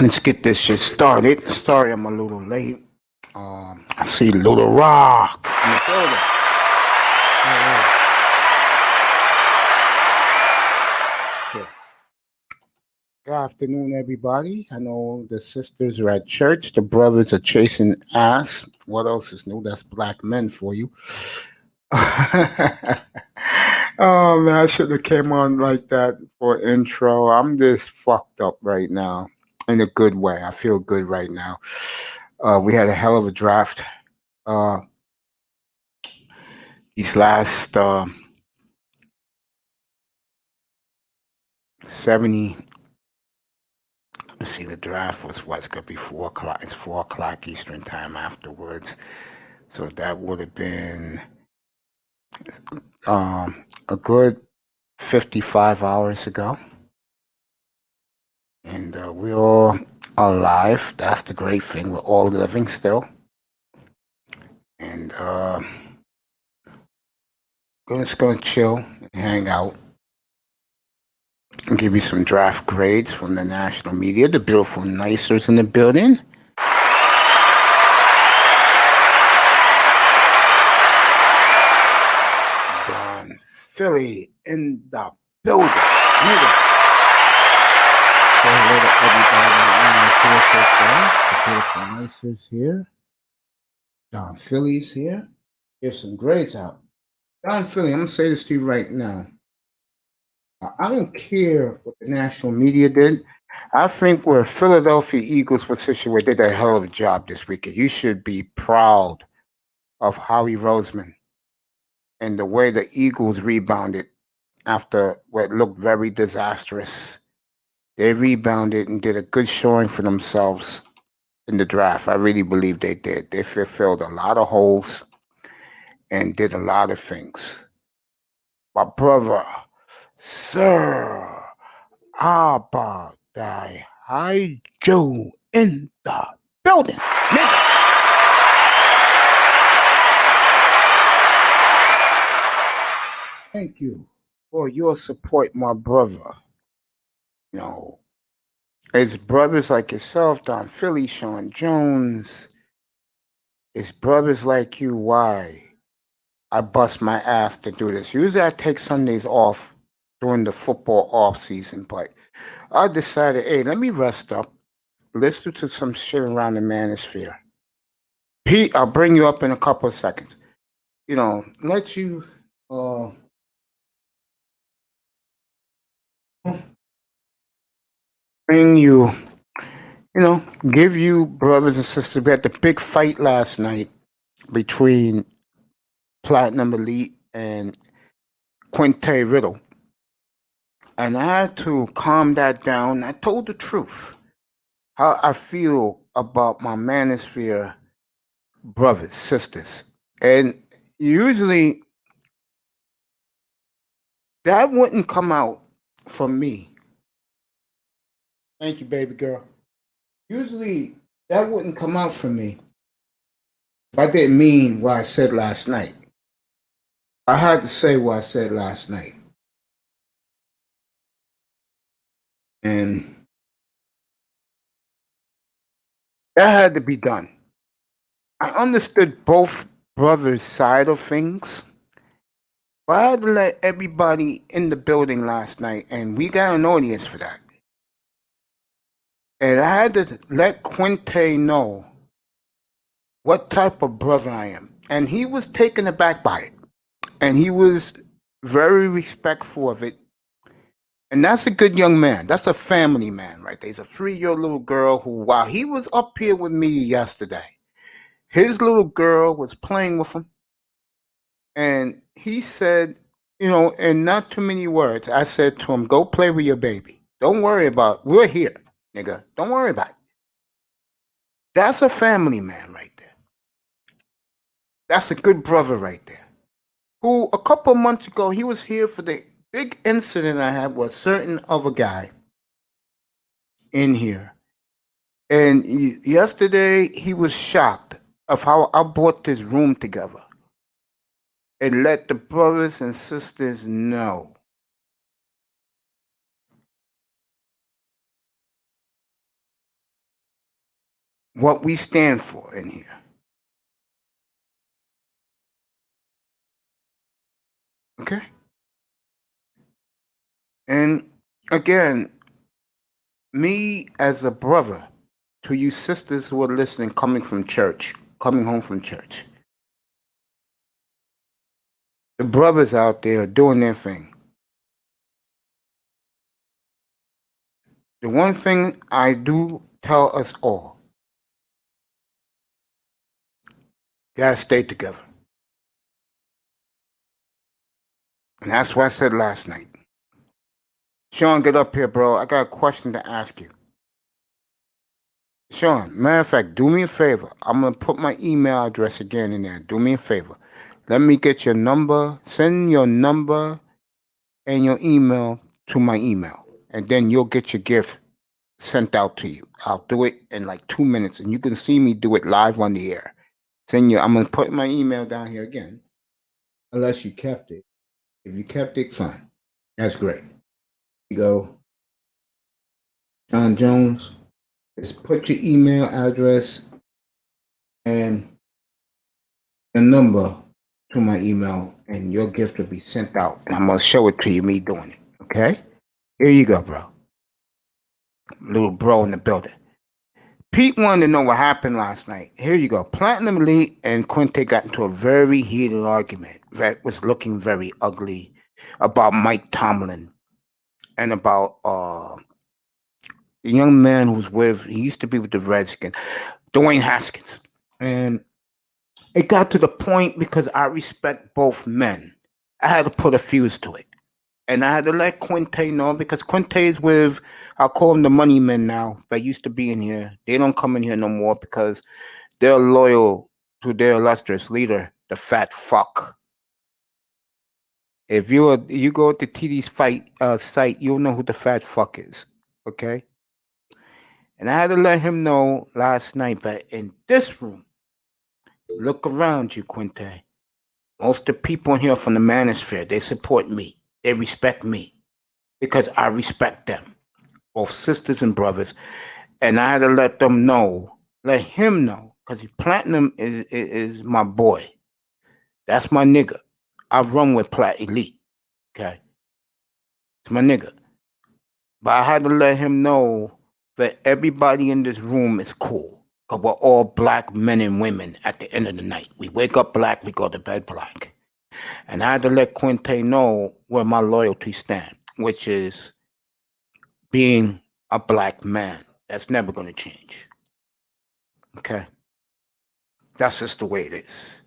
Let's get this shit started. Sorry, I'm a little late. I see Little Rock in the building. Shit. Good afternoon, everybody. I know the sisters are at church. The brothers are chasing ass. What else is new? That's black men for you. Oh man, I should have came on like that for intro. I'm just fucked up right now, in a good way. I feel good right now. We had a hell of a draft. Uh, these last 70. Let's see, the draft was what's gonna be 4 o'clock. It's 4 o'clock Eastern time afterwards. So that would have been a good 55 hours ago. And we're all alive. That's the great thing. We're all living still. And just gonna chill and hang out and give you some draft grades from the national media. The beautiful Nicers in the building. Don Philly in the building. Nigga. Say hello to everybody. The beautiful Nicers here. Don Philly's here. Give some grades out. Don Philly, I'm gonna say this to you right now. I don't care what the national media did. I think where Philadelphia Eagles position where did a hell of a job this weekend. You should be proud of Howie Roseman and the way the Eagles rebounded after what looked very disastrous. They rebounded and did a good showing for themselves in the draft. I really believe they did. They fulfilled a lot of holes and did a lot of things. My brother, Sir Abba Die Hi Joe in the building, nigga. Thank you for your support, my brother. You know, it's brothers like yourself, Don Philly, Sean Jones. It's brothers like you. Why I bust my ass to do this. Usually I take Sundays off during the football off season, but I decided, hey, let me rest up, listen to some shit around the manosphere. Pete, I'll bring you up in a couple of seconds. You know, let you bring you, give you brothers and sisters. We had the big fight last night between Platinum Elite and Quinte Riddle. And I had to calm that down. I told the truth. How I feel about my manosphere brothers, sisters. And usually that wouldn't come out from me. Thank you, baby girl. Usually that wouldn't come out from me if I didn't mean what I said last night. I had to say what I said last night. And that had to be done. I understood both brothers' side of things, but I had to let everybody in the building last night, and we got an audience for that. And I had to let Quinte know what type of brother I am. And he was taken aback by it. And he was very respectful of it. And that's a good young man. That's a family man right there. He's a 3-year-old little girl who, while he was up here with me yesterday, his little girl was playing with him. And he said, in not too many words, I said to him, go play with your baby. Don't worry about it. We're here, nigga. Don't worry about it. That's a family man right there. That's a good brother right there. Who, a couple months ago, he was here for the big incident I had with a certain other guy in here. And yesterday, he was shocked of how I brought this room together and let the brothers and sisters know what we stand for in here. Okay? And again, me as a brother to you sisters who are listening, coming from church, coming home from church, the brothers out there are doing their thing. The one thing I do tell us all, gotta stay together. And that's what I said last night. Sean, get up here, bro. I got a question to ask you. Sean, matter of fact, do me a favor. I'm going to put my email address again in there. Do me a favor. Let me get your number. Send your number and your email to my email. And then you'll get your gift sent out to you. I'll do it in like 2 minutes. And you can see me do it live on the air. I'm going to put my email down here again. Unless you kept it. If you kept it, fine. That's great. You go. John Jones. Just put your email address and the number to my email, and your gift will be sent out. And I'm going to show it to you, me doing it. Okay? Here you go, bro. Little bro in the building. Pete wanted to know what happened last night. Here you go. Platinum Elite and Quinte got into a very heated argument that was looking very ugly about Mike Tomlin and about the young man he used to be with the Redskins, Dwayne Haskins. And it got to the point because I respect both men. I had to put a fuse to it. And I had to let Quinte know because Quinte is with, I'll call them the money men now, that used to be in here. They don't come in here no more because they're loyal to their illustrious leader, the fat fuck. If you go to TD's site, you'll know who the fat fuck is. Okay? And I had to let him know last night, but in this room, look around you, Quinte. Most of the people in here from the manosphere, they support me. They respect me because I respect them, both sisters and brothers. And I had to let him know, because Platinum is my boy. That's my nigga. I run with Plat Elite. Okay? It's my nigga. But I had to let him know that everybody in this room is cool. Because we're all black men and women at the end of the night. We wake up black, we go to bed black. And I had to let Quinte know where my loyalty stands, which is being a black man. That's never going to change. Okay? That's just the way it is.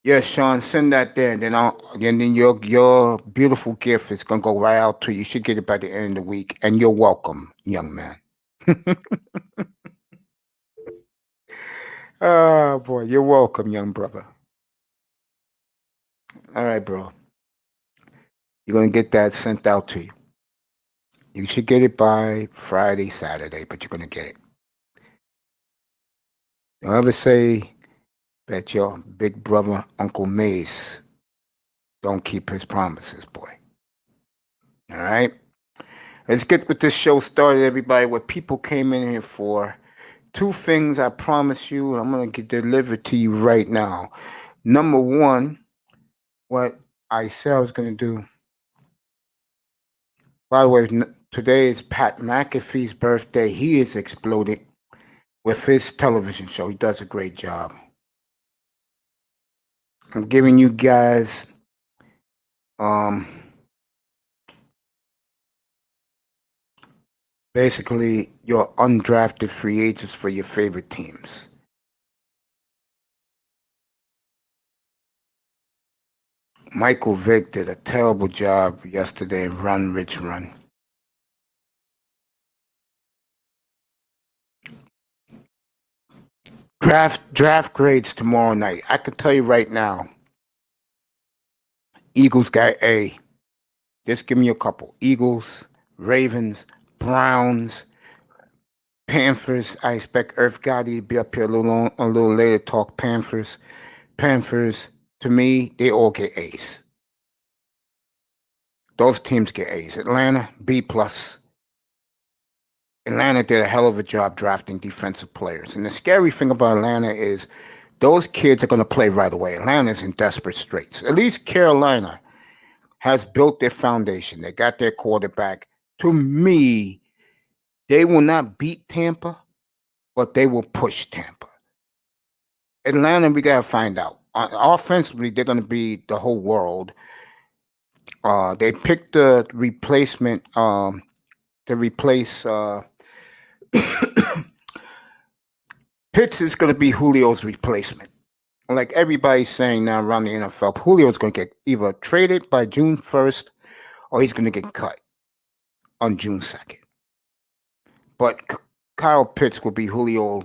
Yes, Sean, send that there, and then your beautiful gift is gonna go right out to you. You should get it by the end of the week, and you're welcome, young man. Oh boy, you're welcome, young brother. All right, bro. You're gonna get that sent out to you. You should get it by Friday, Saturday, but you're gonna get it. Don't ever say that your big brother, Uncle Mace, don't keep his promises, boy. All right? Let's get with this show started, everybody. What people came in here for. 2 things I promise you, I'm going to deliver to you right now. Number 1, what I said I was going to do. By the way, today is Pat McAfee's birthday. He is exploded with his television show. He does a great job. I'm giving you guys basically your undrafted free agents for your favorite teams. Michael Vick did a terrible job yesterday in Run Rich Run. Draft grades tomorrow night. I can tell you right now, Eagles got A. Just give me a couple. Eagles, Ravens, Browns, Panthers. I expect Earth Gotti to be up here a little later to talk Panthers. Panthers, to me, they all get A's. Those teams get A's. Atlanta, B+. Atlanta did a hell of a job drafting defensive players. And the scary thing about Atlanta is those kids are going to play right away. Atlanta's in desperate straits. At least Carolina has built their foundation. They got their quarterback. To me, they will not beat Tampa, but they will push Tampa. Atlanta, we got to find out. Offensively, they're going to be the whole world. They picked the replacement to replace Pitts is going to be Julio's replacement. Like everybody's saying now around the NFL, Julio's going to get either traded by June 1st or he's going to get cut on June 2nd. But Kyle Pitts will be Julio's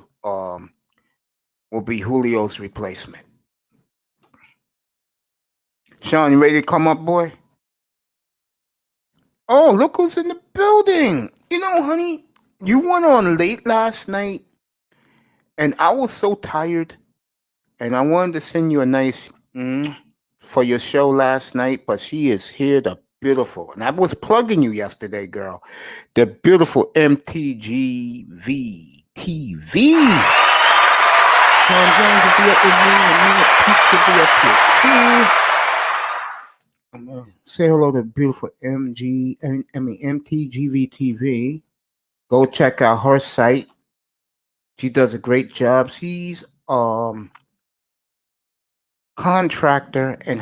replacement. Sean, you ready to come up, boy? Oh, look who's in the building. You know, honey, you went on late last night, and I was so tired, and I wanted to send you a nice for your show last night, but she is here, the beautiful. And I was plugging you yesterday, girl. The beautiful MTGV TV. Sean Jones will be up with me in a minute. Pete should be up here too. I'm gonna say hello to beautiful MTGV TV. Go check out her site. She does a great job. She's contractor and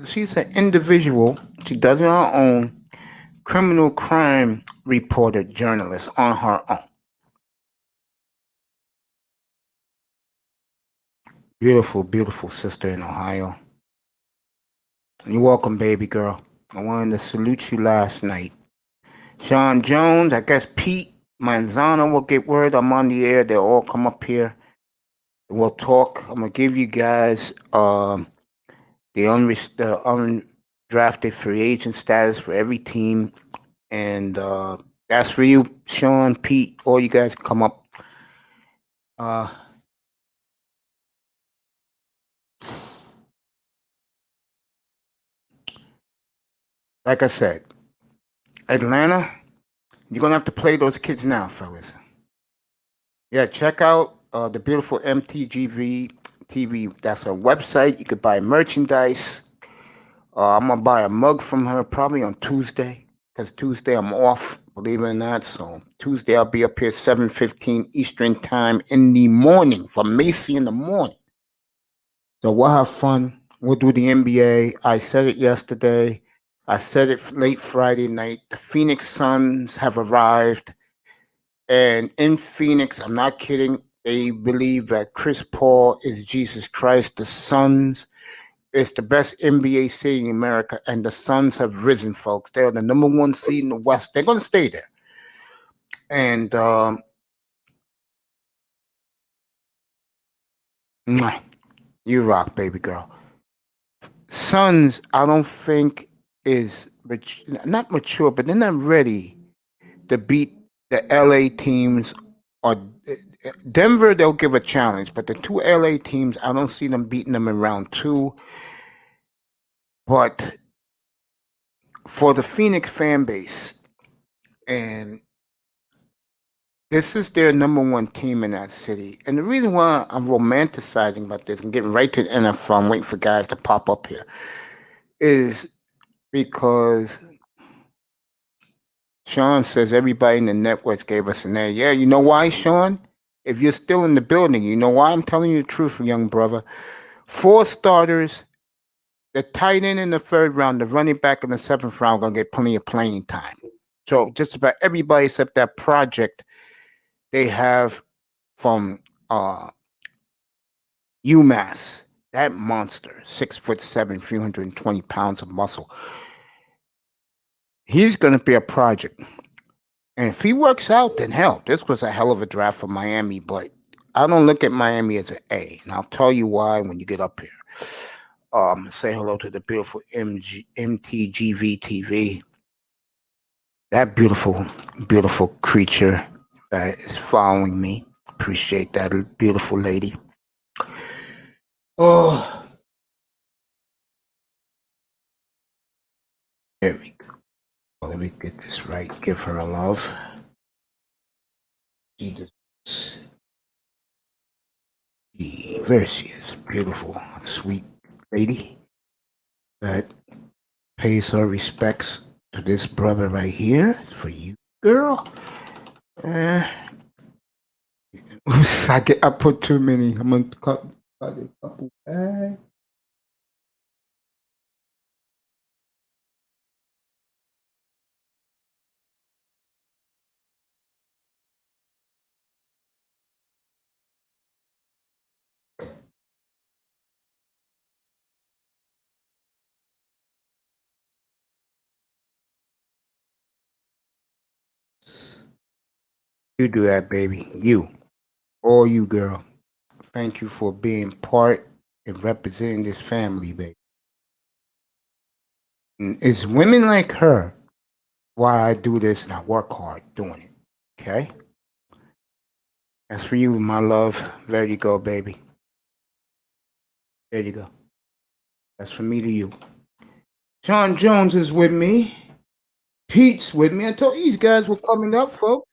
she's an individual. She does it on her own. Criminal crime reporter, journalist on her own. Beautiful, beautiful sister in Ohio. You're welcome, baby girl. I wanted to salute you last night. Sean Jones, I guess Pete Manzano will get word I'm on the air. They'll all come up here. We'll talk. I'm going to give you guys the undrafted free agent status for every team. And that's for you, Sean, Pete. All you guys come up. Like I said, Atlanta, you're going to have to play those kids now, fellas. Yeah, check out the beautiful MTGV TV. That's a website. You could buy merchandise. I'm going to buy a mug from her probably on Tuesday, because Tuesday I'm off, believe it or not. So Tuesday I'll be up here 7:15 Eastern time in the morning for Macy in the morning. So we'll have fun. We'll do the NBA. I said it yesterday. I said it late Friday night. The Phoenix Suns have arrived. And in Phoenix, I'm not kidding, they believe that Chris Paul is Jesus Christ. The Suns is the best NBA city in America, and the Suns have risen, folks. They're the number one seed in the West. They're going to stay there. And you rock, baby girl. Suns, I don't think is not mature, but they're not ready to beat the LA teams. Or Denver, they'll give a challenge, but the two LA teams, I don't see them beating them in round 2. But for the Phoenix fan base, and this is their number one team in that city. And the reason why I'm romanticizing about this and getting right to the NFL, I'm waiting for guys to pop up here, is because Sean says everybody in the networks gave us an A. Yeah, you know why, Sean? If you're still in the building, you know why I'm telling you the truth, young brother. 4 starters, the tight end in the 3rd round, the running back in the 7th round, going to get plenty of playing time. So just about everybody except that project they have from UMass, that monster, 6'7", 320 pounds of muscle. He's going to be a project. And if he works out, then hell, this was a hell of a draft for Miami, but I don't look at Miami as an A, and I'll tell you why when you get up here. Say hello to the beautiful MTGV TV. That beautiful, beautiful creature that is following me. Appreciate that beautiful lady. Oh, there we go. Let me get this right. Give her a love. Jesus. There she is. Beautiful, sweet lady that pays her respects to this brother right here. For you, girl. Uh, I put too many. I'm gonna cut a couple back. You do that, baby. You. All you, girl. Thank you for being part and representing this family, baby. And it's women like her why I do this and I work hard doing it. Okay? That's for you, my love. There you go, baby. There you go. That's from me to you. John Jones is with me. Pete's with me. I told you these guys were coming up, folks.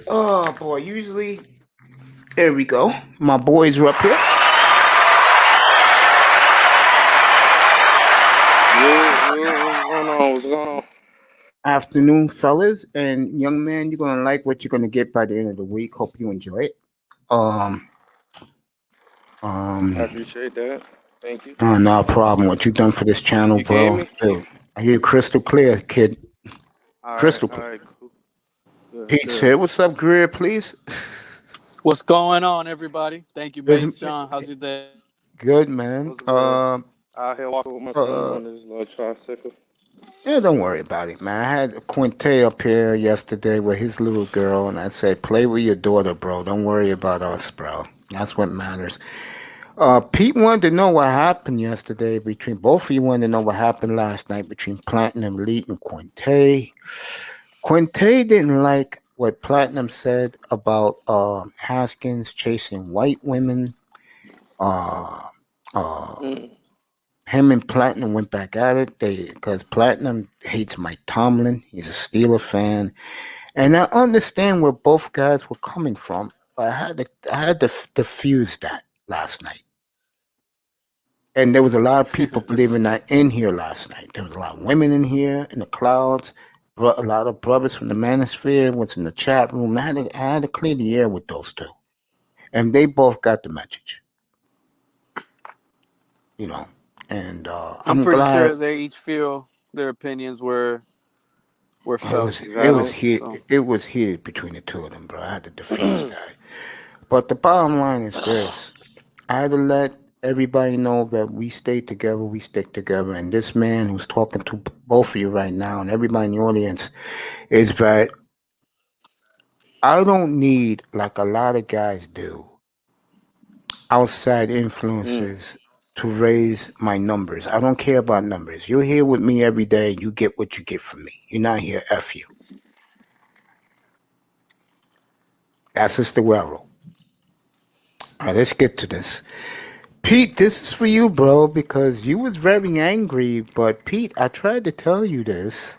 Oh boy, usually there we go. My boys are up here. What's going on? What's going on? Afternoon, fellas and young man. You're gonna like what you're gonna get by the end of the week. Hope you enjoy it. Um, I um, appreciate that. Thank you. no problem. What you done for this channel, You gave bro? me? Dude, I hear crystal clear, kid. Crystal All clear. right, cool. Good, Pete's good. here. What's up, Greer? Please. What's going on, everybody? Thank you, Listen, Mace. Sean, how's your day? good man. What's good? Out here walking with my son on this little tricycle. Yeah, don't worry about it, man. I had Quinte up here yesterday with his little girl, and I said, play with your daughter, bro. Don't worry about us, bro. That's what matters. Pete wanted to know what happened yesterday between both of you. Wanted to know what happened last night between Platinum Elite and Quinte. Quinte didn't like what Platinum said about Haskins chasing white women. Uh, uh, Mm. Him and Platinum went back at it. Because Platinum hates Mike Tomlin. He's a Steeler fan, and I understand where both guys were coming from. But I had to diffuse that last night. And there was a lot of people, believe it or not, in here last night. There was a lot of women in here in the clouds. A lot of brothers from the Manosphere was in the chat room. I had to clear the air with those two, and they both got the message, you know. And I'm I'm pretty glad. sure they each feel their opinions were It felt. was it was Valid. heat So it was heated between the two of them, bro. I had to diffuse that. But the bottom line is this: I had to let everybody know that we stay together, we stick together. And this man who's talking to both of you right now, and everybody in the audience, is that I don't need, like a lot of guys do, outside Mm. influences to raise my numbers. I don't care about numbers. You're here with me every day. You get what you get from me. You're not here f you. That's just the way I roll. All right, let's get to this. Pete, this is for you, bro, because you was very angry. But Pete, I tried to tell you this,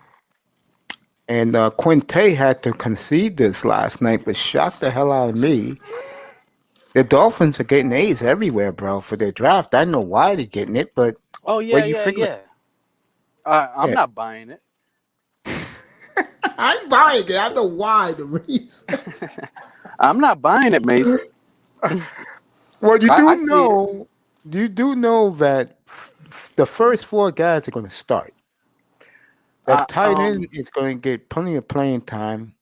and Quinte had to concede this last night, but shocked the hell out of me. The Dolphins are getting A's everywhere, bro, for their draft. I know why they're getting it, but oh what yeah, you yeah, figure? yeah. I'm Yeah, not buying it. I'm buying it. I know why. The reason. I'm not buying it, Mace. Well, I see it. you do know that the first four guys are going to start. I That tight end is going to get plenty of playing time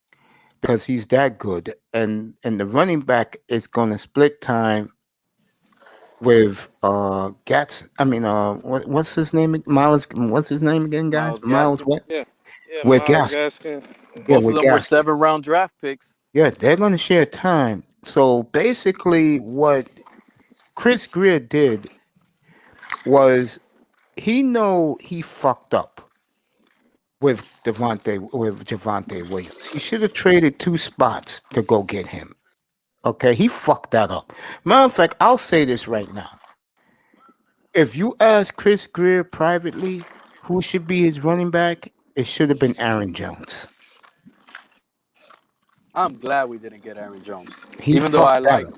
because he's that good, and the running back is going to split time with Gats. I mean, what's his name? Miles. What's his name again, guys? Miles Miles Gaskin. what? Yeah. Yeah, With Miles Gaskin. Gaskin. Yeah, Both of with them were Gaskin. 7th round draft picks. Yeah, they're going to share time. So basically, what Chris Greer did was he fucked up with Javante Williams. He should have traded two spots to go get him. Okay, he fucked that up. Matter of fact, I'll say this right now. If you ask Chris Greer privately who should be his running back, it should have been Aaron Jones. I'm glad we didn't get Aaron Jones, He even though I fucked that like. up.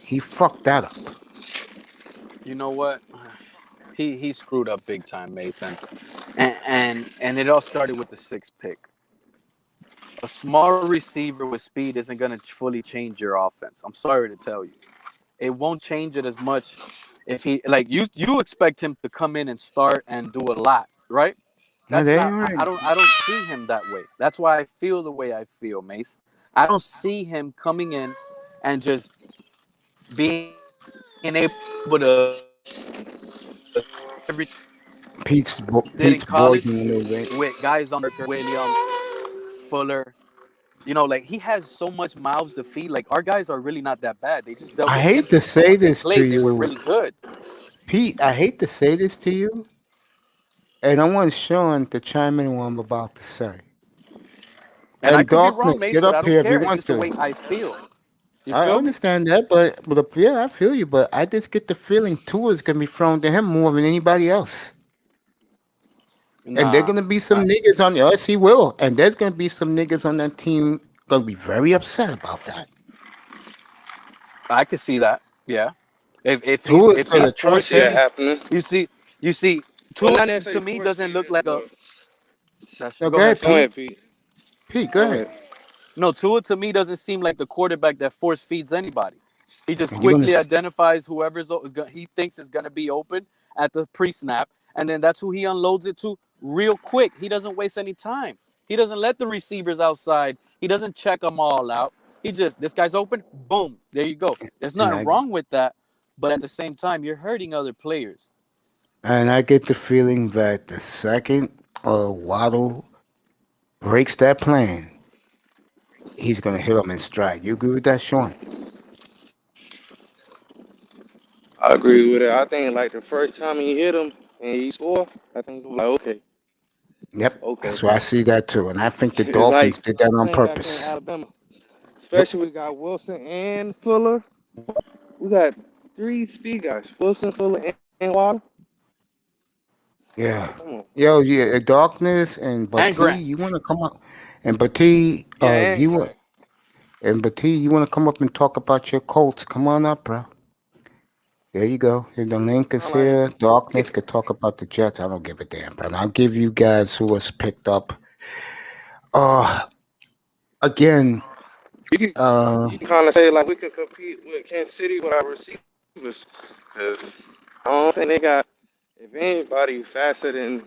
He fucked that up. You know what? He screwed up big time, Mason, and it all started with the sixth pick. A small receiver with speed isn't going to fully change your offense. I'm sorry to tell you, it won't change it as much if he like you expect him to come in and start and do a lot, right? No, That's they not. ain't right. I don't see him that way. That's why I feel the way I feel, Mace. I don't see him coming in and just being able to everything he did in college Pete's with boarding a little guys bit. on Williams, Fuller. You know, like he has so much mouths to feed. Like our guys are really not that bad. They just dealt I with hate to injuries, but say when they this to played, they were you, really good. Pete. I hate to say this to you, and I want Sean to chime in on what I'm about to say. And I And could be wrong, Darkness, Mace, get but up I don't here if you care. It's want just the to. way I feel. You I feel me? understand that, but yeah, I feel you. But I just get the feeling Tua's gonna be thrown to him more than anybody else. And there's Nah, gonna be some niggas on yes, he will. And there's gonna be some niggas on that team gonna be very upset about that. I could see that. Yeah. Tua's If gonna he's I trust see forcing that him. me, happening. you see, Well, Tua not to necessarily me force doesn't look feeding, like a. but That's No, go go ahead, ahead, go Sean. Pete. ahead, Pete. Pete, go Go ahead. ahead. No, Tua to me doesn't seem like the quarterback that force feeds anybody. He just And you're gonna quickly identifies he thinks is going to be open at the pre-snap, and then that's who he unloads it to real quick. He doesn't waste any time. He doesn't let the receivers outside. He doesn't check them all out. He just this guy's open, boom, there you go. There's and nothing wrong with that, but at the same time, you're hurting other players. I get the feeling that the second Waddle breaks that plan, he's gonna hit him in stride. You agree with that, Sean? I agree with it. I think like the first time he hit him and he scored, I think it was like Yep, okay. that's why I see that too. And I think the It's Dolphins like did that on playing back in purpose. Alabama, Yep. especially we got Wilson and Fuller. We got three speed guys: Wilson, Fuller, and Waddle. Yeah. Like, come on. Yo, yeah, Darkness and And Bati, Grant, you wanna come up and Bati, Yeah, and you want Grant. and Bati, you wanna come up and talk about your Colts? Come on up, bro. There you go. Here, the link is Sound like here. Darkness could talk about the Jets. I don't give a damn, but I'll give you guys who was picked up. Uh again, you can uh you can kind of say like we can compete with Kansas City with our receivers, because I don't think they got if anybody faster than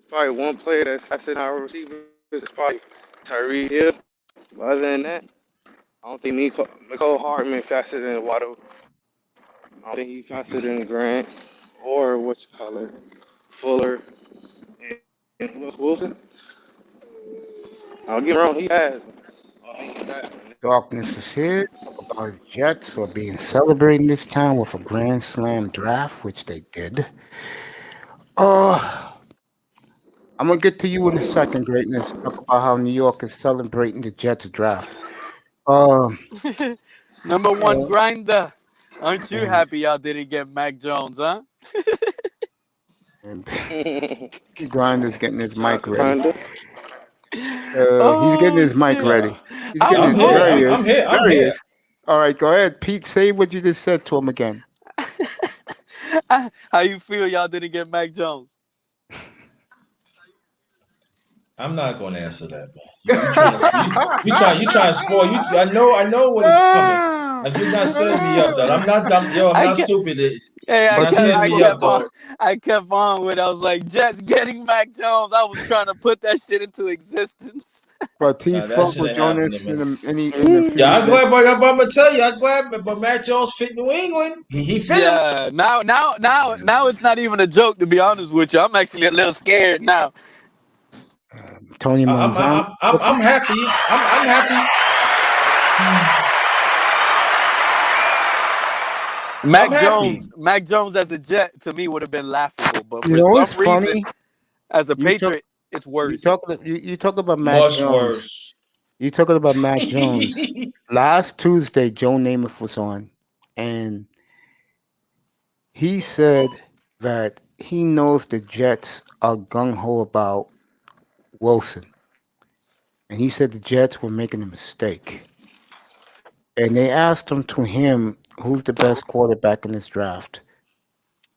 probably one player that's faster than our receivers. It's probably Tyree Hill. But other than that, I don't think Nicole Hartman faster than Waddle. I don't think he faster than Grant or what you call it, Fuller and Wilson. I'll get wrong, he has. Darkness is here. Talk about his Jets who are being celebrated this time with a Grand Slam draft, which they did. Uh I'm gonna get to you in a second, greatness. Talk about how New York is celebrating the Jets draft. Um, number one uh, grinder. Aren't you and, happy y'all didn't get Mac Jones, huh? and Grinder's getting his Shout out mic to ready. Grinder. He's getting Oh his mic shit! ready. He's I getting Yeah, was I'm his. here. There he hoping. I'm is. here. I'm There he here. is. All right, go ahead, Pete. Say what you just said to him again. How you feel y'all didn't get Mac Jones? I'm not going to answer that, man. You trying to you trying to spoil you. I know what is coming. Like you're not setting me up, dog. I'm not dumb. Yo, I'm I not kept, stupid. hey, You're not setting me up, dog. I kept on with. I was like, Jets getting Mac Jones. I was trying to put that shit into existence. But T Nah, that Funk shit will ain't join happening, us man. in a few Yeah, I'm minutes. glad, but I'm gonna tell you, I'm glad, but Mac Jones fit New England. He fit him. Yeah, now it's not even a joke. To be honest with you, I'm actually a little scared now. Tony Manzano. I'm happy. I'm happy. I'm happy. Mac Jones as a Jet to me would have been laughable, but You for know what's some reason, funny? as a You talk. Patriot, it's worse. You talk about Mac Much Jones. worse. You talking about Mac Jones. Last Tuesday, Joe Namath was on, and he said that he knows the Jets are gung ho about Wilson. and he said the Jets were making a mistake. And they asked him who's the best quarterback in this draft,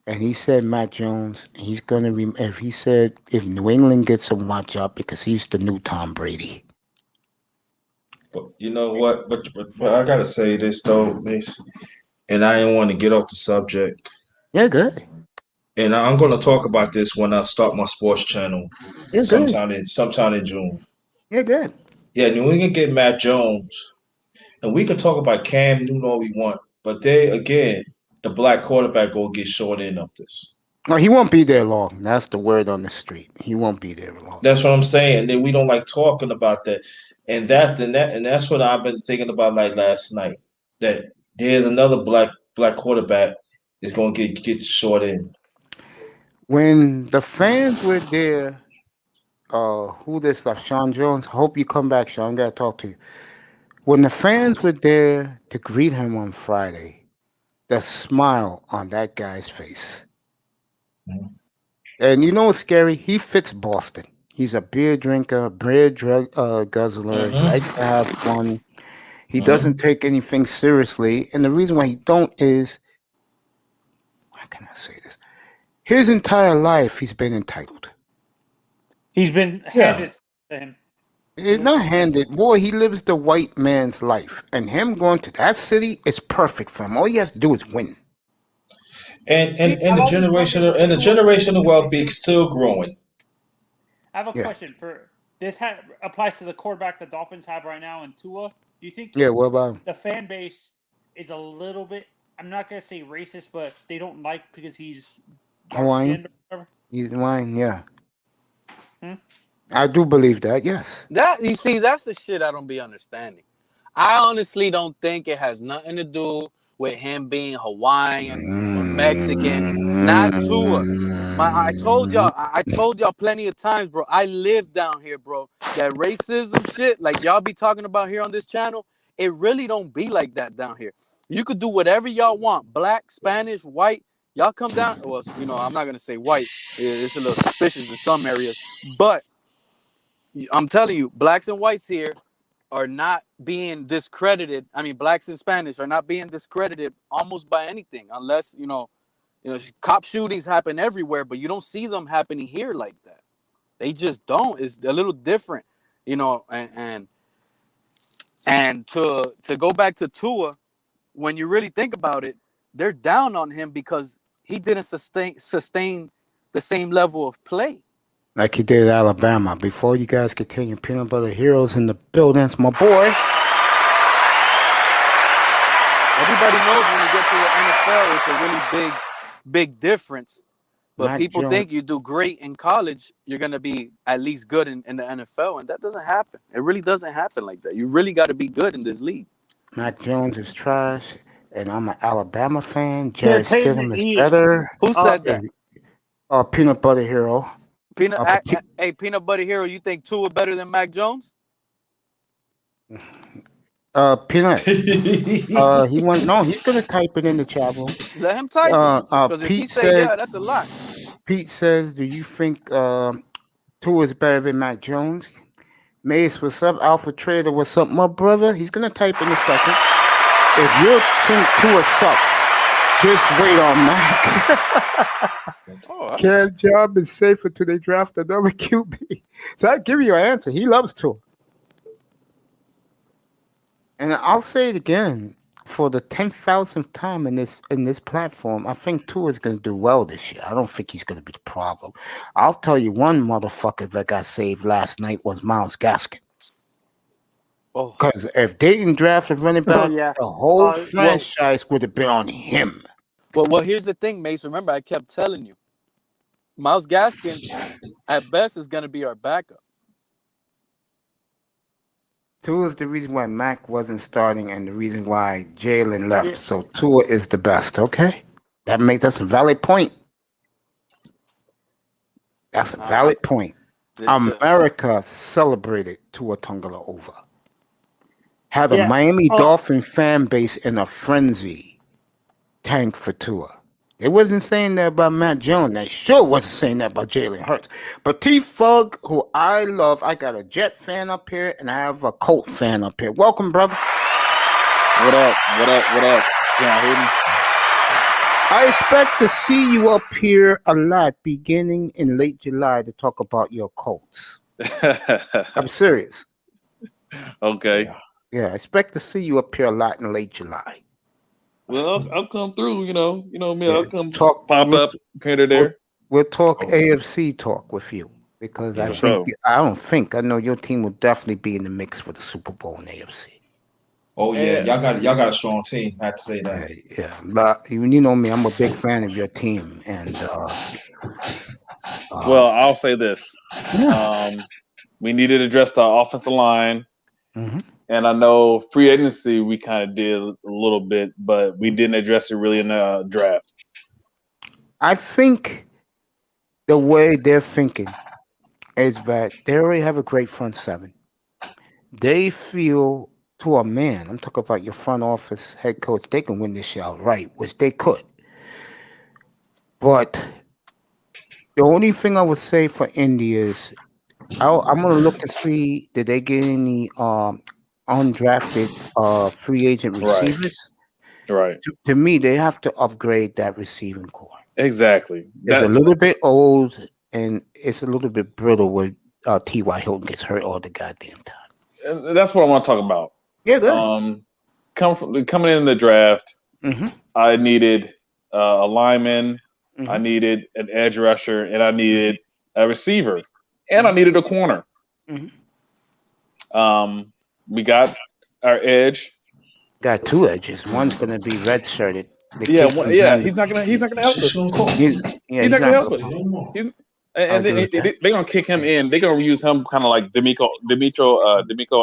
and he said Matt Jones. And he's gonna if he said if New England gets him, watch out because he's the new Tom Brady. But you know what? But I gotta say this though, Mace, and I didn't want to get off the subject. Yeah, good. And I'm gonna talk about this when I start my sports channel Yeah, good. sometime in June. Yeah, good. Yeah, New England get Matt Jones, and we can talk about Cam Newton all we want, but they again, the black quarterback will get short end of this. No, he won't be there long. That's the word on the street. He won't be there long. That's what I'm saying. That we don't like talking about that, and that's what I've been thinking about like last night. That there's another black quarterback is going to get the short end. When the fans were there, who this stuff? Sean Jones. Hope you come back, Sean. Gotta talk to you. When the fans were there to greet him on Friday, the smile on that guy's face. Mhm. And you know what's scary? He fits Boston. He's a beer drinker, beer guzzler. He likes to have fun. He doesn't take anything seriously. And the reason why he don't is, how can I say this? His entire life, he's been entitled. He's been handed to him. It's not handed. Boy, he lives the white man's life. And him going to that city is perfect for him. All he has to do is win. And See, I've the always wondered generation and the if generation of well-being still growing. I have a Yeah. question for this. Applies to the quarterback the Dolphins have right now in Tua. Do you think Yeah, what about him? the fan base is a little bit? I'm not gonna say racist, but they don't like because he's dark Hawaiian? skinned or whatever. He's mine, yeah. Hmm? I do believe that, yes. That you see, that's the shit I don't be understanding. I honestly don't think it has nothing to do with him being Hawaiian or Mexican. Not Tua. I told y'all, I told y'all plenty of times, bro. I live down here, bro. That racism shit, like y'all be talking about here on this channel, it really don't be like that down here. You could do whatever y'all want, black, Spanish, white. Y'all come down. Well, you know, I'm not gonna say white. It's a little suspicious in some areas, but I'm telling you, blacks and whites here are not being discredited. I mean, blacks and Spanish are not being discredited almost by anything, unless you know, cop shootings happen everywhere, but you don't see them happening here like that. They just don't. It's a little different, you know. And to go back to Tua, when you really think about it, they're down on him because he didn't sustain the same level of play. Like he did at Alabama. Before you guys continue, Peanut Butter Heroes in the building. It's my boy. Everybody knows when you get to the NFL, it's a really big difference. But Mac people Jones. think you do great in college, you're going to be at least good in the NFL. And that doesn't happen. It really doesn't happen like that. You really got to be good in this league. Mac Jones is trash, and I'm an Alabama fan. They're Jerry paying Stidham the is E. better. Who said that? Peanut Butter Hero. Hey, Peanut Butter Hero, you think Tua better than Mac Jones? Peanut. He went. No, he's gonna type it in the chat room. Let him type it. Because if he Pete say said. yeah, that's a lot. Pete says, "Do you think Tua is better than Mac Jones?" Mace, what's up? Alpha Trader, what's up, my brother? He's gonna type in a second. If you think Tua sucks, just wait on Mac. Cam job is safer till they draft another QB. So I give you an answer. He loves Tua. And I'll say it again for the 10,000th time in this platform. I think Tua is going to do well this year. I don't think he's going to be the problem. I'll tell you one motherfucker that got saved last night was Myles Gaskin. Oh, Because if they didn't draft a running back, yeah. the whole franchise would have been on him. well, here's the thing, Mace. Remember, I kept telling you, Myles Gaskin, at best, is going to be our backup. Tua is the reason why Mac wasn't starting and the reason why Jalen left. Yeah. So Tua is the best, okay? That makes us a valid point. That's a valid point. America celebrated Tua Tagovailoa. Had a Miami Dolphin fan base in a frenzy tank for Tua. They wasn't saying that about Matt Jones. They sure wasn't saying that about Jalen Hurts. But T-Fug, who I love, I got a Jet fan up here, and I have a Colt fan up here. Welcome, brother. What up? What up? What up? Can you hear me? I expect to see you up here a lot beginning in late July to talk about your Colts. I'm serious. Okay. Yeah, I expect to see you up here a lot in late July. Well, I'll come through. You know me. Yeah, I'll come talk- pop we'll- up here or there. We'll talk AFC talk with you because Yeah, I know your team will definitely be in the mix for the Super Bowl in AFC. Oh yeah, Yeah. y'all got a strong team. I have to say that. You know me, I'm a big fan of your team, and Well, I'll say this. yeah. We needed to address the offensive line. Mhm. And I know free agency we kind of did a little bit, but we didn't address it really in the draft. I think the way they're thinking is that they already have a great front seven. They feel to a man, I'm talking about your front office head coach, they can win this year outright, which they could. But the only thing I would say for Indy is I'm gonna look to see did they get any undrafted free agent Right. receivers. Right. To me, they have to upgrade that receiving core. Exactly. It's a little bit old and it's a little bit brittle when T.Y. Hilton gets hurt all the goddamn time. And that's what I want to talk about. Yeah, good. Coming in the draft, Mm-hmm. I needed a lineman, Mm-hmm. I needed an edge rusher, and I needed a receiver, and I needed a corner. Mm-hmm. We got our edge. Got two edges. One's gonna be red shirted. He's not gonna help us. He's Not gonna help us. And agree with that. they're gonna kick him in. They're gonna use him kind of like D'Amico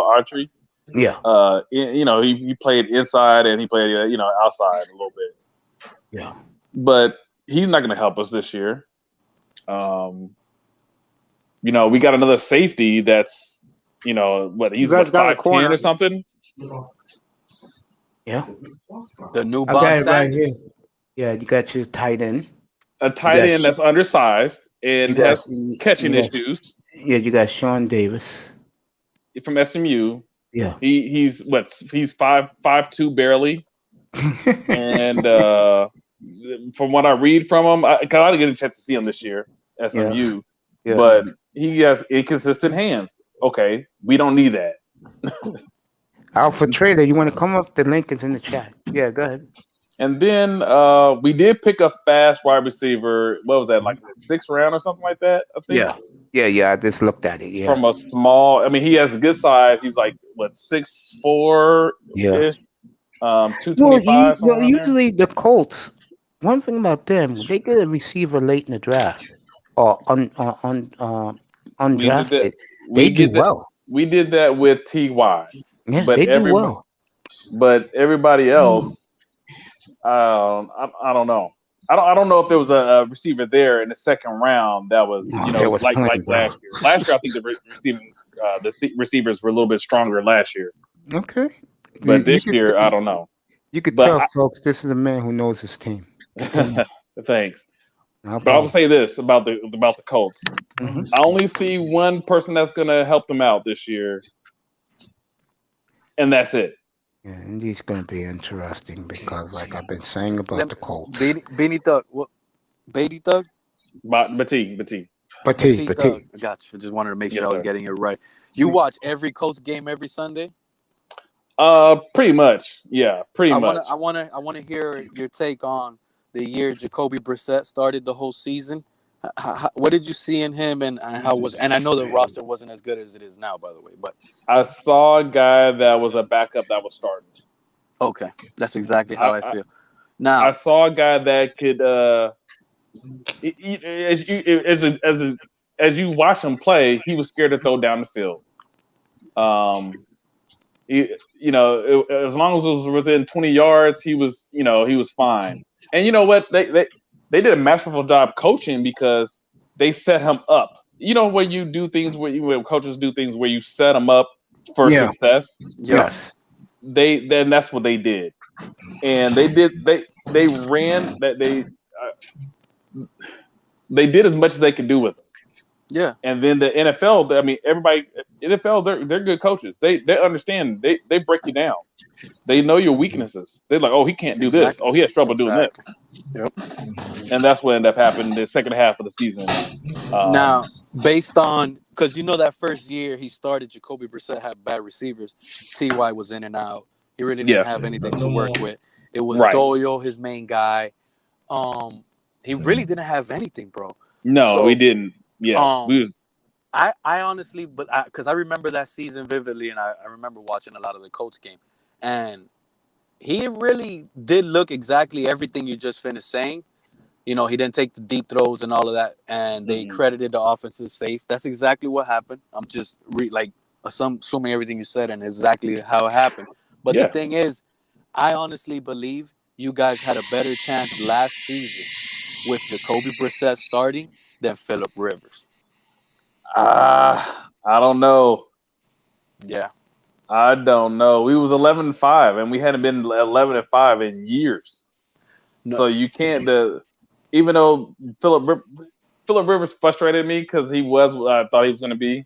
Archery. Yeah. He played inside and he played outside a little bit. Yeah. But he's not gonna help us this year. We got another safety that's he's guys got a 5'10" corner. or something. Yeah. The new I Bob got it right Sanders. here. Yeah, you got your tight end. A tight end that's undersized and has catching you got- issues Yeah, you got Sean Davis. from SMU. Yeah. He's 5'2" barely. And from what I read from him, I didn't get a chance to see him this year, SMU, Yeah. but he has inconsistent hands. Okay, we don't need that. Alpha Trader, you want to come up? The link is in the chat. Yeah, go ahead. And then we did pick a fast wide receiver. What was that, like the 6th round or something like that? I think. Yeah. I just looked at it. Yeah. From a small, I mean, he has a good size. He's like 6'4" ish, 225. Usually the Colts. One thing about them, they get a receiver late in the draft or undrafted. They do well. We did that with T.Y. Yeah, but they do well. But everybody else, I don't know. I don't know if there was a receiver there in the 2nd round that was like last year. Last year, I think the receivers were a little bit stronger last year. Okay. But this year, I don't know. You could tell, folks, this is a man who knows his team. Thanks. No but I will say this about the Colts. Mm-hmm. I only see one person that's going to help them out this year, and that's it. Yeah, and he's going to be interesting because, like I've been saying about the Colts. Beanie Thug. What? Beatty Thug? Batik. Thug. I got you. I just wanted to make sure I was getting it right. You watch every Colts game every Sunday? Pretty much. Yeah, pretty much. I want to hear your take on the year Jacoby Brissett started the whole season. What did you see in him, and how was? And I know the roster wasn't as good as it is now, by the way. But I saw a guy that was a backup that was starting. Okay, that's exactly how I feel. Now I saw a guy that could, as you watch him play, he was scared to throw down the field. As long as it was within 20 yards, he was fine. And you know what? They did a masterful job coaching because they set him up. You know, when you do things when coaches do things where you set them up for success. Yes. Then that's what they did, and they ran that. they did as much as they could do with them. Yeah. And then the NFL, I mean, everybody, NFL, they're good coaches. They understand. They break you down. They know your weaknesses. They're like, oh, he can't do this. Oh, he has trouble doing this. Yep. And that's what ended up happening the second half of the season. Now, based on, because that first year he started, Jacoby Brissett had bad receivers. T.Y. was in and out. He really didn't have anything to work with. It was Doyle, his main guy. He really didn't have anything, bro. No, we didn't. Yeah, I honestly, but because I remember that season vividly, and I remember watching a lot of the Colts game, and he really did look exactly everything you just finished saying. He didn't take the deep throws and all of that, and they credited the offensive safe. That's exactly what happened. I'm just assuming everything you said and exactly how it happened. But the thing is, I honestly believe you guys had a better chance last season with Jacoby Brissett starting than Phillip Rivers. I don't know. Yeah. I don't know. We was 11-5, and we hadn't been 11-5 in years. No. So you can't. Even though Phillip Rivers frustrated me because he was what I thought he was going to be.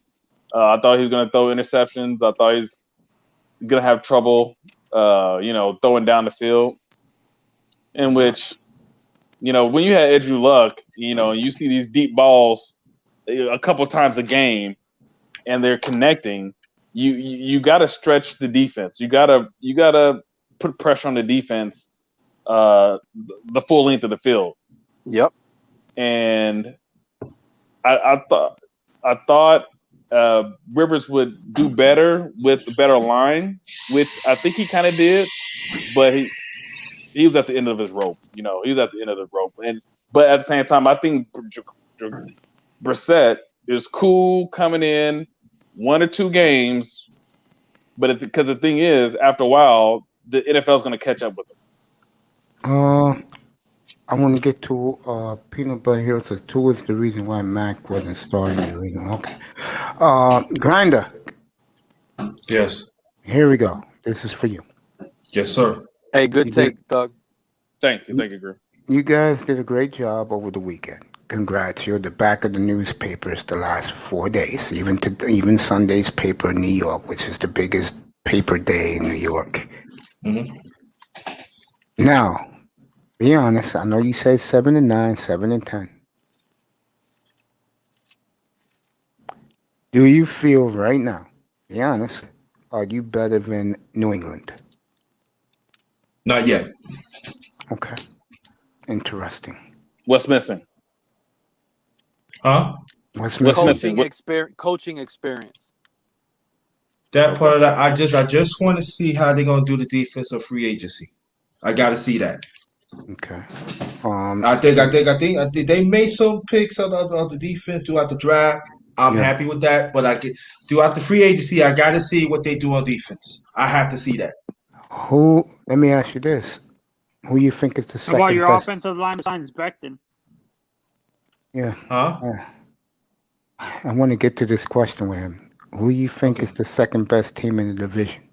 I thought he was going to throw interceptions. I thought he's going to have trouble, throwing down the field. In which, when you had Andrew Luck, you see these deep balls a couple times a game, and they're connecting. You got to stretch the defense. You gotta put pressure on the defense, the full length of the field. Yep. And I thought Rivers would do better with a better line, which I think he kind of did, but he was at the end of his rope. He was at the end of the rope. But at the same time, I think Brissett is cool coming in 1 or 2 games, but because the thing is, after a while, the NFL is going to catch up with him. I want to get to Peanut Butter here. So 2 is the reason why Mac wasn't starting the reason. Okay. Grinder. Yes. Here we go. This is for you. Yes, sir. Hey, good take, Doug. Thank you, Griff. You guys did a great job over the weekend. Congrats. You're the back of the newspapers the last 4 days, even Sunday's paper in New York, which is the biggest paper day in New York. Mm-hmm. Now, be honest. I know you said 7-9, 7-10. Do you feel right now, be honest, are you better than New England? Not yet. Okay. Interesting. What's missing? Huh? What's missing? Coaching experience. That part of that, I just want to see how they're gonna do the defensive free agency. I got to see that. Okay. I think they made some picks of the defense throughout the draft. I'm happy with that, but throughout the free agency, I got to see what they do on defense. I have to see that. Let me ask you this: who you think is the second best? About your best? offensive line besides Becton? Yeah. Huh? I want to get to this question with him. Who you think is the second best team in the division?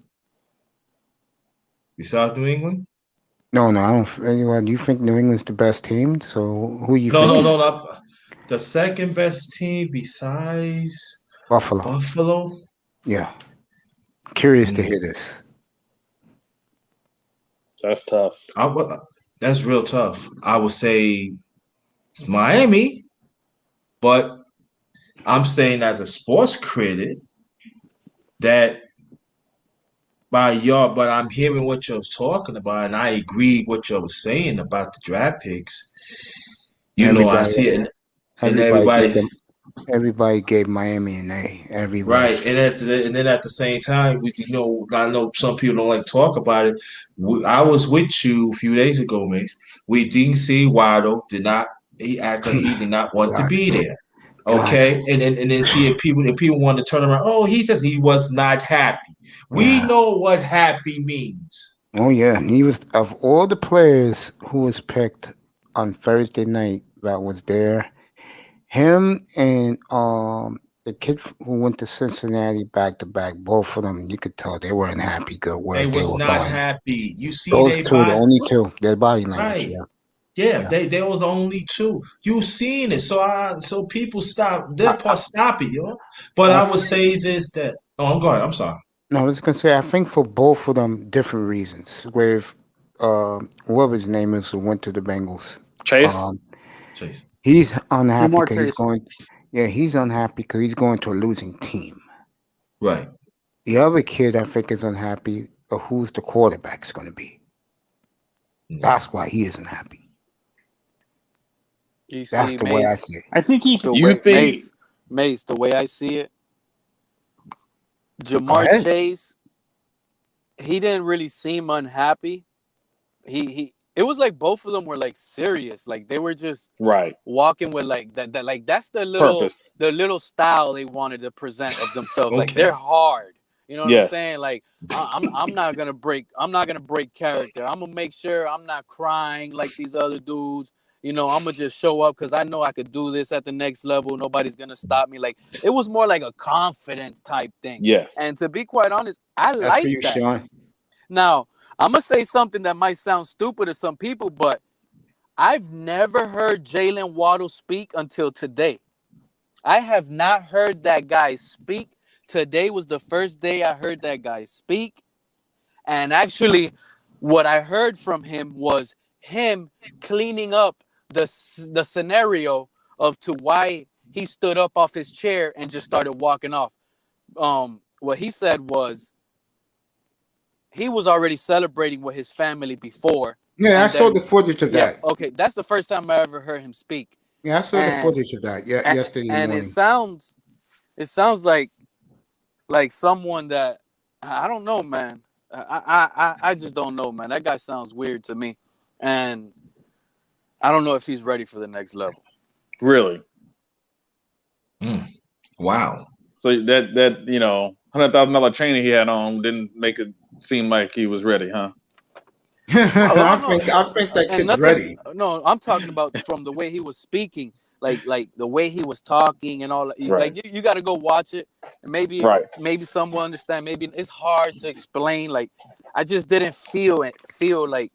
Besides New England? No, I don't. You think New England's the best team? So who you think? No. The second best team besides Buffalo? Yeah. Curious to hear this. That's tough. That's real tough. I would say it's Miami, but I'm saying as a sports critic that but I'm hearing what you're talking about, and I agree with what you were saying about the draft picks. I see it, and everybody gave Miami an A. Everybody. Right, and then at the same time, I know some people don't like to talk about it. I was with you a few days ago, Mace. We didn't see Waddle. He acted like he did not want to be there. Okay, and then see if people want to turn around. Oh, he was not happy. We know what happy means. Oh yeah, and he was, of all the players who was picked on Thursday night that was there, him and the kid who went to Cincinnati back to back, both of them, you could tell they weren't happy. Good where they was not going. Happy. You see, those two, the only two, their body language. Right. Yeah, they was only two. You seen it, so people stop. They'll stop it, yo. But I would say this that. Oh, I'm going. I'm sorry. No, I was gonna say I think for both of them different reasons. With whatever his name is who went to the Bengals. Chase. Chase. He's unhappy Jamar because he's Chase. going. Yeah, he's unhappy because he's going to a losing team. Right. The other kid, I think, is unhappy of who's the quarterback's going to be. That's why he isn't happy. You That's see, the way I Mace, see it. I think he. the You way, think- Mace, the way I see it, Go Jamar ahead. Chase, he didn't really seem unhappy. It was like both of them were like serious, like they were just Right. walking with like that like that's the little style they wanted to present of themselves. Like Okay. they're hard. You know what Yes. I'm saying? Like I'm not gonna break character. I'm gonna make sure I'm not crying like these other dudes. You know, I'm gonna just show up because I know I could do this at the next level. Nobody's gonna stop me. Like it was more like a confidence type thing. Yes. And to be quite honest, I That's like for you, that. Sean. Now, I'm going to say something that might sound stupid to some people, but I've never heard Jalen Waddle speak until today. I have not heard that guy speak. Today was the first day I heard that guy speak. And actually, what I heard from him was him cleaning up the scenario of to why he stood up off his chair and just started walking off. What he said was, he was already celebrating with his family before. Yeah, I And saw then- the footage of that. Okay, that's the first time I ever heard him speak. Yeah, I saw the And- footage of that. Yeah, yesterday And morning. it sounds like someone that I don't know, man. I just don't know, man. That guy sounds weird to me, and I don't know if he's ready for the next level. Really. Wow. So that $100,000 trainer he had on didn't make it seem like he was ready, huh? I think that And kid's nothing- ready. No, I'm talking about from the way he was speaking, like the way he was talking and all that. Right. Like you got to go watch it, and maybe some will understand. Maybe it's hard to explain. Like I just didn't feel like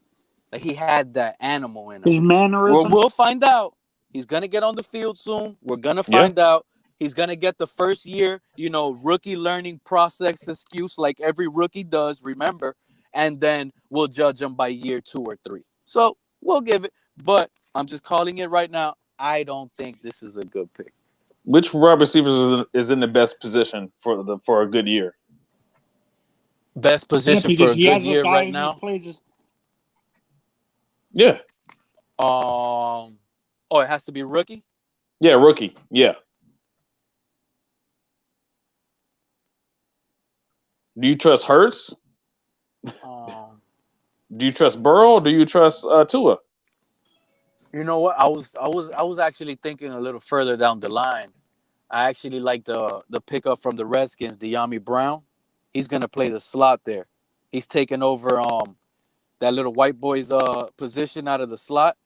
he had that animal in him. His mannerism. We'll find out. He's gonna get on the field soon. We're gonna find out. He's gonna get the first year, rookie learning process excuse like every rookie does. Remember, and then we'll judge him by year 2 or 3. So we'll give it. But I'm just calling it right now. I don't think this is a good pick. Which wide receiver is in the best position for a good year? Best position for because a he good has a year guy right who now. plays Yeah. It has to be rookie. Yeah, rookie. Yeah. Do you trust Hurts? Do you trust Burrow? Or do you trust Tua? You know what? I was actually thinking a little further down the line. I actually like the pickup from the Redskins, De'Ami Brown. He's gonna play the slot there. He's taking over that little white boy's position out of the slot.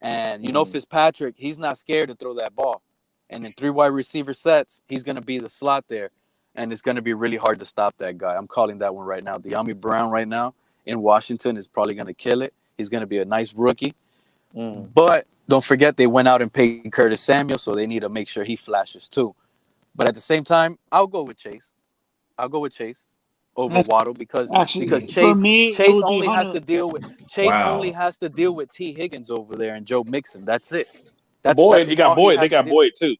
And Fitzpatrick, he's not scared to throw that ball. And in 3 wide receiver sets, he's gonna be the slot there. And it's gonna be really hard to stop that guy. I'm calling that one right now. De'Ami Brown right now in Washington is probably gonna kill it. He's gonna be a nice rookie. But don't forget they went out and paid Curtis Samuel, so they need to make sure he flashes too. But at the same time, I'll go with Chase. Over Waddle because Chase only has to deal with T. Higgins over there and Joe Mixon. That's it. Boyd, They got Boyd too.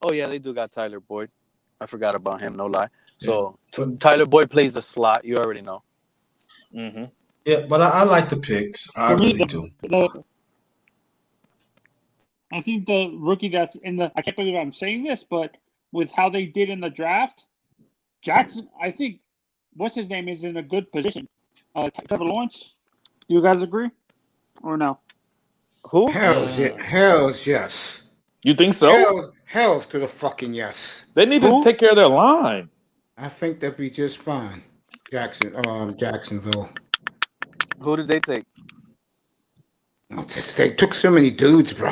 Oh yeah, they do got Tyler Boyd. I forgot about him. No lie. So Tyler Boyd plays the slot. You already know. Mm-hmm. Yeah, but I like the picks. I really do. I think the rookie that's I can't believe I'm saying this, but with how they did in the draft, Jackson, I think, what's his name, is in a good position. Trevor Lawrence, do you guys agree? Or no? Who? Hell's yes. You think so? Hell's to the fucking yes. They need to take care of their line. I think that'd be just fine. Jacksonville. Who did they take? They took so many dudes, bro.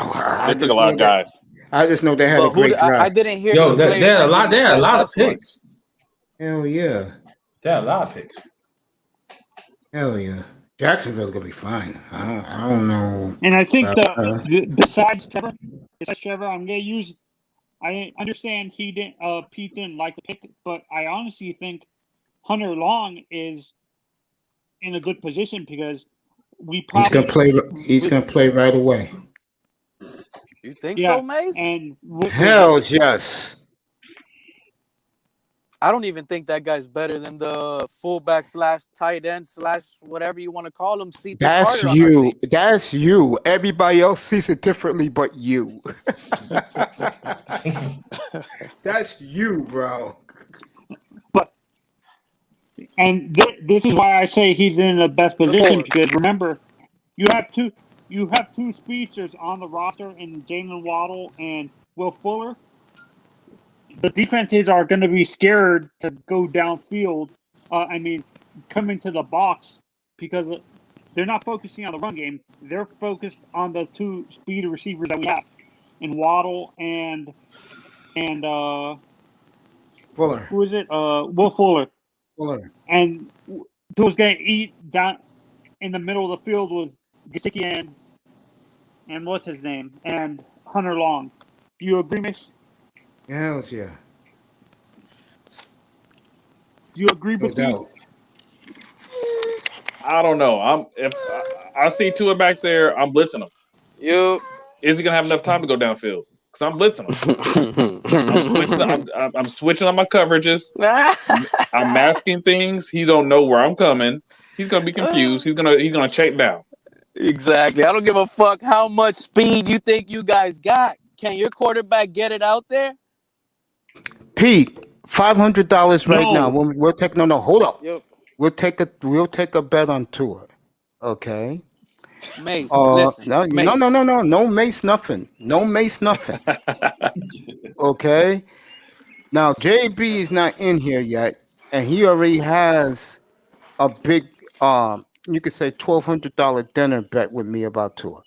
They took a lot of guys. I just know they had a great draft. I didn't hear. Yo, there are a lot of picks. Hell yeah. There are a lot of picks. Hell yeah. Jacksonville's gonna be fine. I don't know. And I think besides Trevor, I'm gonna use. I understand Pete didn't like the pick, but I honestly think Hunter Long is in a good position because he's gonna play right away. You think so, Mace? And Hell yes. I don't even think that guy's better than the fullback / tight end / whatever you want to call him. That's you. That's you. Everybody else sees it differently, but you. That's you, bro. And this is why I say he's in the best position because remember, you have two speedsters on the roster in Jalen Waddle and Will Fuller. The defenses are going to be scared to go downfield. Come into the box because they're not focusing on the run game. They're focused on the two speed receivers that we have in Waddle and Fuller. Who is it? Will Fuller. And who was going to eat down in the middle of the field with Gesicki and what's his name? And Hunter Long. Do you agree, Mitch? Hells yeah. Do you agree with me? I don't know. If I see Tua back there, I'm blitzing him. Yep. Is he gonna have enough time to go downfield? Because I'm blitzing him. I'm switching on my coverages. I'm masking things. He don't know where I'm coming. He's gonna be confused. He's gonna check down. Exactly. I don't give a fuck how much speed you think you guys got. Can your quarterback get it out there? Pete, $500 right now. We'll take hold up. Yep. We'll take a bet on Tua. Okay. Mace, listen. No Mace nothing. No Mace nothing. Okay. Now JB is not in here yet, and he already has a big you could say $1,200 dinner bet with me about Tua.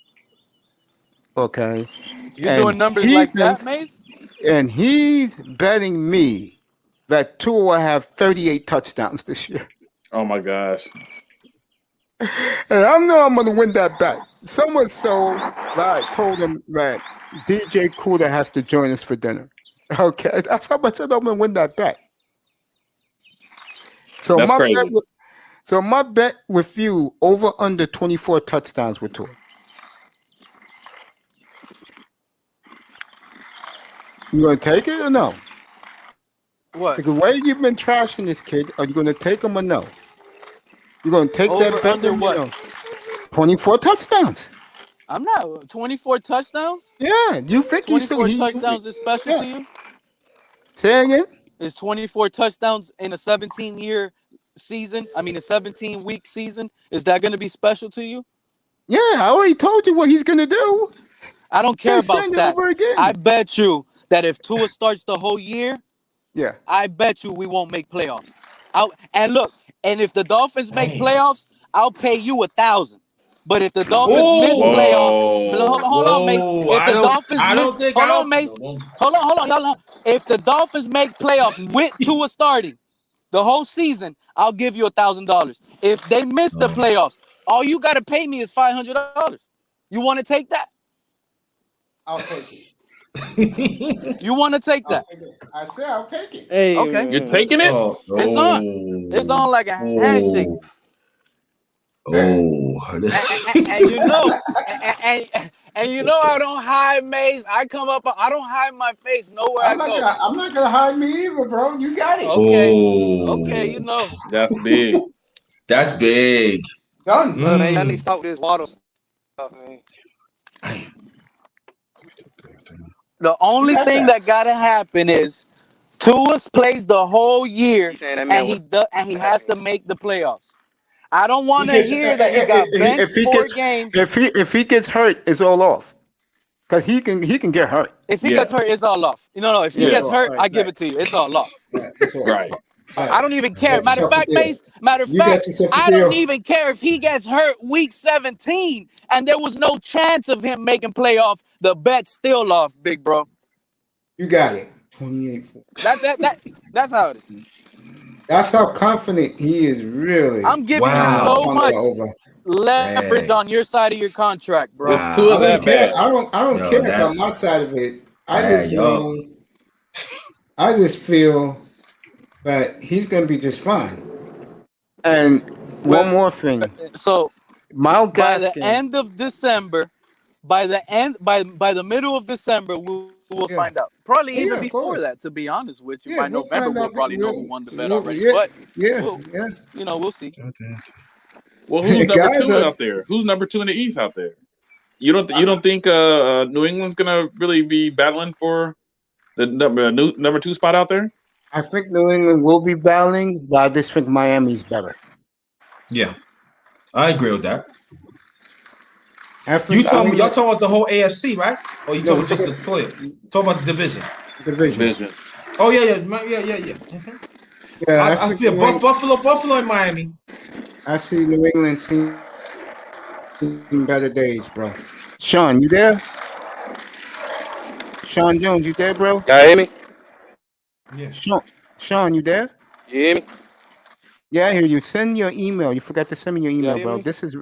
Okay. You're doing numbers like that, Mace? And he's betting me that Tua will have 38 touchdowns this year. Oh my gosh. And I know I'm going to win that bet. So much so that I told him that DJ Cooler has to join us for dinner. Okay. That's how much I'm going to win that bet. So that's crazy. My bet with you, over under 24 touchdowns with Tua. You going to take it or no? What? The way you've been trashing this kid, are you going to take him or no? You're going to take over that bet? Under what? 24 touchdowns. I'm not 24 touchdowns. Yeah, you think 24 touchdowns is special to you? Say again. Is 24 touchdowns in a 17-year season? I mean, a 17-week season. Is that going to be special to you? Yeah, I already told you what he's going to do. I don't care about stats. I bet you that if Tua starts the whole year, I bet you we won't make playoffs. And look, and if the Dolphins make playoffs, I'll pay you $1,000. But if the Dolphins miss playoffs, hold on, Mace. If the Dolphins hold on. If the Dolphins make playoffs with Tua starting the whole season, I'll give you $1,000. If they miss the playoffs, all you got to pay me is $500. You want to take that? I'll take it. You want to take that? I said I'll take it. Hey, okay. You're taking it? It's on. It's on like a handshake. And you know, and you know I don't hide Maze. I don't hide my face nowhere I go. I'm not gonna hide me either, bro. You got it. Okay, you know. That's big. That's big. Done. Man, I need to stop this water stuff, man. The only thing that gotta happen is Tua plays the whole year, and he has to make the playoffs. I don't want to hear that he got benched 4 games. If he gets hurt, it's all off. Because he can get hurt. If he gets hurt, it's all off. No. If he gets hurt, I give it to you. It's all off. Right. I don't even care. Matter of fact, I don't even care if he gets hurt week 17 and there was no chance of him making playoff. The bet's still off, big bro. You got it. 28-4. That's how it is. That's how confident he is. Really, I'm giving you so much. leverage on your side of your contract, bro. This Tua I don't that care. bad. I don't Yo, care about that's my side of it. I man, just yo. know. I just feel that he's gonna be just fine. And one Well, more thing, so Miles by the Gaskin. end of December, by the middle of December, we'll Yeah, find out. Probably even yeah, of before course. that, to be honest with you. Yeah, By we'll November, find we'll out. probably know who won the bet already. Yeah, But yeah, we'll, yeah. we'll see. Well, who's number Guys, 2 out there? Who's number 2 in the East out there? You don't think New England's gonna really be battling for the number 2 spot out there? I think New England will be battling, but I just think Miami's better. Yeah, I agree with that. I think Y'all talking about the whole AFC, right? Or you No, talking just the player? Talking about the division. division. Oh yeah. Mm-hmm. Yeah, I I think feel Buffalo, and Miami. I see New England seeing better days, bro. Sean, you there? Sean Jones, you there, bro? Y'all hear me? Yeah. Sean, you there? You hear me? Yeah, I hear you. Send your email. You forgot to send me your Y'all email, hear bro. me? This is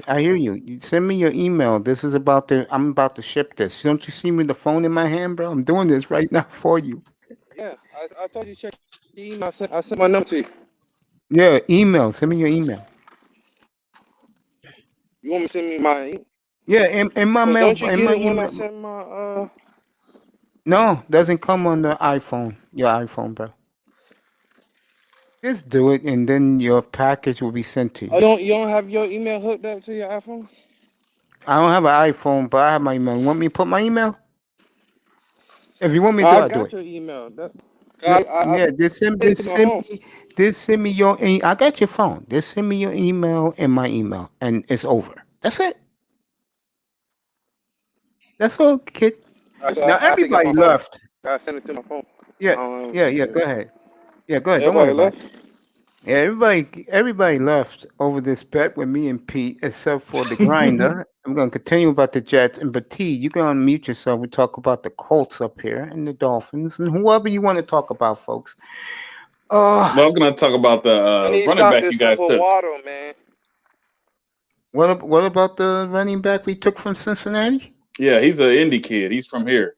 I hear you. You send me your email. This is I'm about to ship this. Don't you see me the phone in my hand, bro? I'm doing this right now for you. Yeah, I told you check the email. I sent my number to you. Yeah, email. Send me your email. You want me to send me my email? Yeah, in my But mail. don't you In get my it when I email. send my No, doesn't come on the iPhone. Your iPhone, bro. Just do it, and then your package will be sent to you. Oh, you don't have your email hooked up to your iPhone? I don't have an iPhone, but I have my email. You want me to put my email? If you want me No, to do I it, I'll do got it. your email. I Yeah, just sent it to my phone. send me your. I got your phone. Just send me your email and my email, and it's over. That's it. That's all, kid. So Now I have to get everybody my phone. left. I send it to my phone. Yeah, I yeah. Go ahead. Yeah, go ahead. Don't worry Everybody about it. left? Yeah, everybody left over this bet with me and Pete, except for the grinder. I'm gonna continue about the Jets and T. You can unmute yourself. We talk about the Colts up here and the Dolphins and whoever you want to talk about, folks. Well, I was going to talk about I the need to running stop back this you stuff guys with took. water, man. What about the running back we took from Cincinnati? Yeah, he's an indie kid. He's from here.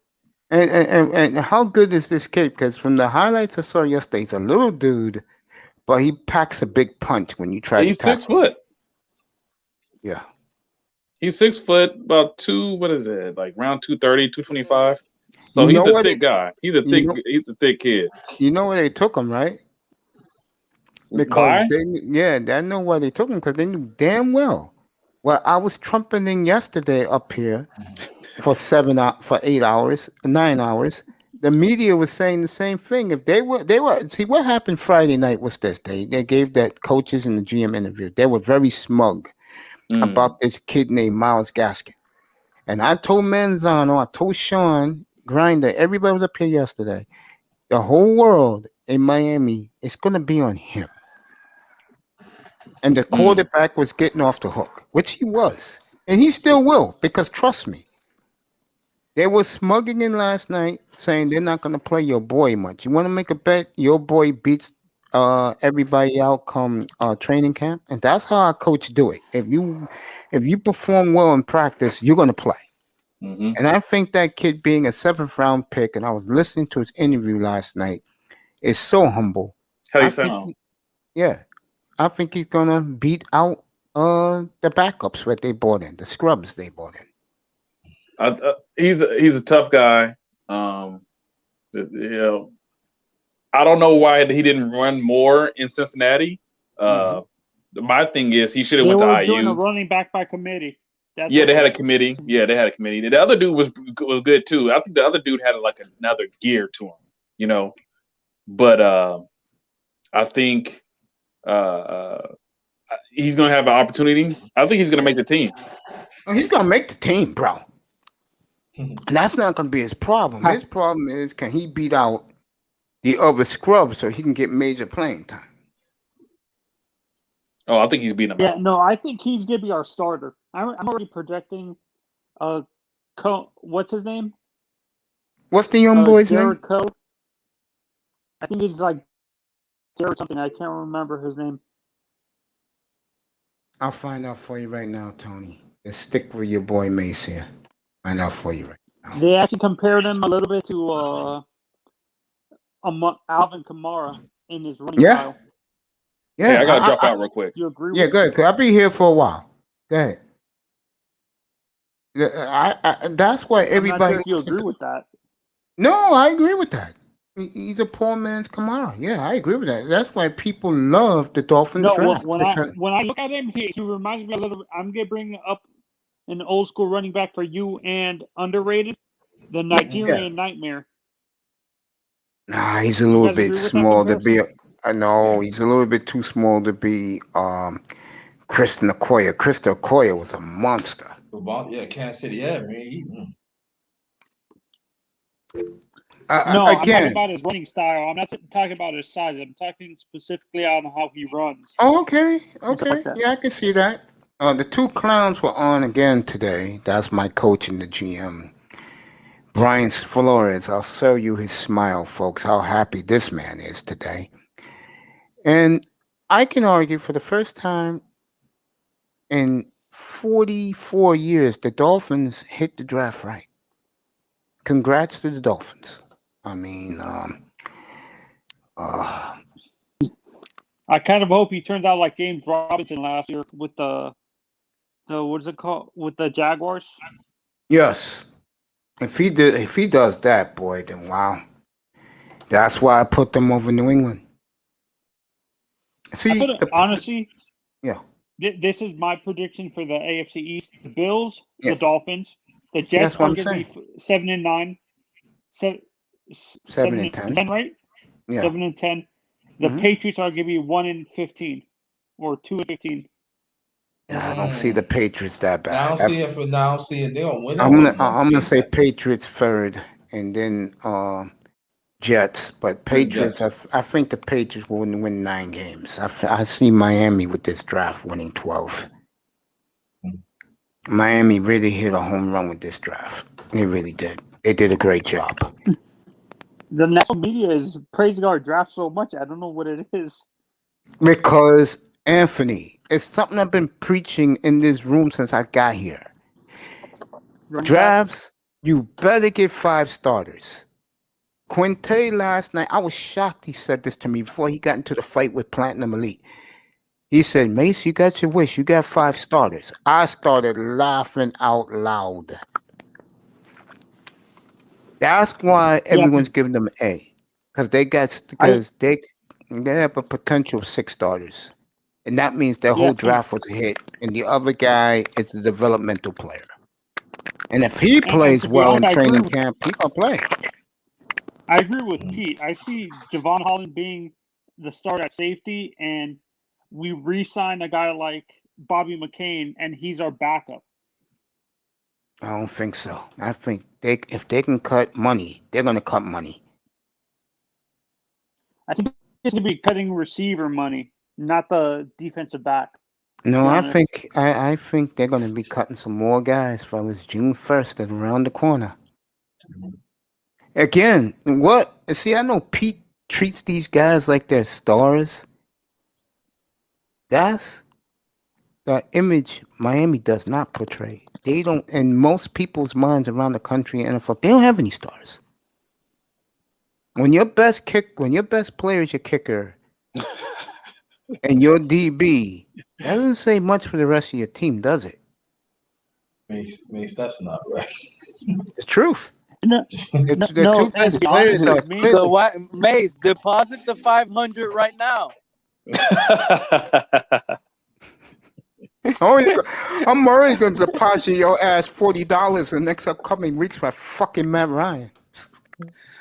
And how good is this kid? Because from the highlights I saw yesterday, he's a little dude, but he packs a big punch when you try to He's 6 tackle him. foot. Yeah. He's 6 foot, about what is it? Like around 230, 225. So You he's know a what? thick guy. He's a thick kid. You know where they took him, right? Because Why? I know why they took him, because they knew damn well. Well, I was trumpeting yesterday up here for 8 hours, 9 hours. The media was saying the same thing. If they were see what happened Friday night was this. They gave that coaches and the GM interview. They were very smug about this kid named Miles Gaskin. And I told Manzano, I told Sean Grinder, everybody was up here yesterday. The whole world in Miami is gonna be on him. And the quarterback was getting off the hook, which he was. And he still will, because trust me, they were smugging in last night saying they're not going to play your boy much. You want to make a bet your boy beats everybody out come training camp? And that's how our coach do it. If you perform well in practice, you're going to play. Mm-hmm. And I think that kid being a 7th round pick, and I was listening to his interview last night, is so humble. How do you sound? I think he's gonna beat out the backups that they bought in, the scrubs they bought in. He's a tough guy. I don't know why he didn't run more in Cincinnati. My thing is he should have went to IU. Doing a running back by committee. They had a committee. Yeah, they had a committee. The other dude was good too. I think the other dude had like another gear to him, But I think he's going to have an opportunity. I think he's going to make the team. Oh, he's gonna make the team, bro. And that's not gonna be his problem. His problem is, can he beat out the other scrubs so he can get major playing time? Oh, I think he's beating him out. No, I think he's gonna be our starter. I'm already projecting. What's his name? What's the young boy's name? Jared Coe. I think he's like Jared something. I can't remember his name. I'll find out for you right now, Tony. Just stick with your boy Mace here. Find out for you right now. They actually compared him a little bit to Alvin Kamara in his running Yeah, style. yeah. Hey, I gotta drop out real quick. You agree Yeah, with go ahead. 'Cause I'll be here for a while. Go ahead. That's why I'm not everybody. sure if you agree with that. No, I agree with that. He's a poor man's Kamara. Yeah, I agree with that. That's why people love the Dolphins No, draft. when I look at him, he reminds me a little. I'm gonna bring up an old school running back for you and underrated, the Nigerian Nightmare. Nah, he's a little guys bit agree with that small to be. comparison? I know he's a little bit too small to be. Christian Okoye. Christian Okoye was a monster. Yeah, Kansas City. Yeah, man. No, I'm talking Again. about his running style. I'm not talking about his size. I'm talking specifically on how he runs. Oh, okay. and stuff like that. Yeah, I can see that. The two clowns were on again today. That's my coach and the GM. Brian Flores. I'll sell you his smile, folks, how happy this man is today. And I can argue for the first time in 44 years, the Dolphins hit the draft right. Congrats to the Dolphins. I mean, I kind of hope he turns out like James Robinson last year with the what is it called, with the Jaguars. yes. If he does that, boy, then wow. That's why I put them over New England. See, honestly, yeah. This is my prediction for the AFC East: the Bills, Yeah. the Dolphins, the Jets That's what are I'm going to saying. be 7-9, 7-10, right? Yeah. 7-10. The Patriots are going to be 1-15 or 2-15. I don't see the Patriots that bad. I don't see it for now. I don't see it. They're gonna win. I'm gonna say Patriots third, and then Jets. But Patriots, I think the Patriots will win 9 games. I see Miami with this draft winning 12. Miami really hit a home run with this draft. They really did. They did a great job. The national media is praising our draft so much. I don't know what it is. Because Anthony, it's something I've been preaching in this room since I got here. Drafts, you better get 5 starters. Quinte last night, I was shocked he said this to me before he got into the fight with Platinum Elite. He said, Mace, you got your wish. You got 5 starters. I started laughing out loud. That's why everyone's giving them an A. Because they have a potential of 6 starters. And that means their whole draft was a hit. And the other guy is a developmental player. And if he plays well in training camp, he can play. I agree with Pete. I see Javon Holland being the start at safety, and we re-sign a guy like Bobby McCain, and he's our backup. I don't think so. I think if they can cut money, they're going to cut money. I think it's going to be cutting receiver money, not the defensive back. No, I think they're going to be cutting some more guys, fellas. June 1st and around the corner. Again, see, I know Pete treats these guys like they're stars. That's the image Miami does not portray. They don't, in most people's minds around the country and NFL, they don't have any stars. When your best player is your kicker and your DB, that doesn't say much for the rest of your team, does it? Mace, that's not right. The truth. No. So why, Mace, deposit the $500 right now. I'm already going to deposit your ass $40 in the next upcoming weeks by fucking Matt Ryan.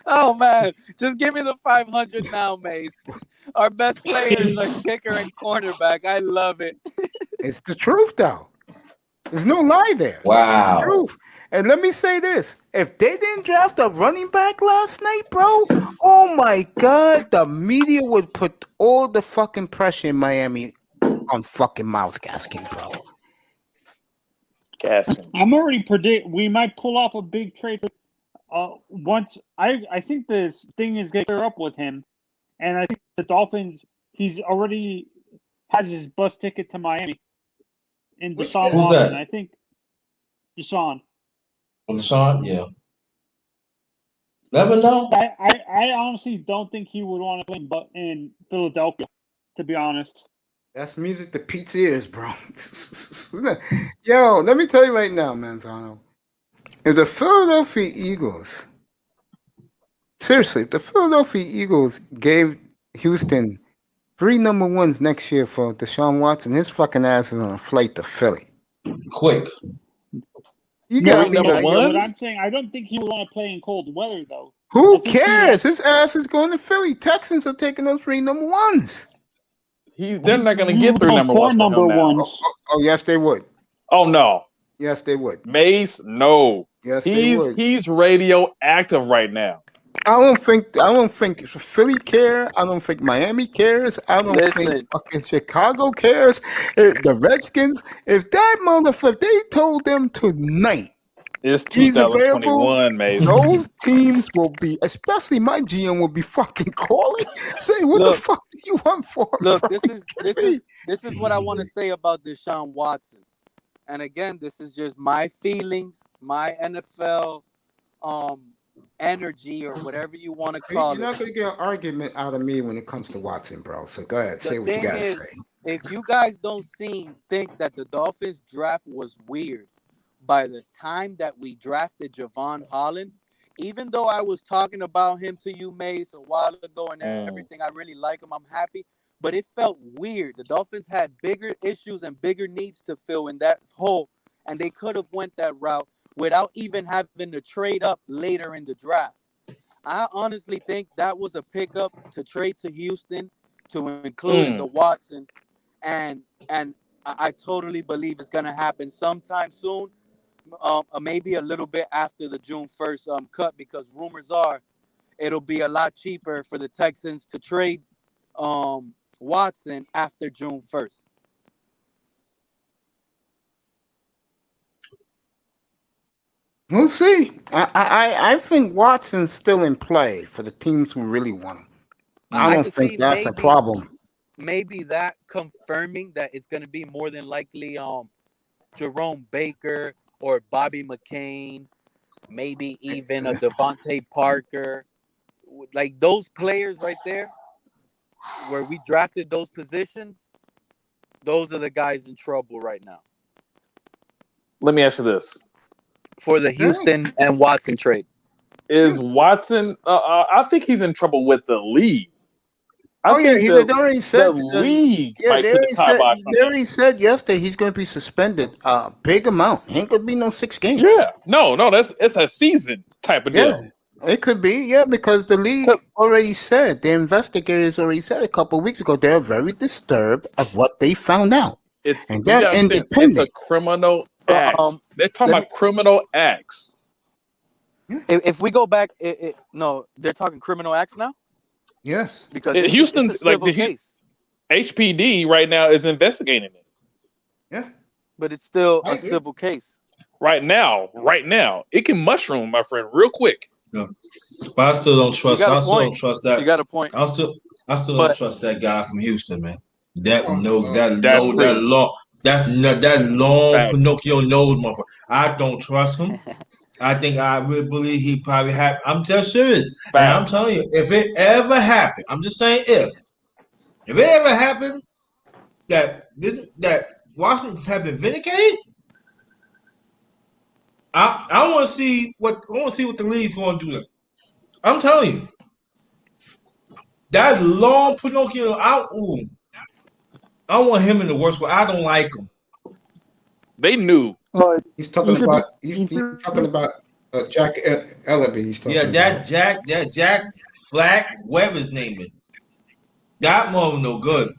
Oh man, just give me the $500 now, Mace. Our best players are kicker and cornerback. I love it. It's the truth, though. There's no lie there. Wow. It's the truth. And let me say this: if they didn't draft a running back last night, bro, oh my God, the media would put all the fucking pressure in Miami on fucking Myles Gaskin, bro. Gaskin. I'm already predict we might pull off a big trade. Once I think this thing is going to clear up with him, and I think the Dolphins. He's already has his bus ticket to Miami. in Which Deshaun guy? Who's Watson. that? I think Deshaun. On Deshaun? Yeah. Never know. I honestly don't think he would want to play in Philadelphia, to be honest. That's music to Pete's ears, bro. Yo, let me tell you right now, Manzano. If the Philadelphia Eagles, seriously, if the Philadelphia Eagles gave Houston 3 number ones next year for Deshaun Watson, his fucking ass is on a flight to Philly. Quick. You No, got me. number but one? what I'm saying, I don't think he would want to play in cold weather, though. I Who think he cares? His ass is going to Philly. Texans are taking those 3 number ones. They're not going to get 3 number four ones for number him now. ones. Oh, yes, they would. Oh no, Yes, they would. Mace, no. Yes, they would. He's radioactive right now. I don't think Philly care. I don't think Miami cares. I don't Listen. think fucking Chicago cares. The Redskins, if that motherfucker, they told them tonight It's he's 2021, Mace. those teams will be, especially my GM will be fucking calling, saying, "What Look. the fuck do you want for him?" Look, bro? this is what I want to say about Deshaun Watson. And again, this is just my feelings, my NFL energy, or whatever you want to call You're not it. gonna get an argument out of me when it comes to Watson, bro. So go ahead, say The what you thing gotta is, say. if you guys don't think that the Dolphins draft was weird, by the time that we drafted Javon Holland, even though I was talking about him to you, Mace, a while ago and everything, I really like him. I'm happy. But it felt weird. The Dolphins had bigger issues and bigger needs to fill in that hole, and they could have went that route without even having to trade up later in the draft. I honestly think that was a pickup to trade to Houston to include the Watson, and I totally believe it's going to happen sometime soon, maybe a little bit after the June 1st cut, because rumors are it'll be a lot cheaper for the Texans to trade Watson after June 1st. We'll see. I think Watson's still in play for the teams who really want him. I don't could think see that's a problem. Maybe that confirming that it's going to be more than likely Jerome Baker or Bobby McCain, maybe even a Devontae Parker. Like those players right there, where we drafted those positions, those are the guys in trouble right now Let me ask you this. for the Houston and Watson trade. Is Watson, I think he's in trouble with the league. I Yeah, think they already said the league Yeah, might they put the kibosh on they him. already said yesterday he's going to be suspended. Big amount. Ain't going to be no 6 games. Yeah, no, it's a season type of Yeah, deal. it could be. Yeah, because the league already said, the investigators already said a couple of weeks ago, they're very disturbed of what they found out. And they're independent. It's a criminal act. They're talking about criminal acts. If we go back, no, they're talking criminal acts now? Yes. Because Houston's it's a civil case. HPD right now is investigating it. Yeah. But it's still a civil case. Right now. It can mushroom, my friend, real quick. Yeah. But I still don't trust. I still don't trust that. You got a point. I still don't trust that guy from Houston, man. That long Pinocchio nose, motherfucker. I don't trust him. I think I really believe he probably had. I'm just serious, and I'm telling you, if it ever happened, I'm just saying if it ever happened that Washington had been vindicated, I want to see what the league's going to do. Then. I'm telling you, that long Pinocchio, I want him in the worst way. I don't like him. They knew. He's talking about Jack Ellaby. He's talking about. that Jack Flack, whatever his name is. That mother no good.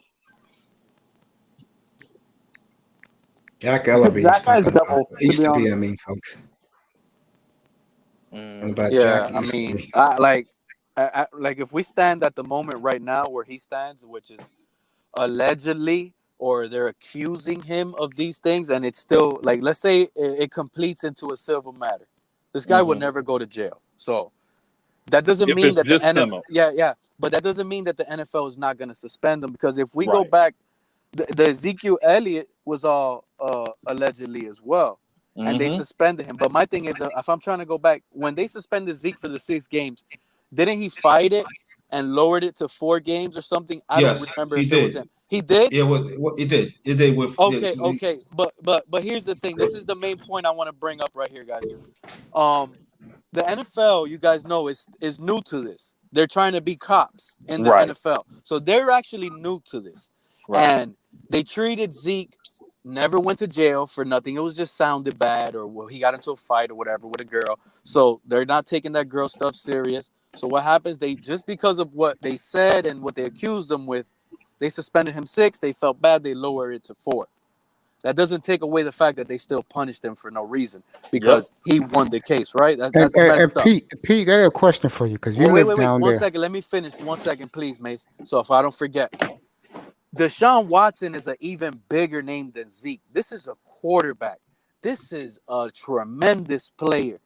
Jack Ellaby. That guy's double. He used to be, folks. Yeah, I mean, like if we stand at the moment right now where he stands, which is allegedly, or they're accusing him of these things, and it's still like, let's say it completes into a civil matter. This guy would never go to jail. So that doesn't mean that the NFL, but that doesn't mean that the NFL is not going to suspend him, because if we go back, the Ezekiel Elliott was all allegedly as well. And they suspended him. But my thing is, if I'm trying to go back, when they suspended Zeke for the 6 games, didn't he fight it and lowered it to 4 games or something? I don't Yes, remember he if it was did. him. He did? It did. It did with Okay, okay. But here's the thing. This is the main point I want to bring up right here, guys. The NFL, you guys know, is new to this. They're trying to be cops in the NFL. So they're actually new to this. Right. And they treated Zeke, never went to jail for nothing. It was just sounded bad, or he got into a fight or whatever with a girl. So they're not taking that girl stuff serious. So what happens? They just because of what they said and what they accused him with, they suspended him 6. They felt bad. They lowered it to 4. That doesn't take away the fact that they still punished him for no reason because he won the case, right? That's messed up. Pete, I got a question for you because you live down there. 1 second. Let me finish. 1 second, please, Mace. So if I don't forget. Deshaun Watson is an even bigger name than Zeke. This is a quarterback. This is a tremendous player.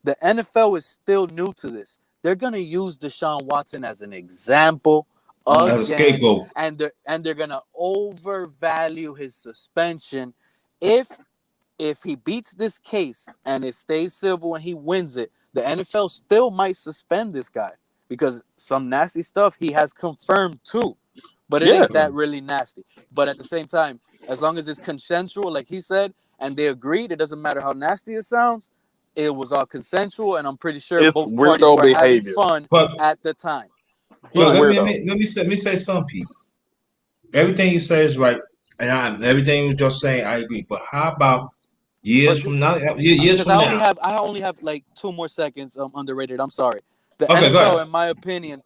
The NFL is still new to this. They're going to use Deshaun Watson as an example again, as a scapegoat. and they're going to overvalue his suspension. If he beats this case and it stays civil and he wins it, the NFL still might suspend this guy because some nasty stuff he has confirmed too. But it ain't that really nasty. But at the same time, as long as it's consensual, like he said, and they agreed, it doesn't matter how nasty it sounds, it was all consensual, and I'm pretty sure both parties were having fun at the time. But let me say something, Pete. Everything you say is right, and everything you just saying, I agree. But how about years from now? I only have like 2 more seconds. Underrated. I'm sorry. The NFL, in my opinion,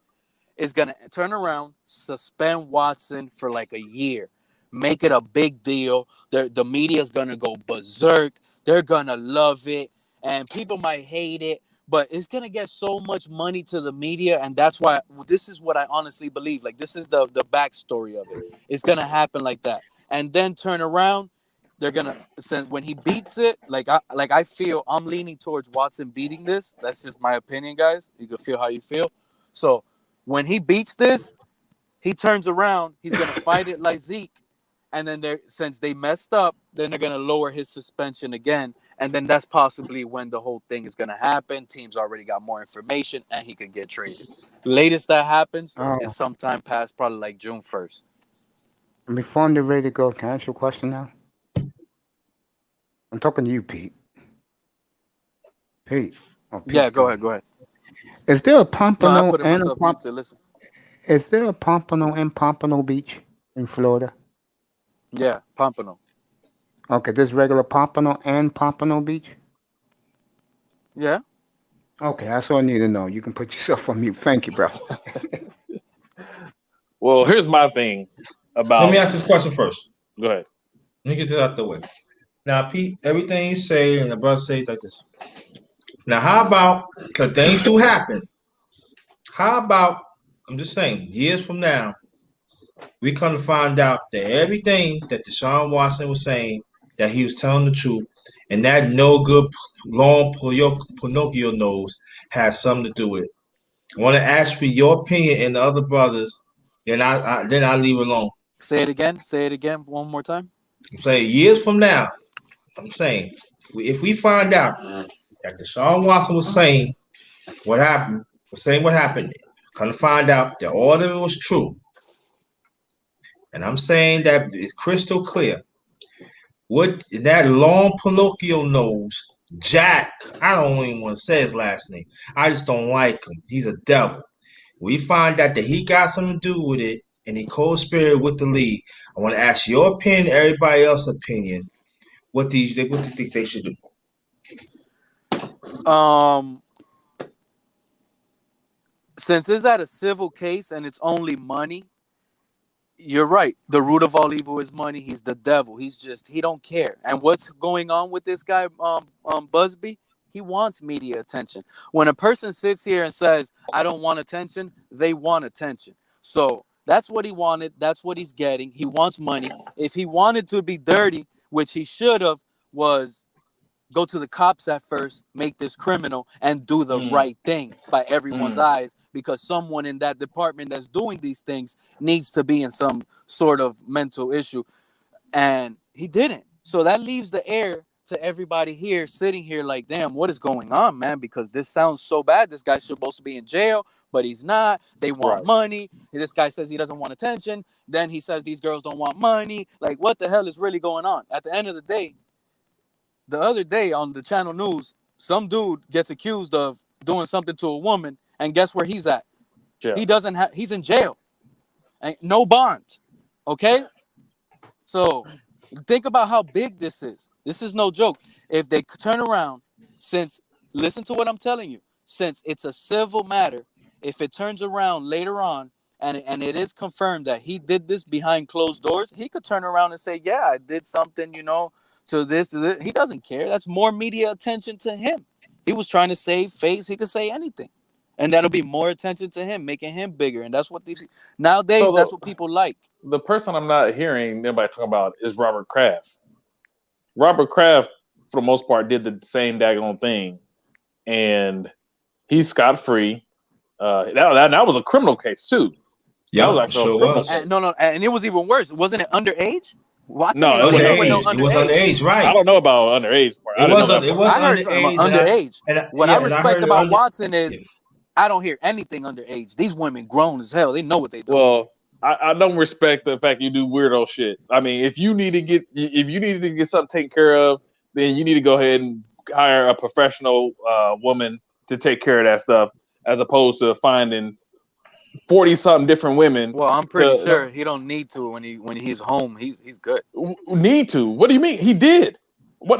is going to turn around, suspend Watson for like a year, make it a big deal. The media is going to go berserk. They're going to love it, and people might hate it, but it's going to get so much money to the media, and that's why this is what I honestly believe. Like, this is the backstory of it. It's going to happen like that. And then turn around, they're going to, when he beats it, I feel I'm leaning towards Watson beating this. That's just my opinion, guys. You can feel how you feel. So, when he beats this, he turns around. He's going to fight it like Zeke. And then since they messed up, then they're going to lower his suspension again. And then that's possibly when the whole thing is going to happen. Teams already got more information, and he could get traded. Latest that happens is sometime past probably like June 1st. Before I'm ready to go, can I ask you a question now? I'm talking to you, Pete. Pete. Yeah, go ahead. Is there a Pompano Is there a Pompano and Pompano Beach in Florida? Yeah, Pompano. Okay, there's regular Pompano and Pompano Beach? Yeah. Okay, that's all I need to know. You can put yourself on mute. Thank you, bro. Well, here's my thing about... Let me ask this question first. Go ahead. Let me get this out the way. Now, Pete, everything you say and the brother says like this. Now, how about, because things do happen, how about, I'm just saying, years from now, we come to find out that everything that Deshaun Watson was saying, that he was telling the truth, and that no good long Pinocchio nose has something to do with it. I want to ask for your opinion and the other brothers, then I'll leave it alone. Say it again one more time. I'm saying years from now, I'm saying if we find out that Deshaun Watson was saying what happened, come to find out that all of it was true. And I'm saying that it's crystal clear. What that long Pinocchio nose, Jack, I don't even want to say his last name. I just don't like him. He's a devil. We find out that he got something to do with it and he co-spirit with the league. I want to ask your opinion, everybody else's opinion. What do you think they should do? Since it's at a civil case and it's only money, you're right. The root of all evil is money. He's the devil. He don't care. And what's going on with this guy, Busby? He wants media attention. When a person sits here and says, I don't want attention, they want attention. So that's what he wanted. That's what he's getting. He wants money. If he wanted to be dirty, which he should have, was go to the cops at first, make this criminal, and do the right thing by everyone's eyes, because someone in that department that's doing these things needs to be in some sort of mental issue. And He didn't. So that leaves the air to everybody here sitting here like, damn, what is going on, man? Because this sounds so bad. This guy's supposed to be in jail, but he's not. They want money. This guy says he doesn't want attention. Then he says these girls don't want money. Like, what the hell is really going on? At the end of the day, the other day on the channel news, some dude gets accused of doing something to a woman, and guess where he's at? Jail. He doesn't have. He's in jail, and no bond. Okay, so think about how big this is. This is no joke. If they turn around, listen to what I'm telling you, since it's a civil matter, if it turns around later on and it is confirmed that he did this behind closed doors, he could turn around and say, yeah, I did something, to this. He doesn't care. That's more media attention to him. He was trying to save face. He could say anything. And that'll be more attention to him, making him bigger. And that's what nowadays, that's what people like. The person I'm not hearing anybody talk about is Robert Kraft. Robert Kraft, for the most part, did the same daggone thing. And he's scot-free. That was a criminal case, too. Yeah, sure was. And it was even worse. Wasn't it underage? No, it was underage, right? I don't know about underage. It was underage. What I respect about Watson is I don't hear anything underage. These women grown as hell. They know what they do. Well, I don't respect the fact you do weirdo shit. I mean, if you need to get something taken care of, then you need to go ahead and hire a professional woman to take care of that stuff, as opposed to finding 40-something different women. Well, I'm pretty sure he don't need to when he's home. He's good. Need to? What do you mean? He did. I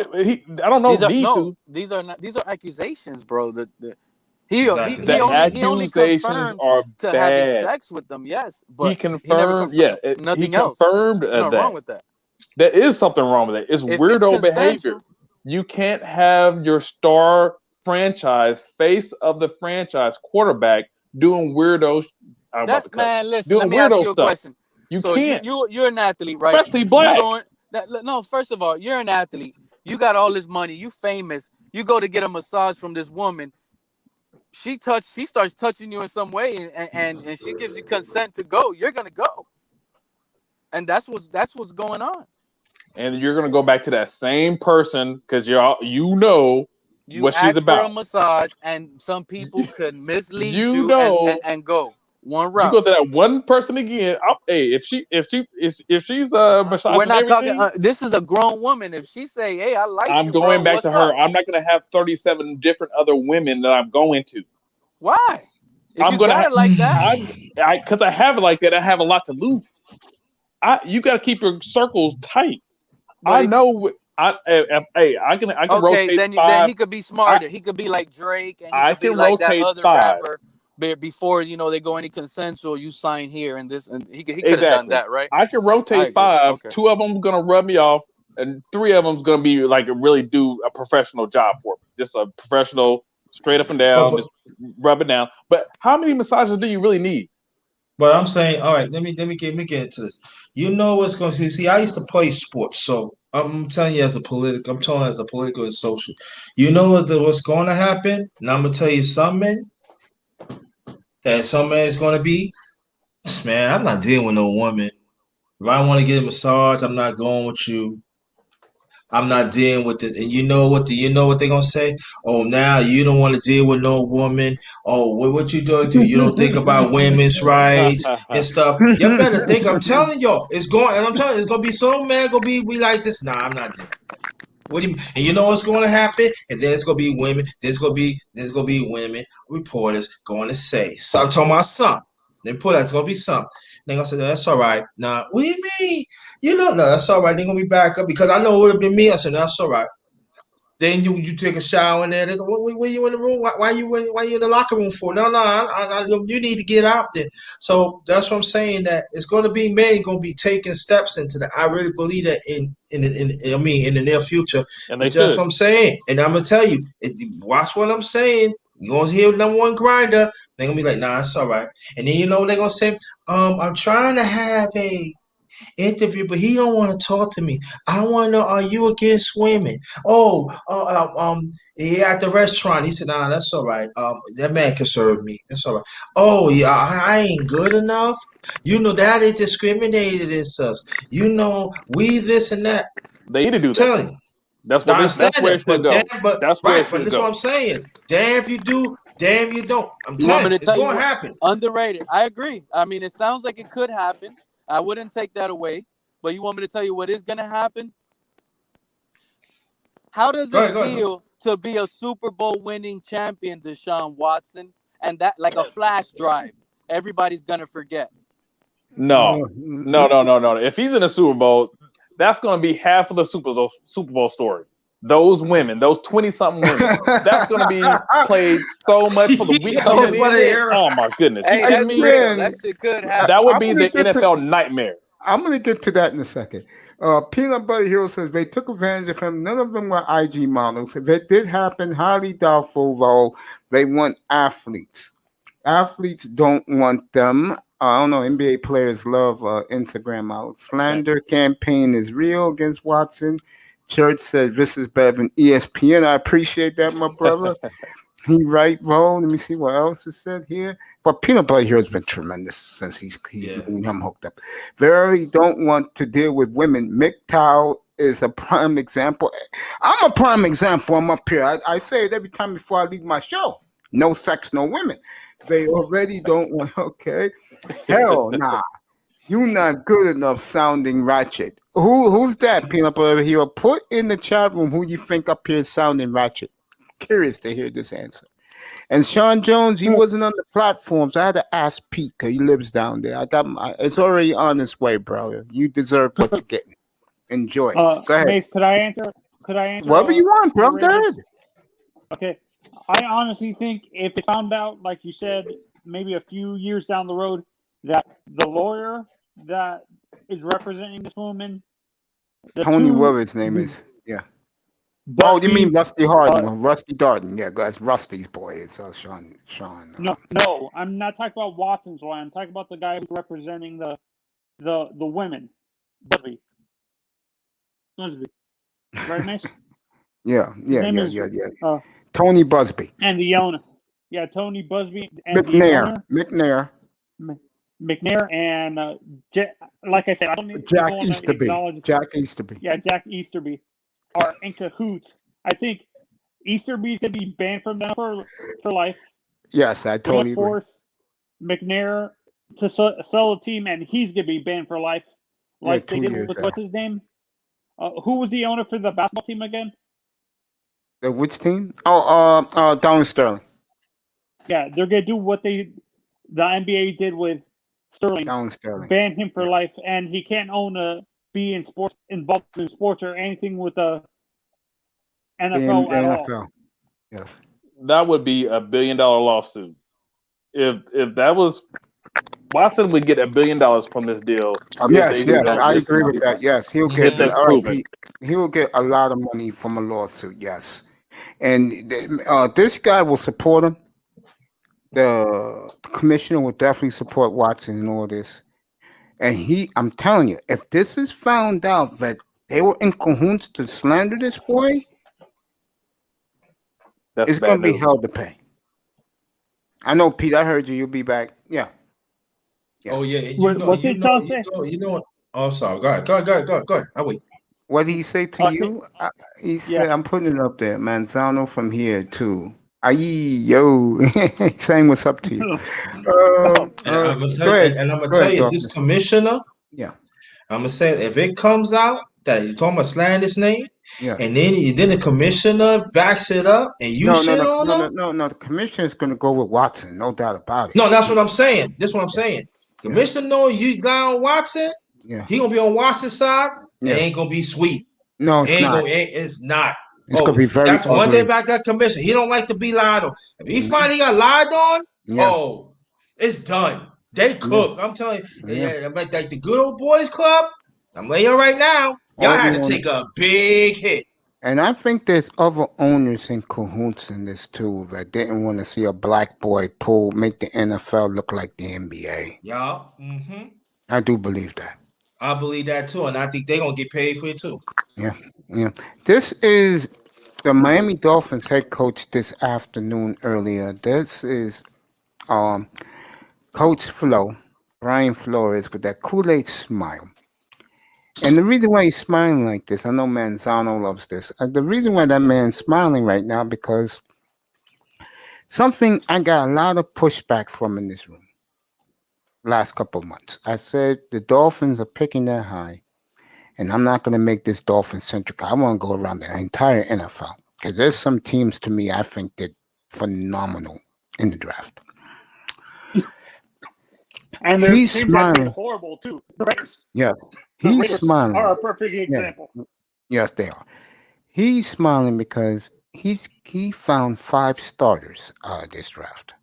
don't know. These are accusations, bro. He only confirmed to having sex with them. Yes, but he confirmed. Nothing else. Confirmed Nothing wrong with that. There is something wrong with it. It's weirdo behavior. You can't have your star franchise, face of the franchise quarterback doing weirdo. Man, listen. Let me ask you a question. You can't. You're an athlete, right? Especially black. No, first of all, you're an athlete. You got all this money. You famous. You go to get a massage from this woman. She starts touching you in some way, and she gives you consent to go. You're gonna go, and that's what's going on. And you're gonna go back to that same person because you what she's about. For a massage, and some people could mislead you and go one route. You go to that one person again. If she's massaging, we're not talking. This is a grown woman. If she say, "Hey, I like," I'm going back to her. I'm not going to have 37 different other women that I'm going to. Why? I'm going to have it like that. Because I have it like that. I have a lot to lose. You got to keep your circles tight. I know. I can rotate. Then he could be smarter. He could be like Drake, and he could be like that other rapper. Before they go any consensual, you sign here and this, and he could have done that, right? I can rotate 5. Okay. 2 of them gonna rub me off, and 3 of them's gonna be like really do a professional job for me, just a professional, straight up and down, just rub it down. But how many massages do you really need? But I'm saying, all right, let me get into this. You know what's going to see? I used to play sports, so I'm telling you as a political and social. You know what's going to happen, and I'm gonna tell you something. That some man is going to be, man, I'm not dealing with no woman. If I want to get a massage, I'm not going with you. I'm not dealing with it. And you know what they're going to say? Oh, now you don't want to deal with no woman. Oh, what you do? You don't think about women's rights and stuff. You better think. I'm telling y'all, it's going to be some man going to be like this. Nah, I'm not dealing. What do you mean? And you know what's going to happen? And then it's going to be women. There's going to be women reporters going to say, so I'm talking about something. They put that it's going to be something. They're going to say, no, that's all right. Nah, what do you mean? No, that's all right. They're going to be back up because I know it would have been me. I said, no, that's all right. Then you take a shower in there. They go, where you in the room? Why you in the locker room for? No, you need to get out there. So that's what I'm saying. That it's going to be men going to be taking steps into that. I really believe that in the near future. And that's what I'm saying. And I'm gonna tell you, watch what I'm saying. You're gonna hear number one grinder. They're gonna be like, nah, it's all right. And then you know what they're gonna say? I'm trying to have a interview, but he don't want to talk to me. I want to know, are you against women? He at the restaurant. He said, nah, that's all right. That man can serve me. That's all right. Oh, yeah, I ain't good enough. You know that they discriminated against us. You know we this and that. They need to do that. Tell you. That's I what understand that's where that, it should but go. damn, but That's where it but should that's what go. I'm saying. Damn if you do, damn you don't. I'm You want telling me you, to it's tell you gonna what? happen. Underrated. I agree. I mean, it sounds like it could happen. I wouldn't take that away. But you want me to tell you what is going to happen? How does Go it ahead, go ahead. feel to be a Super Bowl winning champion, Deshaun Watson, and that like a flash drive? Everybody's going to forget. No. If he's in the Super Bowl, that's going to be half of the Super Bowl story. Those women, those 20-something women, that's going to be played so much for the week coming in. Oh my goodness! Hey, that's real. That shit could happen. That would be the NFL nightmare. I'm going to get to that in a second. Peanut Butter Hero says they took advantage of him. None of them were IG models. If it did happen, highly doubtful, though. They want athletes. Athletes don't want them. I don't know. NBA players love Instagram models. Slander campaign is real against Watson. Church said this is better than ESPN. I appreciate that, my brother. He right, bro. Let me see what else is said here. But Peanut Butter here has been tremendous since he's him hooked up. Very don't want to deal with women. MGTOW is a prime example. I'm a prime example. I'm up here. I say it every time before I leave my show. No sex, no women. They already don't want. Okay, hell nah. You not good enough sounding ratchet. Who's that, Peanut Butter Hero? Put in the chat room who you think up here is sounding ratchet. Curious to hear this answer. And Sean Jones, he wasn't on the platforms. I had to ask Pete because he lives down there. It's already on its way, brother. You deserve what you're getting. Enjoy it. Go ahead. Mace, could I answer? Whatever you want, bro. Go ahead. Okay. I honestly think if they found out, like you said, maybe a few years down the road, that the lawyer that is representing this woman, Tony, whatever his name is, yeah. Oh, you mean Rusty Harden? Rusty Darden, yeah. That's Rusty's boy. It's Sean. No, I'm not talking about Watson's wife. I'm talking about the guy who's representing the women. Busby. Right, Mace? Yeah. Tony Busby. And the owner. Yeah, Tony Busby and McNair. McNair and like I said, I don't need Jack to Easterby. Jack Easterby. Yeah, Jack Easterby are in cahoots. I think Easterby's gonna be banned from them for life. Yes, I totally agree. Force McNair to sell a team, and he's gonna be banned for life, like they did with what's his name? Who was the owner for the basketball team again? Which team? Oh, Donald Sterling. Yeah, they're gonna do what the NBA did with Sterling. Donald Sterling. Ban him for life, and he can't be in sports, involved in sports or anything with the NFL at all. Yes. That would be $1 billion lawsuit. If that was Watson would get $1 billion from this deal. Yes, I agree with that. Yes, he'll get he'll get a lot of money from a lawsuit. Yes, and this guy will support him. The commissioner will definitely support Watson in all this. And I'm telling you, if this is found out that they were in cahoots to slander this boy, it's going to be hell to pay. I know, Pete. I heard you. You'll be back. Yeah. Oh yeah. You know. Oh, sorry. Go ahead. I wait. What did he say to you? He said, "I'm putting it up there, Manzano from here too." Yo, saying what's up to you. I'm gonna tell you, this commissioner. Yeah. I'm gonna say if it comes out that you're talking about slander his name, and then the commissioner backs it up, and you shit on him. No. The commissioner is gonna go with Watson, no doubt about it. No, that's what I'm saying. This is what I'm saying. Commissioner know you got on Watson. Yeah. He gonna be on Watson's side. Yeah. It ain't gonna be sweet. No, it's not. It's not. It's gonna be very that's ugly. One thing about that commissioner. He don't like to be lied on. If he finally got lied on, it's done. They cook. I'm telling you. But like the good old boys club, I'm laying here right now. Y'all had to take a big hit. And I think there's other owners in cahoots in this too that didn't want to see a black boy make the NFL look like the NBA. Yeah. Mm-hmm. I do believe that. I believe that too, and I think they're gonna get paid for it too. Yeah, yeah. This is the Miami Dolphins head coach this afternoon earlier. This is Coach Flo, Brian Flores, with that Kool-Aid smile. And the reason why he's smiling like this, I know Manzano loves this. The reason why that man's smiling right now, because something I got a lot of pushback from in this room last couple of months. I said the Dolphins are picking that high, and I'm not going to make this Dolphin-centric. I want to go around the entire NFL, because there's some teams to me I think did phenomenal in the draft. And there's He's teams that smiling. did horrible too. The Raiders. Yeah, The he's Raiders smiling. are a perfect example. Yes, they are. He's smiling because he found 5 starters this draft,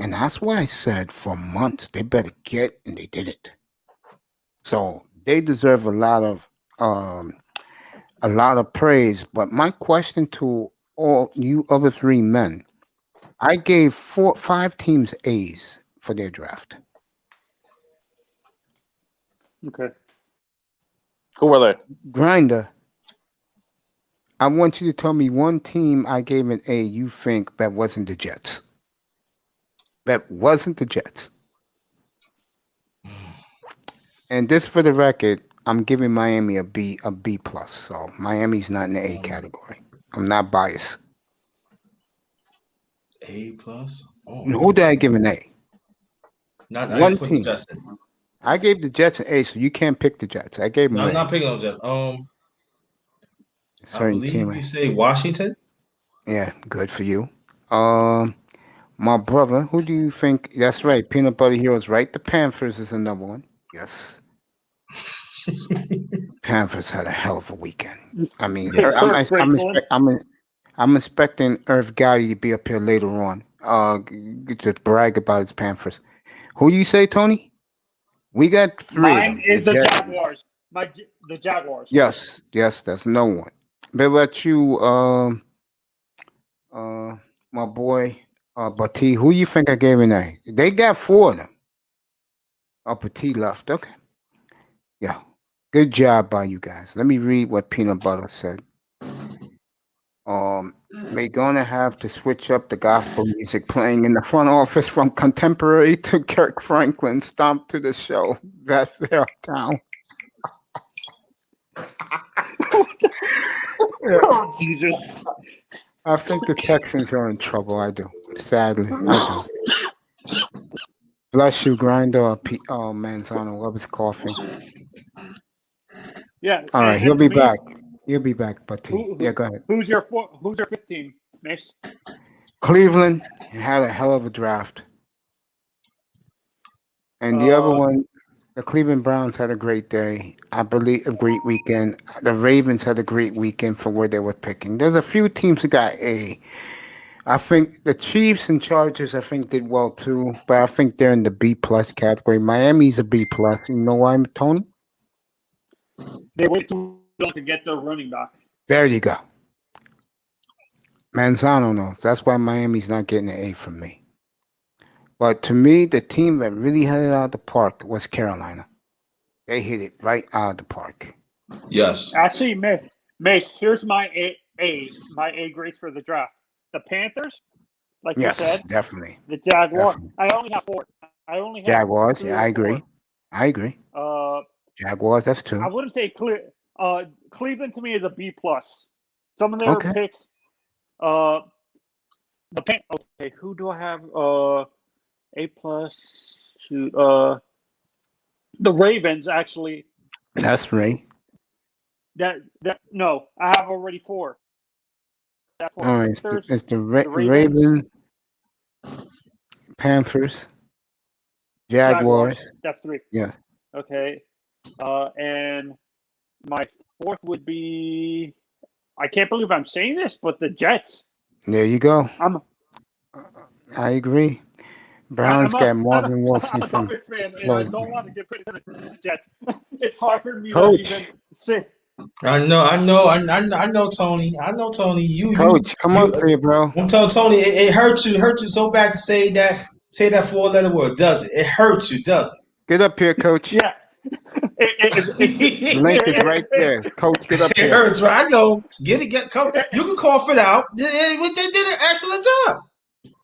and that's why I said for months they better get, and they did it. So they deserve a lot of praise. But my question to all you other 3 men, I gave 5 teams A's for their draft. Okay. Who were they? Grinder, I want you to tell me one team I gave an A you think that wasn't the Jets. That wasn't the Jets. And this for the record, I'm giving Miami a B plus. So Miami's not in the A category. I'm not biased. A plus. Oh, Who did I give an A? Not One team. I gave the Jets an A, so you can't pick the Jets. I gave them. I'm not picking on Jets. I believe team. You say Washington. Yeah, good for you. My brother, who do you think? That's right. Peanut Butter Heroes, right? The Panthers is another one. Yes. Panthers had a hell of a weekend. I mean, Yes. I'm expecting Irv Gotti to be up here later on. To brag about his Panthers. Who do you say, Tony? We got 3. Mine is the Jaguars. The Jaguars. Yes, that's no one. But about you, my boy, Bati, who you think I gave an A? They got 4 of them. Bati left. Okay. Yeah. Good job by you guys. Let me read what Peanut Butter said. We're gonna have to switch up the gospel music playing in the front office from contemporary to Kirk Franklin. Stomp to the show. That's their town. Oh, Jesus. I think the Texans are in trouble. I do. Sadly, I do. Bless you, Grinder. Manzano. Love his coffee. Yeah. All right, he'll be back. He'll be back, but yeah, go ahead. Who's your 5th team, Mace? Cleveland had a hell of a draft. And the other one, the Cleveland Browns had a great day. I believe a great weekend. The Ravens had a great weekend for where they were picking. There's a few teams that got A. I think the Chiefs and Chargers, I think, did well too, but I think they're in the B plus category. Miami's a B plus. You know why, Tony? They wait too long to get their running back. There you go. Manzano knows. That's why Miami's not getting an A from me. But to me, the team that really hit it out of the park was Carolina. They hit it right out of the park. Yes. Actually, Mace, here's my A's, my A grades for the draft. The Panthers, like you said. Definitely. The Jaguars. Definitely. I only have 4. Jaguars. Yeah, I agree. Jaguars, that's 2. I wouldn't say Cleveland to me is a B plus. Some of their picks. Okay, who do I have? A plus. Shoot. The Ravens actually. That's right. No, I have already 4. That's 4. All right, it's the Ravens, Panthers, Jaguars. That's 3. Yeah. Okay. And my 4th would be. I can't believe I'm saying this, but the Jets. There you go. I agree. Browns got Marvin Wilson from Florida. Florida. I don't want to get rid of the Jets. It's hard for me Coach. to even say. I know, Tony. I know, Tony. Coach, come up here, bro. I'm telling Tony, it hurts you so bad to say that 4-letter word, does it? It hurts you, does it? Get up here, Coach. Yeah. The link is right there. Coach, get up It here. hurts, right? I know. Come. You can cough it out. They did an excellent job.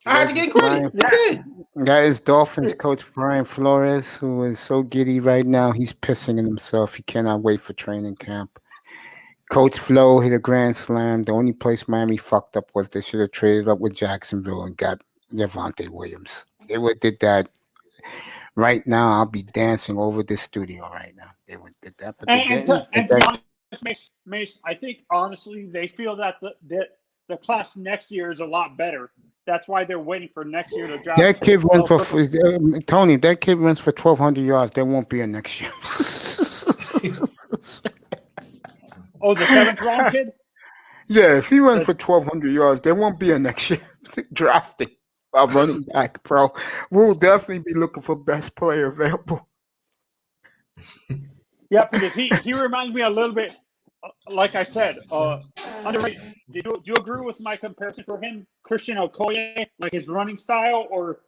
I had to get credit. They did. That is Dolphins coach Brian Flores, who is so giddy right now. He's pissing in himself. He cannot wait for training camp. Coach Flo hit a grand slam. The only place Miami fucked up was they should have traded up with Jacksonville and got Javonte Williams. They would did that. Right now, I'll be dancing over this studio right now. They would did that, but they didn't. And to be honest, Mace, I think honestly they feel that the class next year is a lot better. That's why they're waiting for next year to draft. That kid runs for Tony. That kid runs for 1,200 yards. There won't be a next year. Oh, the 7th round kid? Yeah, if he runs for 1,200 yards, there won't be a next year drafting a running back, bro. We'll definitely be looking for best player available. Yeah, because he reminds me a little bit, like I said, underrated. Do you agree with my comparison for him, Christian Okoye, like his running style, or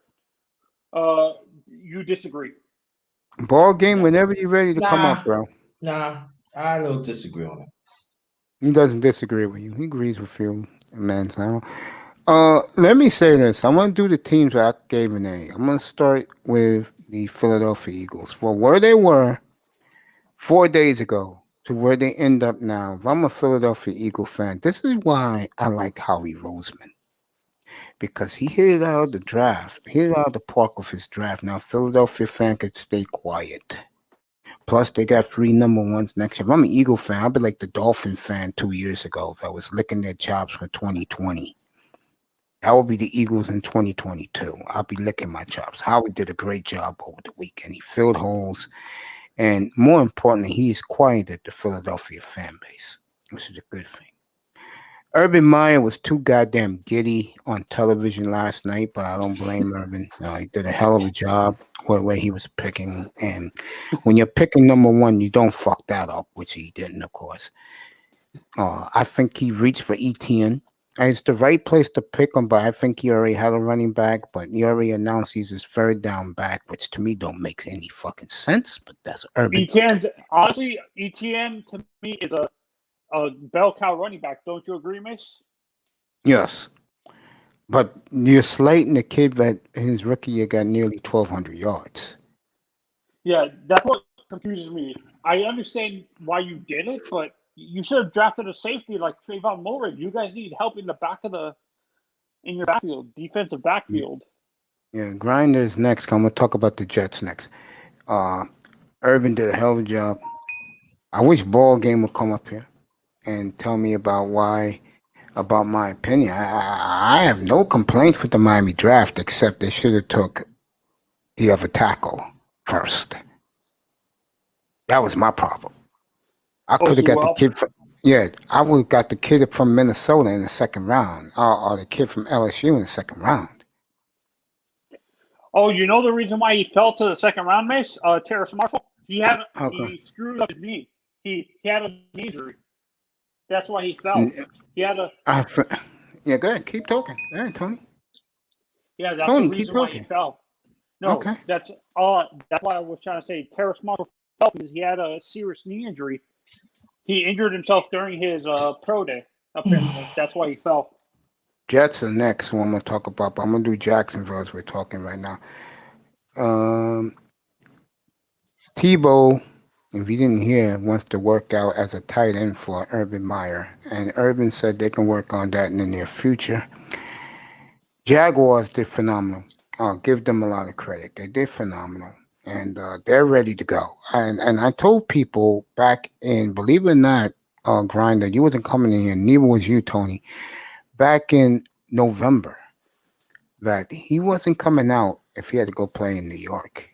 you disagree? Ball game whenever you're ready to come up, bro. Nah, I don't disagree on it. He doesn't disagree with you. He agrees with you, man. Let me say this. I'm going to do the teams that I gave an A. I'm going to start with the Philadelphia Eagles. For where they were 4 days ago to where they end up now, if I'm a Philadelphia Eagle fan, this is why I like Howie Roseman. Because he hit it out of the draft. He hit it out of the park with his draft. Now, Philadelphia fan could stay quiet. Plus, they got 3 number ones next year. If I'm an Eagle fan, I'll be like the Dolphin fan 2 years ago if I was licking their chops for 2020. That will be the Eagles in 2022. I'll be licking my chops. Howie did a great job over the weekend. He filled holes. And more importantly, he's quieted the Philadelphia fan base, which is a good thing. Urban Meyer was too goddamn giddy on television last night, but I don't blame Urban. He did a hell of a job where he was picking. And when you're picking number 1, you don't fuck that up, which he didn't, of course. I think he reached for ETN. It's the right place to pick him, but I think he already had a running back, but he already announced he's his 3rd down back, which to me don't make any fucking sense, but that's Urban. Honestly, ETN to me is a bell cow running back. Don't you agree, Mace? Yes. But you're slating the kid that his rookie year got nearly 1,200 yards. Yeah, that's what confuses me. I understand why you did it, but you should have drafted a safety like Trayvon Mullen. You guys need help in the back of in your backfield, defensive backfield. Yeah, Grinder's next. I'm gonna talk about the Jets next. Urban did a hell of a job. I wish Ball Game would come up here and tell me about my opinion. I have no complaints with the Miami draft, except they should have took the other tackle first. That was my problem. I could have got the kid from I would have got the kid from Minnesota in the 2nd round, or the kid from LSU in the 2nd round. Oh, you know the reason why he fell to the 2nd round, Mace? Terrace Marshall. He screwed up his knee. He had a knee injury. That's why he fell. He had a. Yeah, go ahead. Keep talking. Go ahead, Tony. Yeah, that's Tony, the reason why he fell. No, okay. That's all. That's why I was trying to say Terrace Marshall fell because he had a serious knee injury. He injured himself during his pro day. Apparently, that's why he fell. Jets are next. One I'm gonna talk about, but I'm gonna do Jacksonville as we're talking right now. Tebow, if you didn't hear, wants to work out as a tight end for Urban Meyer, and Urban said they can work on that in the near future. Jaguars did phenomenal. I'll give them a lot of credit. They did phenomenal. And they're ready to go. And I told people back in, believe it or not, Grinder, you wasn't coming in here, neither was you, Tony, back in November, that he wasn't coming out if he had to go play in New York.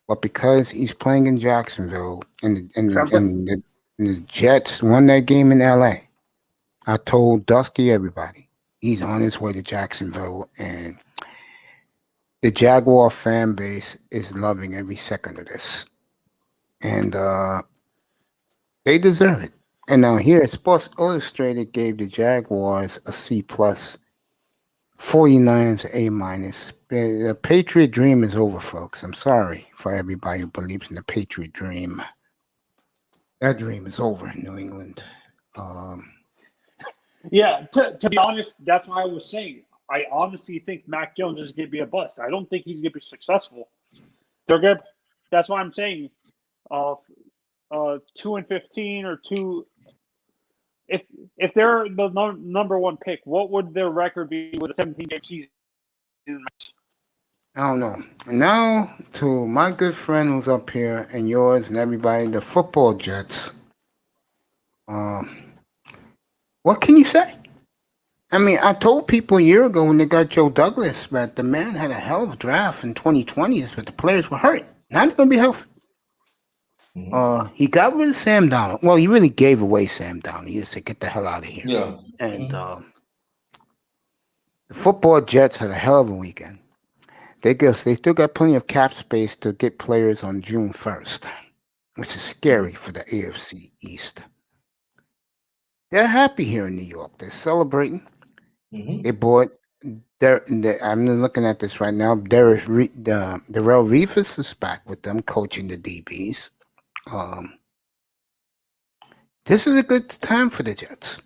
But because he's playing in Jacksonville and the Jets won that game in L.A., I told Dusty everybody, he's on his way to Jacksonville, and the Jaguar fan base is loving every second of this. And they deserve it. And now here, Sports Illustrated gave the Jaguars a C+, 49ers A-. The Patriot dream is over, folks. I'm sorry for everybody who believes in the Patriot dream. That dream is over in New England. Yeah, to be honest, that's why I was saying. I honestly think Mac Jones is going to be a bust. I don't think he's going to be successful. They're good. That's why I'm saying, 2-15 or two. If they're the number one pick, what would their record be with a 17-game season? I don't know. Now to my good friend who's up here and yours and everybody, the football Jets. What can you say? I mean, I told people a year ago when they got Joe Douglas that the man had a hell of a draft in 2020s, but the players were hurt. Now they're going to be healthy. He got rid of Sam Darnold. Well, he really gave away Sam Darnold. He just said, get the hell out of here. Yeah. And the football Jets had a hell of a weekend. They still got plenty of cap space to get players on June 1st, which is scary for the AFC East. They're happy here in New York. They're celebrating. They bought. I'm looking at this right now. Darrell Revis is back with them, coaching the DBs. This is a good time for the Jets.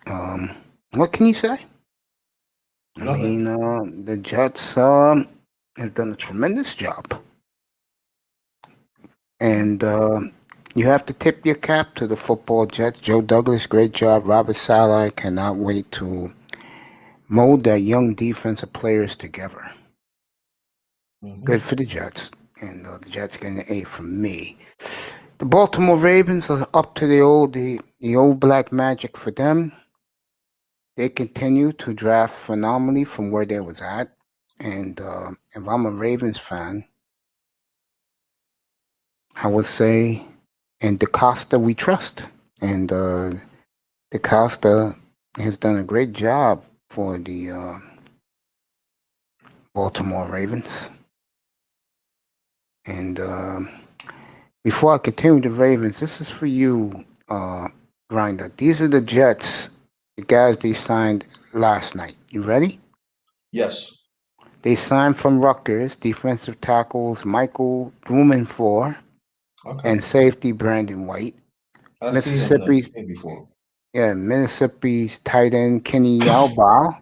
What can you say? I mean, the Jets have done a tremendous job. And you have to tip your cap to the football Jets. Joe Douglas, great job. Robert Saleh, cannot wait to mold that young defensive players together. Good for the Jets. And the Jets getting an A from me. The Baltimore Ravens are up to the old black magic for them. They continue to draft phenomenally from where they was at. And if I'm a Ravens fan, I would say, in DeCosta we trust. And DeCosta has done a great job for the Baltimore Ravens. And before I continue the Ravens, this is for you, Grinder. These are the Jets, the guys they signed last night. You ready? Yes. They signed from Rutgers defensive tackles Michael Blumenthal and safety Brandon White. I've seen him before. Yeah, Mississippi's tight end Kenny Yalbaugh.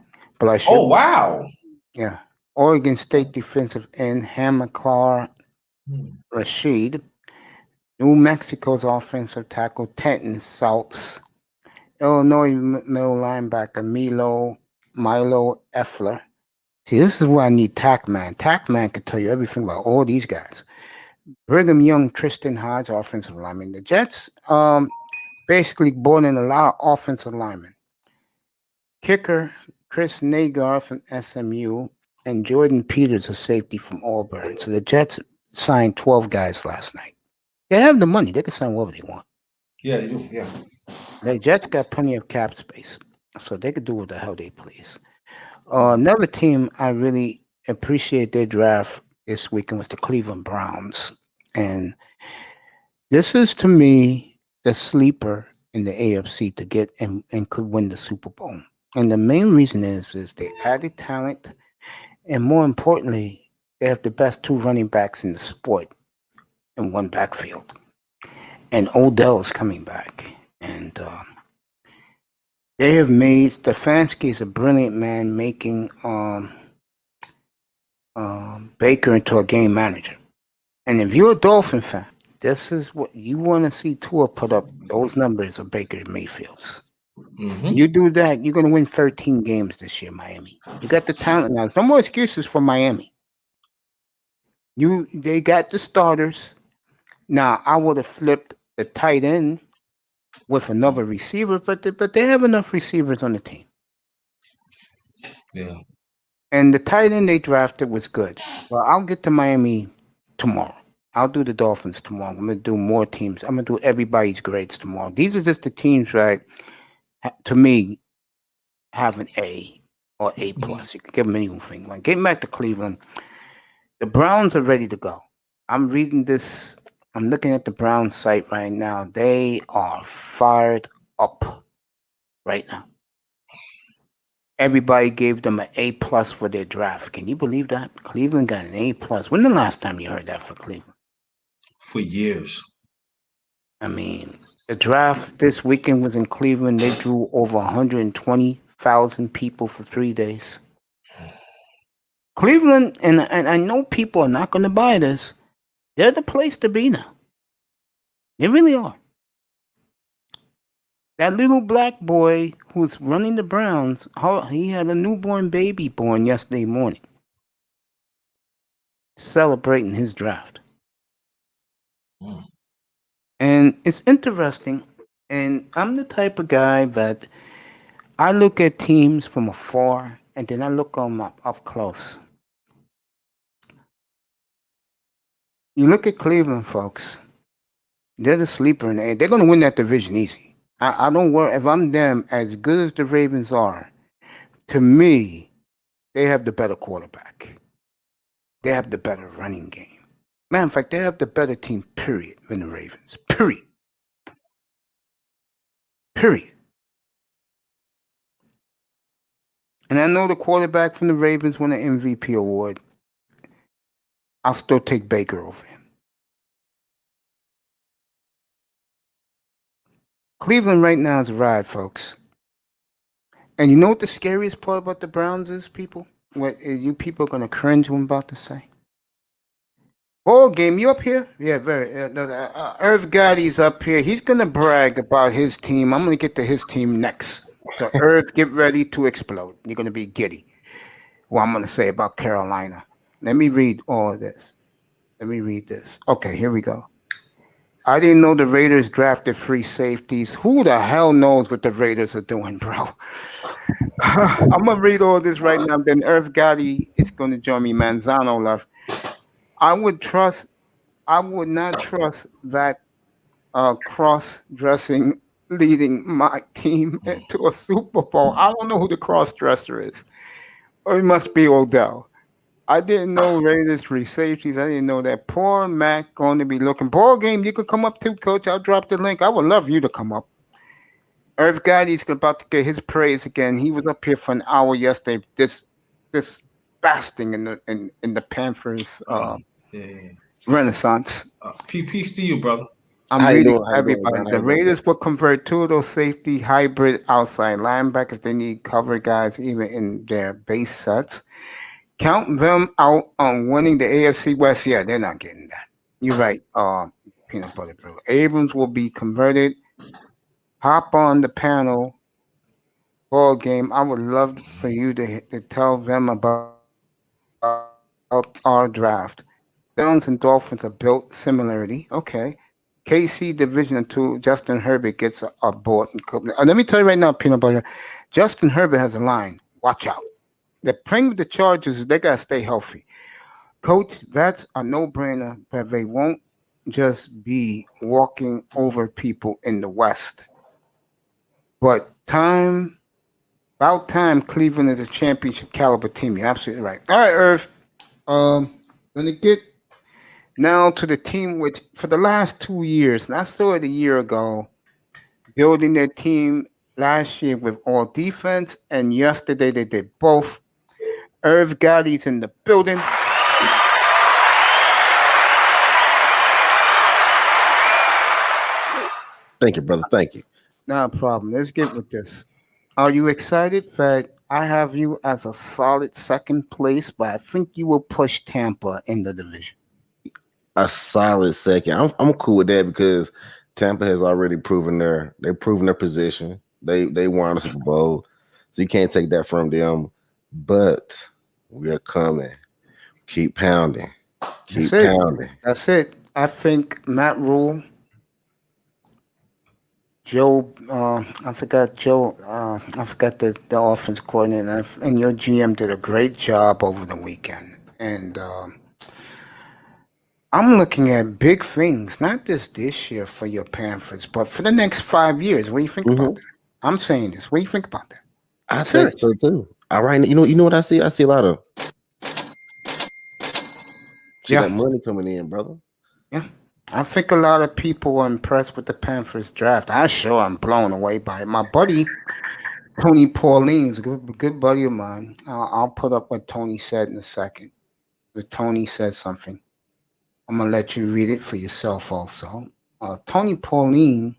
Oh, wow. Yeah. Oregon State defensive end Hamilcar Rashid. New Mexico's offensive tackle Tenton Saltz. Illinois middle linebacker Milo Effler. See, this is where I need Tackman. Tackman can tell you everything about all these guys. Brigham Young, Tristan Hodge, offensive lineman. The Jets basically brought in a lot of offensive linemen. Kicker Chris Nagar from SMU and Jordan Peters, a safety from Auburn. So the Jets signed 12 guys last night. They have the money. They can sign whatever they want. Yeah, they do. Yeah. The Jets got plenty of cap space, so they could do what the hell they please. Another team I really appreciate their draft this weekend was the Cleveland Browns. And this is, to me, the sleeper in the AFC to get and could win the Super Bowl. And the main reason is they added talent, and more importantly, they have the best two running backs in the sport in one backfield. And Odell is coming back. And they have made Stefanski is a brilliant man, making Baker into a game manager. And if you're a Dolphin fan, this is what you want to see Tua put up those numbers of Baker Mayfield's. You do that, you're going to win 13 games this year, Miami. You got the talent now. No more excuses for Miami. They got the starters. Now, I would have flipped the tight end with another receiver, but they have enough receivers on the team. Yeah. And the tight end they drafted was good. Well, I'll get to Miami tomorrow. I'll do the Dolphins tomorrow. I'm going to do more teams. I'm going to do everybody's grades tomorrow. These are just the teams that, to me, have an A or A+. You can give them anything. Like, getting back to Cleveland, the Browns are ready to go. I'm reading this. I'm looking at the Browns site right now. They are fired up right now. Everybody gave them an A+ for their draft. Can you believe that? Cleveland got an A+. When the last time you heard that for Cleveland? for years. I mean, the draft this weekend was in Cleveland. They drew over 120,000 people for 3 days. Cleveland, and I know people are not going to buy this. They're the place to be now. They really are. That little black boy who's running the Browns, he had a newborn baby born yesterday morning, celebrating his draft. And it's interesting. And I'm the type of guy that I look at teams from afar and then I look them up close. You look at Cleveland, folks. They're the sleeper, and they're going to win that division easy. I don't worry. If I'm them, as good as the Ravens are, to me, they have the better quarterback. They have the better running game. Matter of fact, they have the better team, period, than the Ravens. Period. Period. And I know the quarterback from the Ravens won an MVP award. I'll still take Baker over him. Cleveland right now is a ride, folks. And you know what the scariest part about the Browns is, people? What you people are going to cringe what I'm about to say? Ball game, you up here? Yeah, very. Irv Gotti's up here. He's going to brag about his team. I'm going to get to his team next. So, Irv, get ready to explode. You're going to be giddy. What I'm going to say about Carolina. Let me read all of this. Let me read this. Okay, here we go. I didn't know the Raiders drafted free safeties. Who the hell knows what the Raiders are doing, bro? I'm going to read all this right now. Then Irv Gotti is going to join me. Manzano left. I would not trust that cross-dressing leading my team into a Super Bowl. I don't know who the cross-dresser is. Or it must be Odell. I didn't know Raiders free safeties. I didn't know that. Poor Mac going to be looking. Ball game, you could come up too, Coach. I'll drop the link. I would love you to come up. Irv Gotti's about to get his praise again. He was up here for an hour yesterday. This basking in the Panthers renaissance. Peace to you, brother. I'm reading everybody. The Raiders will convert 2 of those safety hybrid outside linebackers. They need cover guys even in their base sets. Count them out on winning the AFC West. Yeah, they're not getting that. You're right, Peanut Butter Brew. Abrams will be converted. Hop on the panel ball game. I would love for you to tell them about our draft. Browns and Dolphins are built similarly. Okay. KC Division 2, Justin Herbert gets a board. Let me tell you right now, Peanut Butter, Justin Herbert has a line. Watch out. The thing with the Chargers is they got to stay healthy. Coach, that's a no-brainer, but they won't just be walking over people in the West. But about time Cleveland is a championship caliber team. You're absolutely right. All right, Irv. Going to get now to the team which for the last 2 years, and I saw it a year ago, building their team last year with all defense, and yesterday they did both. Irv Gotti's in the building. Thank you, brother. Thank you. Not a problem. Let's get with this. Are you excited that I have you as a solid second place, but I think you will push Tampa in the division? A solid second. I'm cool with that because Tampa has already proven their position. They won the Super Bowl, so you can't take that from them. But we are coming. Keep pounding. Keep pounding. That's it. I think Matt Rule, Joe, I forgot the offense coordinator, and your GM did a great job over the weekend. And I'm looking at big things, not just this year for your Panthers, but for the next 5 years. What do you think about that? I'm saying this. What do you think about that? I think so too. All right, you know what I see? I see a lot of that money coming in, brother. Yeah. I think a lot of people are impressed with the Panthers draft. I'm blown away by it. My buddy, Tony Pauline, is a good buddy of mine. I'll put up what Tony said in a second. But Tony said something. I'm gonna let you read it for yourself also. Tony Pauline,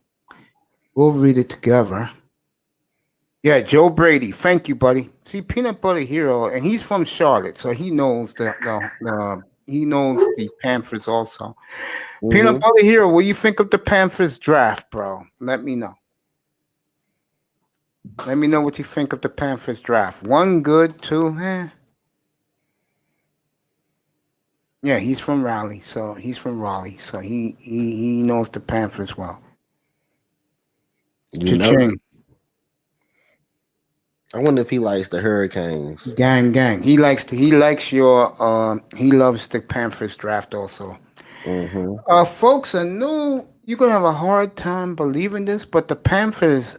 we'll read it together. Yeah, Joe Brady. Thank you, buddy. See, Peanut Butter Hero, and he's from Charlotte, so he knows the Panthers also. Peanut Butter Hero, what do you think of the Panthers draft, bro? Let me know. Let me know what you think of the Panthers draft. One good, two, Yeah, he's from Raleigh, so he knows the Panthers well. You know, Cha-ching. I wonder if he likes the Hurricanes. Gang. He loves the Panthers draft also. Folks, I know you're gonna have a hard time believing this, but the Panthers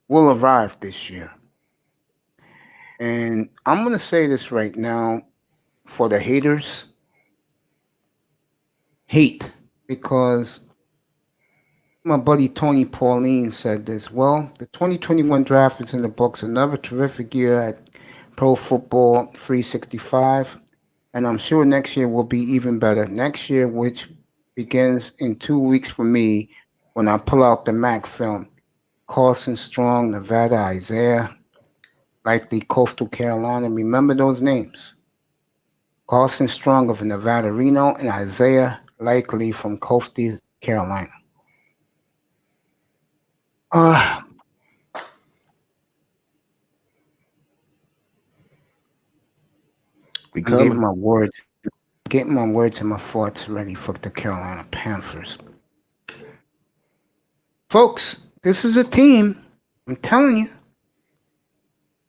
will arrive this year. And I'm gonna say this right now for the haters. Hate, because my buddy Tony Pauline said this. Well, the 2021 draft is in the books. Another terrific year at Pro Football 365. And I'm sure next year will be even better. Next year, which begins in 2 weeks for me when I pull out the Mac film. Carson Strong, Nevada, Isaiah, likely Coastal Carolina. Remember those names. Carson Strong of Nevada, Reno, and Isaiah, likely from Coastal Carolina. I'm getting my words and my thoughts ready for the Carolina Panthers. Folks, this is a team, I'm telling you,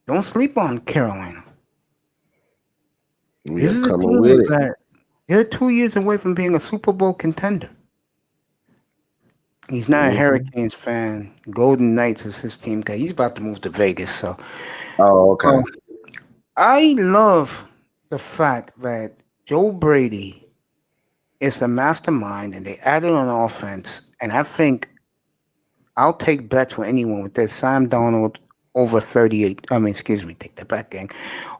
don't sleep on Carolina. This is a team that they're 2 years away from being a Super Bowl contender. He's not a Hurricanes fan. Golden Knights is his team because he's about to move to Vegas. So, I love the fact that Joe Brady is a mastermind, and they added on offense. And I think I'll take bets with anyone with this. Sam Darnold over 38. Take that back, gang.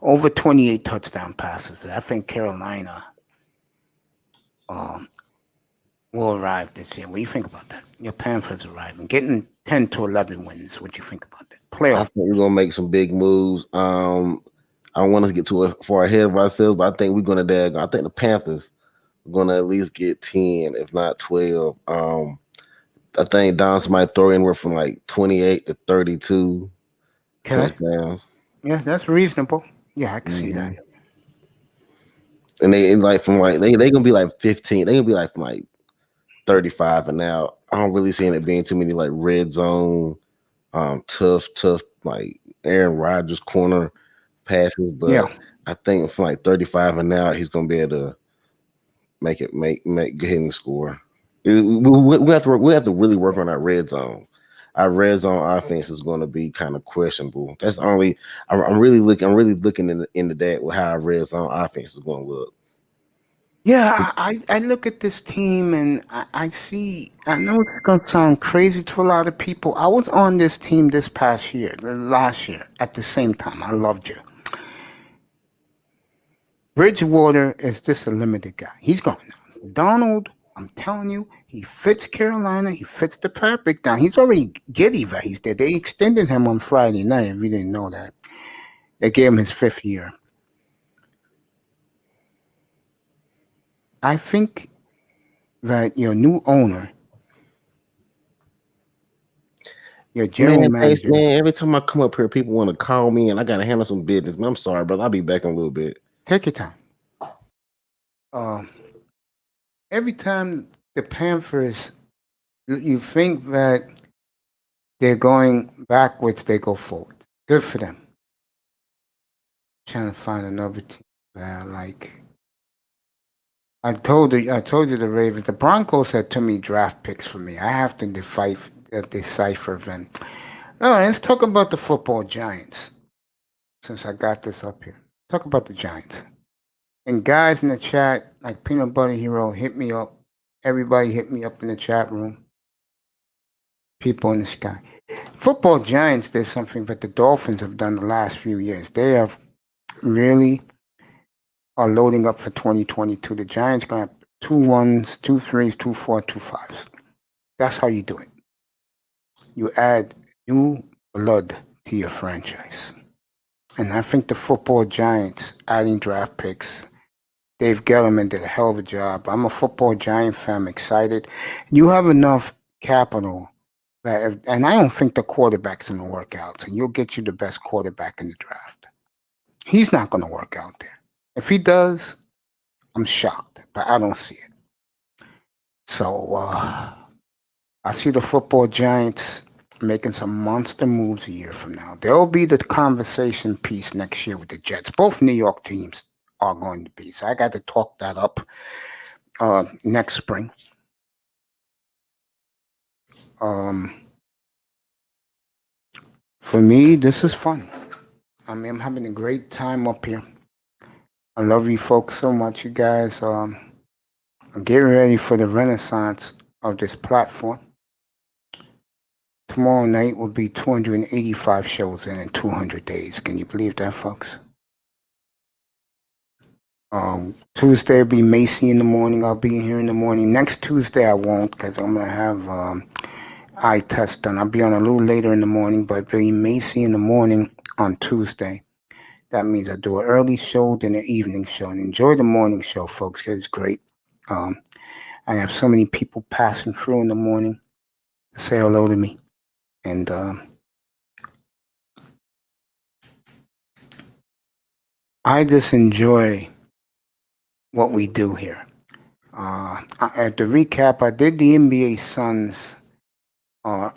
Over 28 touchdown passes. I think Carolina will arrive this year. What do you think about that? Your Panthers arriving, getting 10 to 11 wins. What do you think about that? Playoff. I think we're gonna make some big moves. I don't want us to get too far ahead of ourselves, but I think we're gonna I think the Panthers are gonna at least get 10, if not 12. I think Don might throw anywhere from like 28 to 32 touchdowns. Yeah, that's reasonable. Yeah, I can see that. And they gonna be like 15. They gonna be like from like 35 and now. I don't really see it being too many like red zone, tough like Aaron Rodgers corner passes. But I think from like 35 and now he's gonna be able to make go ahead and score. We have to really work on our red zone. Our red zone offense is going to be kind of questionable. That's only I'm really looking into that with how our red zone offense is going to look. Yeah, I look at this team and I know it's going to sound crazy to a lot of people. I was on this team this last year, at the same time. I loved you. Bridgewater is just a limited guy. He's going now. Donald, I'm telling you, he fits Carolina. He fits the perfect down. He's already giddy that he's there. They extended him on Friday night, if you didn't know that. They gave him his 5th year. I think that your new owner, your general manager. Man, every time I come up here, people want to call me, and I got to handle some business. Man, I'm sorry, brother. I'll be back in a little bit. Take your time. Every time the Panthers, you think that they're going backwards, they go forward. Good for them. Trying to find another team that like. I told you the Ravens. The Broncos had too many draft picks for me. I have to decipher them. No, let's talk about the football Giants. Since I got this up here, talk about the Giants. And guys in the chat, like Peanut Butter Hero, hit me up. Everybody hit me up in the chat room. People in the sky. Football Giants did something that the Dolphins have done the last few years. They have really are loading up for 2022. The Giants going to 2 1s, 2 3s, 2 4, 2 5s. That's how you do it. You add new blood to your franchise. And I think the football giants adding draft picks, Dave Gettleman did a hell of a job. I'm a football giant fan. I'm excited. You have enough capital that, and I don't think the quarterback's going to work out. So you'll get you the best quarterback in the draft. He's not going to work out there. If he does, I'm shocked, but I don't see it. So I see the football giants making some monster moves a year from now. There'll be the conversation piece next year with the Jets. Both New York teams are going to be. So I got to talk that up next spring. For me, this is fun. I mean, I'm having a great time up here. I love you folks so much, you guys. Get ready for the renaissance of this platform. Tomorrow night will be 285 shows in 200 days. Can you believe that, folks? Tuesday will be Macy in the morning. I'll be here in the morning. Next Tuesday I won't because I'm going to have eye test done. I'll be on a little later in the morning, but it'll be Macy in the morning on Tuesday. That means I do an early show, then an evening show. And enjoy the morning show, folks, because it's great. I have so many people passing through in the morning to say hello to me. And I just enjoy what we do here. At the recap, I did the NBA Suns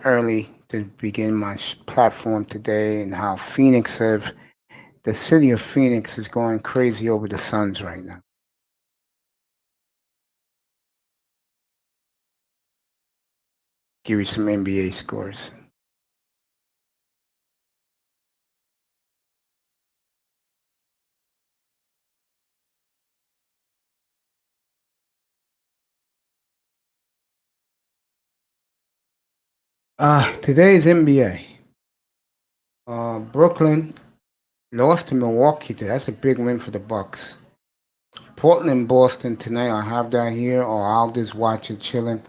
early to begin my platform today, and how the city of Phoenix is going crazy over the Suns right now. Give you some NBA scores. Today's NBA. Brooklyn lost to Milwaukee today. That's a big win for the Bucks. Portland, Boston tonight. I'll have that here, or I'll just watch it chilling.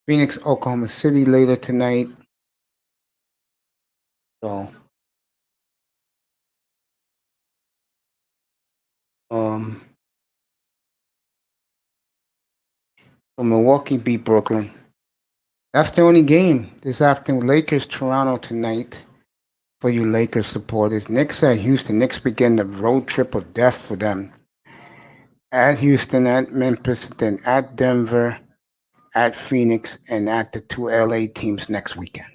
Phoenix, Oklahoma City later tonight. So, Milwaukee beat Brooklyn. That's the only game this afternoon. Lakers, Toronto tonight. For you Lakers supporters. Knicks at Houston. Knicks begin the road trip of death for them. At Houston, at Memphis, then at Denver, at Phoenix, and at the 2 LA teams next weekend.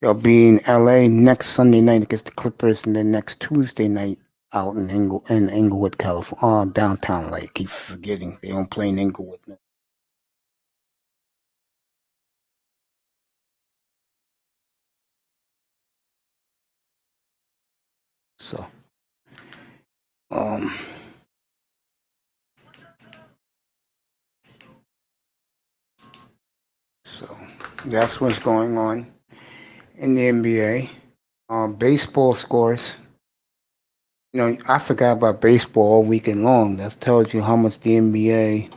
They'll be in LA next Sunday night against the Clippers, and then next Tuesday night out in Inglewood, California, downtown LA. Keep forgetting they don't play in Inglewood now. So, so that's what's going on in the NBA. Baseball scores. You know, I forgot about baseball all weekend long. That tells you how much the NBA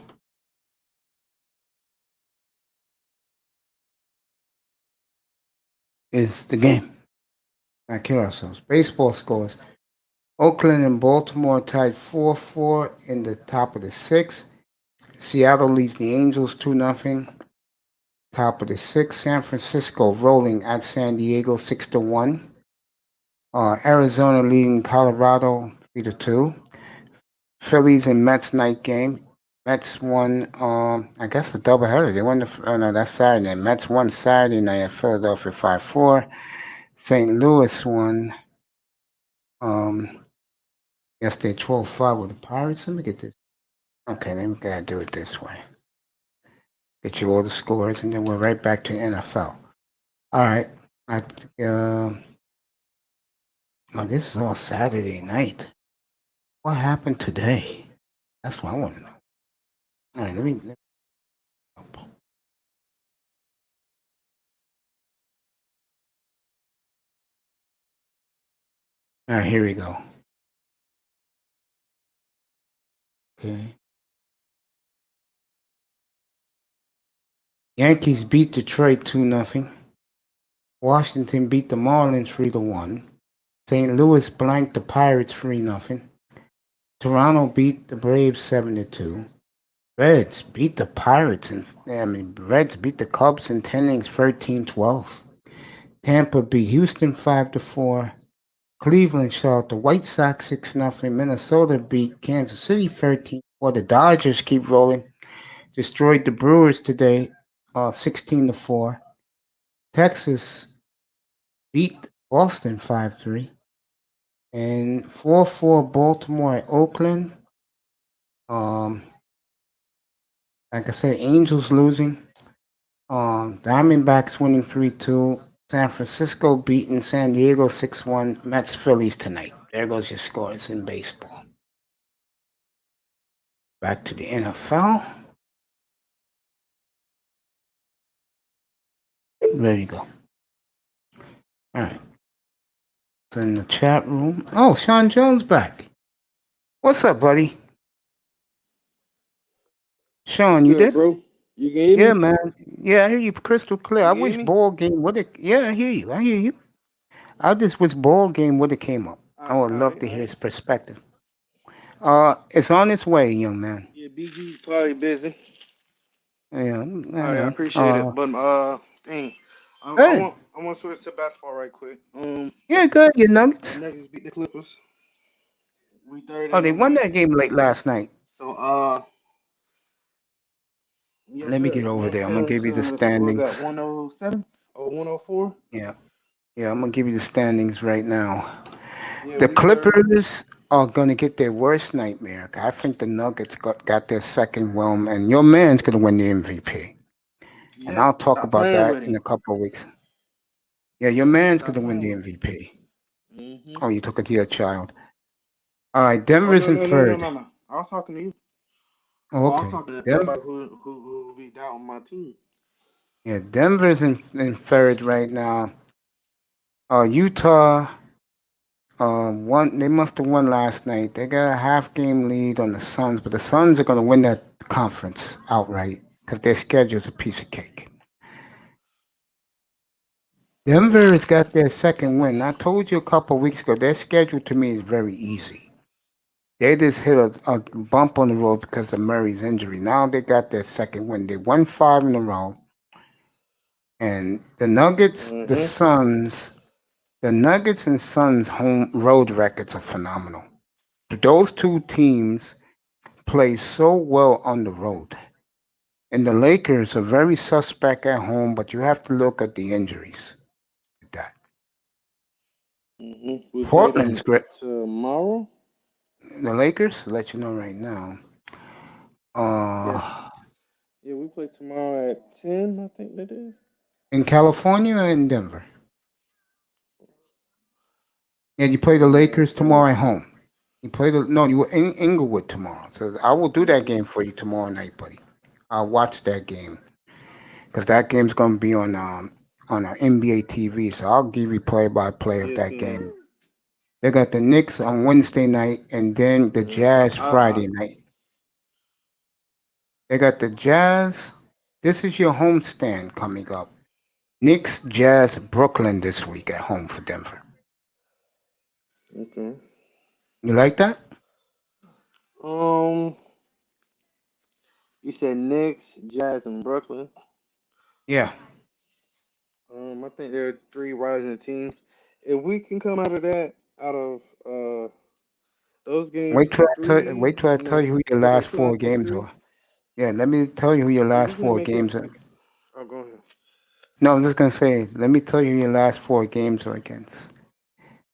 is the game. Not kill ourselves. Baseball scores. Oakland and Baltimore tied 4-4 in the top of the sixth. Seattle leads the Angels 2-0. Top of the sixth. San Francisco rolling at San Diego 6-1. Arizona leading Colorado 3-2. Phillies and Mets night game. Mets won, I guess the doubleheader. They won no, that's Saturday night. Mets won Saturday night at Philadelphia 5-4. St. Louis won, yesterday 12-5 with the Pirates. Let me get this. Okay, then we gotta do it this way. Get you all the scores, and then we're right back to NFL. All right. This is all Saturday night. What happened today? That's what I want to know. All right, let me all right, here we go. Okay. Yankees beat Detroit 2-0. Washington beat the Marlins 3-1. St. Louis blanked the Pirates 3-0. Toronto beat the Braves 7-2. Reds beat the Pirates Reds beat the Cubs in 10 innings 13-12. Tampa beat Houston 5-4. Cleveland shot the White Sox 6-0. Minnesota beat Kansas City 13-4. The Dodgers keep rolling. Destroyed the Brewers today 16-4. Texas beat Boston 5-3. And 4-4 Baltimore at Oakland. Like I said, Angels losing. Diamondbacks winning 3-2. San Francisco beating San Diego 6-1. Mets Phillies tonight. There goes your scores in baseball. Back to the NFL. There you go. All right. So in the chat room. Oh, Sean Jones back. What's up, buddy? Sean, you Good, there? bro. You can hear me? Yeah, man. Yeah, I hear you crystal clear. You I hear wish me? ball game would have. Yeah, I hear you. I just wish ball game would have came up. I would love to hear his perspective. It's on its way, young man. Yeah, BG's probably busy. Yeah, I I know. appreciate it, but dang, I Good. want to switch to basketball right quick. Yeah, good. Your Nuggets. The Nuggets beat the Clippers. We third Oh, in they the won West. that game late last night. So yes Let me sir, get over yes there. I'm gonna sir. give you the So what was that, standings. 107 or 104? Yeah, I'm gonna give you the standings right now. Yeah, The we third. Clippers are gonna get their worst nightmare. I think the Nuggets got their second win, and your man's gonna win the MVP. And I'll talk Stop about playing that with in him. a couple of weeks. Yeah, your man's Stop gonna win playing the with him. MVP. Mm-hmm. Oh, you took it to your child. All right, Oh Denver's in third. no. I was talking to you. Oh, I was okay. talking to everybody who be down on my team. Yeah, Denver's in third right now. Utah, won. They must have won last night. They got a half game lead on the Suns, but the Suns are going to win that conference outright because their schedule's a piece of cake. Denver has got their second win. I told you a couple of weeks ago, their schedule to me is very easy. They just hit a bump on the road because of Murray's injury. Now they got their second win. They won 5 in a row. And the Nuggets, the Suns and Suns home road records are phenomenal. Those two teams play so well on the road. And the Lakers are very suspect at home, but you have to look at the injuries. That We play Portland's them great. tomorrow. The Lakers, let you know right now. Yeah, we play tomorrow at 10. I think that is. In California or in Denver? Yeah, you play the Lakers tomorrow at home. You were in Inglewood tomorrow. So I will do that game for you tomorrow night, buddy. I'll watch that game because that game's going to be on NBA TV. So I'll give you play-by-play of that game. They got the Knicks on Wednesday night and then the Jazz Friday night. They got the Jazz. This is your homestand coming up. Knicks, Jazz, Brooklyn this week at home for Denver. Okay. You like that? You said Knicks, Jazz, and Brooklyn. Yeah. I think there are 3 rising teams. If we can come out of those games, Wait till I tell you who your get last that 2 4 out the games 3. are. Yeah, let me tell you who your Yeah, last we can 4 make it. games are. Oh, go ahead. No, I was just gonna say, let me tell you who your last 4 games are against.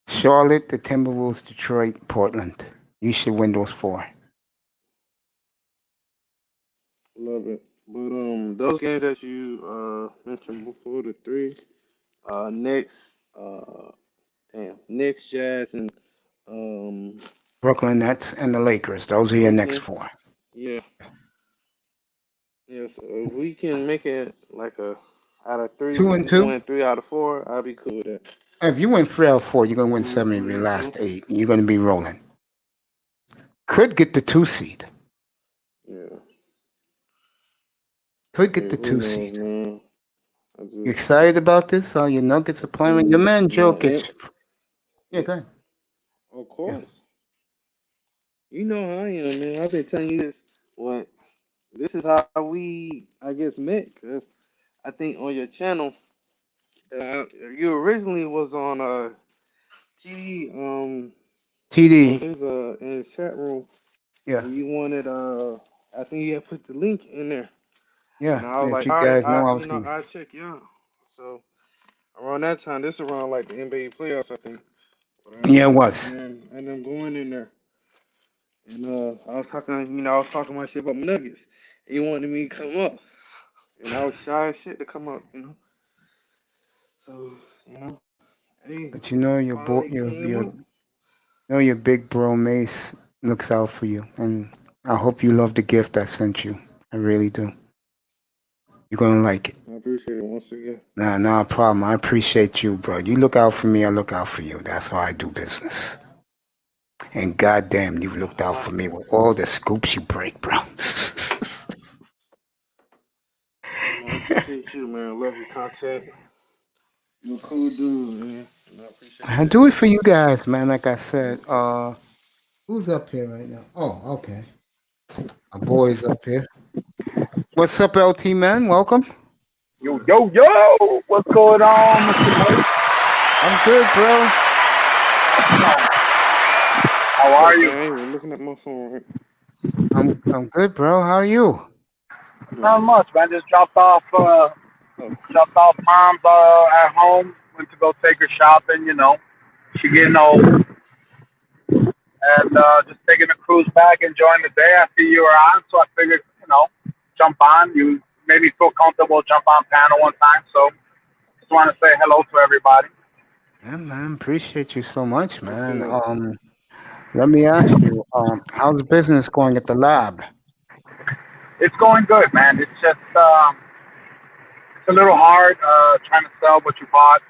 Charlotte, the Timberwolves, Detroit, Portland. You should win those 4. Love it. But those games that you mentioned before, the 3, Knicks, Knicks, Jazz, and Brooklyn Nets and the Lakers. Those are your next Brooklyn. 4. Yeah. Yeah. So if we can make it like a out of 3, 2 we and can go 2. in 3 out of 4. I'll be cool with that. If you win 3 out of 4, you're gonna win 7 of your last 8. You're gonna be rolling. Could get the 2 seed. Yeah. Could get the Who 2 knows, seed. man? You excited about this? Your Nuggets are playing your man Jokic. Yeah, go ahead. Of course. You know how I am, man. I've been telling you this. What? This is how we, I guess, met. Cause I think on your channel, you originally was on T TD. in his chat room, Yeah, and you wanted I think you had put the link in there, and yeah. I was That like, you all right, guys know I was gonna. I check you out. So around that time, this around like the NBA playoffs, I think. But Yeah, it was. I ended up going in there, and I was talking my shit about my Nuggets. He wanted me to come up, and I was shy as shit to come up. So hey, But you know your boy, finally came up. your big bro Mace looks out for you, and I hope you love the gift I sent you. I really do. You're gonna like it. I appreciate it once again. Nah, no problem. I appreciate you, bro. You look out for me, I look out for you. That's how I do business. And goddamn, you looked out for me with all the scoops you break, bro. I appreciate you, man. I love your content. You're a cool dude, man. And I appreciate I that. do it for you guys, man. Like I said, who's up here right now? Oh, okay. My boy's up here. What's up, LT man? Welcome. Yo, what's going on, Mr. Mike? I'm good, bro. How are you? Man, we're looking at my phone, right? I'm good, bro. How are you? Not much, man. Just dropped off mom's at home. Went to go take her shopping. She getting old, and just taking a cruise back, enjoying the day. I see you were on, so I figured, jump on. You made me feel comfortable jump on panel one time, so just want to say hello to everybody. Yeah, man. Appreciate you so much, man. Okay. Let me ask you, how's business going at the lab? It's going good, man. It's just it's a little hard trying to sell what you bought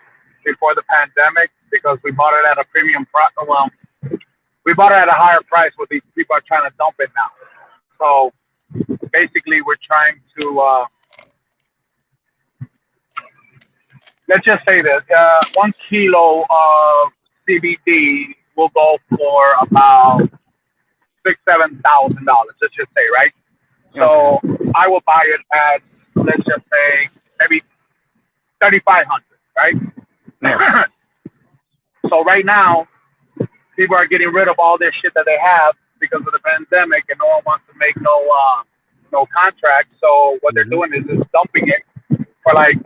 before the pandemic because we bought it at a premium price. Well, we bought it at a higher price. What these people are trying to dump it now. So basically, we're trying to let's just say this: 1 kilo of CBD will go for about $6,000-7,000. Let's just say, right? So I will buy it at, let's just say, maybe 3,500, right? Yes. So right now, people are getting rid of all their shit that they have because of the pandemic, and no one wants to make no contract. So what they're doing is just dumping it for like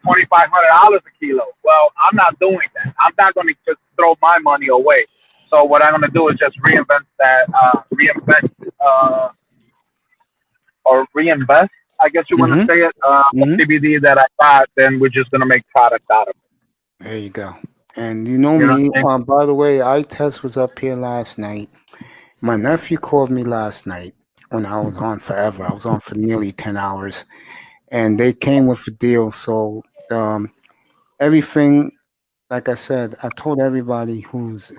$2,500 a kilo. Well, I'm not doing that. I'm not going to just throw my money away. So what I'm going to do is just reinvest, I guess you want to say it, CBD that I bought, then we're just going to make product out of it. There you go. And you know me, by the way, iTest was up here last night. My nephew called me last night when I was on forever. I was on for nearly 10 hours. And they came with a deal. So everything, like I said, I told everybody who has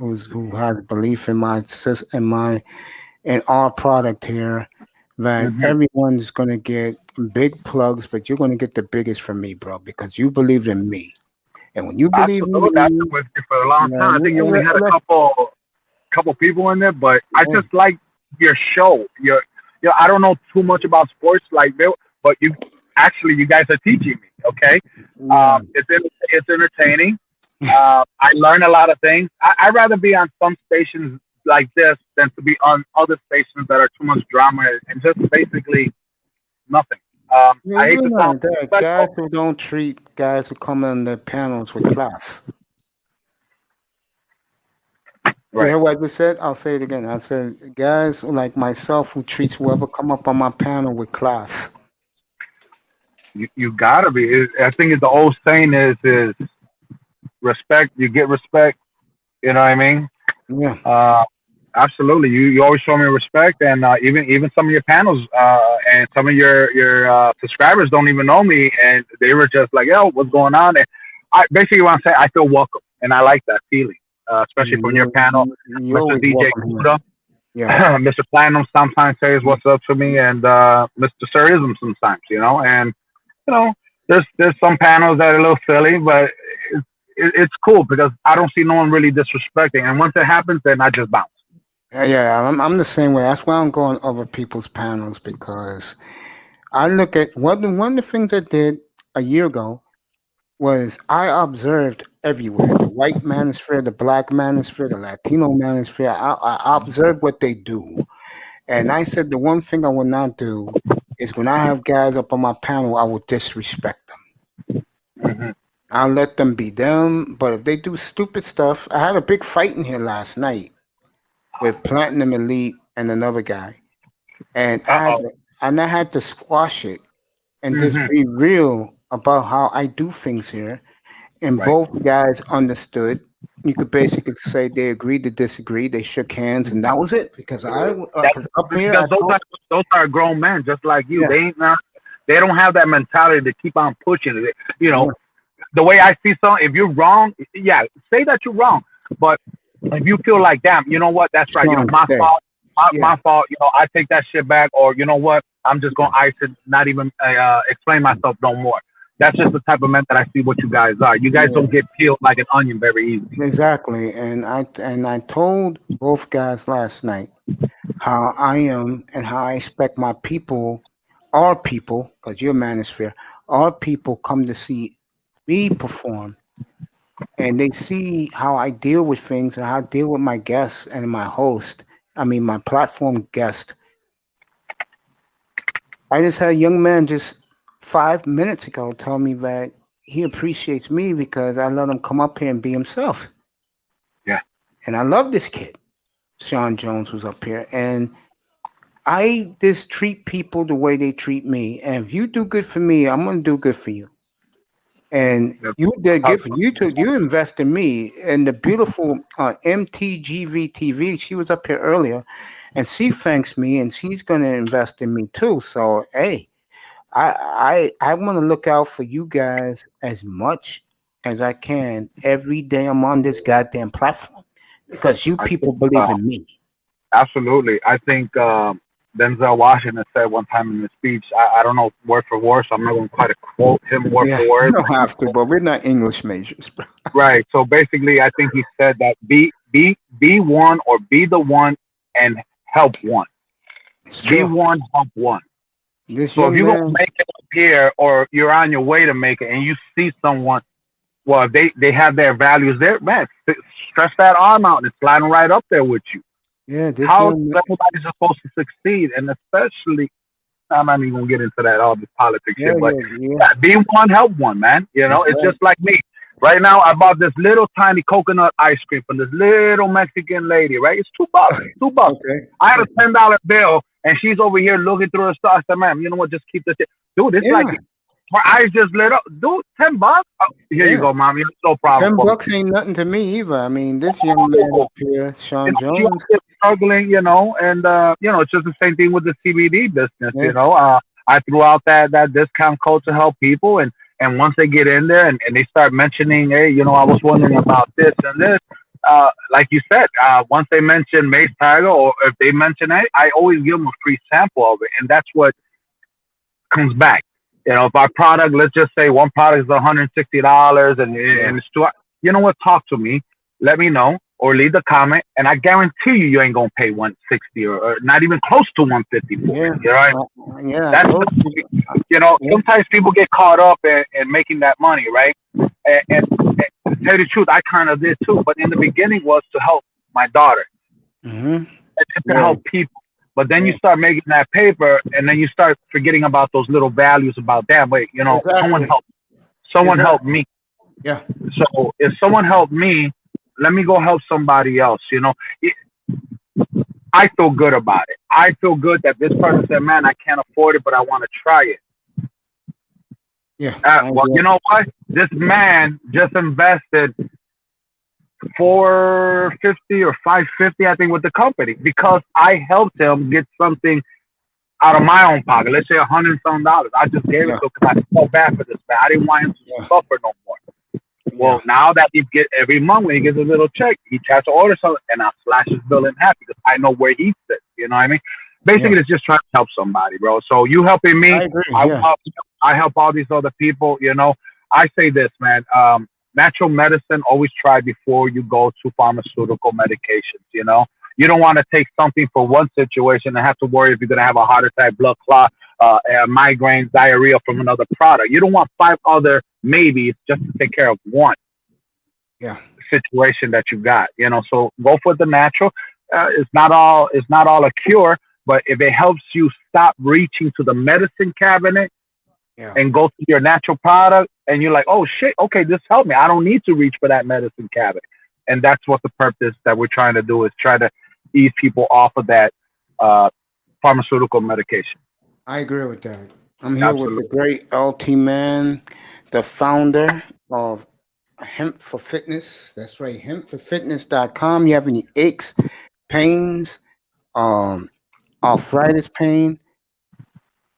belief in in our product here that everyone's gonna get big plugs, but you're gonna get the biggest from me, bro, because you believed in me. And when you believe in me, I've been with you for a long time. I think you only had a couple people in there, but I just like your show. I don't know too much about sports like Bill, but you guys are teaching me. Okay, it's entertaining. I learn a lot of things. I'd rather be on some stations like this than to be on other stations that are too much drama and just basically nothing. I hate to sound guys who don't treat guys who come on their panels with class. Right. You hear what I just said? I'll say it again. I said guys like myself who treats whoever come up on my panel with class. You gotta be. I think the old saying is respect. You get respect. You know what I mean? Yeah. Absolutely. You always show me respect, and even some of your panels and some of your subscribers don't even know me, and they were just like, "Yo, what's going on?" And I basically want to say I feel welcome, and I like that feeling, especially from your panel, Mr. DJ Kuda. Yeah. Mr. Platinum sometimes says what's up to me, and Mr. Sirism sometimes, and there's some panels that are a little silly, but it's cool because I don't see no one really disrespecting. And once it happens, then I just bounce. Yeah, I'm the same way. That's why I'm going over people's panels because I look at one of the things I did a year ago was I observed everywhere the white manosphere, the black manosphere, the Latino manosphere. I observed what they do. And I said the one thing I will not do is when I have guys up on my panel, I will disrespect them. Mm-hmm. I'll let them be them. But if they do stupid stuff, I had a big fight in here last night with Platinum Elite and another guy. And I had to squash it and just Mm-hmm. be real about how I do things here. And Right. both guys understood. You could basically say they agreed to disagree. They shook hands, and that was it. Because because up here, because those are grown men just like you. Yeah. They don't have that mentality to keep on pushing it. You know, the way I see something, if you're wrong, yeah, say that you're wrong. But if you feel like, damn, you know what, that's right. You know, my fault. My fault. You know, I take that shit back. Or you know what, I'm just gonna ice it, not even explain myself no more. That's just the type of men that I see what you guys are. You guys don't get peeled like an onion very easy. Exactly, and I told both guys last night how I am and how I expect my people, our people, because you're Manosphere, our people come to see me perform, and they see how I deal with things and how I deal with my guests and my host. I mean, my platform guest. I just had a young man just 5 minutes ago tell me that he appreciates me because I let him come up here and be himself. Yeah. And I love this kid, Sean Jones, who's up here. And I just treat people the way they treat me. And if you do good for me, I'm going to do good for you. And you did good for you too. You invest in me. And the beautiful MTGV TV, she was up here earlier, and she thanks me, and she's going to invest in me too. So, hey, I want to look out for you guys as much as I can every day I'm on this goddamn platform because you people believe in me. Absolutely. I think Denzel Washington said one time in his speech, I don't know word for word, so I'm not going to try to quote him word for word. You don't have to, but we're not English majors, bro. Right. So basically, I think he said that be one or be the one and help one. Be one, help one. So if you're going to make it up here or you're on your way to make it and you see someone, well, they have their values there, man, stretch that arm out and it's sliding right up there with you. Yeah, how everybody's supposed to succeed, and especially, I'm not even gonna get into that all this politics shit, but be one, help one, man. You know, it's just like me. Right now, I bought this little tiny coconut ice cream from this little Mexican lady. Right, it's $2. $2. Okay. I had a $10 bill, and she's over here looking through her stuff. I said, "Man, you know what? Just keep this shit, dude. It's like her eyes just lit up, dude. $10. Oh, here you go, mom. You're no problem. $10 ain't nothing to me either. I mean, this young man up here, Sean Jones, struggling, you know, and you know, it's just the same thing with the CBD business. You know, I threw out that discount code to help people, and once they get in there and they start mentioning, hey, you know, I was wondering about this and this. Like you said, once they mention Mace Tiger, or if they mention it, I always give them a free sample of it, and that's what comes back. You know, if our product, let's just say one product is $160 and it's too, you know what, talk to me, let me know, or leave the comment, and I guarantee you ain't gonna pay $160 or not even close to $150 for it. You know, that's you know, sometimes people get caught up in making that money, right? And to tell you the truth, I kind of did too, but in the beginning was to help my daughter, and to help people. But then you start making that paper, and then you start forgetting about those little values about, damn, wait, you know, someone helped me. Yeah. So if someone helped me, let me go help somebody else. You know, I feel good about it. I feel good that this person said, man, I can't afford it, but I want to try it. Yeah. Well, you know what? This man just invested $450 or $550, I think, with the company because I helped him get something out of my own pocket. Let's say $100 some. I just gave it to him because I felt bad for this man. I didn't want him to suffer no more. Well, now that he get every month when he gets a little check, he tries to order something, and I slash his bill in half because I know where he sits. You know what I mean? Basically, it's just trying to help somebody, bro. So you helping me, I I help all these other people. I say this, man. Natural medicine, always try before you go to pharmaceutical medications. You don't want to take something for one situation and have to worry if you're going to have a heart attack, blood clot, migraines, diarrhea from another product. You don't want 5 other maybes just to take care of one situation that you got. So go for the natural. It's not all a cure, but if it helps you stop reaching to the medicine cabinet and go to your natural product, and you're like, oh shit, okay, this helped me. I don't need to reach for that medicine cabinet. And that's what the purpose that we're trying to do is try to ease people off of that pharmaceutical medication. I agree with that. I'm here with the great LT Man, the founder of Hemp for Fitness. That's right, hempforfitness.com. You have any aches, pains, arthritis pain,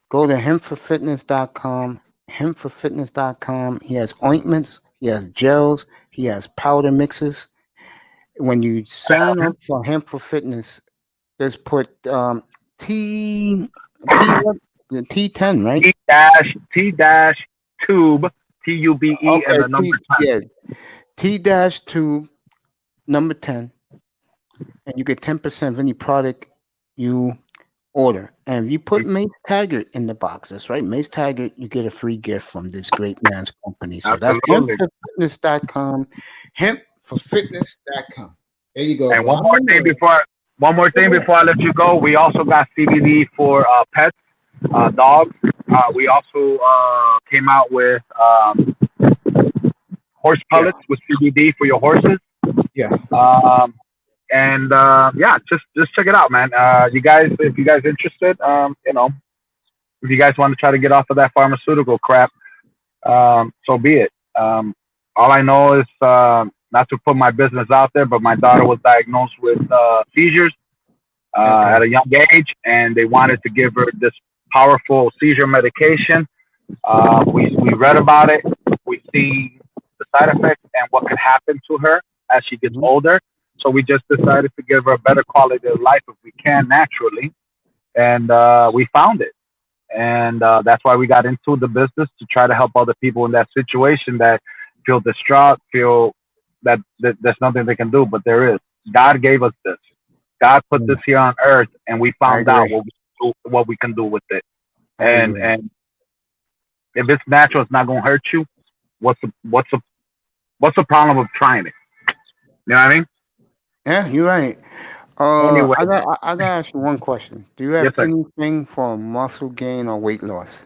go to hempforfitness.com. Hempforfitness.com. He has ointments, he has gels, he has powder mixes. When you sign up for Hemp for Fitness, just put T10, right? T-tube, TUBE, and the number 10. Yeah, T-tube, number 10. And you get 10% of any product you order. And if you put Mace Taggart in the box, that's right, Mace Taggart, you get a free gift from this great man's company. So that's hempforfitness.com, hempforfitness.com. There you go. And one more thing before I let you go, we also got CBD for pets, dogs. We also came out with horse pellets with CBD for your horses. Yeah. Just check it out, man. If you guys interested, if you guys want to try to get off of that pharmaceutical crap, so be it. All I know is not to put my business out there, but my daughter was diagnosed with seizures at a young age, and they wanted to give her this powerful seizure medication. We read about it. We see the side effects and what could happen to her as she gets older. So we just decided to give her a better quality of life if we can naturally. And we found it. And that's why we got into the business, to try to help other people in that situation that feel distraught, feel that there's nothing they can do, but there is. God gave us this. God put this here on earth, and we found out what we can do with it. And if it's natural, it's not going to hurt you. What's the problem of trying it? You know what I mean? Yeah, you're right. Anyway. I gotta ask you one question. Do you have anything for muscle gain or weight loss?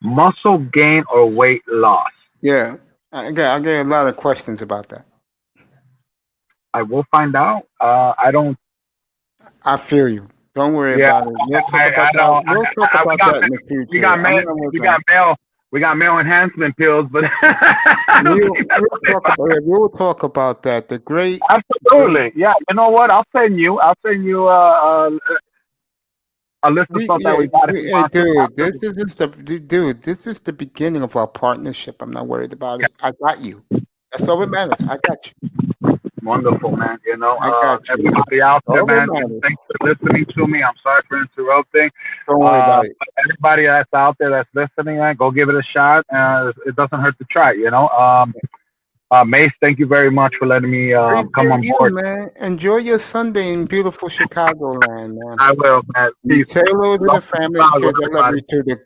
Muscle gain or weight loss? Yeah, I get a lot of questions about that. I will find out. I don't. I feel you. Don't worry about it. We'll talk about that in the future. We got male enhancement pills, but we'll talk about that. The great, absolutely, yeah. You know what? I'll send you a list of stuff that we got. This is the beginning of our partnership. I'm not worried about it. I got you. That's all that matters. I got you. Wonderful, man. I got you. Everybody out there, man. Thanks for listening to me. I'm sorry for interrupting. Don't worry about it. Everybody that's out there that's listening, man, go give it a shot. It doesn't hurt to try, Mace, thank you very much for letting me come on board. Man. Enjoy your Sunday in beautiful Chicagoland, man. I will, man. Say hello to the family. I love you too. The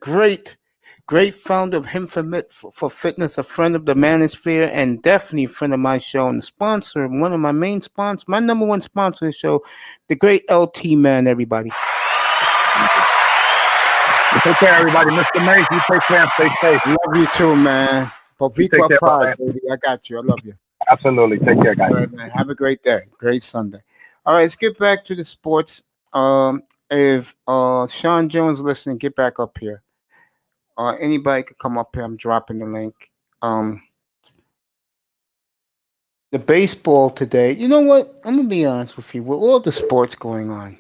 great founder of Hemp for Fitness, a friend of the Manosphere, and definitely a friend of my show, and sponsor, one of my main sponsors, my number one sponsor of the show, the great LT Man, everybody. Take care, everybody. Mr. Mace, you take care and stay safe. Love you too, man. Viva Pride, baby. I got you. I love you. Absolutely. Take care, guys. All right, man. Have a great day. Great Sunday. All right, let's get back to the sports. If Sean Jones listening, get back up here. Anybody could come up here. I'm dropping the link. The baseball today. You know what? I'm gonna be honest with you. With all the sports going on,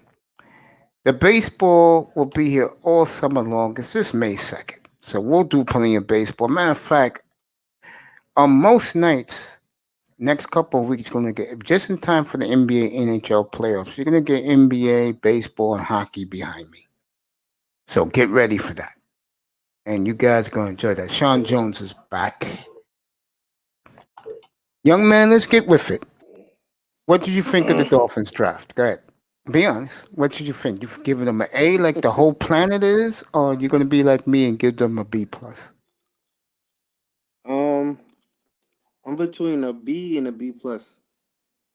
the baseball will be here all summer long. It's just May 2nd, so we'll do plenty of baseball. Matter of fact, on most nights, next couple of weeks, going to get just in time for the NBA, NHL playoffs. You're going to get NBA, baseball, and hockey behind me. So get ready for that. And you guys are going to enjoy that. Sean Jones is back. Young man, let's get with it. What did you think of the Dolphins draft? Go ahead. Be honest. What did you think? You've given them an A like the whole planet is, or you're going to be like me and give them a B plus? I'm between a B and a B plus.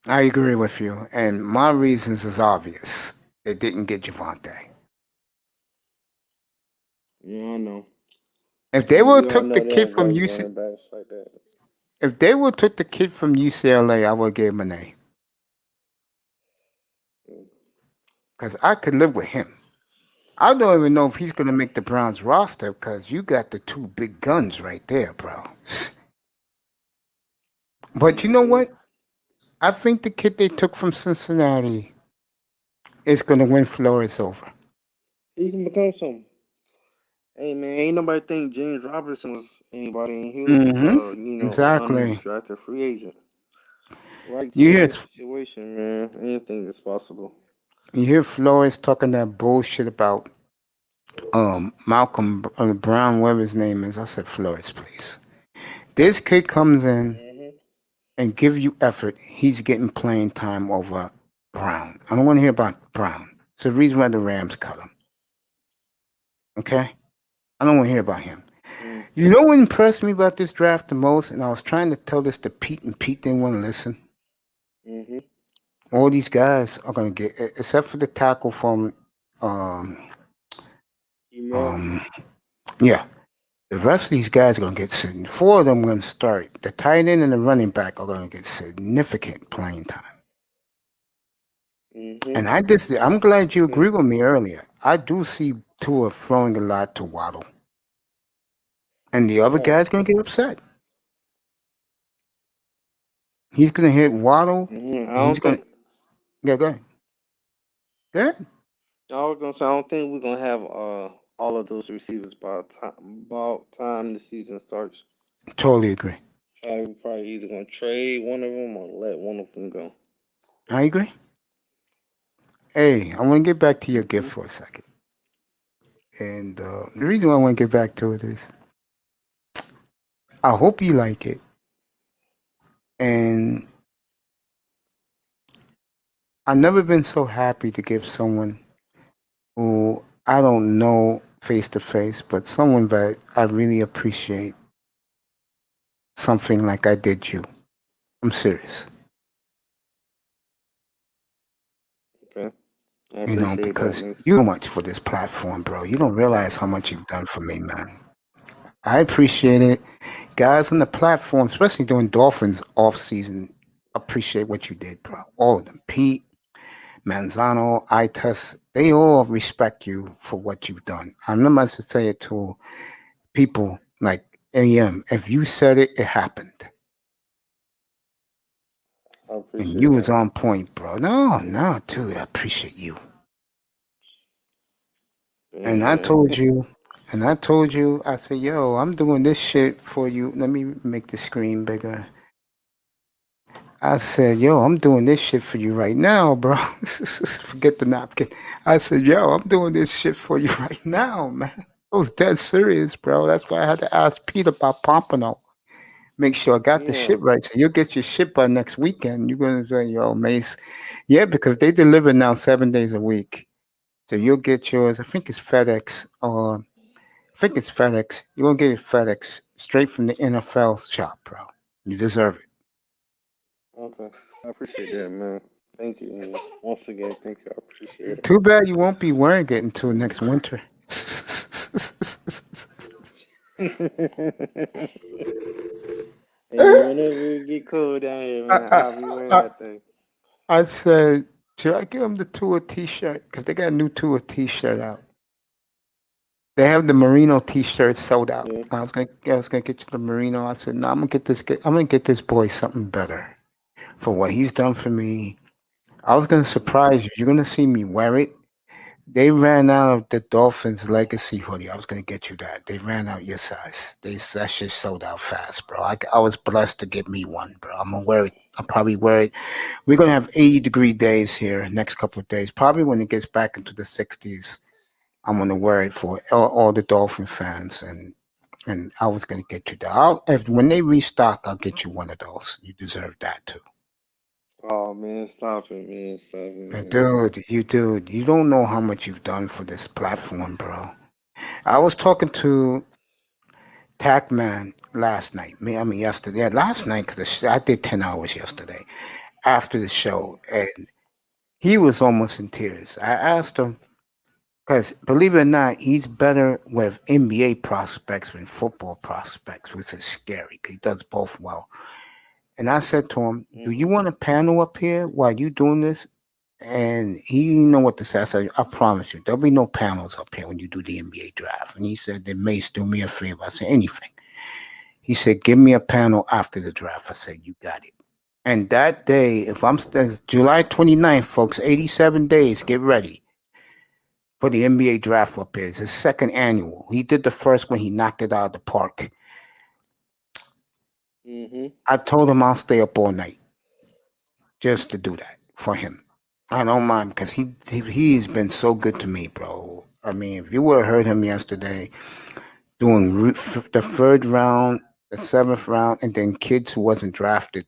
I agree with you, and my reasons is obvious. They didn't get Javante. Yeah, I know. If they We would all took know the they kid don't from like UC, running backs like that. if they would took the kid from UCLA, I would give him an A. Because I could live with him. I don't even know if he's going to make the Browns roster because you got the two big guns right there, bro. But you know what? I think the kid they took from Cincinnati is going to win Flores over. He can become something. Hey man, ain't nobody think James Robinson was anybody, and he was Exactly. undrafted free agent. Right You team, hear, right situation, man. Anything is possible. you hear Flores talking that bullshit about Malcolm Brown, whatever his name is. I said, Flores, please. This kid comes in and give you effort. He's getting playing time over Brown. I don't want to hear about Brown. It's the reason why the Rams cut him. Okay? I don't want to hear about him. You know what impressed me about this draft the most? And I was trying to tell this to Pete, and Pete didn't want to listen. All these guys are going to get, except for the tackle from, yeah. The rest of these guys are going to get, 4 of them are going to start. The tight end and the running back are going to get significant playing time. And I'm glad you agreed with me earlier. I do see Tua throwing a lot to Waddle. And the other guy's going to get upset. He's going to hit Waddle. He's going to... Yeah, go ahead. Go ahead. I was gonna say I don't think we're gonna have all of those receivers by time the season starts. Totally agree. We're probably either gonna trade one of them or let one of them go. I agree. Hey, I want to get back to your gift for a second. And the reason why I want to get back to it is I hope you like it. And I've never been so happy to give someone who I don't know face to face, but someone that I really appreciate something like I did you. I'm serious. Okay. Because you do much for this platform, bro. You don't realize how much you've done for me, man. I appreciate it. Guys on the platform, especially during Dolphins off season, appreciate what you did, bro. All of them. Pete, Manzano, Itus, they all respect you for what you've done. I'm not much to say it to people like AM. If you said it, it happened. And you was on point, bro. No, dude, I appreciate you. And I told you, I said, yo, I'm doing this shit for you. Let me make the screen bigger. I said, yo, I'm doing this shit for you right now, bro. Forget the napkin. I said, yo, I'm doing this shit for you right now, man. I was dead serious, bro. That's why I had to ask Pete about Pompano. Make sure I got the shit right. So you'll get your shit by next weekend. You're going to say, yo, Mace. Yeah, because they deliver now 7 days a week. So you'll get yours. I think it's FedEx. You're going to get it FedEx straight from the NFL shop, bro. You deserve it. Okay. I appreciate that, man. Thank you. Man. Once again, thank you. I appreciate it. Too bad you won't be wearing it until next winter. Hey, whenever it get cold down here, man, I'll be wearing that thing. I said, should I give them the Tua t-shirt? Because they got a new Tua t-shirt out. They have the Merino t-shirts sold out. Yeah. I was gonna get you the Merino. I said, no, I'm gonna get this boy something better for what he's done for me. I was gonna surprise you. You're gonna see me wear it. They ran out of the Dolphins legacy hoodie. I was gonna get you that. They ran out your size. That shit sold out fast, bro. I was blessed to get me one, bro. I'm gonna wear it. I'll probably wear it. We're gonna have 80-degree days here next couple of days. Probably when it gets back into the 60s, I'm gonna wear it for all the Dolphin fans. And I was gonna get you that. When they restock, I'll get you one of those. You deserve that too. Oh man, stop it, man. Stop it, man. Dude, you don't know how much you've done for this platform, bro. I was talking to Tackman last night. I mean yesterday. Yeah, last night because I did 10 hours yesterday after the show, and he was almost in tears. I asked him because, believe it or not, he's better with NBA prospects than football prospects, which is scary because he does both well. And I said to him, "Do you want a panel up here while you doing this?" And he didn't know what to say. I said, "I promise you, there'll be no panels up here when you do the NBA draft." And he said, "Then Mace, do me a favor." I said, "Anything." He said, "Give me a panel after the draft." I said, "You got it." And that day, if I'm July 29th, folks, 87 days, get ready for the NBA draft up here. It's his second annual. He did the first one, he knocked it out of the park. I told him I'll stay up all night just to do that for him. I don't mind because he's been so good to me, bro. I mean, if you would have heard him yesterday doing the third round, the seventh round, and then kids who wasn't drafted,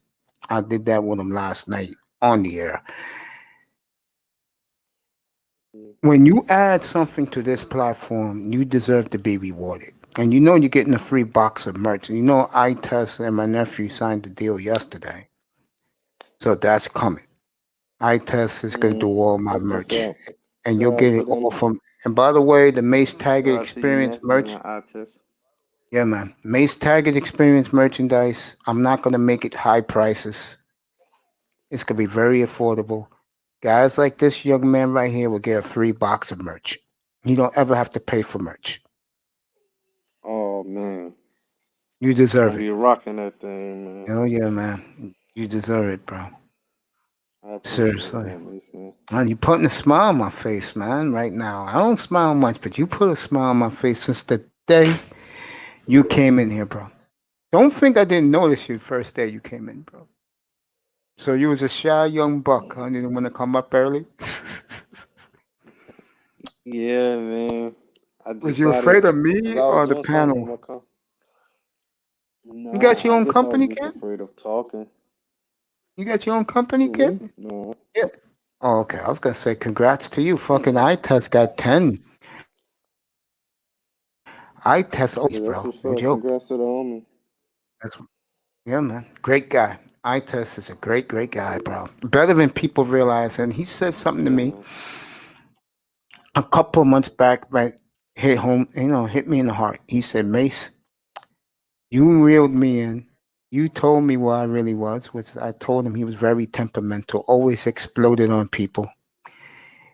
I did that with him last night on the air. When you add something to this platform, you deserve to be rewarded. And you know you're getting a free box of merch. And you know iTest and my nephew signed the deal yesterday. So that's coming. iTest is going to do all my merch. And you'll get it all from... And by the way, the Mace Taggart Experience merch... Yeah, man. Mace Taggart Experience merchandise, I'm not going to make it high prices. It's going to be very affordable. Guys like this young man right here will get a free box of merch. You don't ever have to pay for merch. Oh man, you deserve it. You're rocking that thing, man. Oh yeah, man. You deserve it, bro. Seriously. That, man, you putting a smile on my face, man, right now. I don't smile much, but you put a smile on my face since the day you came in here, bro. Don't think I didn't notice you the first day you came in, bro. So you was a shy young buck, huh? You didn't want to come up early? Yeah, man. Was you afraid of me or the panel? No, you got your own company, kid? Afraid of talking. You got your own company, kid? No. Yeah. Oh, okay. I was gonna say congrats to you. Fucking iTest got 10. iTest always, bro. No joke. Congrats to the homie. Yeah, man. Great guy. iTest is a great guy, bro. Better than people realize. And he said something to me a couple of months back, right? Hit me in the heart. He said, Mace, you reeled me in. You told me what I really was, which I told him he was very temperamental, always exploded on people.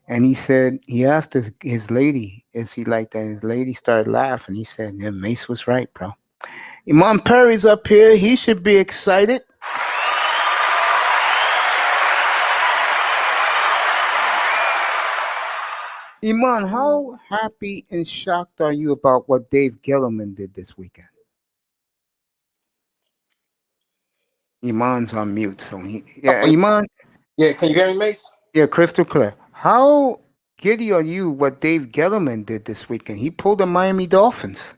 And he said, he asked his lady, is he like that? His lady started laughing. He said, yeah, Mace was right, bro. Imam Perry's up here. He should be excited. Iman, how happy and shocked are you about what Dave Gettleman did this weekend? Iman's on mute, so Iman. Yeah, can you hear me, Mace? Yeah, crystal clear. How giddy are you what Dave Gettleman did this weekend? He pulled the Miami Dolphins.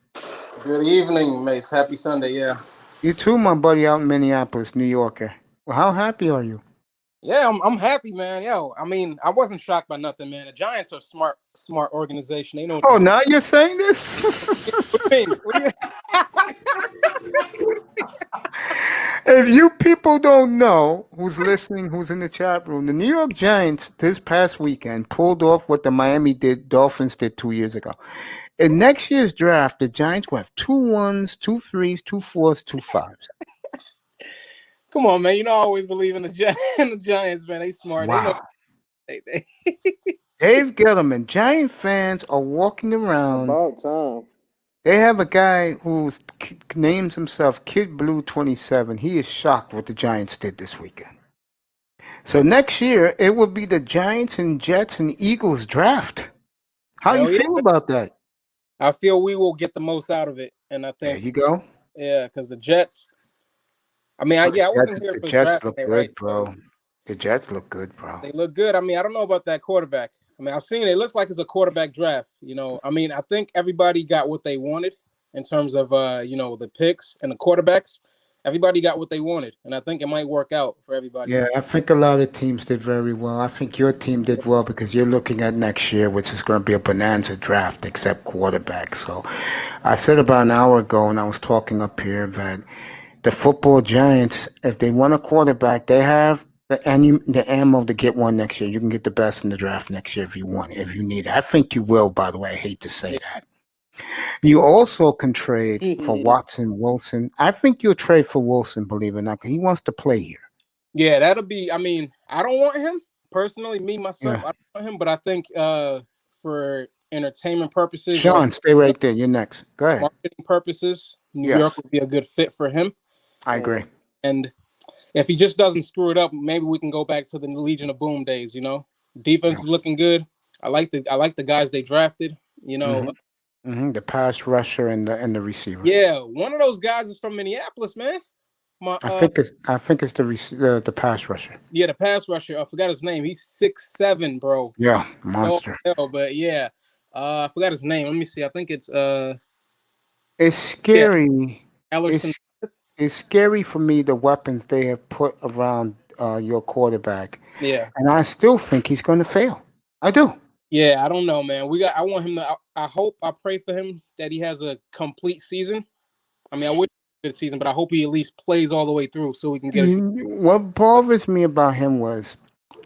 Good evening, Mace. Happy Sunday, yeah. You too, my buddy out in Minneapolis, New Yorker. Well, how happy are you? Yeah, I'm happy, man. Yo, I mean, I wasn't shocked by nothing, man. The Giants are smart organization. They know. Oh, now you're saying this? What do you mean? If you people don't know, who's listening, who's in the chat room, the New York Giants this past weekend pulled off what the Miami Dolphins did 2 years ago. In next year's draft, the Giants will have 2 1s, 2 3s, 2 4s, 2 5s. Come on, man. You know I always believe in the Giants, man. They smart. Wow. They Dave Gettleman, Giant fans are walking around. About time. They have a guy who names himself Kid Blue 27. He is shocked what the Giants did this weekend. So next year, it will be the Giants and Jets and Eagles draft. How you Hell yeah. feel about that? I feel we will get the most out of it, and I There think you go. because the Jets. I mean, Oh, I wasn't here The for Jets draft look day, right? good, So bro. The Jets look good, bro. they look good. I mean, I don't know about that quarterback. I mean, I've seen it. It looks like it's a quarterback draft. I mean, I think everybody got what they wanted in terms of the picks and the quarterbacks. Everybody got what they wanted, and I think it might work out for everybody. Yeah, I think a lot of teams did very well. I think your team did well because you're looking at next year, which is going to be a bonanza draft, except quarterback. So I said about an hour ago, and I was talking up here, that the football giants, if they want a quarterback, they have the ammo to get one next year. You can get the best in the draft next year if you want, if you need it. I think you will, by the way. I hate to say that. You also can trade for Watson Wilson. I think you'll trade for Wilson, believe it or not, 'cause he wants to play here. Yeah, that'll be. I mean, I don't want him personally. Me myself, Yeah. I don't want him, but I think for entertainment purposes or Sean, stay right there. You're next. Go ahead. marketing purposes, New York Yes, would be a good fit for him. I agree. And if he just doesn't screw it up, maybe we can go back to the Legion of Boom days. Defense is looking good. I like the guys they drafted. The pass rusher and the receiver. Yeah, one of those guys is from Minneapolis, man. I think it's the pass rusher. Yeah, the pass rusher. I forgot his name. He's 6'7", bro. Yeah, monster. No, but yeah, I forgot his name. Let me see. I think it's It's scary. Ellerson. It's scary for me the weapons they have put around your quarterback, Yeah, and I still think he's going to fail. I do. yeah. I don't know, man. I want him to. I pray for him that he has a complete season. I mean, I would good season, but I hope he at least plays all the way through so we can get. What bothers me about him was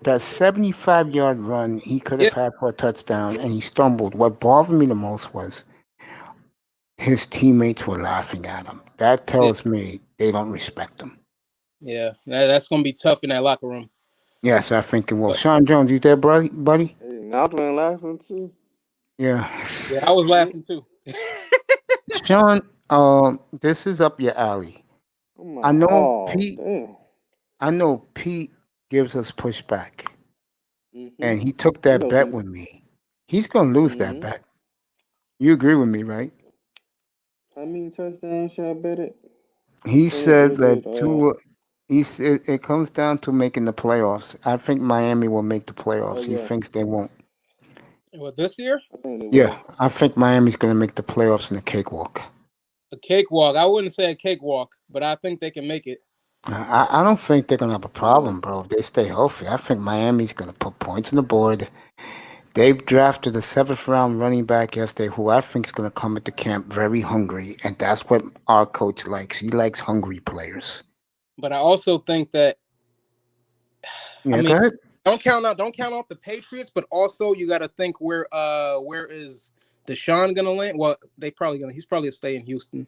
that 75-yard run he could have had for a touchdown, and he stumbled. What bothered me the most was his teammates were laughing at him. That tells me they don't respect him. Yeah, that's gonna be tough in that locker room. Yes, I think it will. Sean Jones, you there, buddy? Hey, I was laughing too. Yeah. Yeah, I was laughing too. Sean, this is up your alley. I know Pete. Damn. I know Pete gives us pushback, Mm-hmm. and he took that bet with me. He's gonna lose that bet. You agree with me, right? How many touchdowns should I bet it? He said that he said it comes down to making the playoffs. I think Miami will make the playoffs. He thinks they won't. What, this year? Yeah, I think Miami's gonna make the playoffs in a cakewalk. A cakewalk. I wouldn't say a cakewalk, but I think they can make it. I don't think they're gonna have a problem, bro. If they stay healthy, I think Miami's gonna put points on the board. They've drafted a 7th-round running back yesterday who I think is going to come at the camp very hungry, and that's what our coach likes. He likes hungry players. But I also think that go ahead. Don't count out the Patriots, but also you got to think where is Deshaun going to land? Well, he's probably going to stay in Houston.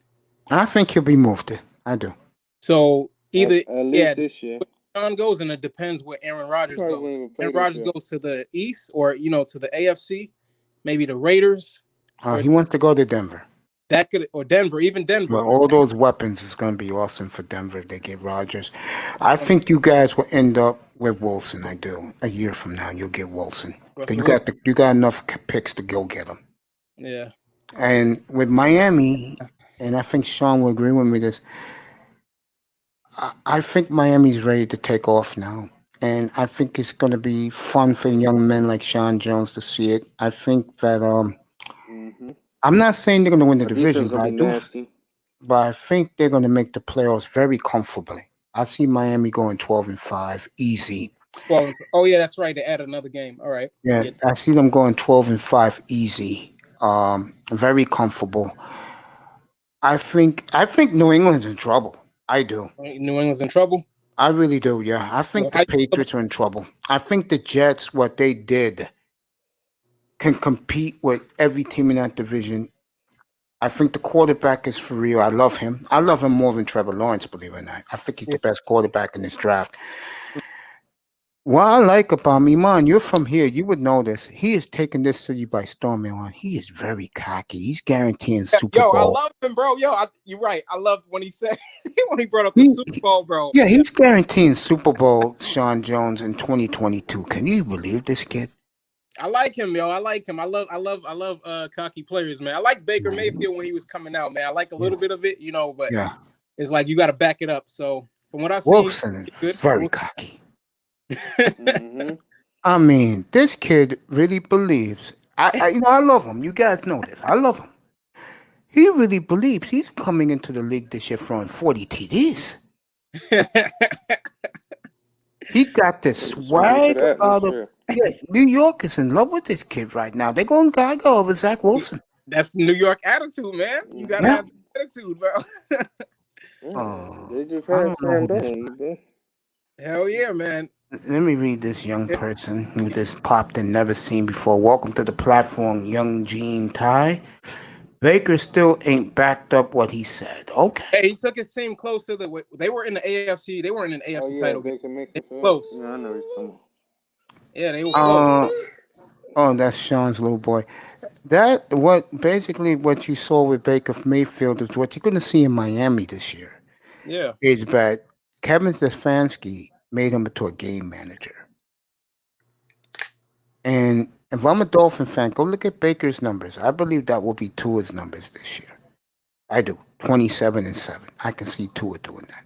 I think he'll be moved. I do. So either at least this year. Deshaun goes, and it depends where Aaron Rodgers goes. Aaron Rodgers goes to the East or to the AFC, maybe the Raiders. He wants to go to Denver. That could, or Denver, even Denver. Well, all those weapons is going to be awesome for Denver if they get Rodgers. I think you guys will end up with Wilson. I do. A year from now, you'll get Wilson. You got enough picks to go get him. Yeah. And with Miami, and I think Sean will agree with me this. I think Miami's ready to take off now. And I think it's going to be fun for young men like Sean Jones to see it. I think that I'm not saying they're going to win the division, but I think they're going to make the playoffs very comfortably. I see Miami going 12-5, easy. Well, oh yeah, that's right. They added another game. All right. Yeah, I see them going 12-5, easy, very comfortable. I think New England's in trouble. I do. New England's in trouble? I really do, yeah. I think the Patriots are in trouble. I think the Jets, what they did, can compete with every team in that division. I think the quarterback is for real. I love him. I love him more than Trevor Lawrence, believe it or not. I think he's the best quarterback in this draft. What I like about him, Iman, you're from here. You would know this. He is taking this city by storm, Iman. He is very cocky. He's guaranteeing Super Bowl. I love him, bro. You're right. I love when he said when he brought up the Super Bowl, bro. Yeah, he's guaranteeing Super Bowl, Sean Jones, in 2022. Can you believe this kid? I like him, yo. I like him. I love cocky players, man. I like Baker Mayfield when he was coming out, man. I like a little bit of it, but it's like you got to back it up. So from what I've seen, Wilson is very cocky. I mean, this kid really believes. I love him. You guys know this. I love him. He really believes he's coming into the league this year throwing 40 TDs. He got this swag about him. Yeah, New York is in love with this kid right now. They're going gaga over Zach Wilson. That's New York attitude, man. You gotta have attitude, bro. They just had Sam Darnold. Hell yeah, man. Let me read this young person who just popped in, never seen before. Welcome to the platform, Young Gene Ty. Baker still ain't backed up what he said. Okay. Hey, he took his team close to they were in the AFC. They weren't in the AFC title game. They were close. Yeah, I know you're Yeah, they were close. That's Sean's little boy. What you saw with Baker Mayfield is what you're going to see in Miami this year. Yeah. Is that Kevin Stefanski made him into a game manager. And if I'm a Dolphin fan, go look at Baker's numbers. I believe that will be Tua's numbers this year. I do. 27-7. I can see Tua doing that.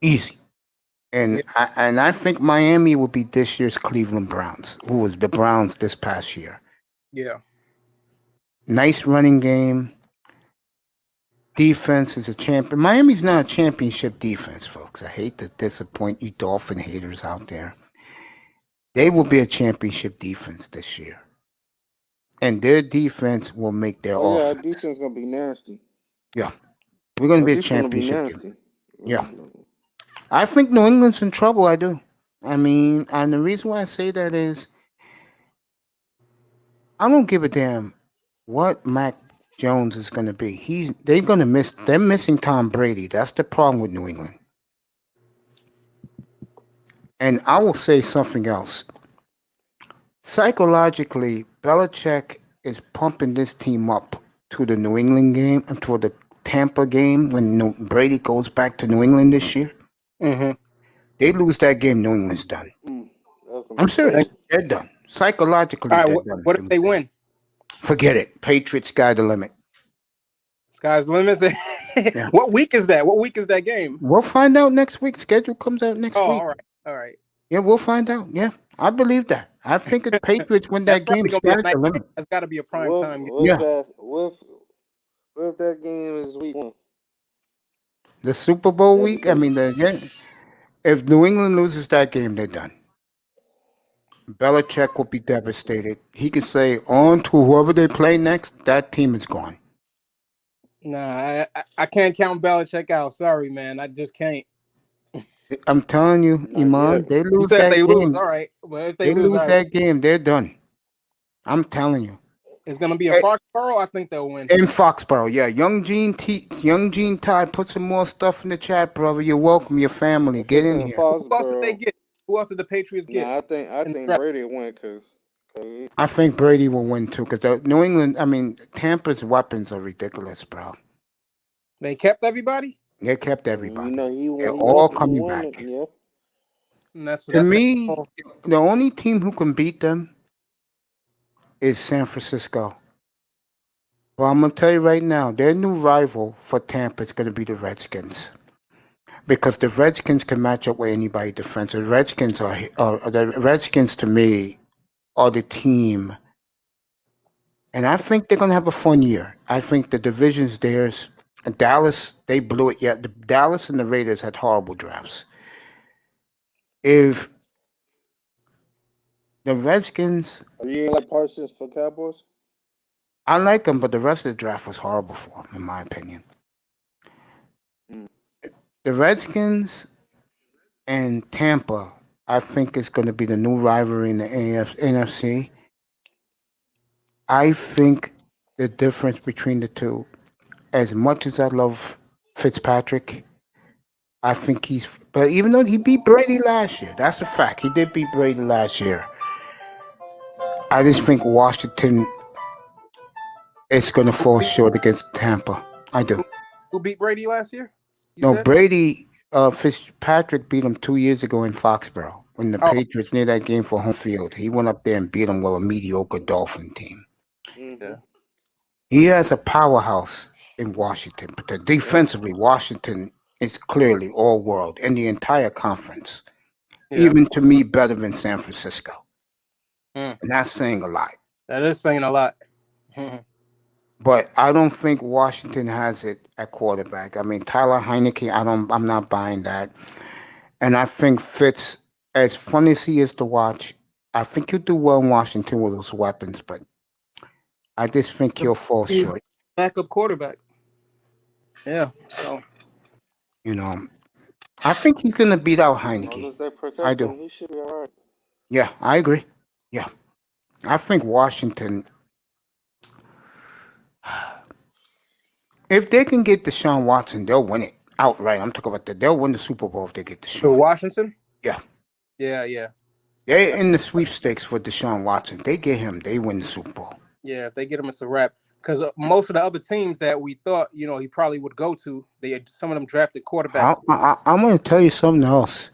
Easy. And I think Miami will be this year's Cleveland Browns, who was the Browns this past year. Yeah. Nice running game. Defense is a champion. Miami's not a championship defense, folks. I hate to disappoint you Dolphin haters out there. They will be a championship defense this year. And their defense will make their offense. Yeah, our defense is going to be nasty. Yeah. We're going to be a championship team. Yeah. I think New England's in trouble, I do. I mean, and the reason why I say that is I don't give a damn what Mac Jones is going to be. They're missing Tom Brady. That's the problem with New England. And I will say something else. Psychologically, Belichick is pumping this team up to the New England game and to the Tampa game when Brady goes back to New England this year. Mm-hmm. They lose that game, New England's done. I'm serious. They're done. Psychologically, all right, they're done. What if they win? Forget it. Patriots, sky the limit. Sky's the limit. Yeah. What week is that? What week is that game? We'll find out next week. Schedule comes out next week. All right. Yeah, we'll find out. Yeah, I believe that. I think the Patriots win that game. Sky's the limit. That's got to be a prime time game. What if that game is week 1? The Super Bowl week? I mean, if New England loses that game, they're done. Belichick will be devastated. He can say, on to whoever they play next, that team is gone. Nah, I can't count Belichick out. Sorry, man. I just can't. I'm telling you, Iman, they lose that game. Lose, all right. Well, if they lose that game, they're done. I'm telling you. It's going to be in Foxborough. I think they'll win. In Foxborough, yeah. Young Gene Ty, put some more stuff in the chat, brother. You're welcome. Your family, get in here. Who else did they get? Who else did the Patriots get? Nah, I think Brady will win because. I think Brady will win too because New England. I mean, Tampa's weapons are ridiculous, bro. They kept everybody. They kept everybody. They're all coming back. To me, the only team who can beat them is San Francisco. Well, I'm going to tell you right now, their new rival for Tampa is going to be the Redskins. Because the Redskins can match up with anybody defensive. The Redskins to me are the team. And I think they're going to have a fun year. I think the division's theirs. And Dallas, they blew it yet. Dallas and the Raiders had horrible drafts. If the Redskins... Are you like Parsons for Cowboys? I like them, but the rest of the draft was horrible for them, in my opinion. The Redskins and Tampa, I think, is going to be the new rivalry in the NFC. I think the difference between the two, as much as I love Fitzpatrick, I think but even though he beat Brady last year, that's a fact. He did beat Brady last year. I just think Washington is going to fall short against Tampa. I do. Who beat Brady last year? No, Brady, Fitzpatrick beat him 2 years ago in Foxborough when the Oh. Patriots near that game for home field. He went up there and beat them with a mediocre Dolphin team. Yeah. He has a powerhouse in Washington, but defensively, Washington is clearly all world in the entire conference. Yeah. Even to me, better than San Francisco. Mm. And that's saying a lot. That is saying a lot. But I don't think Washington has it at quarterback. I mean, Tyler Heineke, I'm not buying that. And I think Fitz, as fun as he is to watch, I think he'll do well in Washington with those weapons, but I just think he'll fall He's short. backup quarterback. Yeah. So You know, I think he's gonna beat out As long as Heineke. they protect I him, do. he should be all right. Yeah, I agree. Yeah. I think Washington, if they can get Deshaun Watson, they'll win it outright. I'm talking about they'll win the Super Bowl if they get to Deshaun. Washington? Yeah. Yeah. They're in the sweepstakes for Deshaun Watson. They get him, they win the Super Bowl. Yeah, if they get him, it's a wrap. Because most of the other teams that we thought, he probably would go to, some of them drafted quarterbacks. I'm going to tell you something else.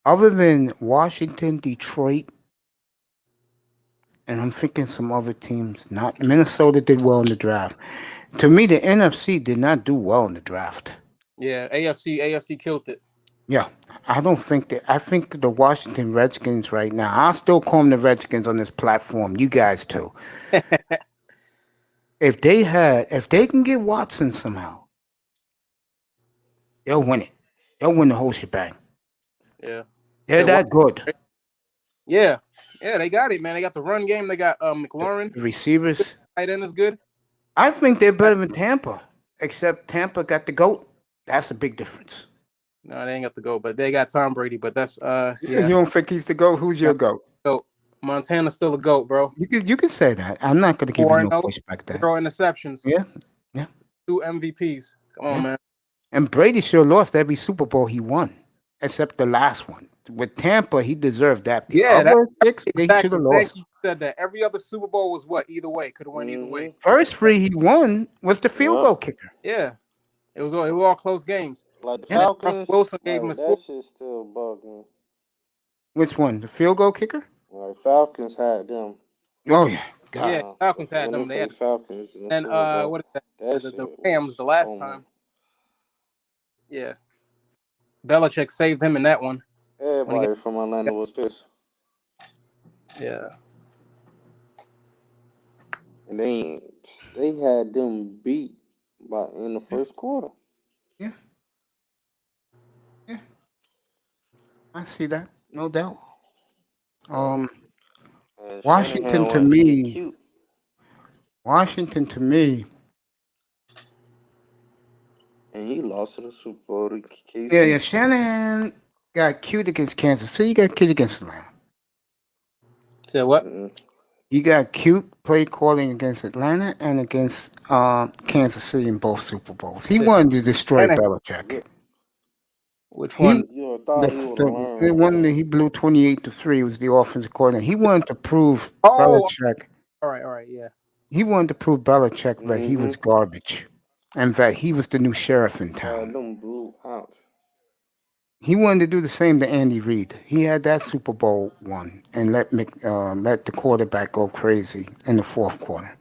Other than Washington, Detroit, and I'm thinking some other teams, not Minnesota did well in the draft. To me, the NFC did not do well in the draft. Yeah, AFC killed it. Yeah, I don't think that. I think the Washington Redskins right now, I'll still call them the Redskins on this platform. You guys too. If they can get Watson somehow, they'll win it. They'll win the whole shebang. Yeah. They're that good. Yeah, they got it, man. They got the run game. They got McLaurin. The receivers. Tight end is good. I think they're better than Tampa, except Tampa got the GOAT. That's a big difference. No, they ain't got the GOAT, but they got Tom Brady. But that's You yeah. don't think he's the GOAT? Who's your GOAT? So Montana's still a GOAT, bro. You can say that. I'm not going to give you no 4-0, pushback there. 0 interceptions. Yeah. 2 MVPs. Come on, man. And Brady sure lost every Super Bowl he won, except the last one. With Tampa, he deserved that. The Yeah, other six, they exactly. should have Thank lost. you. Said that every other Super Bowl was what? Either way, could have went either way. First three he won was the field goal kicker. Yeah, it was all close games. Like the Yeah. Falcons, Russell Wilson gave him like, a that shit still bugged me. Which one? The field goal kicker? Like Falcons had them. Oh yeah, God. Yeah, Falcons had When them. They had Falcons. in the and Super Bowl, what is that? that The shit Rams was the last booming. time. Yeah, Belichick saved him in that one. Everybody from Atlanta was pissed. Yeah. And they had them beat in the first quarter. Yeah. I see that, no doubt. And Washington Shanahan to wanted to get me. cute. Washington to me. And he lost to the Super Bowl to KC. Yeah. Shanahan got cute against Kansas City. He got cute against Atlanta. Say what? He got cute play calling against Atlanta and against Kansas City in both Super Bowls. He wanted to destroy Belichick. Which one? You thought he would learn. The one that he blew 28-3 was the offensive coordinator. He wanted to prove Belichick. All right, yeah. He wanted to prove Belichick that he was garbage and that he was the new sheriff in town. Them blew out. He wanted to do the same to Andy Reid. He had that Super Bowl one and let the quarterback go crazy in the fourth quarter.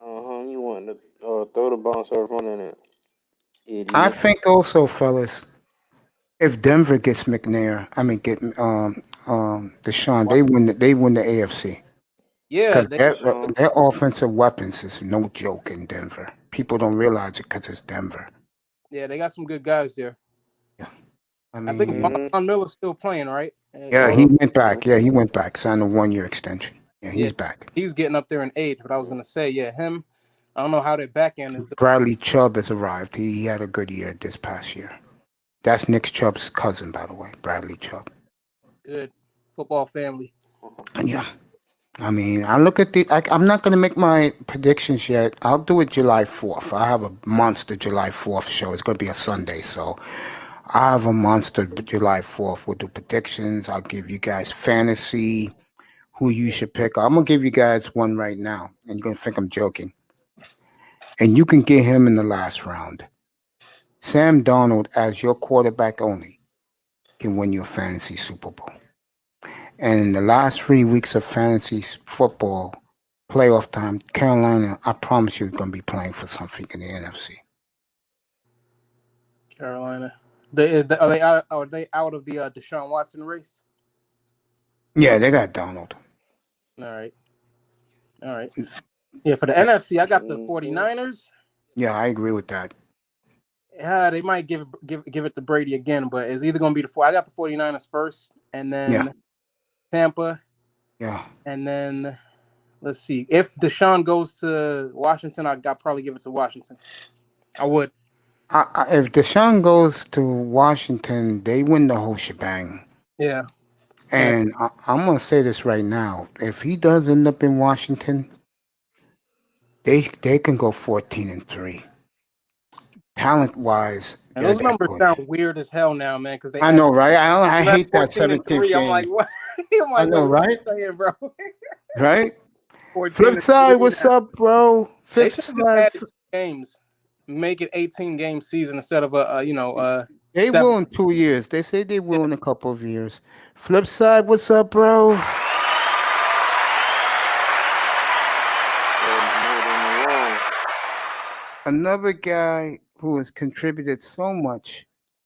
You wanted to throw the ball instead of running it. Idiot. I think also, fellas, if Denver gets get Deshaun, they win the AFC. Yeah, Because their offensive weapons is no joke in Denver. People don't realize it because it's Denver. Yeah, they got some good guys there. Yeah, I think Von Miller's still playing, right? Yeah, he went back. Yeah, he went back. Signed a 1-year extension. Yeah, he's back. He's getting up there in age, but I was gonna say, him. I don't know how their back end is. Bradley Chubb has arrived. He had a good year this past year. That's Nick Chubb's cousin, by the way, Bradley Chubb. Good football family. Yeah. I mean, I look at I'm not going to make my predictions yet. I'll do it July 4th. I have a monster July 4th show. It's going to be a Sunday, so I have a monster July 4th. We'll do predictions. I'll give you guys fantasy, who you should pick. I'm going to give you guys one right now, and you're going to think I'm joking. And you can get him in the last round. Sam Darnold as your quarterback only. can win you a fantasy Super Bowl. And in the last 3 weeks of fantasy football playoff time, Carolina, I promise you, is going to be playing for something in the NFC. Carolina. Are they out of the Deshaun Watson race? Yeah, they got Donald. All right. Yeah, for the NFC, I got the 49ers. Yeah, I agree with that. They might give it to Brady again, but it's either going to be I got the 49ers first, and then Tampa. Yeah. And then, let's see. If Deshaun goes to Washington, I'd probably give it to Washington. I would. If Deshaun goes to Washington, they win the whole shebang. Yeah. And I'm going to say this right now. If he does end up in Washington, they can go 14-3. Talent-wise, and those numbers sound weird as hell now, man. Because I know, right? I hate that 17th game. I'm like, what? I know, right? Saying, bro? Right? Flip side, what's up, bro? Fifth side. 2 games. Make it 18-game season instead of They will in 2 years. They say they will in a couple of years. Flip side, what's up, bro? Another guy who has contributed so much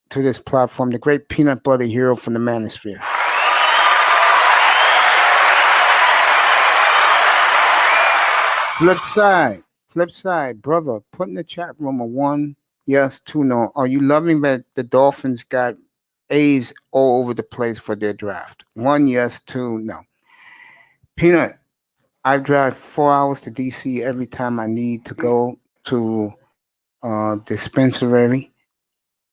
to this platform, the great peanut butter hero from the Manosphere. Flip side, brother. Put in the chat room a 1, yes, 2, no. Are you loving that the Dolphins got A's all over the place for their draft? 1, yes, 2, no. Peanut, I drive 4 hours to DC every time I need to go to dispensary.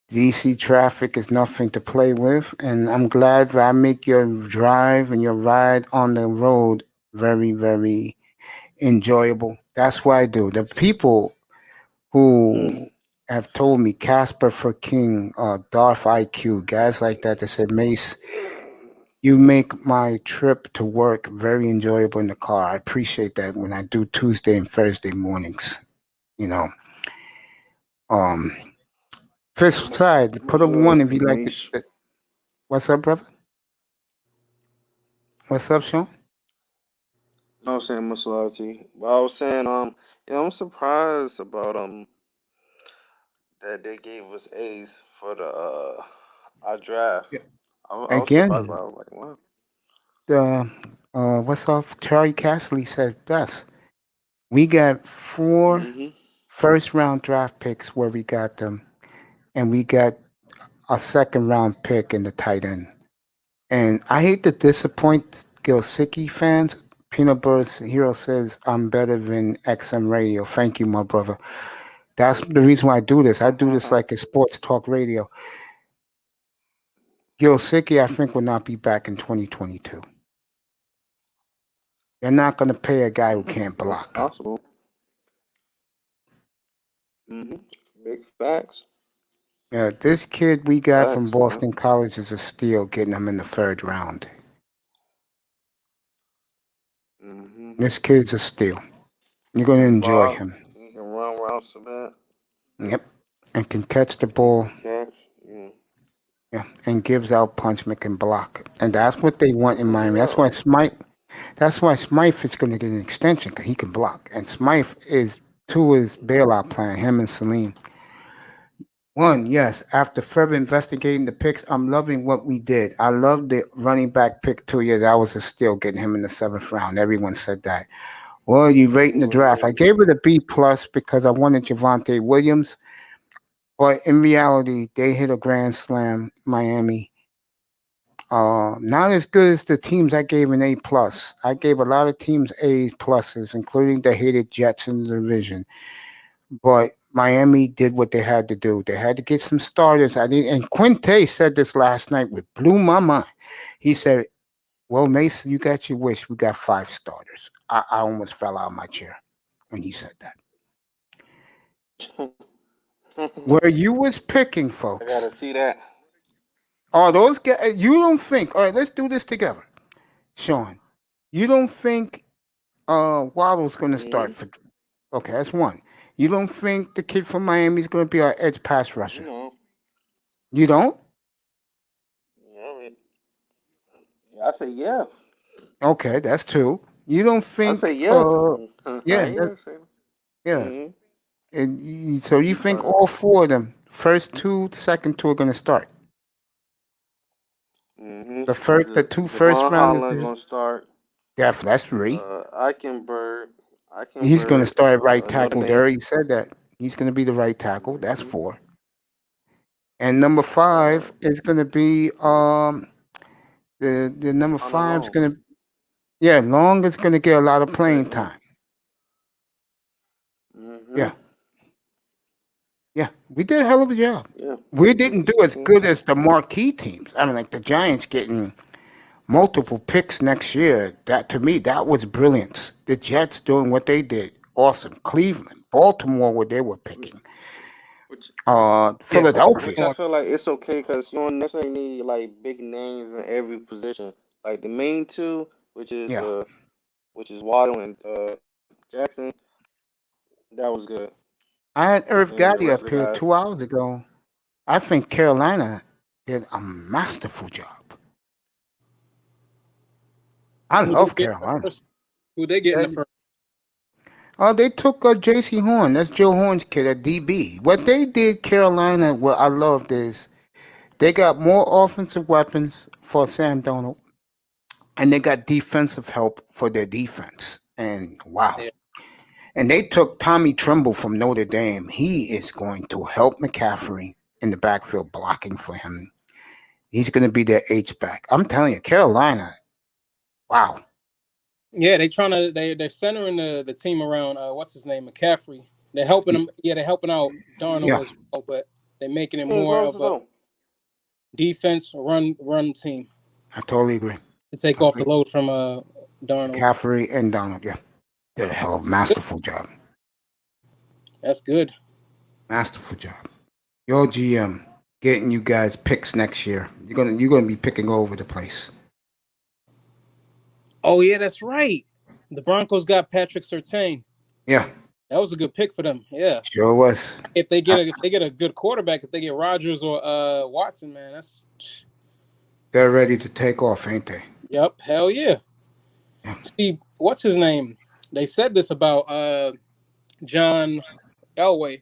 DC traffic is nothing to play with, and I'm glad that I make your drive and your ride on the road very, very enjoyable. That's what I do. The people who have told me Casper for King, Darth IQ, guys like that said, Mace, you make my trip to work very enjoyable in the car. I appreciate that when I do Tuesday and Thursday mornings. Fifth side, put a 1 if you like it. What's up, brother? What's up, Sean? I was saying much love to you. But I was saying, I'm surprised about that they gave us A's for the our draft. Yeah. I was Again, surprised about it. I was like, wow. What's up? Charlie Castley said best. We got 4 first-round draft picks where we got them, and we got a second-round pick in the tight end. And I hate to disappoint Gilsicki fans. Peanut Butter's Hero says, I'm better than XM Radio. Thank you, my brother. That's the reason why I do this. I do this like a sports talk radio. Gilsicki, I think, will not be back in 2022. They're not going to pay a guy who can't block. Possible. Big facts. Yeah, this kid we got from Boston College is a steal, getting him in the 3rd round. This kid's a steal. You're going to enjoy him. He can run routes a bit. Yep, and can catch the ball. Catch, yeah, and gives out punch, can block, and that's what they want in Miami. That's why Smythe is going to get an extension because he can block, and Smythe is to his bailout plan. Him and Salim. 1, yes. After further investigating the picks, I'm loving what we did. I love the running back pick 2 years. That was a steal, getting him in the 7th round. Everyone said that. Well, you rating the draft. I gave it a B+ because I wanted Javonte Williams. But in reality, they hit a grand slam, Miami. Not as good as the teams I gave an A+. I gave a lot of teams A+, including the hated Jets in the division. But Miami did what they had to do. They had to get some starters. And Quinte said this last night, which blew my mind. He said, well, Mason, you got your wish. We got 5 starters. I almost fell out of my chair when he said that. Where you was picking, folks. I gotta see that. Oh, those guys, you don't think, all right, let's do this together. Sean, you don't think Waddle's going to start for, okay, that's 1. You don't think the kid from Miami is going to be our edge pass rusher? No. You don't? I say yeah. Okay, that's two. You don't I say think? yeah. Yeah, Yeah. yeah. Mm-hmm. And so you think Because all four of them, first two, second two, are going to start? mm-hmm. The two first Javon rounders, Holland gonna start. that's three. Eichenberg, He's going to start right Notre tackle. They Dame. already said that. He's going to be the right tackle. That's Mm-hmm. four. And number Uh, five is going to be the number on the five is long. going to, yeah, Long is going to get a lot of Drake playing Long. time. Mm-hmm. Yeah. Yeah, we did a hell of a job. Yeah. We He didn't was do as kicking. good as the marquee teams. I mean, like the Giants getting multiple picks next year. That to me, that was brilliance. The Jets doing what they did, awesome. Cleveland, Baltimore, where they were picking. Which Yeah, which Philadelphia. I feel like it's okay because you don't necessarily need like big names in every position. Like the main two, Yeah, which is Waddle and Jackson, that was good. I had Irv And the Gotti rest up of the here guys, 2 hours ago. I think Carolina did a masterful job. I who they love get in the Carolina. first? Who they get in the They, first? they took J.C. Horn. That's Joe Horn's kid at DB. What they did, Carolina, what I loved is they got more offensive weapons for Sam Donald, and they got defensive help for their defense. And wow. Yeah. And they took Tommy Tremble from Notre Dame. He is going to help McCaffrey in the backfield blocking for him. He's going to be their H-back. I'm telling you, Carolina, wow. Yeah, they're centering the team around what's his name, McCaffrey. They're helping him. Yeah, they're helping out Darnold Yeah, as well, but they're making it King more of Roses a though. defense run team I totally agree. to take I off the think load from Darnold. McCaffrey and Donald, yeah, did a hell of a masterful job. That's good. Masterful job. Your GM getting you guys picks next year. You're gonna be picking all over the place. Oh yeah, that's right. The Broncos got Patrick Surtain. Yeah, That was a good pick for them. Yeah. sure was. If they get a good quarterback, if they get Rodgers or Watson, man, that's They're ready to take off, ain't they? yep, hell yeah. Yeah. See, what's his name? They said this about John Elway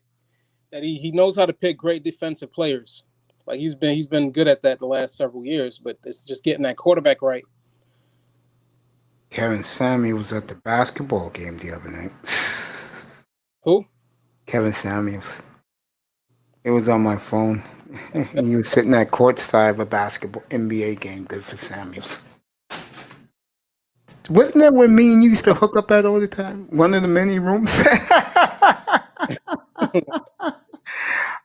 that he knows how to pick great defensive players. Like he's been good at that the last several years, but it's just getting that quarterback right. Kevin Samuels was at the basketball game the other night. Who? Kevin Samuels. It was on my phone. He was sitting at courtside of a basketball NBA game. Good for Samuels. Wasn't that where me and you used to hook up at all the time? One of the many rooms.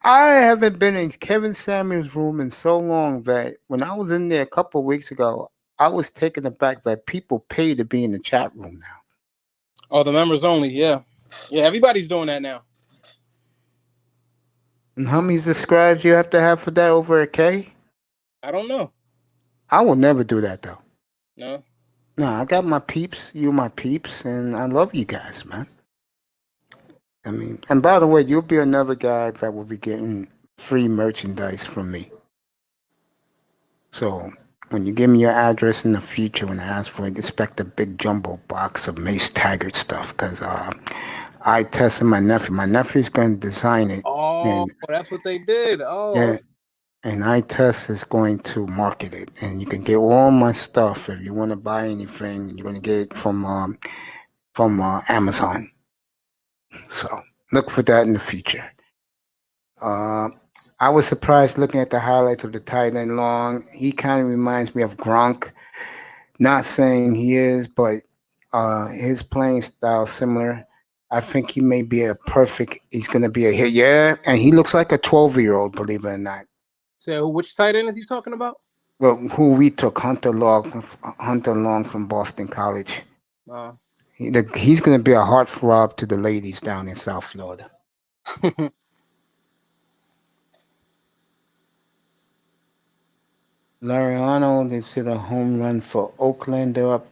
I haven't been in Kevin Samuels' room in so long that when I was in there a couple of weeks ago, I was taken aback that people pay to be in the chat room now. Oh, the members only. Yeah, yeah. Everybody's doing that now. And how many subscribes you have to have for that over a K? I don't know. I will never do that though. No. No, I got my peeps, you my peeps, and I love you guys, man. I mean, and by the way, you'll be another guy that will be getting free merchandise from me. So when you give me your address in the future, when I ask for it, expect a big jumbo box of Mace Taggart stuff because I tested my nephew. My nephew's going to design it. Oh, And that's what they did. Oh, yeah, and iTest is going to market it, and you can get all my stuff if you want to buy anything. You're going to get it from Amazon. So look for that in the future. I was surprised looking at the highlights of the tight end Long. He kind of reminds me of Gronk. Not saying he is, but his playing style similar. I think he may be he's going to be a hit. Yeah, and he looks like a 12-year-old, believe it or not. so which tight end is he talking about? Well, who we took, Hunter Long from Boston College. He's going to be a heartthrob to the ladies down in South Florida. Larry Arnold is hit a home run for Oakland. They're up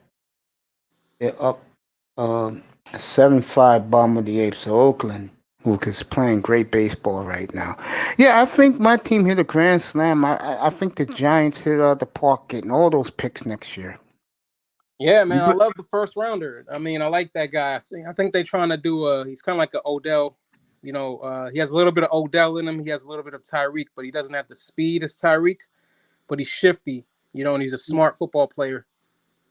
7-5 bottom of the eighth. So Oakland, who is playing great baseball right now. Yeah, I think my team hit a grand slam. I think the Giants hit the park getting all those picks next year. Yeah, man, I love the first rounder. I mean, I like that guy. I think they're trying to do he's kind of like an Odell. You know, he has a little bit of Odell in him. He has a little bit of Tyreek, but he doesn't have the speed as Tyreek. But he's shifty, you know, and he's a smart football player.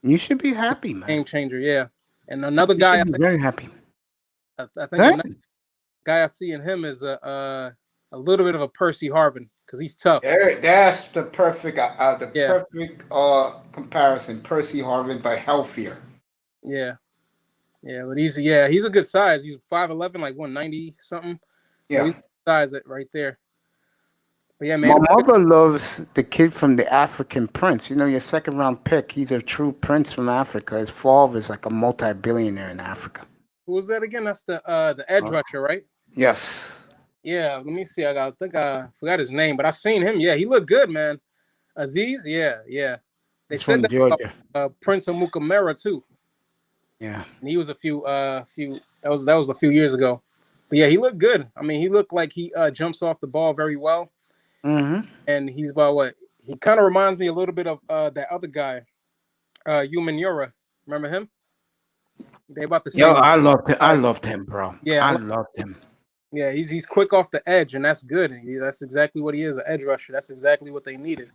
You should be happy, man. Game changer, yeah. And another You guy, should be very happy. I think another guy I see in him is a little bit of a Percy Harvin because he's tough. That's the perfect perfect comparison. Percy Harvin, but healthier. Yeah, but he's a good size. He's 5'11", like 190 something. So he's size right there. But yeah, man. My mother loves the kid from the African Prince. You know, your second round pick. He's a true prince from Africa. His father is like a multi-billionaire in Africa. Who was that again? That's the edge rusher, right? Yes. Yeah, let me see. I think I forgot his name, but I seen him. Yeah, he looked good, man. Aziz, yeah. They said that Georgia. Prince of Mukamera too. Yeah. And he was that was a few years ago. But yeah, he looked good. I mean, he looked like he jumps off the ball very well. Mm-hmm. And he's about what? He kind of reminds me a little bit of that other guy, Human Yura. Remember him? They about the same. Yo, I loved him, bro. Yeah, I loved him. Yeah, he's quick off the edge, and that's good. That's exactly what he is, an edge rusher. That's exactly what they needed.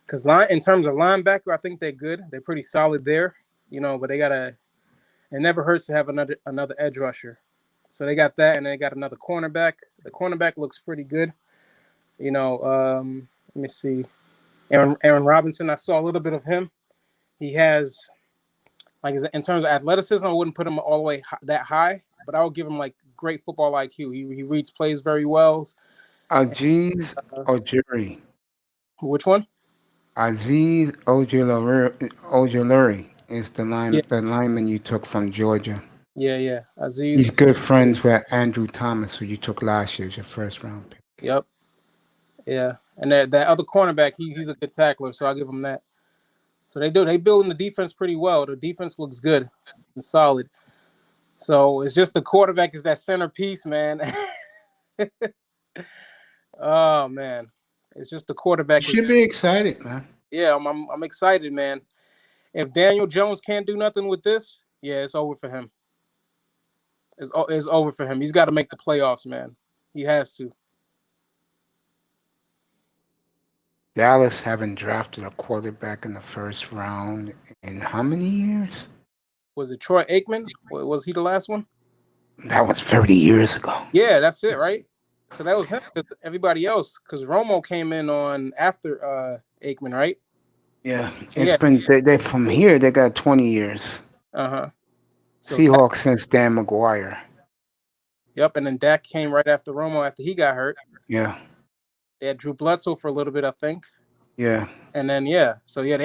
Because in terms of linebacker, I think they're good. They're pretty solid there, you know. But it never hurts to have another edge rusher. So they got that, and they got another cornerback. The cornerback looks pretty good. You know, let me see. Aaron Robinson, I saw a little bit of him. He has, like, in terms of athleticism, I wouldn't put him all the way that high, but I would give him, like, great football IQ. He reads plays very well. Aziz Ojulari. Which one? Aziz Ojulari is the lineman you took from Georgia. Yeah. Aziz. He's good friends with Andrew Thomas, who you took last year as your first round pick. Yep. Yeah. And that other cornerback, he's a good tackler, so I'll give him that. So they building the defense pretty well. The defense looks good and solid. So it's just the quarterback is that centerpiece, man. Oh man, it's just the quarterback. You should be excited, man. Yeah, I'm excited, man. If Daniel Jones can't do nothing with this, yeah, it's over for him. It's over for him. He's got to make the playoffs, man. He has to. Dallas haven't drafted a quarterback in the first round in how many years? Was it Troy Aikman? Was he the last one? That was 30 years ago. Yeah, that's it, right? So that was him. Everybody else, because Romo came in on after Aikman, right? Yeah, been they from here. They got 20 years. So Seahawks since Dan McGuire. Yep, and then Dak came right after Romo after he got hurt. Yeah. They had Drew Bledsoe for a little bit, I think. Yeah. And then, they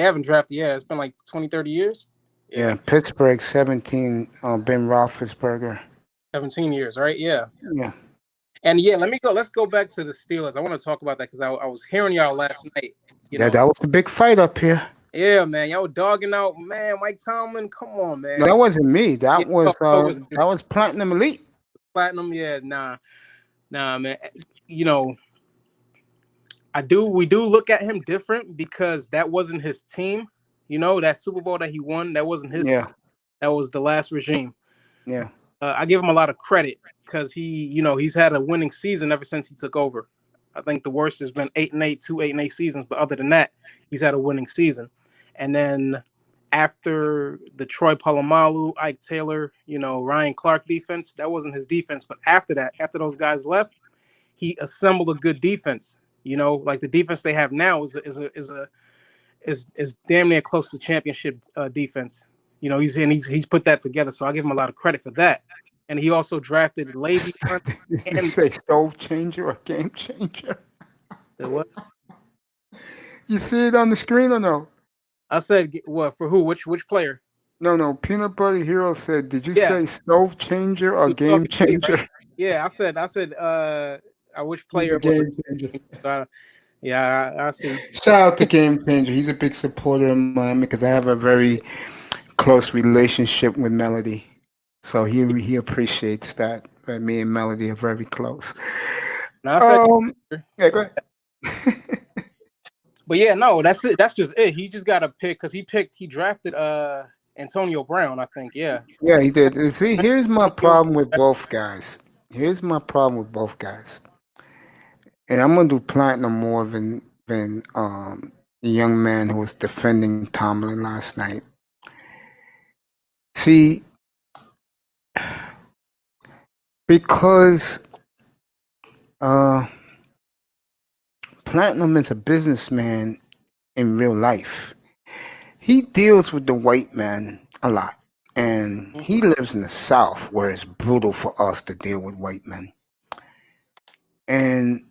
haven't drafted. Yeah, it's been like 20, 30 years. Yeah, Pittsburgh, 17, Ben Roethlisberger. 17 years, right? Yeah. Yeah. And, let's go back to the Steelers. I want to talk about that because I was hearing y'all last night. That was the big fight up here. Yeah, man. Y'all were dogging out, man, Mike Tomlin. Come on, man. No, that wasn't me. That was Platinum Elite. Platinum, yeah, nah, man. You know, we do look at him different because that wasn't his team. You know, that Super Bowl that he won, that wasn't his team. That was the last regime. Yeah. I give him a lot of credit because he's had a winning season ever since he took over. I think the worst has been 8-8, 2 8-8 seasons, but other than that, he's had a winning season. And then after the Troy Polamalu, Ike Taylor, Ryan Clark defense, that wasn't his defense. But after that, after those guys left, he assembled a good defense. Like the defense they have now is damn near close to championship defense. He's put that together, so I give him a lot of credit for that. And he also drafted Le'Veon. Did you say stove changer or game changer? What? You see it on the screen or no? I said, what, for who? Which player? No. Peanut Butter Hero said, did you say stove changer or game changer? Right? Yeah, I said, which player? Game changer. I see. Shout out to Game Changer. He's a big supporter of mine because I have a very close relationship with Melody. So he appreciates that. But me and Melody are very close. Now I said, Yeah, go ahead. but yeah, no, that's it. That's just it. He just got to pick because he drafted Antonio Brown, I think. Yeah. Yeah, he did. And see, here's my problem with both guys. Here's my problem with both guys. And I'm gonna do Platinum more than the young man who was defending Tomlin last night. See, because Platinum is a businessman in real life. He deals with the white man a lot. And he lives in the South where it's brutal for us to deal with white men. And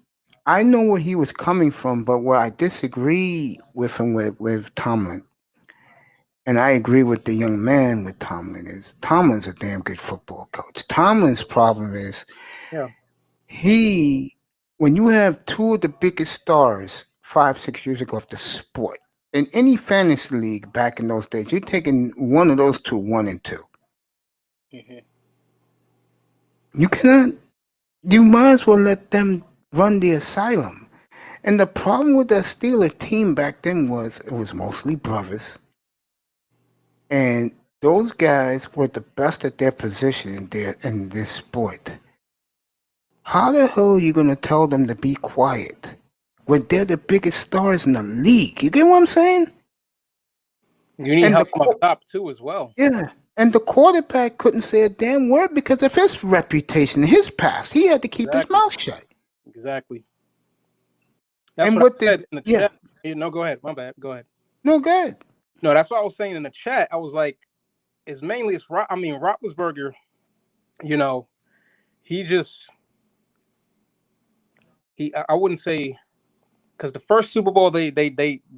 I know where he was coming from, but where I disagree with him with Tomlin, and I agree with the young man with Tomlin, is Tomlin's a damn good football coach. Tomlin's problem is when you have two of the biggest stars 5-6 years ago of the sport, in any fantasy league back in those days, you're taking one of those two, 1 and 2. Mm-hmm. You might as well let them run the asylum. And the problem with that Steeler team back then was it was mostly brothers. And those guys were the best at their position in this sport. How the hell are you going to tell them to be quiet when they're the biggest stars in the league? You get what I'm saying? You need help up top too as well. Yeah. And the quarterback couldn't say a damn word because of his reputation, his past. He had to keep his mouth shut. Exactly. That's And what I said in the chat. No, go ahead. My bad. Go ahead. No, go ahead. No, that's what I was saying in the chat. I was like, Roethlisberger, I wouldn't say, because the first Super Bowl they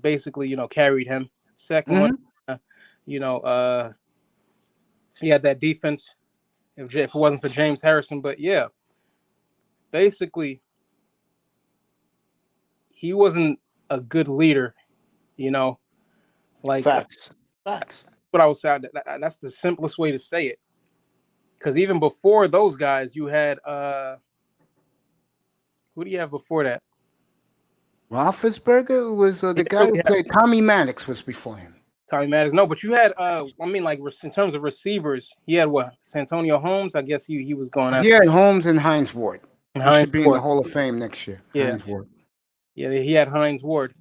basically carried him. Second one, he had that defense. If it wasn't for James Harrison, but yeah, basically he wasn't a good leader. Like facts. But I was saying that's the simplest way to say it. Because even before those guys, you had who do you have before that? Roethlisberger was the guy who played. Tommy Maddox was before him. Tommy Maddox. No, but you had in terms of receivers, he had what? Santonio Holmes. I guess he was going after. He had Holmes and Hines Ward. He should be in the Hall of Fame next year. Yeah. Hines Ward. Yeah, he had Hines Ward.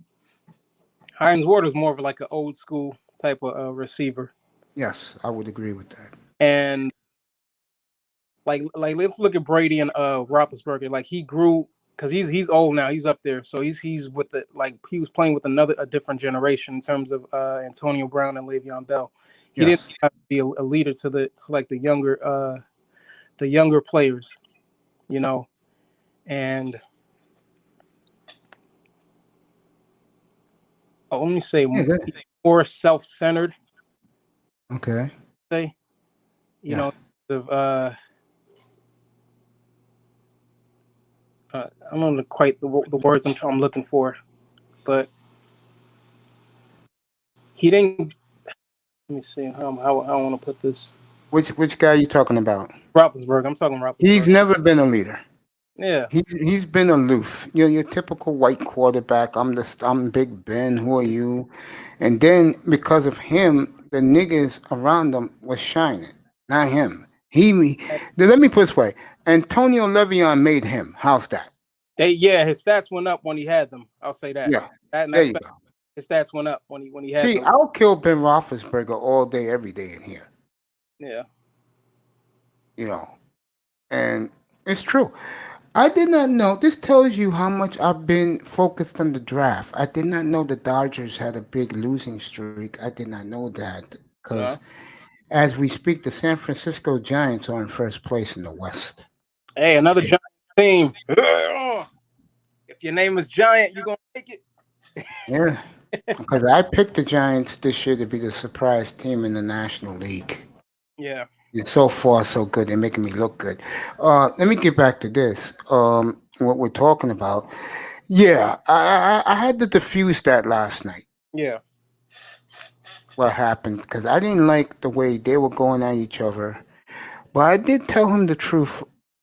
Hines Ward was more of like an old school type of receiver. Yes, I would agree with that. And like let's look at Brady and Roethlisberger. Like he grew because he's old now. He's up there, so he's with he was playing with a different generation in terms of Antonio Brown and Le'Veon Bell. He didn't have to be a leader to the younger players, and let me say more self-centered. Okay. Say, you know, I don't know quite the words I'm looking for, but he didn't. Let me see how I want to put this. Which guy are you talking about? Roethlisberger. I'm talking Roethlisberger. He's never been a leader. Yeah. He's been aloof. Your typical white quarterback. I'm Big Ben. Who are you? And then because of him, the niggas around him was shining, not him. Let me put it this way: Antonio Le'Veon made him. How's that? His stats went up when he had them. I'll say that. Yeah. There you go. His stats went up when he had them. See, I'll kill Ben Roethlisberger all day, every day in here. Yeah. And it's true. I did not know. This tells you how much I've been focused on the draft. I did not know the Dodgers had a big losing streak. I did not know that because as we speak, the San Francisco Giants are in first place in the West. Hey, another Giant team. If your name is Giant, you're going to take it. Yeah, because I picked the Giants this year to be the surprise team in the National League. Yeah. So far, so good. They're making me look good. Let me get back to this. What we're talking about. Yeah, I had to diffuse that last night. Yeah. What happened? Because I didn't like the way they were going at each other. But I did tell him the truth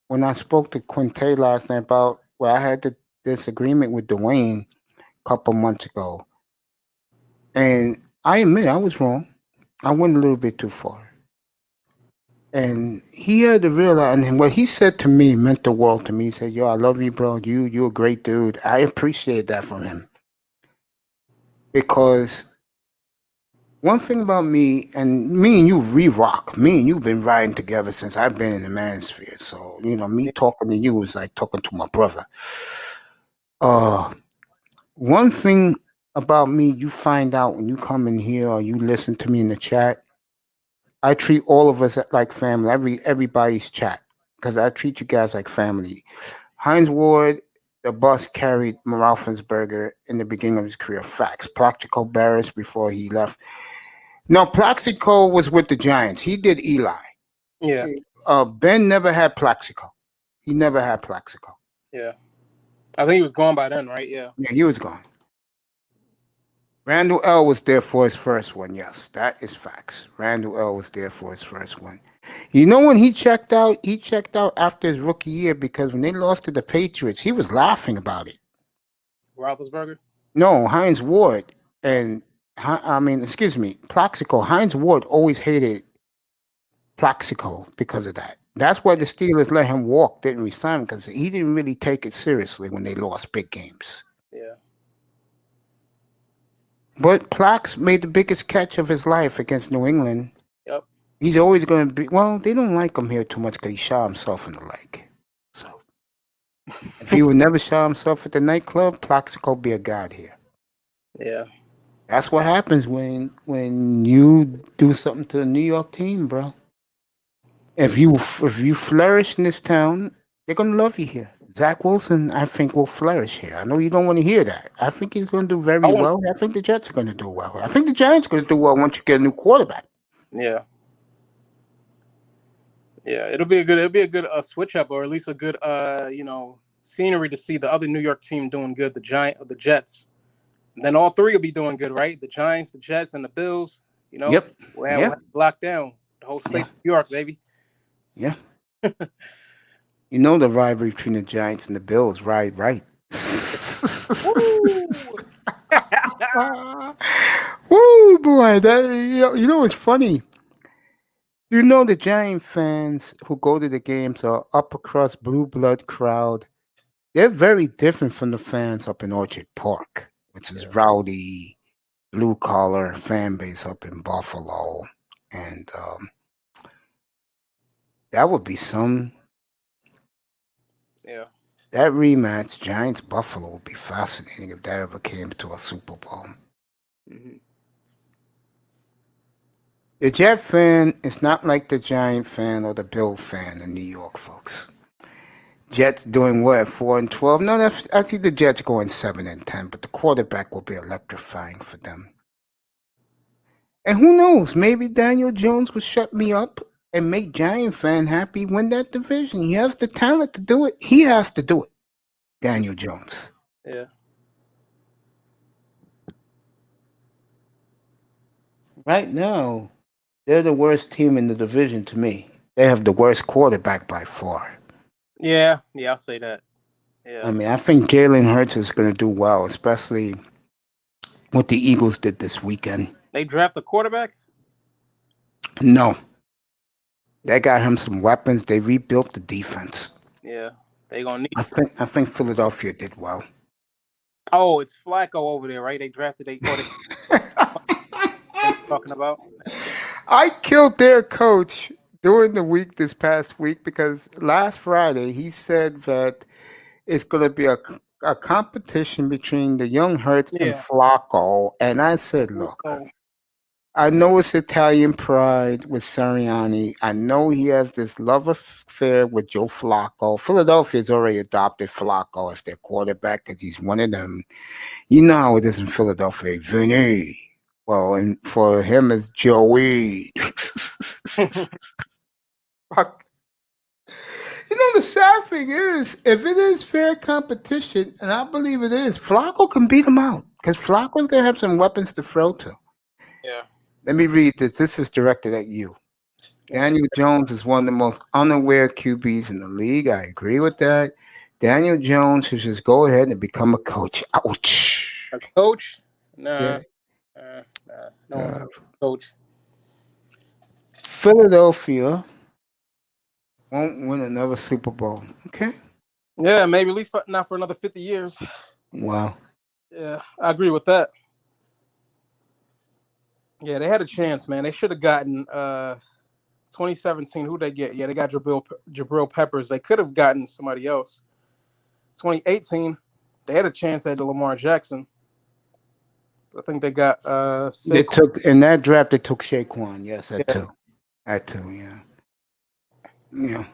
when I spoke to Quinte last night about where I had the disagreement with Dwayne a couple months ago, and I admit I was wrong. I went a little bit too far. And he had to realize, and what he said to me meant the world to me. He said, "Yo, I love you, bro. You're a great dude." I appreciate that from him because one thing about me and you, we rock. Me and you've been riding together since I've been in the manosphere. So me talking to you is like talking to my brother. One thing about me, you find out when you come in here or you listen to me in the chat. I treat all of us like family. I read everybody's chat because I treat you guys like family. Heinz Ward, the bus carried Raffensperger in the beginning of his career. Facts. Plaxico Barris before he left. No, Plaxico was with the Giants. He did Eli. Yeah. Ben never had Plaxico. He never had Plaxico. Yeah. I think he was gone by then, right? Yeah. Yeah, he was gone. Randall L. was there for his first one. Yes, that is facts. Randall L. was there for his first one. You know when he checked out? He checked out after his rookie year because when they lost to the Patriots, he was laughing about it. Roethlisberger? No, Heinz Ward and Plaxico. Heinz Ward always hated Plaxico because of that. That's why the Steelers let him walk, didn't resign him, because he didn't really take it seriously when they lost big games. Yeah. But Plax made the biggest catch of his life against New England. Yep. He's always going to be. Well, they don't like him here too much because he shot himself in the leg. So if he would never shot himself at the nightclub, Plaxico be a god here. Yeah. That's what happens when you do something to the New York team, bro. If you flourish in this town, they're gonna love you here. Zach Wilson, I think, will flourish here. I know you don't want to hear that. I think he's going to do very well. I think the Jets are going to do well. I think the Giants are going to do well once you get a new quarterback. Yeah. Yeah, it'll be a good switch up, or at least a good scenery to see the other New York team doing good. The Jets. And then all three will be doing good, right? The Giants, the Jets, and the Bills. Yep. We'll have locked down the whole state of New York, baby. Yeah. You know the rivalry between the Giants and the Bills, right? Woo, boy! You know what's funny? You know the Giant fans who go to the games are upper crust, blue blood crowd. They're very different from the fans up in Orchard Park, which is rowdy, blue collar fan base up in Buffalo, and that would be some. Yeah. That rematch, Giants Buffalo, would be fascinating if that ever came to a Super Bowl. Mm-hmm. The Jet fan is not like the Giant fan or the Bill fan in New York, folks. Jets doing what, 4-12? No, I see the Jets going 7-10, but the quarterback will be electrifying for them. And who knows? Maybe Daniel Jones will shut me up and make Giant fan happy, win that division. He has the talent to do it. He has to do it, Daniel Jones. Yeah. Right now, they're the worst team in the division to me. They have the worst quarterback by far. Yeah, I'll say that. Yeah. I mean, I think Jalen Hurts is going to do well, especially what the Eagles did this weekend. They draft a quarterback? No. They got him some weapons. They rebuilt the defense. Yeah, they gonna need. I think Philadelphia did well. Oh, it's Flacco over there, right? They drafted talking about. I killed their coach during the week this past week because last Friday he said that it's going to be a competition between the young Hurts and Flacco, and I said, look. I know it's Italian pride with Sirianni. I know he has this love affair with Joe Flacco. Philadelphia's already adopted Flacco as their quarterback because he's one of them. You know how it is in Philadelphia. Vinny. Well, and for him, it's Joey. Fuck. You know, the sad thing is, if it is fair competition, and I believe it is, Flacco can beat him out because Flacco's going to have some weapons to throw to. Yeah. Let me read this. This is directed at you. Daniel Jones is one of the most unaware QBs in the league. I agree with that. Daniel Jones should just go ahead and become a coach. Ouch. A coach? Yeah. No one's a coach. Philadelphia won't win another Super Bowl. Okay. Yeah, maybe at least not for another 50 years. Wow. Yeah, I agree with that. Yeah, they had a chance, man. They should have gotten 2017. Who'd they get? Yeah, they got Jabril Peppers. They could have gotten somebody else. 2018, they had a chance at Lamar Jackson. I think they got They took in that draft. They took Saquon. Yes, at two. At two, yeah. Yeah.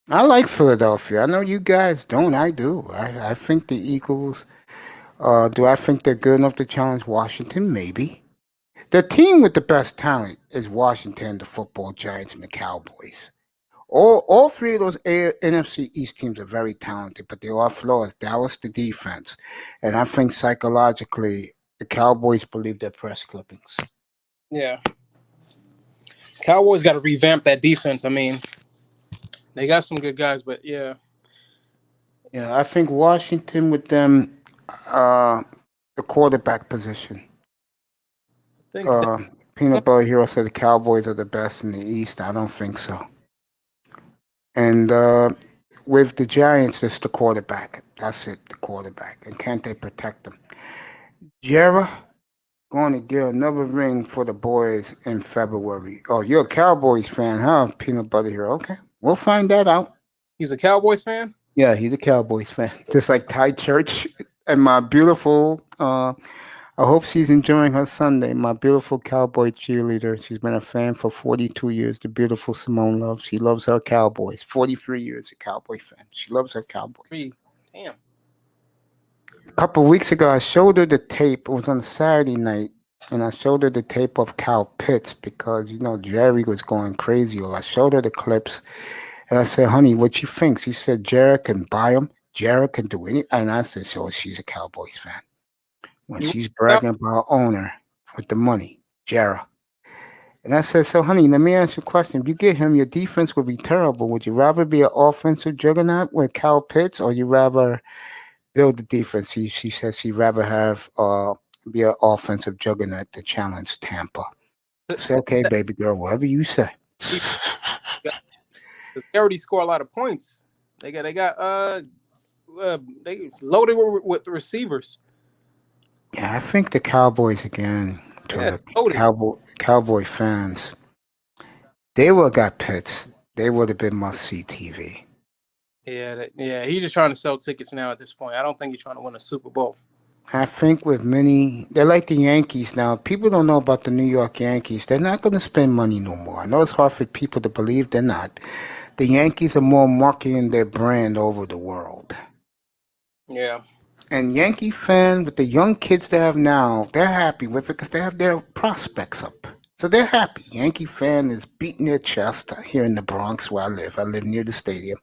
I like Philadelphia. I know you guys don't. I do. I think the Eagles. Do I think they're good enough to challenge Washington? Maybe. The team with the best talent is Washington, the football Giants, and the Cowboys. All three of those NFC East teams are very talented, but they are flaws. Dallas, the defense. And I think psychologically, the Cowboys believe their press clippings. Yeah. Cowboys got to revamp that defense. I mean, they got some good guys, but yeah. Yeah, I think Washington with them, the quarterback position. I think Peanut Butter Hero said the Cowboys are the best in the East. I don't think so. And with the Giants, it's the quarterback. That's it, the quarterback. And can't they protect them? Jera going to get another ring for the boys in February. Oh, you're a Cowboys fan, huh? Peanut Butter Hero. Okay, we'll find that out. He's a Cowboys fan? Yeah, he's a Cowboys fan. Just like Ty Church and my beautiful, I hope she's enjoying her Sunday. My beautiful Cowboy cheerleader. She's been a fan for 42 years. The beautiful Simone Love. She loves her Cowboys. 43 years a Cowboy fan. She loves her Cowboys. Damn. A couple of weeks ago, I showed her the tape. It was on a Saturday night. And I showed her the tape of Kyle Pitts because, Jerry was going crazy. Or I showed her the clips. And I said, honey, what you think? She said, Jared can buy them. Jared can do anything. And I said, so she's a Cowboys fan. When she's bragging about owner with the money, Jara. And I said, so, honey, let me ask you a question. If you get him, your defense would be terrible. Would you rather be an offensive juggernaut with Kyle Pitts, or you rather build the defense? She said she'd rather have be an offensive juggernaut to challenge Tampa. I said, okay, baby girl, whatever you say. They already score a lot of points. They loaded with the receivers. Yeah, I think the Cowboys again, to the Cowboy fans, they would have got Pitts. They would have been must-see TV. Yeah, he's just trying to sell tickets now at this point. I don't think he's trying to win a Super Bowl. I think with many, they're like the Yankees now. People don't know about the New York Yankees. They're not going to spend money no more. I know it's hard for people to believe they're not. The Yankees are more marketing their brand over the world. Yeah. And Yankee fan, with the young kids they have now, they're happy with it because they have their prospects up. So they're happy. Yankee fan is beating their chest here in the Bronx where I live. I live near the stadium.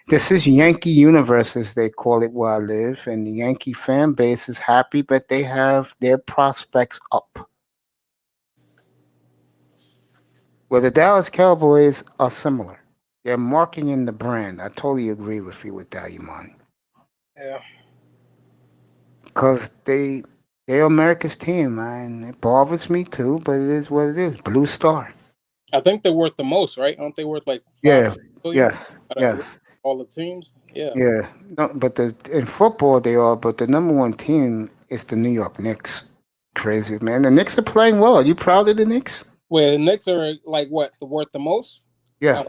This is Yankee Universe, as they call it where I live. And the Yankee fan base is happy, but they have their prospects up. Well, the Dallas Cowboys are similar. They're marketing the brand. I totally agree with you with that, Iman. Yeah. Because they're America's team, man. It bothers me too, but it is what it is. Blue Star. I think they're worth the most, right? Aren't they worth like $5 billion? Yes. All the teams? Yeah. Yeah. No, but in football they are, but the number one team is the New York Knicks. Crazy, man. The Knicks are playing well. Are you proud of the Knicks? Well, the Knicks are like what? Worth the most? Yeah.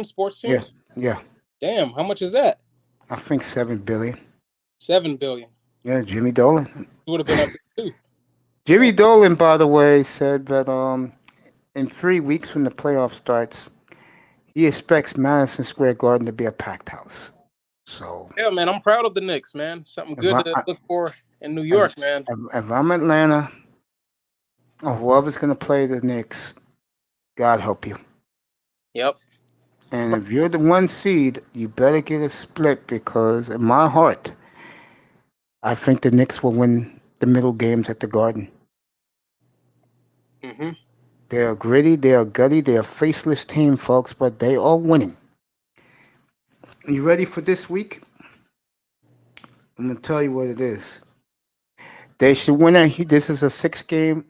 Sports teams? Yeah. Damn, how much is that? I think $7 billion. $7 billion. Yeah, Jimmy Dolan. It would have been up there too. Jimmy Dolan, by the way, said that in 3 weeks when the playoff starts, he expects Madison Square Garden to be a packed house. So yeah, man, I'm proud of the Knicks, man. Something good to look for in New York, man. If I'm Atlanta, or whoever's going to play the Knicks, God help you. Yep. And if you're the 1 seed, you better get a split because in my heart, I think the Knicks will win the middle games at the Garden. Mm-hmm. They're gritty, they're gutty, they're a faceless team, folks, but they are winning. You ready for this week? I'm gonna tell you what it is. They should win. This is a 6-game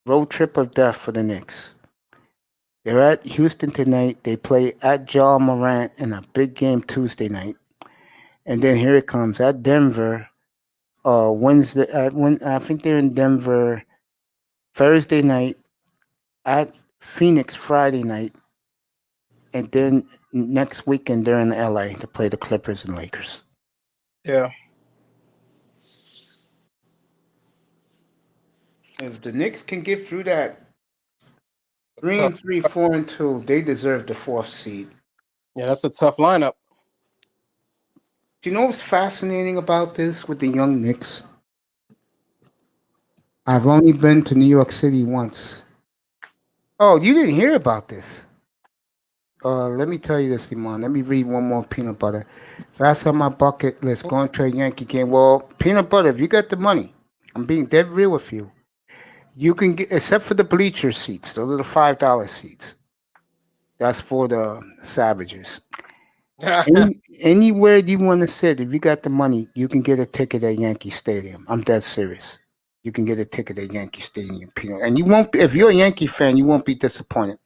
road trip of death for the Knicks. They're at Houston tonight. They play at John Morant in a big game Tuesday night, and then here it comes at Denver. Wednesday I think they're in Denver Thursday night, at Phoenix Friday night, and then next weekend they're in LA to play the Clippers and Lakers. Yeah. If the Knicks can get through that 3-3, 4-2, they deserve the 4th seed. Yeah, that's a tough lineup. Do you know what's fascinating about this with the young Knicks? I've only been to New York City once. Oh, you didn't hear about this? Let me tell you this, Iman. Let me read one more peanut butter. That's on my bucket list. Going to a Yankee game. Well, peanut butter, if you got the money, I'm being dead real with you. You can get, except for the bleacher seats, the little $5 seats. That's for the savages. Anywhere you want to sit, if you got the money, you can get a ticket at Yankee Stadium. I'm dead serious. You can get a ticket at Yankee Stadium, Peanut. And you won't be, if you're a Yankee fan, you won't be disappointed.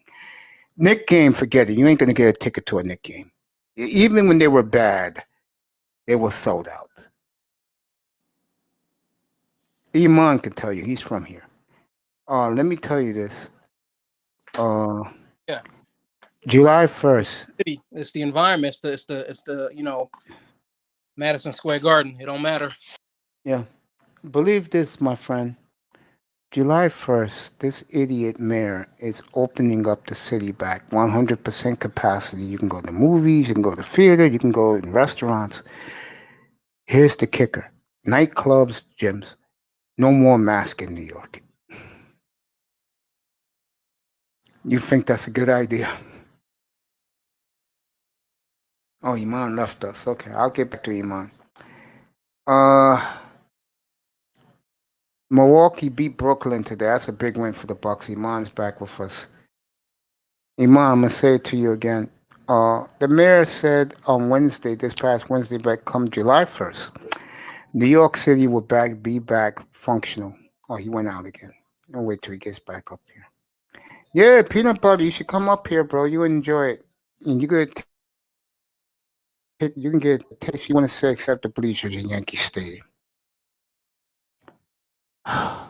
Knick game, forget it. You ain't gonna get a ticket to a Knick game. Even when they were bad, they were sold out. Iman can tell you, he's from here. Let me tell you this. Yeah. July 1st. It's the environment. It's the Madison Square Garden. It don't matter. Yeah. Believe this, my friend. July 1st, this idiot mayor is opening up the city back 100% capacity. You can go to movies, you can go to theater, you can go in restaurants. Here's the kicker. Nightclubs, gyms. No more mask in New York. You think that's a good idea? Oh, Iman left us. Okay, I'll get back to Iman. Milwaukee beat Brooklyn today. That's a big win for the Bucks. Iman's back with us. Iman, I'm gonna say it to you again. The mayor said on Wednesday, this past Wednesday, but come July 1st, New York City will be back functional. Oh, he went out again. I'll wait till he gets back up here. Yeah, peanut butter, you should come up here, bro. You enjoy it, and you could you can get a taste you want to say except the bleachers in Yankee Stadium. All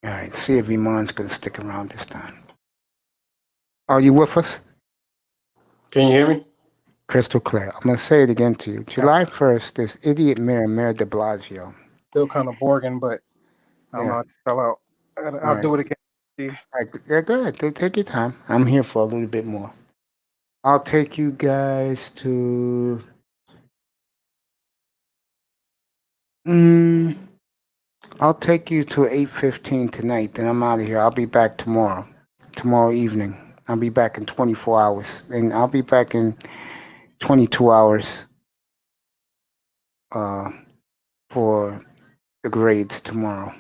right, see if Iman's gonna stick around this time. Are you with us? Can you hear me? Crystal clear. I'm gonna say it again to you. July 1st, this idiot Mayor de Blasio. Still kind of boring, but I don't know how to spell out. I'll do it again. All right, yeah, go ahead. Take your time. I'm here for a little bit more. I'll take you guys to. I'll take you to 8:15 tonight. Then I'm out of here. I'll be back tomorrow evening. I'll be back in 24 hours, and I'll be back in 22 hours. For the grades tomorrow.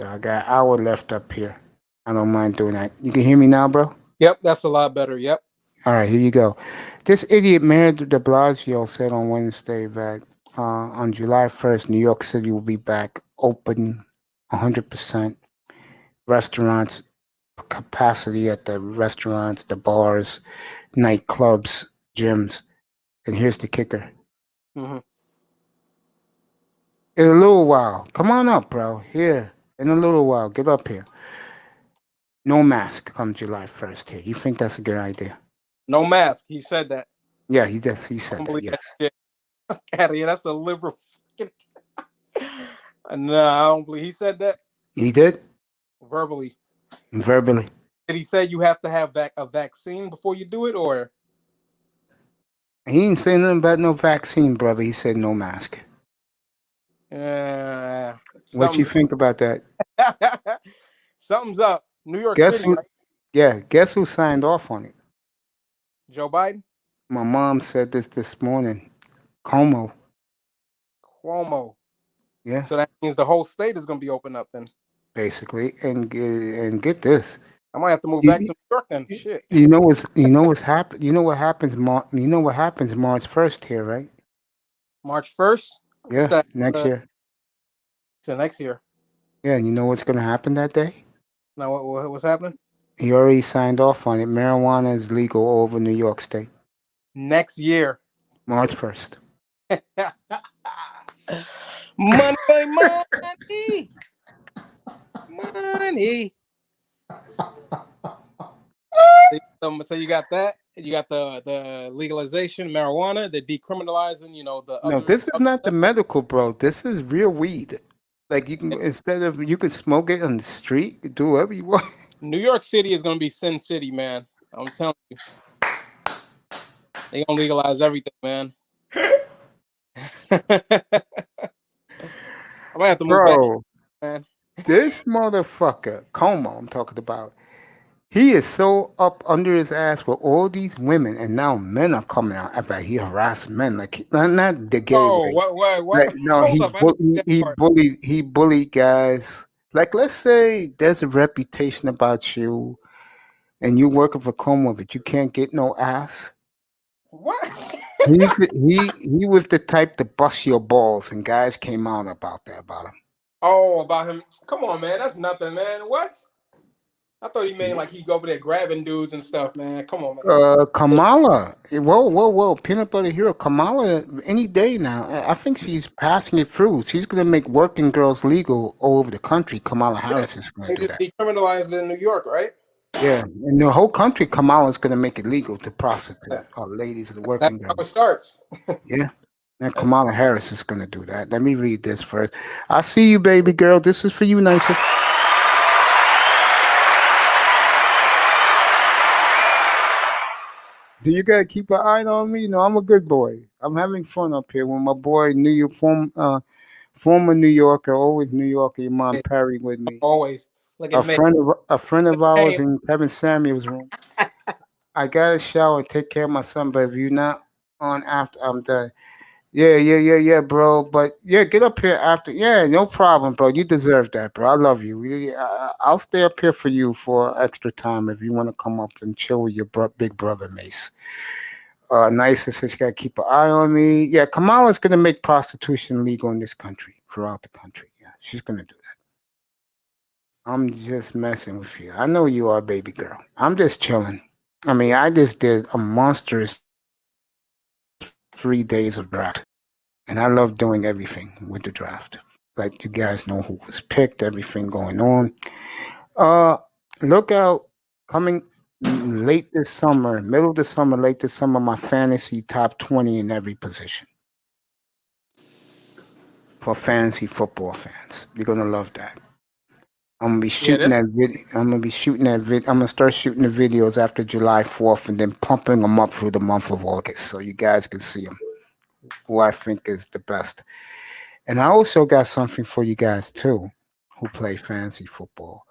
So I got an hour left up here. I don't mind doing that. You can hear me now, bro? Yep, that's a lot better. Yep. All right, here you go. This idiot Mayor de Blasio said on Wednesday that on July 1st, New York City will be back open 100%. Restaurants, capacity at the restaurants, the bars, nightclubs, gyms. And here's the kicker. Mm-hmm. In a little while. Come on up, bro. Here. In a little while. Get up here. No mask come July 1st here. You think that's a good idea? No mask. He said that. Yeah, he said that, yes. That that's a liberal fucking... No, I don't believe he said that. He did? Verbally. Verbally. Did he say you have to have a vaccine before you do it, or? He didn't say nothing about no vaccine, brother. He said no mask. What you think about that? Something's up. New York Guess City, who? right? Yeah, guess who signed off on it? Joe Biden? My mom said this morning. Cuomo. Cuomo. Yeah. So that means the whole state is going to be open up then. basically. And get this. I might have to move back You, to New York then. Shit. what's happened. You know what happens. You know what happens March 1st here, right? March 1st. What's Yeah, that? next year. So next year. Yeah, and you know what's gonna happen that day? Now what's happening? He already signed off on it. Marijuana is legal all over New York State. Next year. March 1st. Money, money, money. So you got that. You got the legalization, marijuana, the decriminalizing. You know the No, other. this is not the medical, bro. This is real weed. Like you can instead of you can smoke it on the street, you do whatever you want. New York City is gonna be Sin City, man. I'm telling you, they gonna legalize everything, man. I might have to move back, Bro, man. this motherfucker, Como, I'm talking about. He is so up under his ass with all these women, and now men are coming out after he harassed men, like not the gay Oh, way. what? Like, no, Hold up, I didn't get that part. he bullied guys. Like, let's say there's a reputation about you, and you working for Como, but you can't get no ass. What? He was the type to bust your balls, and guys came out about him. Oh, about him. Come on, man. That's nothing, man. What? I thought he meant like he'd go over there grabbing dudes and stuff, man. Come on, man. Kamala, whoa, peanut butter hero, Kamala, any day now. I think she's passing it through. She's gonna make working girls legal all over the country. Kamala Harris is gonna They do just that. decriminalized it in New York, right? Yeah, in the whole country, Kamala's gonna make it legal to prostitute Yeah. ladies and That's working how it girls. starts. Yeah. And Kamala Harris is gonna do that. Let me read this first. I see you, baby girl. This is for you, Nicer. Do you gotta keep an eye on me? No, I'm a good boy. I'm having fun up here with my boy, former New Yorker, always New Yorker, Iman Perry with me. Always. Look A at me. friend of Look at ours him. in Kevin Samuel's room. I gotta shower and take care of my son, but if you're not on after, I'm done. Yeah, bro. But yeah, get up here after. Yeah, no problem, bro. You deserve that, bro. I love you. I'll stay up here for you for extra time if you want to come up and chill with your big brother, Mace. Nicer says she got to keep an eye on me. Yeah, Kamala's going to make prostitution legal in this country, throughout the country. Yeah, she's going to do that. I'm just messing with you. I know you are, baby girl. I'm just chilling. I mean, I just did a monstrous 3 days of draft, and I love doing everything with the draft. Like, you guys know who was picked, everything going on. Look out, coming late this summer, middle of the summer, late this summer, my fantasy top 20 in every position for fantasy football fans. You're gonna love that. I'm gonna be shooting that video. I'm gonna start shooting the videos after July 4th, and then pumping them up through the month of August, so you guys can see them. Who I think is the best. And I also got something for you guys too, who play fantasy football.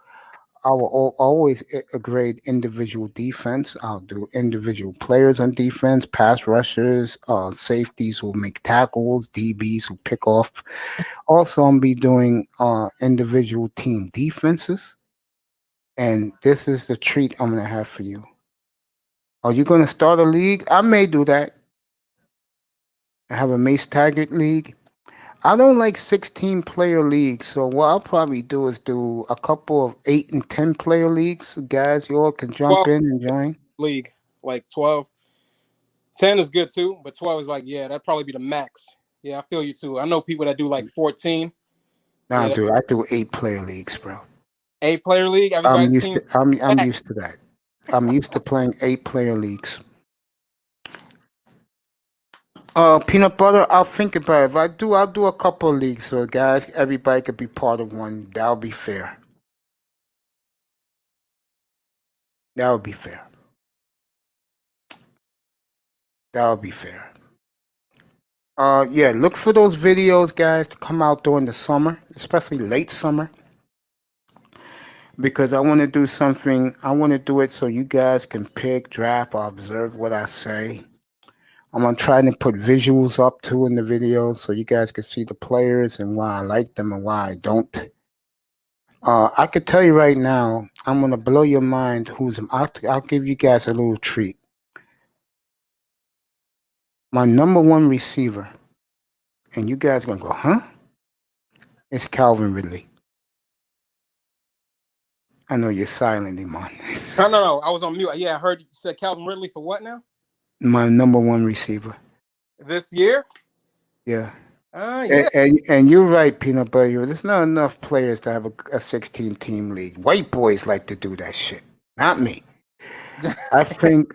I will always grade individual defense. I'll do individual players on defense, pass rushers, safeties who make tackles, DBs who pick off. Also, I'm be doing individual team defenses. And this is the treat I'm gonna have for you. Are you gonna start a league? I may do that. I have a Mace Taggart league. I don't like 16-player leagues, so what I'll probably do is do a couple of 8 and 10-player leagues. So guys, you all can jump 12 in and join. league, like 12. 10 is good too, but 12 is like, yeah, that'd probably be the max. Yeah, I feel you too. I know people that do like 14. Nah, Yeah, dude, I do 8-player leagues, bro. 8-player league. I'm Everybody used teams. to I'm used to that. I'm used to playing 8-player leagues. Peanut butter, I'll think about it. If I do, I'll do a couple of leagues so guys, everybody could be part of one. That'll be fair. That would be fair. That would be fair. Yeah, look for those videos, guys, to come out during the summer, especially late summer. Because I want to do something. I want to do it so you guys can pick, draft, or observe what I say. I'm gonna try to put visuals up too in the videos so you guys can see the players and why I like them and why I don't. I could tell you right now, I'm gonna blow your mind. I'll give you guys a little treat. My number one receiver, and you guys gonna go, huh? It's Calvin Ridley. I know you're silent, Iman. No. I was on mute. Yeah, I heard you said Calvin Ridley for what now? My number one receiver. This year? Yeah. Yeah. And you're right, Peanut Butter. There's not enough players to have a 16-team league. White boys like to do that shit. Not me. I think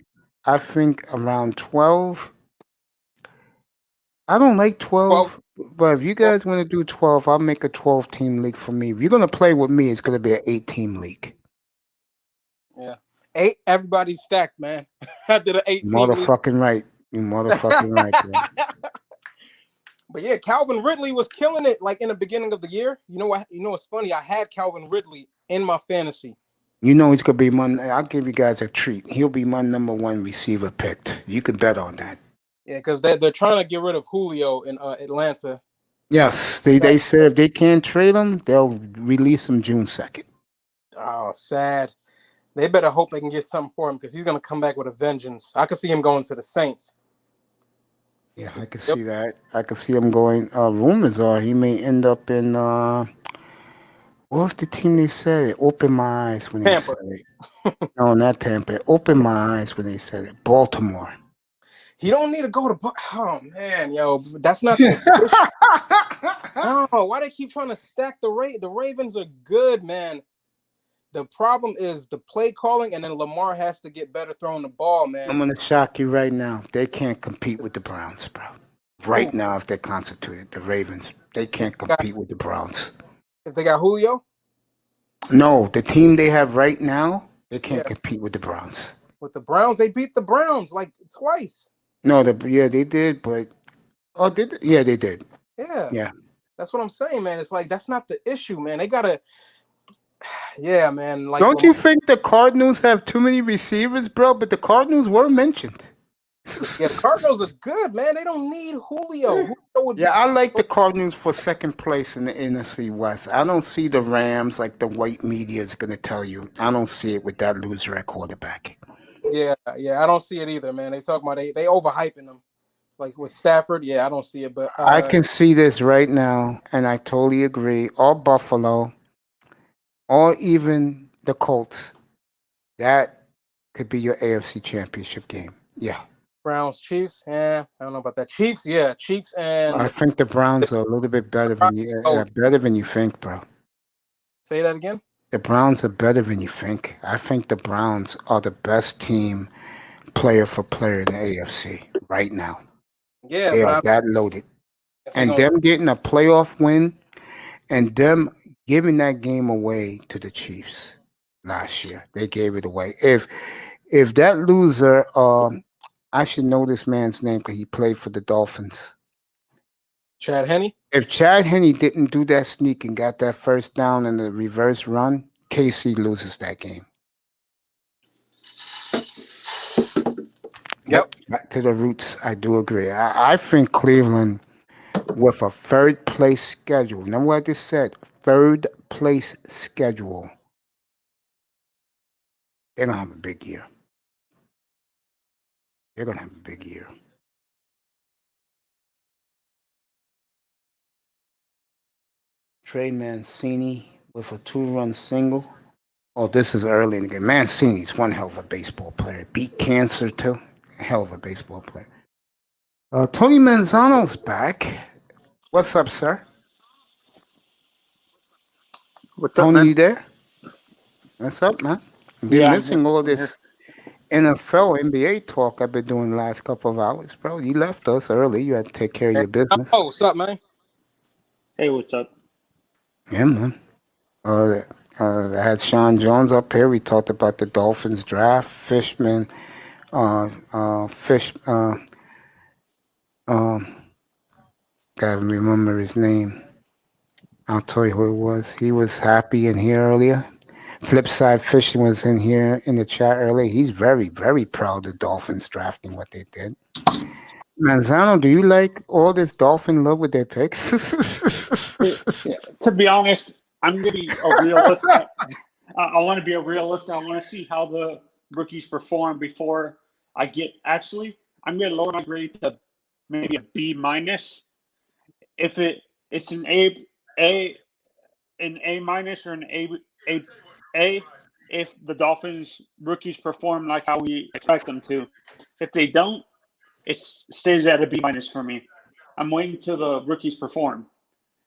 around 12. I don't like 12, but if you guys want to do 12, I'll make a 12-team league for me. If you're going to play with me, it's going to be an 8-team league. Yeah. 8, everybody's stacked, man. After the 18 Motherfucking right. You motherfucking right, bro. But yeah, Calvin Ridley was killing it like in the beginning of the year. You know what? You know what's funny? I had Calvin Ridley in my fantasy. You know he's gonna be I'll give you guys a treat. He'll be my number one receiver picked. You can bet on that. Yeah, because they're trying to get rid of Julio in Atlanta. Yes, they said if they can't trade him, they'll release him June 2nd. Oh, sad. They better hope they can get something for him because he's gonna come back with a vengeance. I could see him going to the Saints. Yeah, I can see that. I can see him going. Rumors are he may end up in. What was the team they said it? Open my eyes when they said it. No, not Tampa. Open my eyes when they said it. Baltimore. He don't need to go to. Oh man, yo, that's not the. No, why they keep trying to stack the Ravens are good, man. The problem is the play calling, and then Lamar has to get better throwing the ball, man. I'm gonna shock you right now. They can't compete with the Browns, bro. Right now, as they're constituted, the Ravens, they can't compete with the Browns. If they got Julio? No, the team they have right now, they can't compete with the Browns. With the Browns, they beat the Browns like twice. No, they did, but did they? Yeah, they did. Yeah. That's what I'm saying, man. It's like that's not the issue, man. They gotta. Yeah, man. Like, don't you think the Cardinals have too many receivers, bro? But the Cardinals were mentioned. Yeah, Cardinals are good, man. They don't need Julio. I like the Cardinals for second place in the NFC West. I don't see the Rams like the white media is going to tell you. I don't see it with that loser at quarterback. Yeah, I don't see it either, man. They talk about they overhyping them. Like with Stafford, I don't see it. But I can see this right now, and I totally agree. Or Buffalo, or even the Colts. That could be your AFC Championship game. Yeah. Browns, Chiefs. I don't know about that. Chiefs, Chiefs and. I think the Browns are a little bit better than you think, bro. Say that again. The Browns are better than you think. I think the Browns are the best team, player for player in the AFC right now. Yeah, they are that loaded, and them getting a playoff win, and them giving that game away to the Chiefs last year. They gave it away. If that loser, I should know this man's name because he played for the Dolphins. Chad Henne? If Chad Henne didn't do that sneak and got that first down in the reverse run, KC loses that game. Yep. Back to the roots, I do agree. I think Cleveland, with a third place schedule, remember what I just said? Third place schedule. They're going to have a big year. They're going to have a big year. Trey Mancini with a 2-run single. Oh, this is early in the game. Mancini's one hell of a baseball player. Beat cancer, too. Hell of a baseball player. Tony Manzano's back. What's up, sir? What's Tony, up, man? you there? What's up, man? I've been missing all this NFL, NBA talk I've been doing the last couple of hours, bro. You left us early. You had to take care of your business. Oh, what's up, man? Hey, what's up? Yeah, man. I had Sean Jones up here. We talked about the Dolphins draft. Fishman, gotta remember his name. I'll tell you who it was. He was happy in here earlier. Flipside Fishman was in here in the chat earlier. He's very, very proud of Dolphins drafting what they did. Manzano, do you like all this Dolphin love with their picks? To be honest, I'm going to be a realist. I want to be a realist. I want to see how the rookies perform before I get. Actually, I'm going to lower my grade to maybe a B minus. If it's an A minus or an A, if the Dolphins rookies perform like how we expect them to. If they don't, it stays at a B minus for me. I'm waiting till the rookies perform.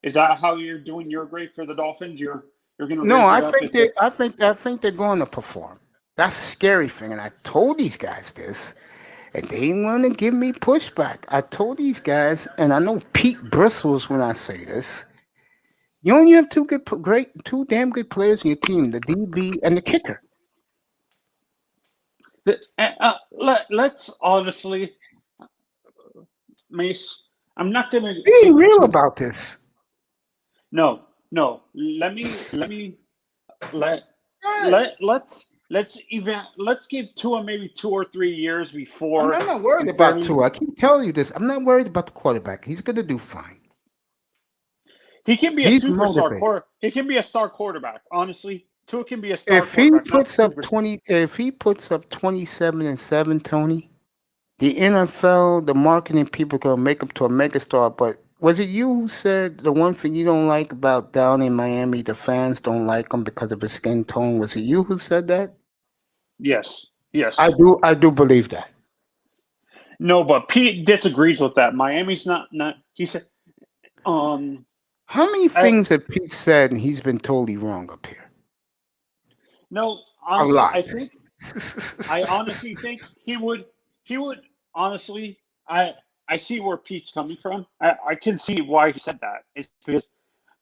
Is that how you're doing your grade for the Dolphins? You're going to No, raise I it up? think they're going to perform. That's a scary thing, and I told these guys this, and they didn't want to give me pushback. I told these guys, and I know Pete bristles when I say this. You only have two damn good players in your team: the DB and the kicker. Let's honestly, Mace. I'm not going to. Be real about this. No. Let's give Tua maybe 2 or 3 years before. I'm not worried about Tua. I keep telling you this. I'm not worried about the quarterback. He's going to do fine. He can be a superstar quarterback. He can be a star quarterback. Honestly, Tua can be a star If he quarterback. puts up 27-7, Tony, the NFL, the marketing people gonna make him to a megastar. But was it you who said the one thing you don't like about down in Miami, the fans don't like him because of his skin tone? Was it you who said that? Yes. I do believe that. No, but Pete disagrees with that. Miami's not. He said. How many things have Pete said and he's been totally wrong up here? No, honestly, a lot. I honestly think he would honestly. I see where Pete's coming from. I can see why he said that. It's because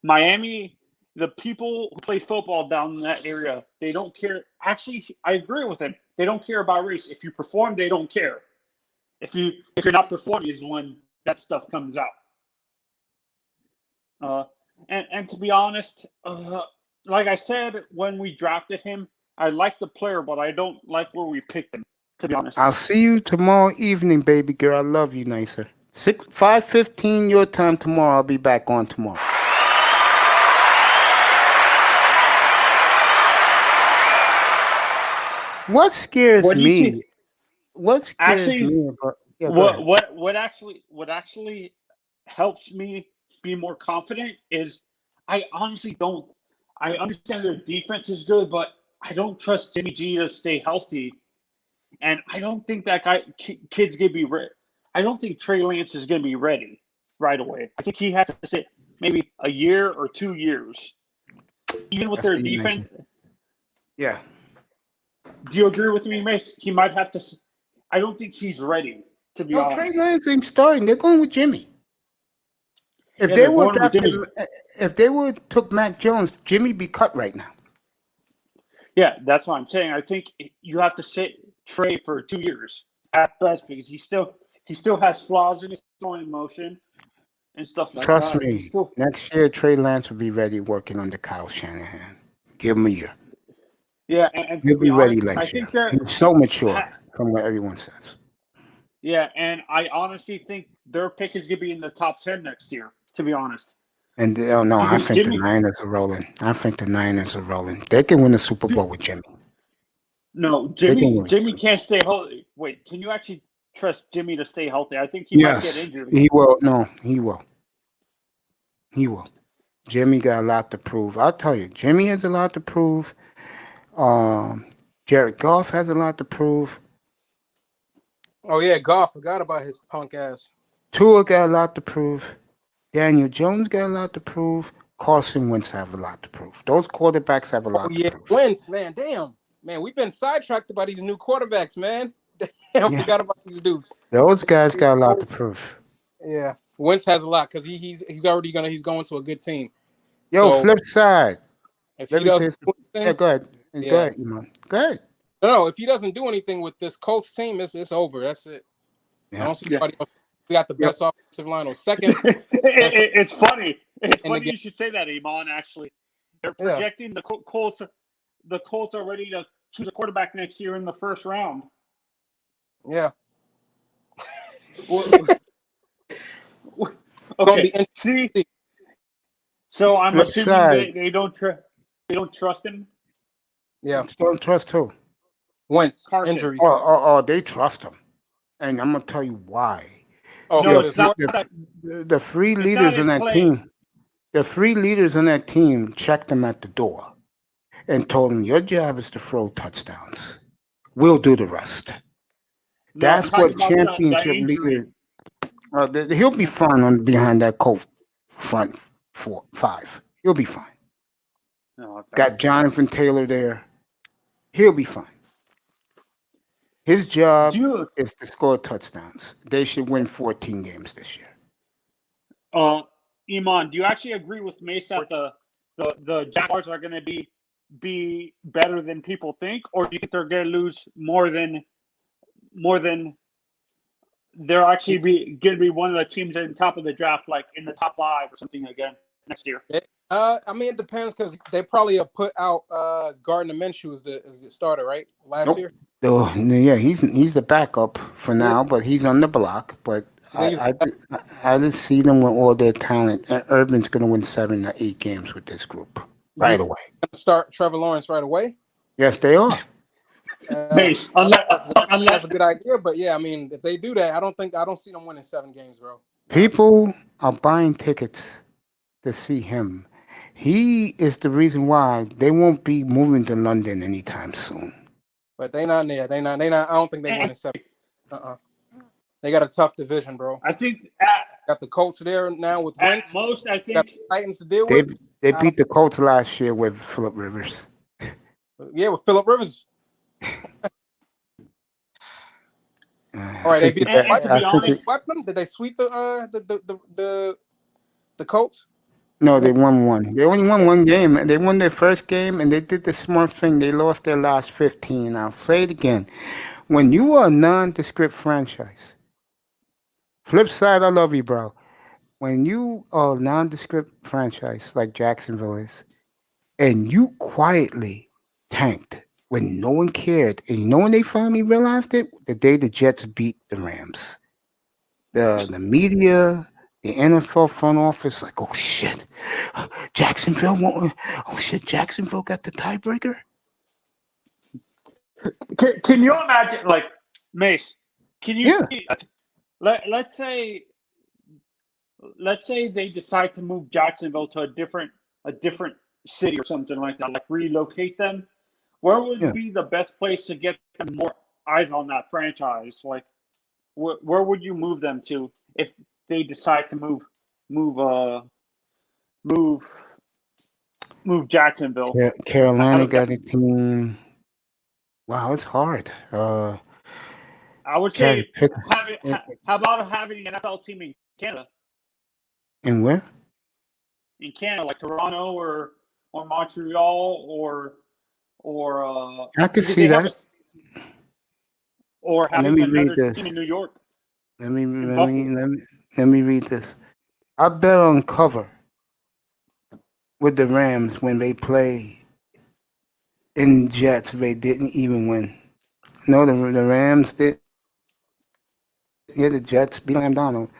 Miami, the people who play football down in that area, they don't care. Actually, I agree with him. They don't care about race. If you perform, they don't care. If you're not performing, is when that stuff comes out. And to be honest, like I said when we drafted him, I like the player, but I don't like where we picked him. To be honest, I'll see you tomorrow evening, baby girl. I love you, nicer. 5:15 your time tomorrow. I'll be back on tomorrow. What scares me? What scares me about? Yeah, what actually helps me be more confident is I honestly don't. I understand their defense is good, but I don't trust Jimmy G to stay healthy, and I don't think that kid's gonna be ready. I don't think Trey Lance is gonna be ready right away. I think he has to sit maybe a year or 2 years, even with their defense. Yeah. Do you agree with me, Mace? He might have to. I don't think he's ready, to be honest. Trey Lance ain't starting. They're going with Jimmy. If they would took Mac Jones, Jimmy be cut right now. Yeah, that's what I'm saying. I think you have to sit Trey for 2 years at best because he still has flaws in his throwing motion and stuff like that. Trust me, next year Trey Lance will be ready working under Kyle Shanahan. Give him a year. Yeah, and he'll be ready next year. He's so mature from what everyone says. Yeah, and I honestly think their pick is going to be in the top 10 next year, to be honest. And I think the Niners are rolling. They can win the Super Bowl with Jimmy. No, Jimmy can't stay healthy. Wait, can you actually trust Jimmy to stay healthy? I think he might get injured. He will. No, he will. He will. Jimmy got a lot to prove. I'll tell you, Jimmy has a lot to prove. Jared Goff has a lot to prove. Oh yeah, Goff. Forgot about his punk ass. Tua got a lot to prove. Daniel Jones got a lot to prove. Carson Wentz have a lot to prove. Those quarterbacks have a lot to prove. Wentz, man, damn. Man, we've been sidetracked by these new quarterbacks, man. Damn, forgot about these dudes. Those guys got a lot to prove. Yeah. Wentz has a lot because he's going to a good team. Yo, so, flip side. If he doesn't go ahead. Go ahead, Iman. Go ahead. No, if he doesn't do anything with this Colts team, it's over. That's it. Yeah. I don't see anybody else. We got the best offensive line on second. It's funny. It's funny you should say that, Iman. Actually, they're projecting the Colts. The Colts are ready to choose a quarterback next year in the first round. Yeah. Okay. So I'm Flip assuming side, they don't trust him. Yeah, don't trust who? Wentz Carson. injuries. Oh, they trust him, and I'm gonna tell you why. Oh, No, because it's not. The free It's leaders not in his that play. team, the free leaders in that team checked him at the door and told him, "Your job is to throw touchdowns. We'll do the rest." No, I'm That's talking what about the championship injury. leaders. He'll be fine on behind that cold front 4-5. He'll be fine. Oh, okay. Got Jonathan Taylor there. He'll be fine. His job Do is to score touchdowns. They should win 14 games this year. Iman, do you actually agree with Mace that the Jaguars are going to be better than people think, or do you think they're going to lose more than they're actually going to be one of the teams in top of the draft, like in the top 5 or something again next year? I mean, it depends because they probably have put out Gardner Minshew as the starter, right? Last year. Oh, yeah, he's the backup for now, but he's on the block. But I just see them with all their talent. And Urban's going to win 7 or 8 games with this group right away. Start Trevor Lawrence right away. Yes, they are. Mace, that's a good idea, but yeah, I mean, if they do that, I don't see them winning 7 games, bro. People are buying tickets to see him. He is the reason why they won't be moving to London anytime soon. But they not there. They not. I don't think they win in 7. They got a tough division, bro. I think got the Colts there now with at Wentz. most, I Got think the Titans to deal with. They beat the Colts last year with Phillip Rivers. Yeah, with Phillip Rivers. All right, they beat the swept them. Did they sweep the Colts? No, they won one. They only won one game. They won their first game, and they did the smart thing. They lost their last 15. I'll say it again. When you are a nondescript franchise, flip side, I love you, bro. When you are a nondescript franchise like Jacksonville is, and you quietly tanked when no one cared, and you know when they finally realized it? The day the Jets beat the Rams. The media, the NFL front office, like, oh shit, Jacksonville won't. Oh shit, Jacksonville got the tiebreaker. Can you imagine, like, Mace? Can you? Yeah. Let's say they decide to move Jacksonville to a different city or something like that, like relocate them. Where would be the best place to get more eyes on that franchise? Like, where would you move them to if they decide to move Jacksonville? Carolina got a team. Wow, it's hard. I would say, how about having an NFL team in Canada? In where? In Canada, like Toronto or Montreal or I could see that. Or having another team in New York. Let me read this. I bet on cover with the Rams when they play in Jets. They didn't even win. No, the Rams did. Yeah, the Jets beat Sam Donald.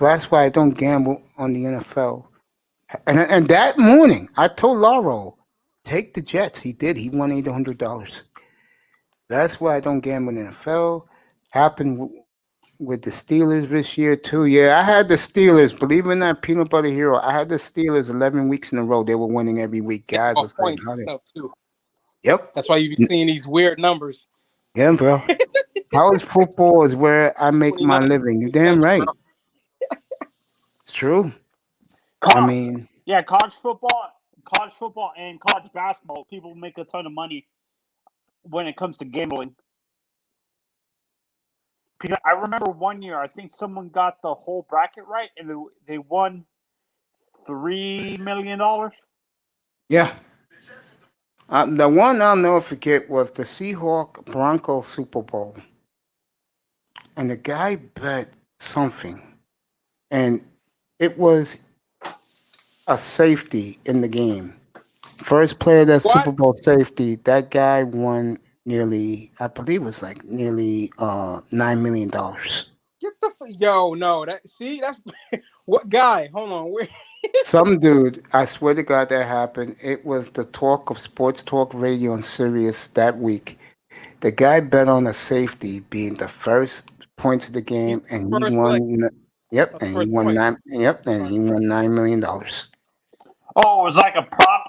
That's why I don't gamble on the NFL. And that morning, I told Lauro, take the Jets. He did. He won $800. That's why I don't gamble in the NFL. Happened with the Steelers this year, too. Yeah, I had the Steelers. Believe it or not, Peanut Butter Hero, I had the Steelers 11 weeks in a row. They were winning every week. Guys was like, too. Yep. That's why you've been seeing these weird numbers. Yeah, bro. College football is where I make my living. You damn right. It's true. I mean, yeah, college football and college basketball, people make a ton of money when it comes to gambling. Because I remember one year, I think someone got the whole bracket right, and they won $3 million. Yeah. The one I'll never forget was the Seahawks Broncos Super Bowl. And the guy bet something. And it was a safety in the game. First player that Super Bowl safety, that guy won nearly, I believe it was like nearly $9 million. Get the no, that's what guy? Hold on, where Some dude, I swear to God, that happened. It was the talk of sports talk radio on Sirius that week. The guy bet on a safety being the first points of the He's game, and the he first play. won. Yep, The and he first won point. nine. Yep, and he won $9 million. Oh, it was like a prop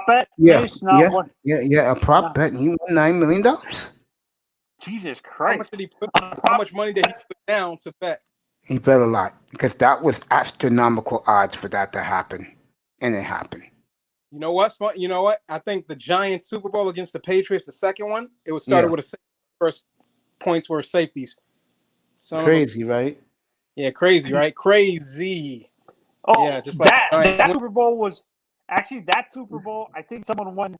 bet, Yeah, Mace, not yeah, one. yeah. A prop No, bet, and he won $9 million. Jesus How much Christ! did he put? On a How prop much money did he put down to bet? He bet a lot because that was astronomical odds for that to happen, and it happened. You know what's fun? You know what? I think the Giants Super Bowl against the Patriots, the second one, it was started Yeah, with first points were safeties. Son of a crazy, right? yeah, crazy, right? Crazy. Oh, Yeah, just like the Giants that win. Super Bowl was actually that Super Bowl. I think someone won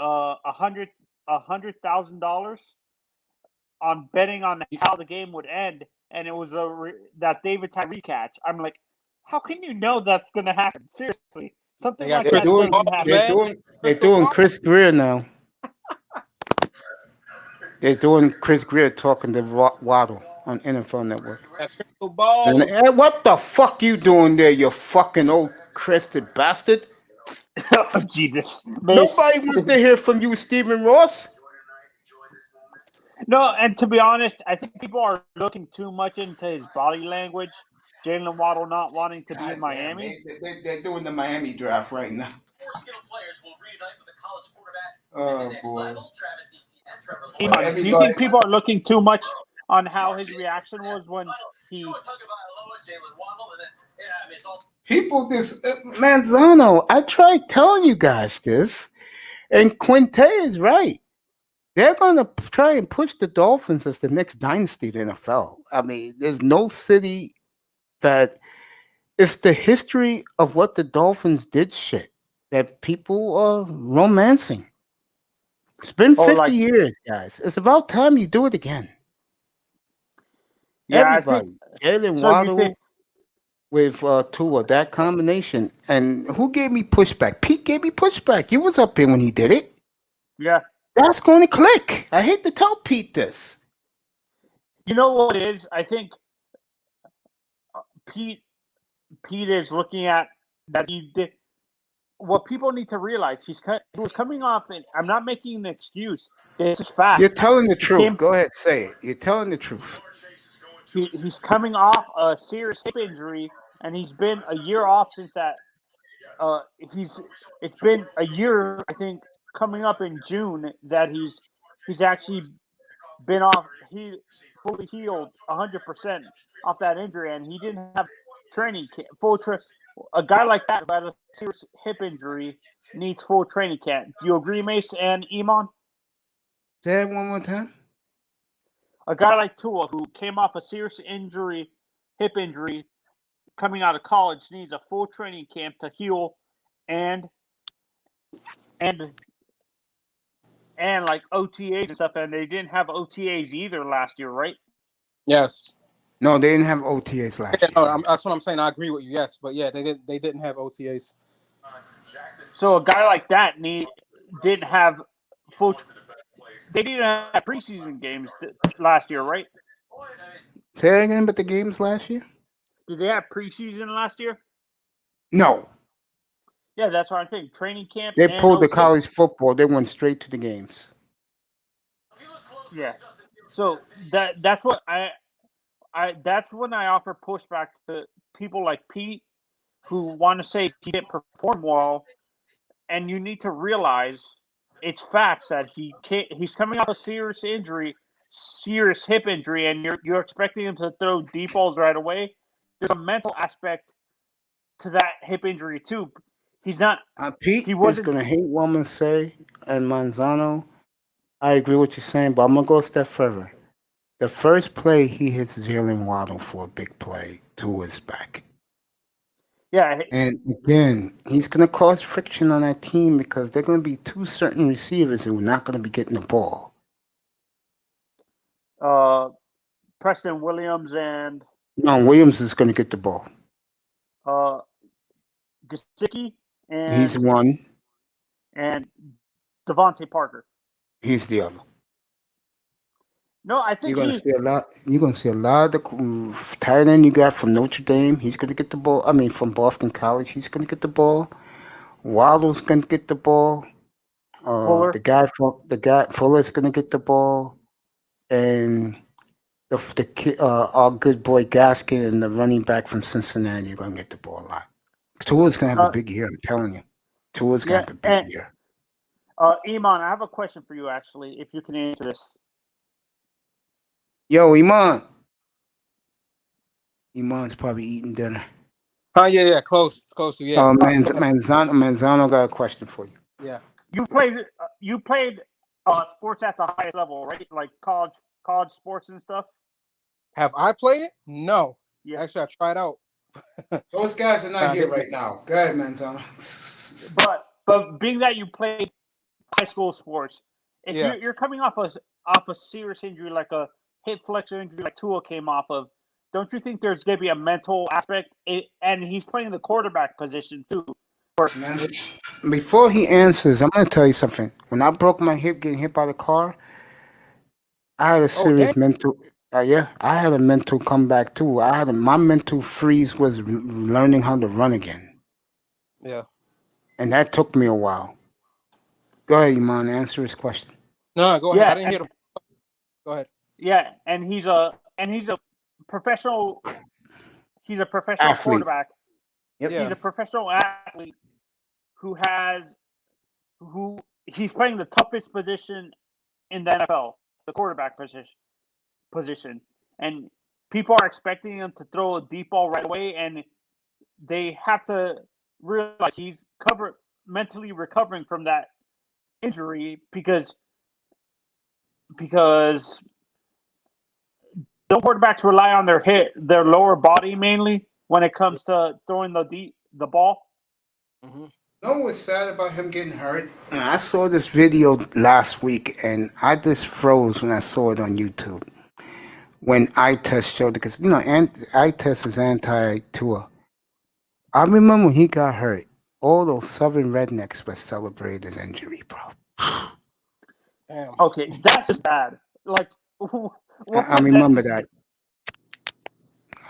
$100,000 on betting on how the game would end, and it was that David Tyree catch. I'm like, how can you know that's gonna happen? Seriously, They something got like They're that crystal doing, doesn't balls, happen. man. they're Crystal doing balls. Chris Greer now. They're doing Chris Greer talking to Waddle on NFL Network. Got crystal And balls. hey, what the fuck you doing there, you fucking old crested bastard? Oh, Jesus, Mace. Nobody wants to hear from you, Stephen Ross. No, and to be honest, I think people are looking too much into his body language. Jalen Waddle not wanting to be in God damn, Miami. they're doing the Miami draft right now. Oh boy. Do you Everybody, think people are looking too much on how his reaction was when he? people, Manzano. I tried telling you guys this, and Quinte is right. They're going to try and push the Dolphins as the next dynasty in the NFL. I mean, there's no city that it's the history of what the Dolphins did shit that people are romancing. It's been Oh, 50 like years, guys. It's about time you do it again. yeah, I think Everybody. Jalen so. You think Waddle with Tua, that combination. And who gave me pushback? Pete gave me pushback. You was up here when he did it. yeah? That's going to click. I hate to tell Pete this. You know what it is? I think Pete is looking at that he did. What people need to realize, he was coming off, and I'm not making an excuse. This is fact. You're telling the truth. came- Go ahead, say it. You're telling the truth. He's coming off a serious hip injury, and he's been a year off since that. It's been a year, I think, coming up in June that he's actually been off. He fully healed 100% off that injury, and he didn't have training camp, A guy like that who had a serious hip injury needs full training camp. Do you agree, Mace and Iman? Say that one more time. A guy like Tua, who came off a serious hip injury, coming out of college, needs a full training camp to heal and like OTAs and stuff, and they didn't have OTAs either last year, right? Yes. No, they didn't have OTAs last year. No, that's what I'm saying. I agree with you. Yes, but yeah, they didn't have OTAs. So a guy like that didn't have full. They didn't have preseason games last year, right? Say that again, but the games last year? Did they have preseason last year? No. Yeah, that's what I'm saying. Training camp. They and pulled the OTA. college football. They went straight to the games. Yeah. So that's what that's when I offer pushback to people like Pete who want to say he didn't perform well, and you need to realize it's facts that he's coming off a serious injury, serious hip injury, and you're expecting him to throw deep balls right away. There's a mental aspect to that hip injury too. He's not. Pete He is wasn't. going to hate what I'm going to say, and Manzano, I agree with you saying, but I'm going to go a step further. The first play he hits Jalen Waddle for a big play to his back. Yeah. And again, he's going to cause friction on that team because they're going to be two certain receivers who are not going to be getting the ball. Preston Williams and No, Williams is going to get the ball. Gesicki and He's one. And Devontae Parker. He's the other. No, I think You're gonna he. see a lot. You're gonna see a lot of the tight end you got from Notre Dame. He's gonna get the ball. I mean, from Boston College, he's gonna get the ball. Waddle's gonna get the ball. Fuller. The guy Fuller's gonna get the ball, and the kid, our good boy Gaskin and the running back from Cincinnati are gonna get the ball a lot. Tua's gonna have a big year. I'm telling you, Tua's gonna Yeah, have a big year. Iman, I have a question for you, actually, if you can answer this. Yo, Iman's probably eating dinner. Oh yeah, close. It's close to yeah. Manzano got a question for you. Yeah. You played sports at the highest level, right? Like college sports and stuff. Have I played it? No. Yeah. Actually, I tried out. Those guys are not here right now. Go ahead, Manzano. But being that you played high school sports, if Yeah. you're coming off a serious injury like a hip flexor injury like Tua came off of, don't you think there's going to be a mental aspect? And he's playing the quarterback position too. Before he answers, I'm going to tell you something. When I broke my hip getting hit by the car, I had a serious mental. I had a mental comeback too. My mental freeze was learning how to run again. Yeah. And that took me a while. Go ahead, Iman, answer his question. No, go ahead. I didn't hear the. Go ahead. Yeah, and he's a professional. He's a professional Athlete. quarterback. Yep. He's a professional athlete who he's playing the toughest position in the NFL, the quarterback position, and people are expecting him to throw a deep ball right away, and they have to realize he's mentally recovering from that injury because the quarterbacks rely on their lower body mainly when it comes to throwing the ball. Mm-hmm. You know what's sad about him getting hurt? I saw this video last week, and I just froze when I saw it on YouTube. When eye test showed it, because eye test is anti-Tua. I remember when he got hurt, all those Southern rednecks were celebrating his injury, bro. Damn. Okay, that's just bad. Like, I remember that.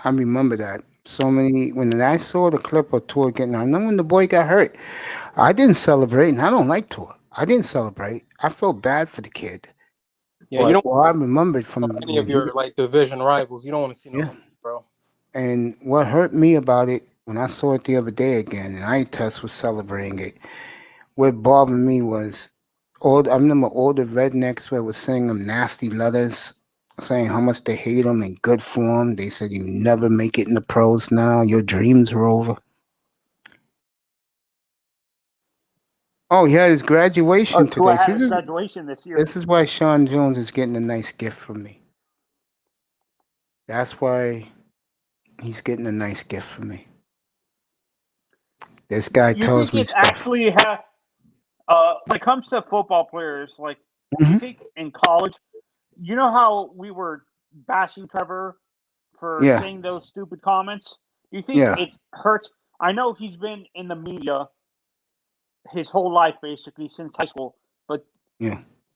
When I saw the clip of Tua getting hurt, I remember when the boy got hurt, I didn't celebrate, and I don't like Tua. I didn't celebrate. I felt bad for the kid. Yeah, you don't. I remembered from any of your division rivals. You don't want to see no, bro. And what hurt me about it when I saw it the other day again, and eye test was celebrating it. What bothered me was I remember all the rednecks where was sending them nasty letters saying how much they hate him and good for him. They said you never make it in the pros now. Your dreams are over. Oh, he had his graduation today. Had his graduation this year. This is why Sean Jones is getting a nice gift from me. That's why he's getting a nice gift from me. This guy tells me stuff. Actually when it comes to football players, like you think in college, you know how we were bashing Trevor for saying those stupid comments? Do you think it hurts? I know he's been in the media his whole life, basically, since high school. But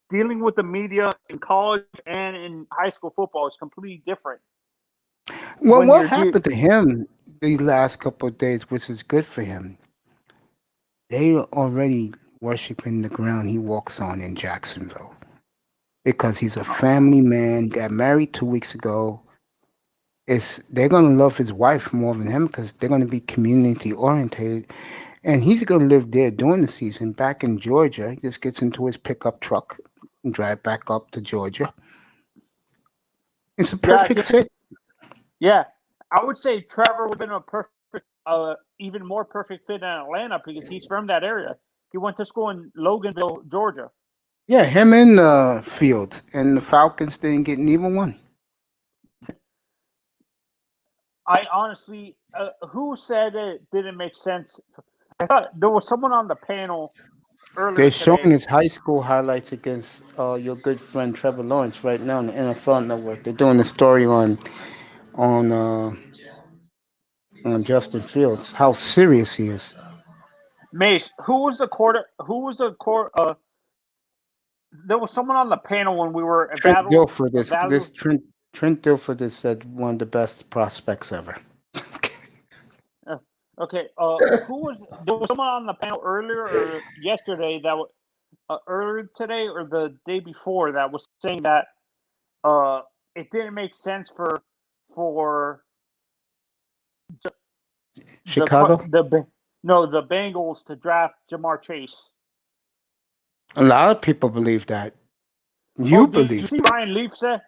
dealing with the media in college and in high school football is completely different. Well, what happened to him these last couple of days, which is good for him? They already worshiping the ground he walks on in Jacksonville. Because he's a family man, got married 2 weeks ago. They're going to love his wife more than him because they're going to be community oriented. And he's going to live there during the season. Back in Georgia, he just gets into his pickup truck and drive back up to Georgia. It's a perfect fit. Yeah, I would say Trevor would have been a perfect, even more perfect fit in Atlanta because he's from that area. He went to school in Loganville, Georgia. Yeah, him and Fields. And the Falcons didn't get neither one. I honestly, who said it didn't make sense? I thought there was someone on the panel earlier. They're showing his high school highlights against your good friend Trevor Lawrence right now on the NFL Network. They're doing a story on Justin Fields, how serious he is. Mace, who was the there was someone on the panel when we were Trent evaluating. Dilfer, this Trent Dilfer just said one of the best prospects ever. Okay. There was someone on the panel earlier or yesterday that was earlier today or the day before that was saying that it didn't make sense for Chicago? the Bengals to draft Jamar Chase. A lot of people believe that. You believe? You see, Ryan Leaf said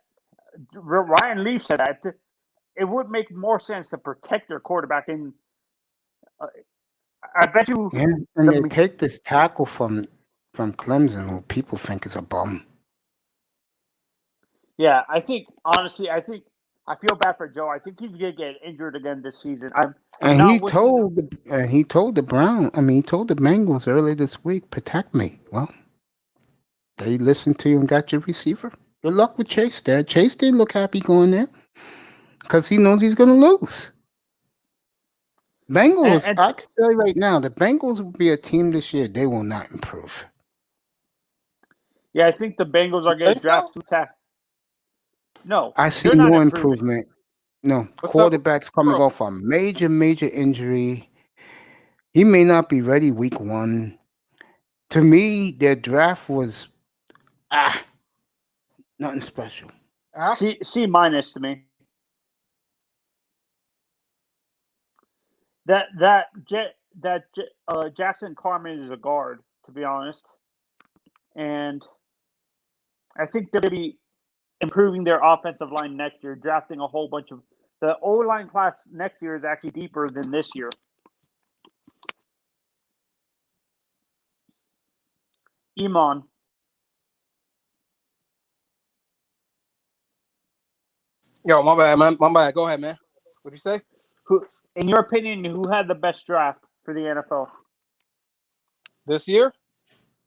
that it would make more sense to protect their quarterback, and I bet you. Yeah, and they take this tackle from Clemson, who people think is a bum. Yeah, I think honestly, I feel bad for Joe. I think he's gonna get injured again this season. He told the Bengals earlier this week, protect me. Well, they listened to you and got your receiver. Good luck with Chase there. Chase didn't look happy going there because he knows he's going to lose. Bengals, I can tell you right now, the Bengals will be a team this year. They will not improve. Yeah, I think the Bengals are going to draft two tackles. No, I see no improvement. No, quarterback's coming off a major injury. He may not be ready week 1. To me, their draft was nothing special. C minus to me. That Jackson Carman is a guard, to be honest, and I think they're going to be improving their offensive line next year, drafting a whole bunch of the O-line class next year is actually deeper than this year. Iman. Yo, my bad, man. My bad. Go ahead, man. What'd you say? In your opinion, who had the best draft for the NFL? This year?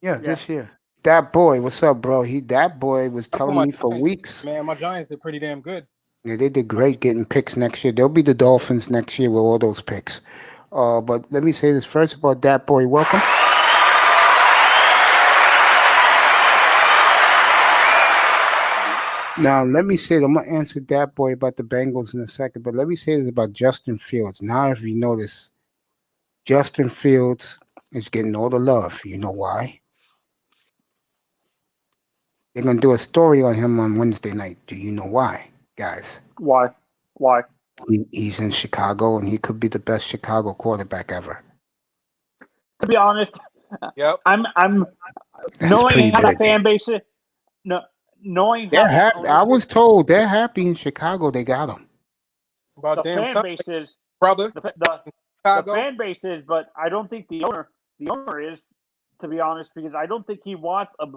Yeah, this year. That boy, what's up, bro? That boy was telling me for weeks. Man, my Giants did pretty damn good. Yeah, they did great getting picks next year. They'll be the Dolphins next year with all those picks. But let me say this first about that boy. Welcome. Now, let me say, I'm going to answer that boy about the Bengals in a second, but let me say this about Justin Fields. Now, if you notice, Justin Fields is getting all the love. You know why? They're going to do a story on him on Wednesday night. Do you know why, guys? Why? He's in Chicago, and he could be the best Chicago quarterback ever. To be honest, yep. I'm knowing how the fan base is. No, knowing they're happy. I was told they're happy in Chicago. They got him. About the fan base is, brother. The fan base is, but I don't think the owner is, to be honest, because I don't think he wants a.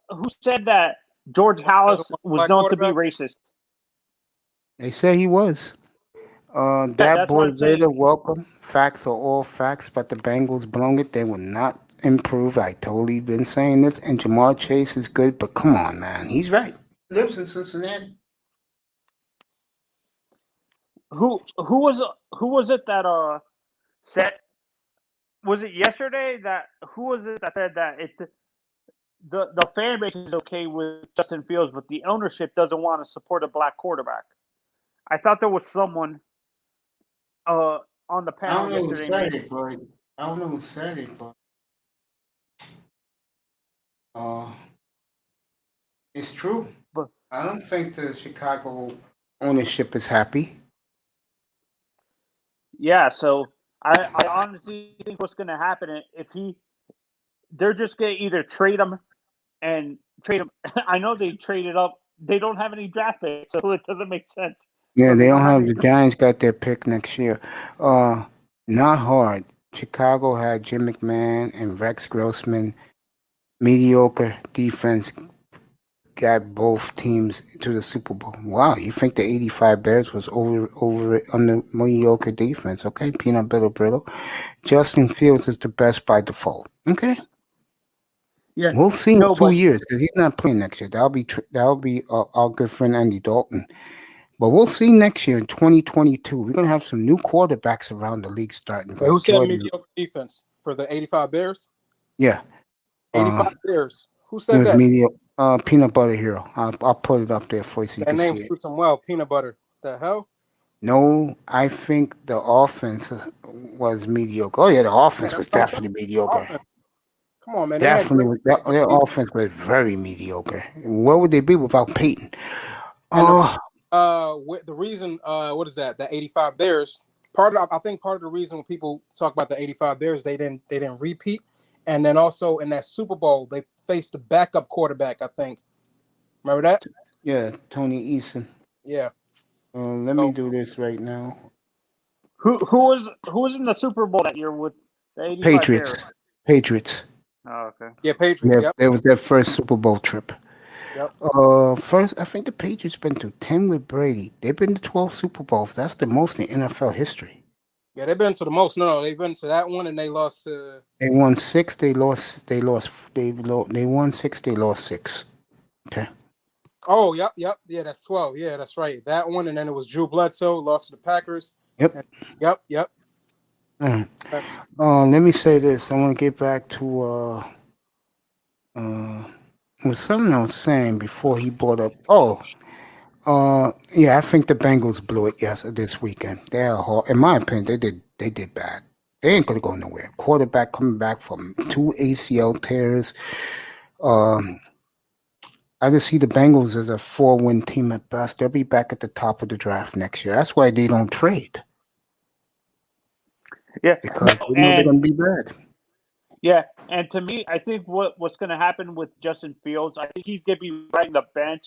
Who said that George Halas was known to be racist? They say he was. That boy Vader, welcome. Facts are all facts, but the Bengals blown it. They will not improve. I totally been saying this. And Jamar Chase is good, but come on, man. He's right. Lives in Cincinnati. Who was it that said? Was it yesterday that who was it that said that the fan base is okay with Justin Fields, but the ownership doesn't want to support a black quarterback? I thought there was someone on the panel yesterday. I don't know who said it, but it's true. But I don't think the Chicago ownership is happy. Yeah, so I honestly think what's going to happen if they're just going to either trade him. I know they traded up. They don't have any draft picks, so it doesn't make sense. Yeah, they don't have the Giants got their pick next year. Not hard. Chicago had Jim McMahon and Rex Grossman. Mediocre defense got both teams to the Super Bowl. Wow, you think the 85 Bears was under mediocre defense? Okay, peanut butter brittle. Justin Fields is the best by default. Okay. Yeah, we'll see in 2 years because he's not playing next year. That'll be our good friend Andy Dalton. But we'll see next year in 2022. We're gonna have some new quarterbacks around the league starting. Who said mediocre defense for the 85 Bears? Yeah, 85 Bears. Who It said was that? mediocre. Peanut Butter Hero. I'll put it up there for you so you That can name see it. suits him well. Peanut butter. The hell? No, I think the offense was mediocre. Oh yeah, the Yeah, offense was that's what I'm saying. definitely mediocre. Offense. Come on, man. They had Definitely, great their offense was very mediocre. Where would they be without Peyton? and Oh, the reason what is that? The 85 Bears. I think part of the reason when people talk about the 85 Bears, they didn't repeat. And then also in that Super Bowl, they faced the backup quarterback, I think. Remember that? yeah, Tony Eason. Yeah. Let me do this right now. Who was in the Super Bowl that year with the 85 Patriots. Bears? Patriots. Oh, okay. Yeah, Patriots. Yeah, Yep. that was their first Super Bowl trip. Yep. First, I think the Patriots been to 10 with Brady. They've been to 12 Super Bowls. That's the most in NFL history. Yeah, they've been to the most. No, they've been to that one, and they lost to. They won 6. They lost. They won 6. They lost 6. Okay. Oh, yep. Yeah, that's 12. Yeah, that's right. That one, and then it was Drew Bledsoe lost to the Packers. Yep. And, yep. Let me say this. I want to get back to was something I was saying before he brought up. Yeah, I think the Bengals blew it this weekend. They're in my opinion, they did bad. They ain't gonna go nowhere. Quarterback coming back from 2 ACL tears. I just see the Bengals as a 4-win team at best. They'll be back at the top of the draft next year. That's why they don't trade. Yeah, because they know they're gonna be bad. Yeah, and to me, I think what's going to happen with Justin Fields, I think he's going to be riding the bench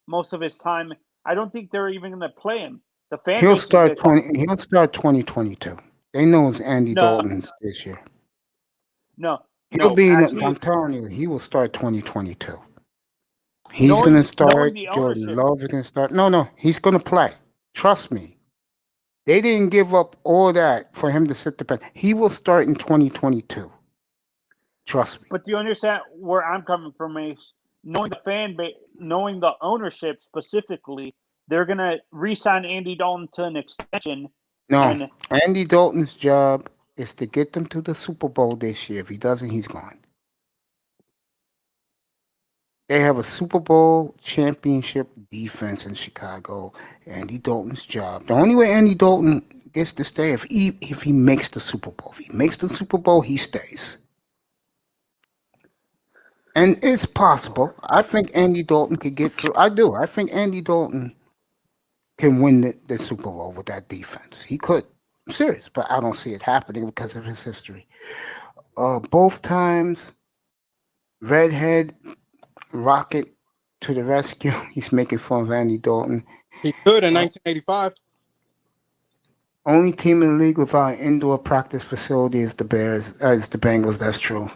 most of his time. I don't think they're even going to play him. The fan He'll base is start gonna- He'll start 2022. They know it's Andy No. Dalton this year. No, He'll be. actually, I'm telling you, he will start 2022. He's knowing- gonna knowing start. the Jordan ownership. Love is gonna start. No, he's gonna play. Trust me. They didn't give up all that for him to sit the bench. He will start in 2022. Trust me. But do you understand where I'm coming from? Is knowing the fan base, knowing the ownership specifically, they're gonna re-sign Andy Dalton to an extension. No, And Andy Dalton's job is to get them to the Super Bowl this year. If he doesn't, he's gone. They have a Super Bowl championship defense in Chicago. Andy Dalton's job. The only way Andy Dalton gets to stay if he makes the Super Bowl. If he makes the Super Bowl, he stays. And it's possible. I think Andy Dalton could get through. I do. I think Andy Dalton can win the Super Bowl with that defense. He could. I'm serious, but I don't see it happening because of his history. Both times, Redhead Rocket to the rescue. He's making fun of Andy Dalton. He could in 1985. Only team in the league without an indoor practice facility is the Bengals. That's true.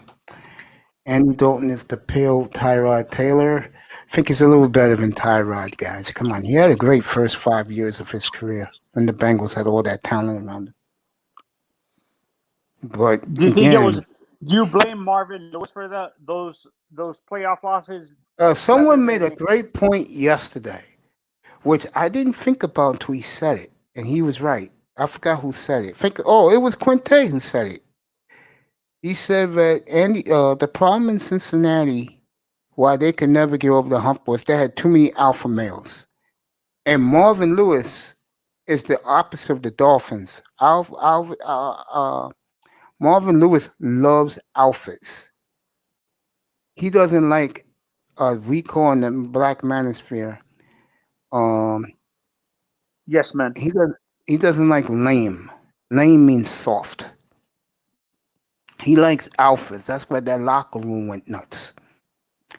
Andy Dalton is the pale Tyrod Taylor. I think he's a little better than Tyrod, guys. Come on. He had a great first 5 years of his career when the Bengals had all that talent around him. But do you think it was? Do you blame Marvin Lewis for those playoff losses? Someone made a great point yesterday, which I didn't think about until he said it, and he was right. I forgot who said it. It was Quinte who said it. He said that the problem in Cincinnati, why they could never get over the hump, was they had too many alpha males. And Marvin Lewis is the opposite of the Dolphins. Marvin Lewis loves alphas. He doesn't like we call in the Black Manosphere. Yes, man. He doesn't like lame. Lame means soft. He likes alphas. That's why that locker room went nuts.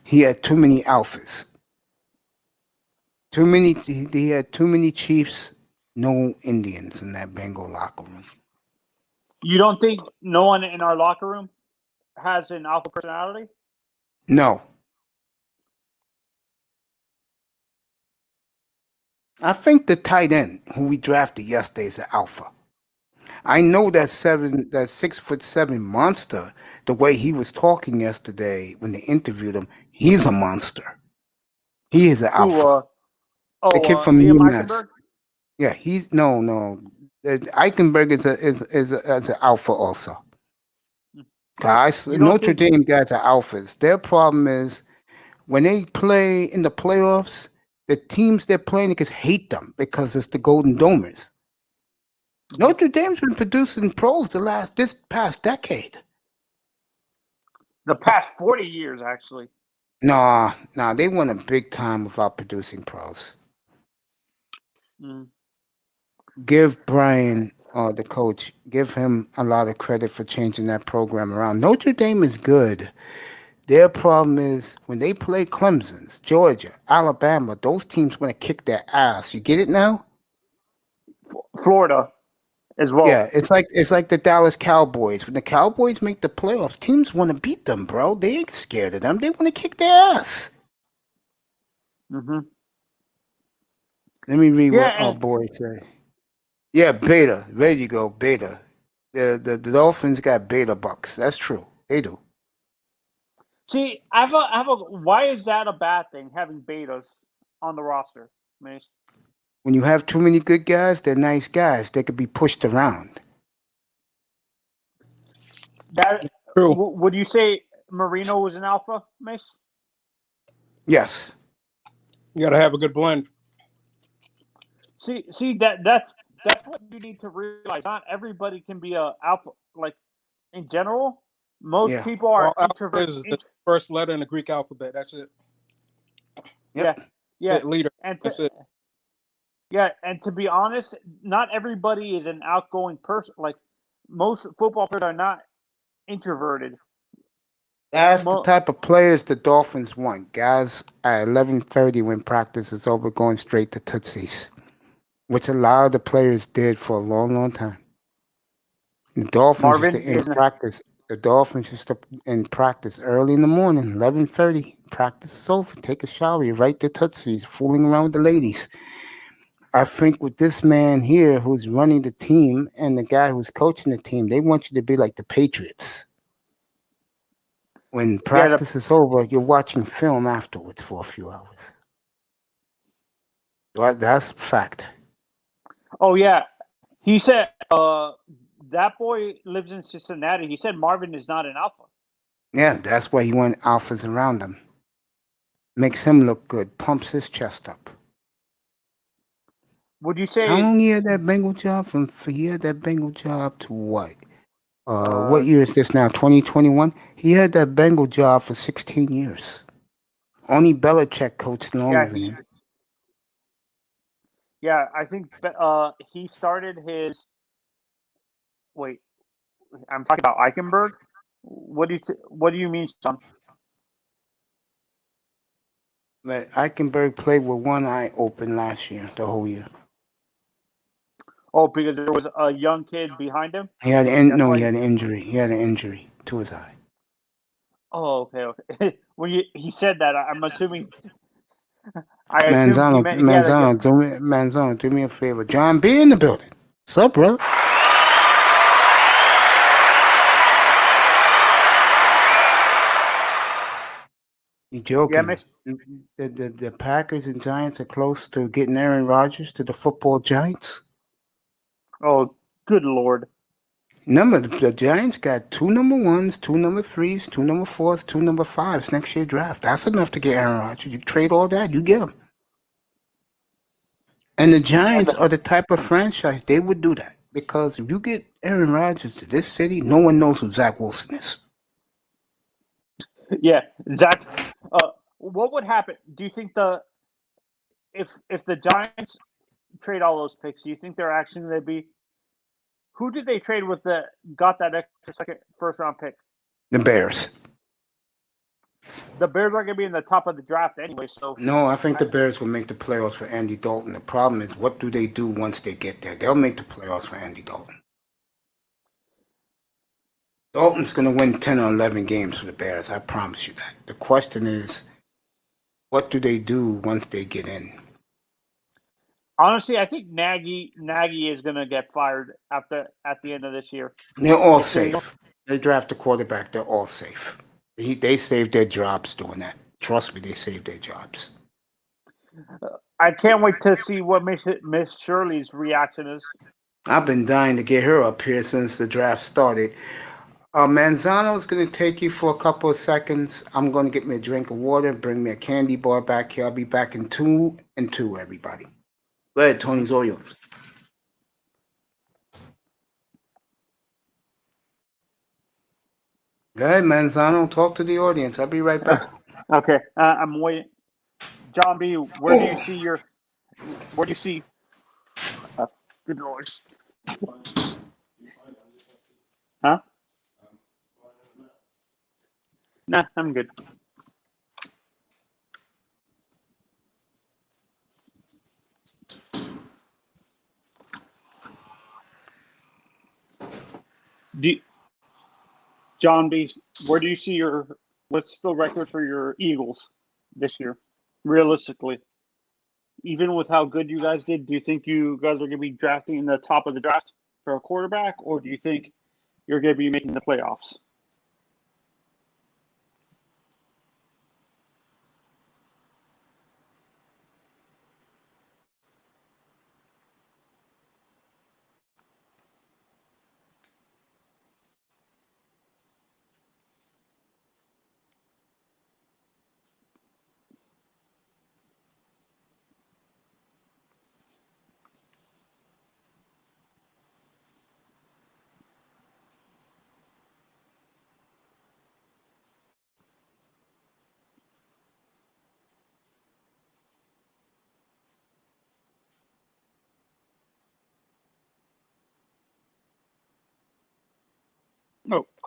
He had too many alphas. He had too many Chiefs, no Indians in that Bengal locker room. You don't think no one in our locker room has an alpha personality? No. I think the tight end who we drafted yesterday is an alpha. I know that 6'7" monster, the way he was talking yesterday when they interviewed him, he's a monster. He is an alpha. The kid from Liam UMass. Eichenberg? Yeah, he's no. Eichenberg is an alpha also. Guys, You don't Notre think? Dame guys are alphas. Their problem is when they play in the playoffs, the teams they're playing against hate them because it's the Golden Domers. Notre Dame's been producing pros this past decade. The past 40 years, actually. Nah, they won a big time without producing pros. Mm. Give Brian, the coach, give him a lot of credit for changing that program around. Notre Dame is good. Their problem is when they play Clemson's, Georgia, Alabama, those teams want to kick their ass. You get it now? Florida as well. Yeah, it's like the Dallas Cowboys. When the Cowboys make the playoffs, teams want to beat them, bro. They ain't scared of them. They want to kick their ass. Mm-hmm. Let me read what our Yeah, boy said. Yeah, beta. There you go, beta. The Dolphins got beta bucks. That's true. They do. see, I have a. Why is that a bad thing? Having betas on the roster, Mace? When you have too many good guys, they're nice guys. They could be pushed around. That True. would you say Marino was an alpha, Mace? Yes. You got to have a good blend. See that's what you need to realize. Not everybody can be a alpha. Like in general, most people are All alpha introverted. is the first letter in the Greek alphabet. That's it. Yep. Yeah. Leader. That's it. Yeah, and to be honest, not everybody is an outgoing person. Like most football players are not introverted. That's the type of players the Dolphins want. Guys at 11:30 when practice is over going straight to Tootsies, which a lot of the players did for a long, long time. The Dolphins used to in practice. The Dolphins used to in practice early in the morning, 11:30. Practice is over. Take a shower. You're right to Tootsies, fooling around with the ladies. I think with this man here who's running the team and the guy who's coaching the team, they want you to be like the Patriots. When practice is over, you're watching film afterwards for a few hours. That's a fact. Oh yeah, he said that boy lives in Cincinnati. He said Marvin is not an alpha. Yeah, that's why he wants alphas around him. Makes him look good. Pumps his chest up. Would you say how long he had that Bengal job? He had that Bengal job to what? What year is this now? 2021. He had that Bengal job for 16 years. Only Belichick coached longer than him. Yeah, I think he started his. Wait, I'm talking about Eichenberg. What do you mean, son? But Eichenberg played with one eye open last year, the whole year. Oh, because there was a young kid behind him? He had he had an injury. He had an injury to his eye. Oh, okay. When he said that, I'm assuming. Manzano, do me a favor. John B in the building. What's up, bro? You joking? Yeah, the Packers and Giants are close to getting Aaron Rodgers to the football Giants. Oh, good Lord. Remember, the Giants got 2 number 1s, 2 number 3s, 2 number 4s, 2 number 5s next year draft. That's enough to get Aaron Rodgers. You trade all that, you get him. And the Giants are the type of franchise, they would do that. Because if you get Aaron Rodgers to this city, no one knows who Zach Wilson is. Yeah, Zach. What would happen? Do you think if the Giants trade all those picks, do you think their action would be? Who did they trade with got that extra first round pick? The Bears. The Bears are going to be in the top of the draft anyway. So no, I think the Bears will make the playoffs for Andy Dalton. The problem is, what do they do once they get there? They'll make the playoffs for Andy Dalton. Dalton's going to win 10 or 11 games for the Bears. I promise you that. The question is, what do they do once they get in? Honestly, I think Nagy is going to get fired at the end of this year. They're all safe. They draft a quarterback. They're all safe. They saved their jobs doing that. Trust me, they saved their jobs. I can't wait to see what Miss Shirley's reaction is. I've been dying to get her up here since the draft started. Manzano's going to take you for a couple of seconds. I'm going to get me a drink of water, bring me a candy bar back here. I'll be back in 2 and 2, everybody. Go ahead, Tony's all yours. Go ahead, Manzano. Talk to the audience. I'll be right back. Okay, I'm waiting. John B, where do you see your? Where do you see? Good lord. Huh? Nah, I'm good. Do John B, where do you see your? What's the record for your Eagles this year, realistically? Even with how good you guys did, do you think you guys are going to be drafting in the top of the draft for a quarterback, or do you think you're going to be making the playoffs?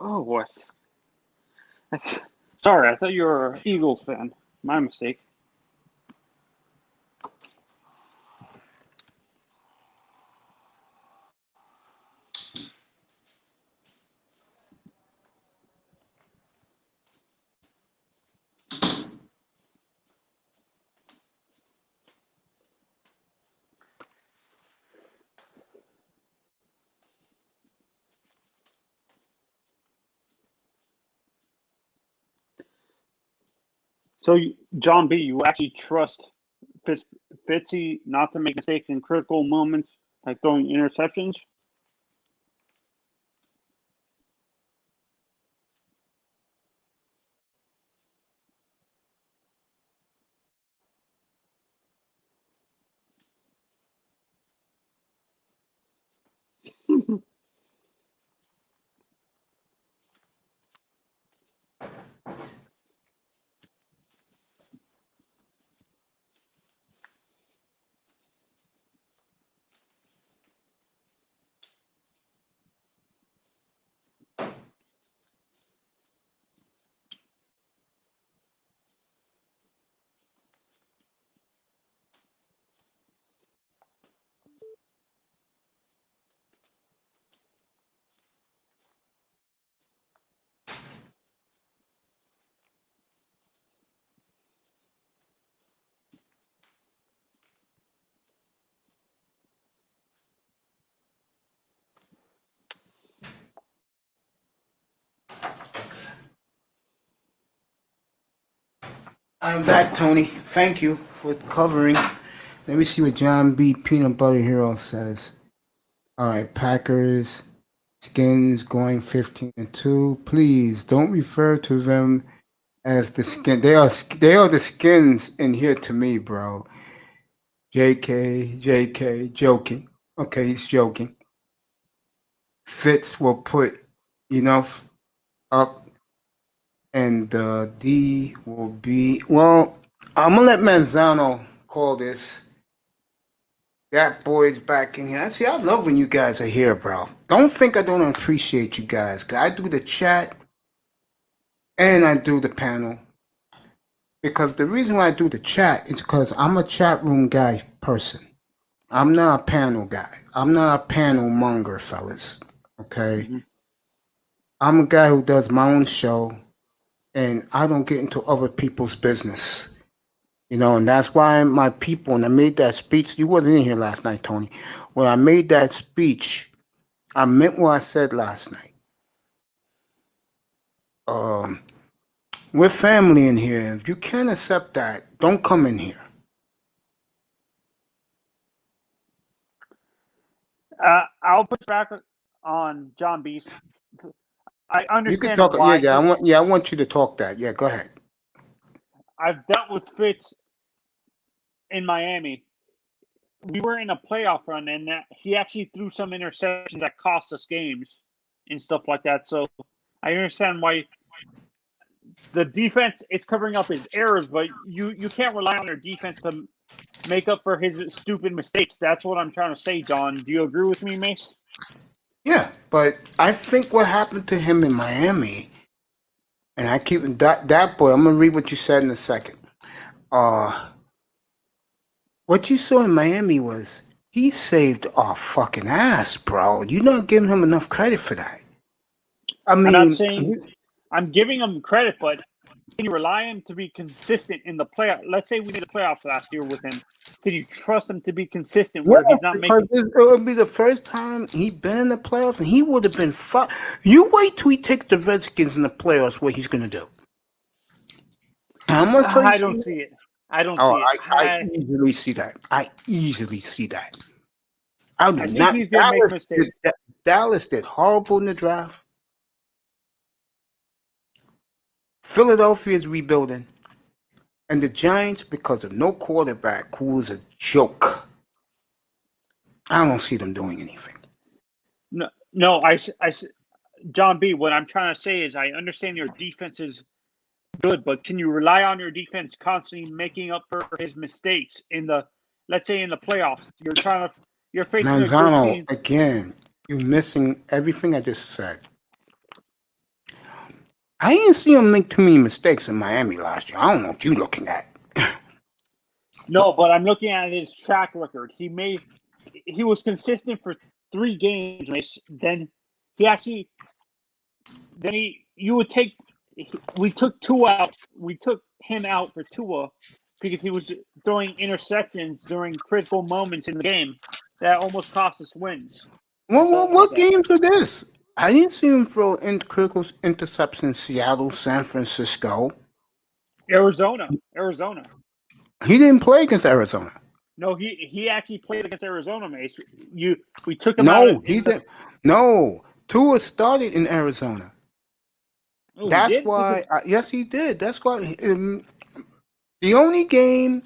Oh, what? Sorry, I thought you were an Eagles fan. My mistake. So, John B, you actually trust Fitzy not to make mistakes in critical moments, like throwing interceptions? I'm back, Tony. Thank you for covering. Let me see what John B. Peanut Butter Hero says. All right, Packers, Skins going 15 and 2. Please don't refer to them as the skin. They are the skins in here to me, bro. JK, joking. Okay, he's joking. Fitz will put enough up, and D will be. Well, I'm gonna let Manzano call this. That boy's back in here. See, I love when you guys are here, bro. Don't think I don't appreciate you guys, cause I do the chat and I do the panel. Because the reason why I do the chat is because I'm a chat room guy person. I'm not a panel guy. I'm not a panel monger, fellas. Okay? Mm-hmm. I'm a guy who does my own show and I don't get into other people's business. You know, and that's why my people, when I made that speech, you wasn't in here last night, Tony. When I made that speech, I meant what I said last night. We're family in here. If you can't accept that, don't come in here. I'll push back on John B's. I understand You can talk. why. I want you to talk that. Yeah, go ahead. I've dealt with Fitz in Miami. We were in a playoff run, and he actually threw some interceptions that cost us games and stuff like that. So I understand why the defense is covering up his errors, but you can't rely on your defense to make up for his stupid mistakes. That's what I'm trying to say, John. Do you agree with me, Mace? Yeah, but I think what happened to him in Miami, and I keep that boy. I'm gonna read what you said in a second. What you saw in Miami was he saved our fucking ass, bro. You're not giving him enough credit for that. I mean, I'm not saying I'm giving him credit, but can you rely on him to be consistent in the playoff? Let's say we made the playoffs last year with him. Can you trust him to be consistent where he's not making? It would be the first time he'd been in the playoffs, and he would have been You wait till he takes the Redskins in the playoffs. What he's gonna do? I'm gonna tell you. I don't see it. I don't see it. I easily see that. I easily see that. I do think not. he's gonna make mistakes. Dallas did horrible in the draft. Philadelphia's rebuilding. And the Giants, because of no quarterback, who was a joke, I don't see them doing anything. No, John B., what I'm trying to say is I understand your defense is good, but can you rely on your defense constantly making up for his mistakes let's say in the playoffs? You're facing a good Manzano, team. again, you're missing everything I just said. I didn't see him make too many mistakes in Miami last year. I don't know what you're looking at. No, but I'm looking at his track record. He was consistent for 3 games. Then we took Tua out. We took him out for Tua because he was throwing interceptions during critical moments in the game that almost cost us wins. What games are this? I didn't see him throw critical interceptions in Seattle, San Francisco. Arizona. He didn't play against Arizona. No, he actually played against Arizona, Mace. We took him No, out. he didn't. No, Tua started in Arizona. Oh, That's why. Yes, he did. That's why. The only game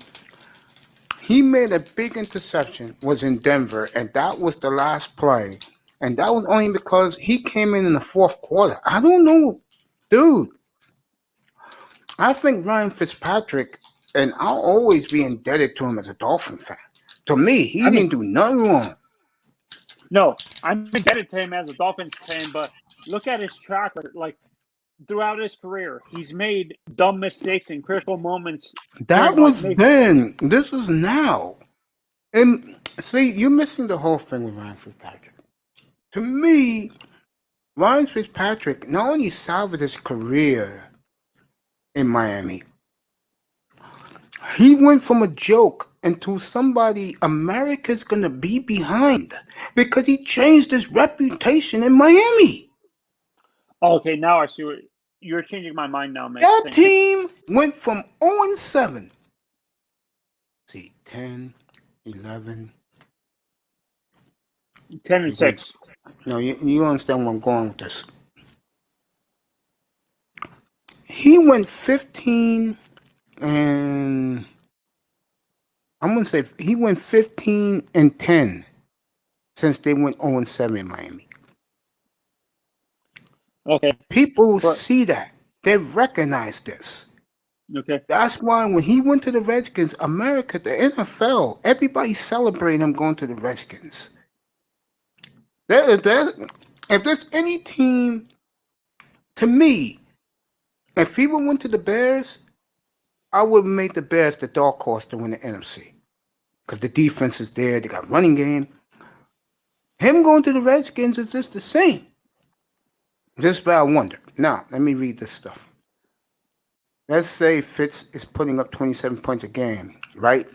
he made a big interception was in Denver, and that was the last play. And that was only because he came in the fourth quarter. I don't know, dude. I think Ryan Fitzpatrick, and I'll always be indebted to him as a Dolphin fan. To me, he didn't do nothing wrong. No, I'm indebted to him as a Dolphins fan, but look at his track record. Like, throughout his career, he's made dumb mistakes in critical moments. That was then. This is now. And see, you're missing the whole thing with Ryan Fitzpatrick. To me, Ryan Fitzpatrick not only salvaged his career in Miami, he went from a joke into somebody America's going to be behind because he changed his reputation in Miami. Okay, now I see what you're changing my mind now, man. That team went from 0-7. See, 10, 11. 10-6. No, you understand where I'm going with this. He went 15 and I'm going to say he went 15-10 since they went 0-7 in Miami. Okay. People see that. They recognize this. Okay. That's why when he went to the Redskins, America, the NFL, everybody celebrated him going to the Redskins. If there's any team, to me, if he went to the Bears, I would have made the Bears the dark horse to win the NFC. Because the defense is there, they got running game. Him going to the Redskins is just the same. Just by wonder. Now, let me read this stuff. Let's say Fitz is putting up 27 points a game, right?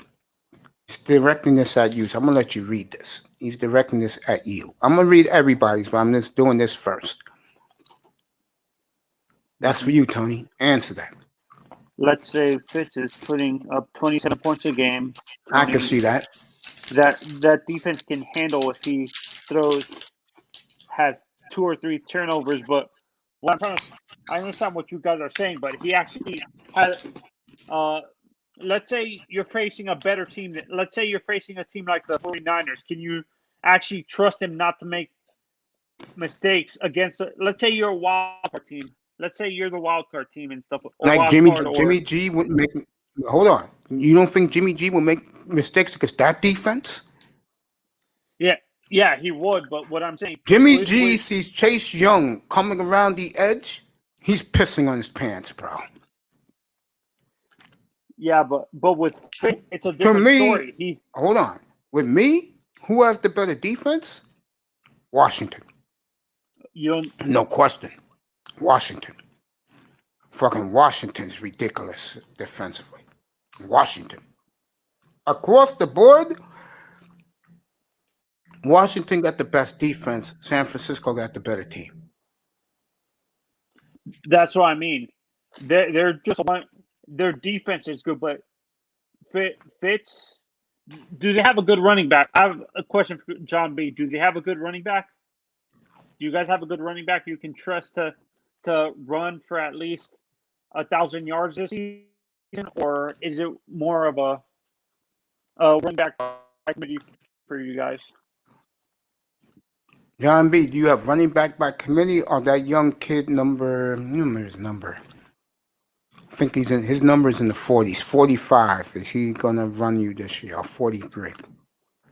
He's directing this at you, so I'm going to let you read this. He's directing this at you. I'm going to read everybody's, but I'm just doing this first. That's for you, Tony. Answer that. Let's say Fitz is putting up 27 points a game. I can see that. That defense can handle if he has 2 or 3 turnovers, but what I'm trying to, I understand what you guys are saying, but he actually had. Let's say you're facing a better team. Let's say you're facing a team like the 49ers. Can you actually trust him not to make mistakes against? Let's say you're a wild card team. Let's say you're the wild card team and stuff, or Like wild card, or Jimmy G wouldn't make. Hold on. You don't think Jimmy G will make mistakes against that defense? yeah, he would. But what I'm saying, Jimmy G sees Chase Young coming around the edge. He's pissing on his pants, bro. Yeah, but with Fitz, it's a different story. Hold on. With me, who has the better defense? Washington. No question. Washington. Fucking Washington's ridiculous defensively. Washington. Across the board, Washington got the best defense. San Francisco got the better team. That's what I mean. They're just one. Their defense is good, but Fitz. Do they have a good running back? I have a question for John B. Do they have a good running back? Do you guys have a good running back you can trust to run for at least 1,000 yards this season, or is it more of a running back committee for you guys? John B., do you have running back by committee or that young kid his number? I think his number is in the 40s, 45. Is he going to run you this year, or 43?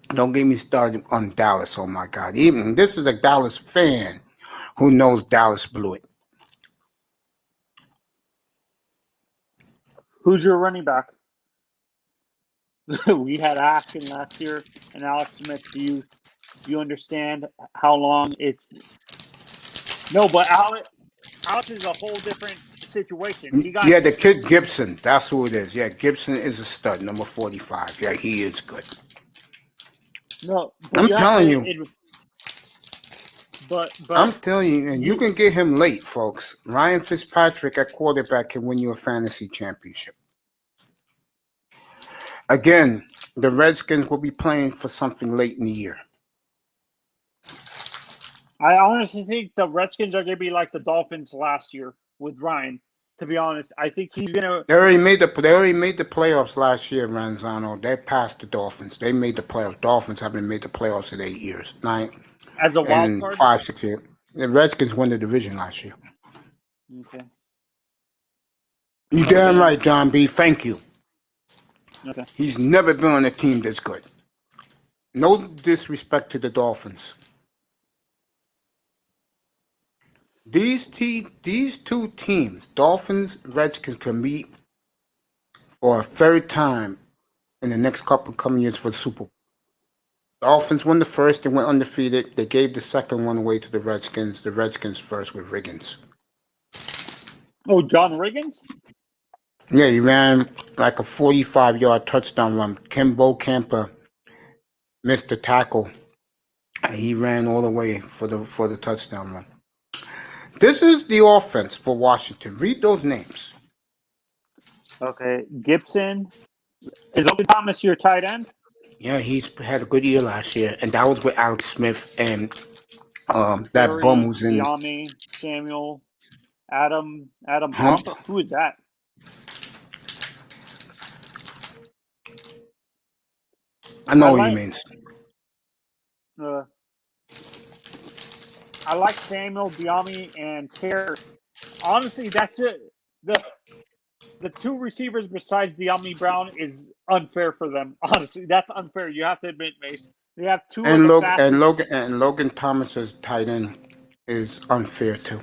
Don't get me started on Dallas, oh my God. Even this is a Dallas fan who knows Dallas blew it. Who's your running back? We had Askin last year and Alex Smith. Do you understand how long it's... No, but Alex is a whole different situation. The kid Gibson. That's who it is. Yeah, Gibson is a stud, number 45. Yeah, he is good. No, I'm telling you. But I'm telling you, and you can get him late, folks. Ryan Fitzpatrick at quarterback can win you a fantasy championship. Again, the Redskins will be playing for something late in the year. I honestly think the Redskins are going to be like the Dolphins last year with Ryan. To be honest, I think he's going to... They already made the playoffs last year, Ranzano. They passed the Dolphins. They made the playoffs. Dolphins haven't made the playoffs in 8 years. As a wild card? 5, 6 years. The Redskins won the division last year. Okay. You damn right, John B. Thank you. Okay. He's never been on a team that's good. No disrespect to the Dolphins. These two teams, Dolphins, Redskins, can meet for a third time in the next coming years for the Super Bowl. Dolphins won the first, they went undefeated. They gave the second one away to the Redskins. The Redskins first with Riggins. Oh, John Riggins? Yeah, he ran like a 45-yard touchdown run. Kimbo Camper missed the tackle. And he ran all the way for the touchdown run. This is the offense for Washington. Read those names. Okay, Gibson. Is Logan Thomas your tight end? Yeah, he's had a good year last year, and that was with Alex Smith and that Curry, bum who's in. Yami, Samuel, Adam Hump. Who is that? I know what he means. I like Samuel, Biami, and Terry. Honestly, that's it. The two receivers besides Diami Brown is unfair for them. Honestly, that's unfair. You have to admit, Mace. They have two. And Logan Thomas's tight end is unfair too.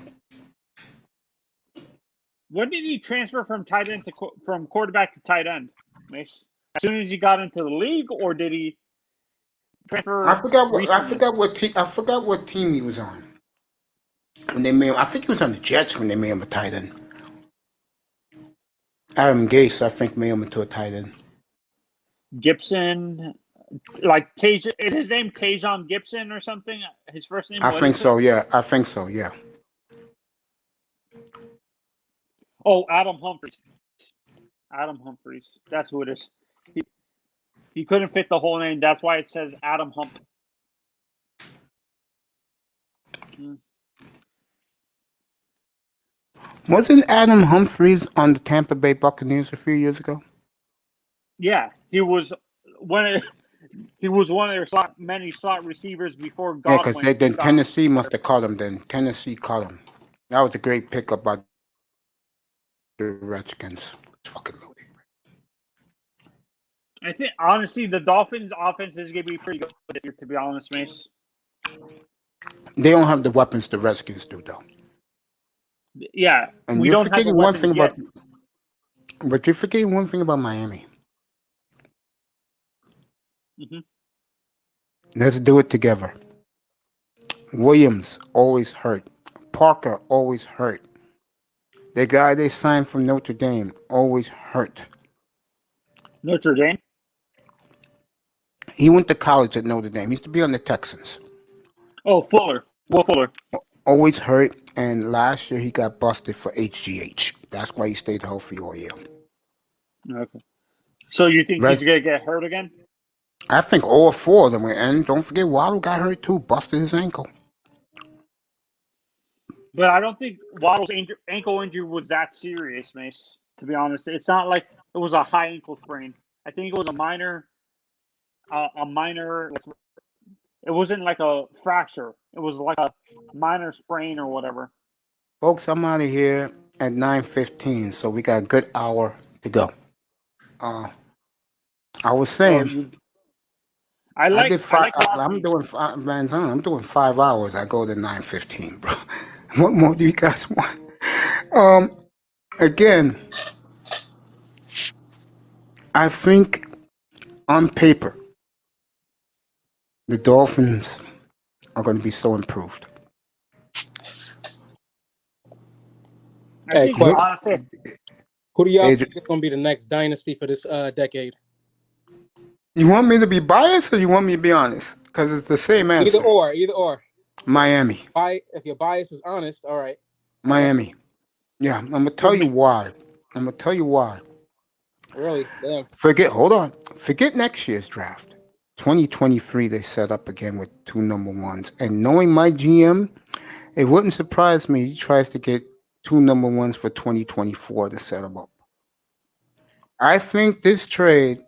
When did he transfer from tight end from quarterback to tight end, Mace? As soon as he got into the league, or did he transfer? I forgot what team he was on. When they made him, I think he was on the Jets when they made him a tight end. Adam Gase, I think, made him into a tight end. Gibson, like is his name Tajon Gibson or something? His first name? I think so. Yeah. Oh, Adam Humphries. That's who it is. He couldn't fit the whole name. That's why it says Adam Hump. Wasn't Adam Humphries on the Tampa Bay Buccaneers a few years ago? Yeah, he was one of their many slot receivers before Yeah, because Godwin. then Tennessee must have caught him. Then Tennessee caught him. That was a great pickup by the Redskins. It's fucking loaded. I think honestly, the Dolphins' offense is gonna be pretty good this year. To be honest, Mace. They don't have the weapons the Redskins do, though. Yeah, And we you're don't have the forgetting one weapons thing yet. but you're forgetting one thing about Miami. Mhm. Let's do it together. Williams always hurt. Parker always hurt. The guy they signed from Notre Dame always hurt. Notre Dame. He went to college at Notre Dame. He used to be on the Texans. Oh, Fuller. Will Fuller. Always hurt. And last year he got busted for HGH. That's why he stayed healthy all year. Okay. So you think Res- he's gonna get hurt again? I think all four of them. And don't forget, Waddle got hurt too. Busted his ankle. But I don't think Waddle's ankle injury was that serious, Mace. To be honest, it's not like it was a high ankle sprain. I think it was a minor. It wasn't like a fracture. It was like a minor sprain or whatever. Folks, I'm out of here at 9:15, so we got a good hour to go. I was saying, I'm doing 5 hours. I go to 9:15, bro. What more do you guys want? Again, I think on paper, the Dolphins are going to be so improved. Hey, question. Who do y'all Hey, think is going to be the next dynasty for this decade? You want me to be biased or you want me to be honest? Because it's the same answer. Either or. Miami. If your bias is honest, all right. Miami. Yeah, I'm gonna tell you why. Really? Damn. Forget next year's draft. 2023 they set up again with 2 number ones. And knowing my GM, it wouldn't surprise me he tries to get 2 number ones for 2024 to set them up. I think this trade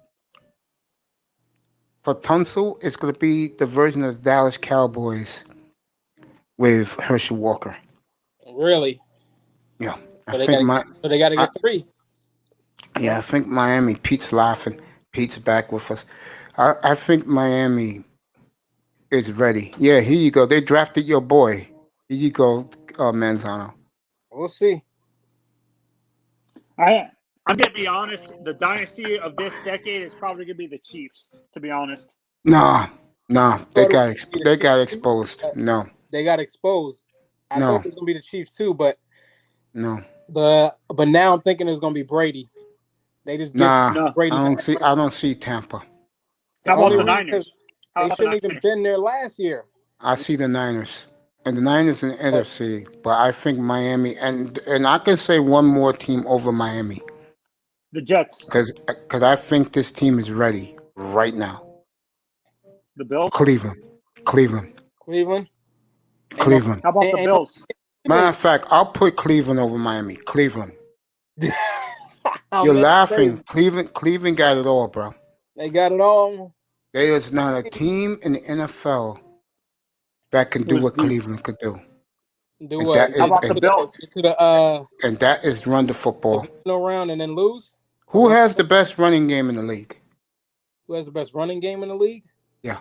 for Tunsil is going to be the version of the Dallas Cowboys with Herschel Walker. Really? Yeah. So they got to get 3. Yeah, I think Miami. Pete's laughing. Pete's back with us. I think Miami is ready. Yeah, here you go. They drafted your boy. Here you go, Manzano. We'll see. I'm gonna be honest. The dynasty of this decade is probably gonna be the Chiefs. To be honest. Nah. They got exposed. No. They got exposed. I thought it was gonna be the Chiefs too, but no. But now I'm thinking it's gonna be Brady. They just Brady. I don't see Tampa. How about the Niners? They shouldn't even been there last year. I see the Niners. And the Niners in the NFC, but I think Miami and I can say one more team over Miami. The Jets. Because I think this team is ready right now. The Bills? Cleveland. How about the Bills? Matter of fact, I'll put Cleveland over Miami. Cleveland. You're laughing. Cleveland got it all, bro. They got it all. There is not a team in the NFL that can do what Cleveland could do. How about the Bills? And that is run the football. No round and then lose. Who has the best running game in the league? Who has the best running game in the league? Yeah.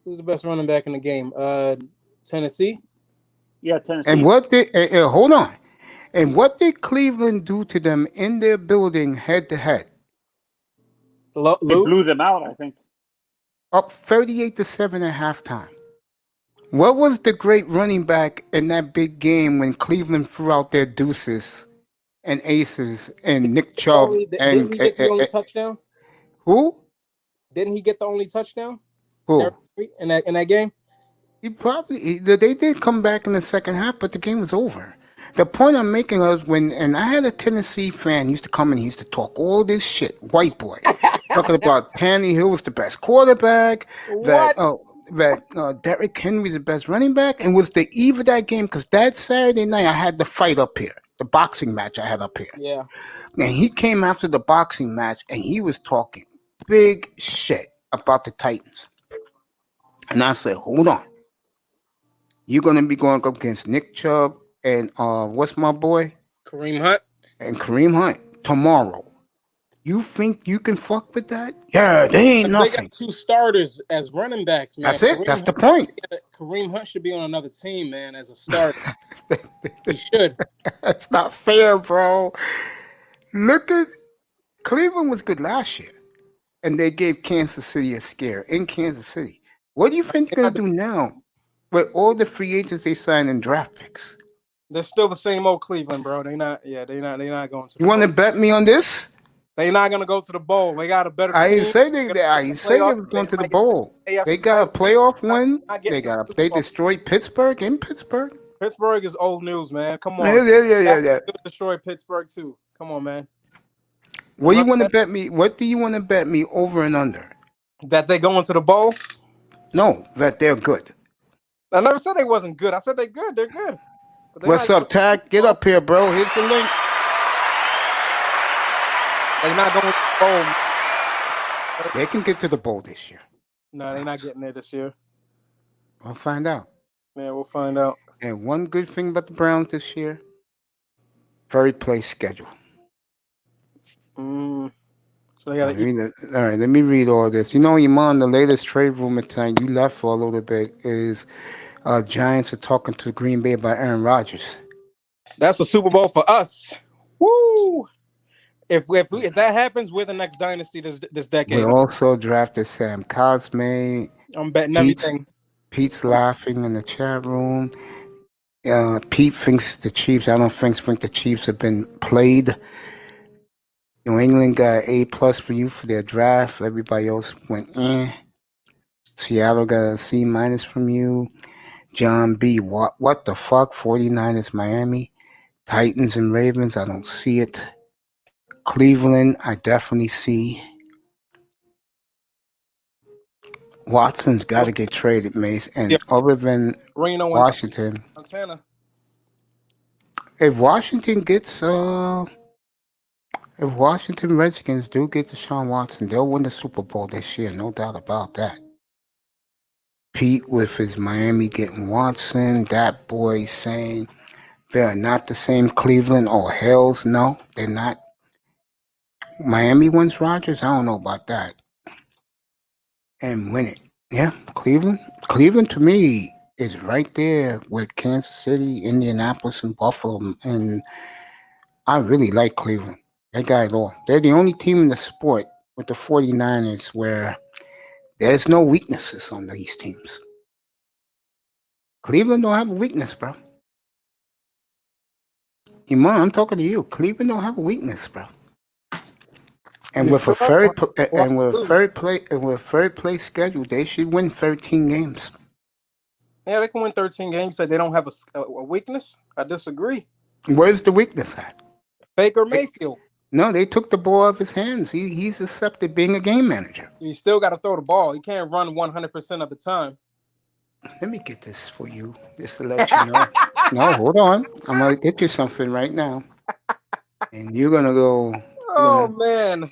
Who's the best running back in the game? Tennessee. Yeah, Tennessee. And hold on. And what did Cleveland do to them in their building head to head? They blew them out, I think. Up 38-7 at halftime. What was the great running back in that big game when Cleveland threw out their deuces and aces and Nick Chubb? Didn't he get the only touchdown? Who? Didn't he get the only touchdown? Who? In that game? They did come back in the second half, but the game was over. The point I'm making was and I had a Tennessee fan used to come and he used to talk all this shit, white boy, talking about Tannehill was the best quarterback, that Derrick Henry's the best running back, and was the eve of that game because that Saturday night I had the fight up here. the boxing match I had up here. Yeah. And he came after the boxing match, and he was talking big shit about the Titans. And I said, hold on. You're going to be going up against Nick Chubb and what's my boy? Kareem Hunt. And Kareem Hunt tomorrow. You think you can fuck with that? Yeah, they ain't nothing. They got 2 starters as running backs, man. That's it. That's the point. Kareem Hunt should be on another team, man, as a starter. He should. That's not fair, bro. Look at Cleveland was good last year, and they gave Kansas City a scare in Kansas City. What do you think they're gonna do now with all the free agents they signed in draft picks? They're still the same old Cleveland, bro. They're not going to. You want to bet me on this? They're not gonna go to the bowl. They got a better. I didn't say they were going to the bowl. They got a playoff win. They destroyed Pittsburgh in Pittsburgh. Pittsburgh is old news, man. Come on. Yeah. Destroy Pittsburgh too. Come on, man. What do you want to bet me? What do you want to bet me over and under? That they go into the bowl? No, that they're good. I never said they wasn't good. I said they're good. They're good. What's up, Tag? Get up here, bro. Here's the link. They're not going to the bowl. They can get to the bowl this year. No, they're not getting there this year. We'll find out. Yeah, we'll find out. And one good thing about the Browns this year, very play schedule. So they got all right, let me read all this. You know, Iman, the latest trade rumor tonight, you left for a little bit, is Giants are talking to Green Bay about Aaron Rodgers. That's the Super Bowl for us. Woo! If that happens, we're the next dynasty this decade. We also drafted Sam Cosme. I'm betting everything. Pete's laughing in the chat room. Pete thinks the Chiefs. I don't think the Chiefs have been played. New England got A+ for you for their draft. Everybody else went in. Seattle got a C- from you. John B. What the fuck? 49ers Miami. Titans and Ravens. I don't see it. Cleveland, I definitely see. Watson's got to get traded, Mace. And other than Reno Washington, Montana. If Washington Redskins do get Deshaun Watson, they'll win the Super Bowl this year, no doubt about that. Pete with his Miami getting Watson, that boy saying they're not the same Cleveland. Oh, hells no, they're not. Miami wins Rodgers? I don't know about that. And win it. Yeah, Cleveland. Cleveland to me is right there with Kansas City, Indianapolis, and Buffalo. And I really like Cleveland. They got it all. They're the only team in the sport with the 49ers where there's no weaknesses on these teams. Cleveland don't have a weakness, bro. Iman, I'm talking to you. Cleveland don't have a weakness, bro. And with a fair play schedule, they should win 13 games. Yeah, they can win 13 games. So they don't have a weakness. I disagree. Where's the weakness at? Baker Mayfield. No, they took the ball out of his hands. He's accepted being a game manager. You still got to throw the ball. He can't run 100% of the time. Let me get this for you, just to let you know. No, hold on. I'm going to get you something right now. And you're going to go... Oh, man.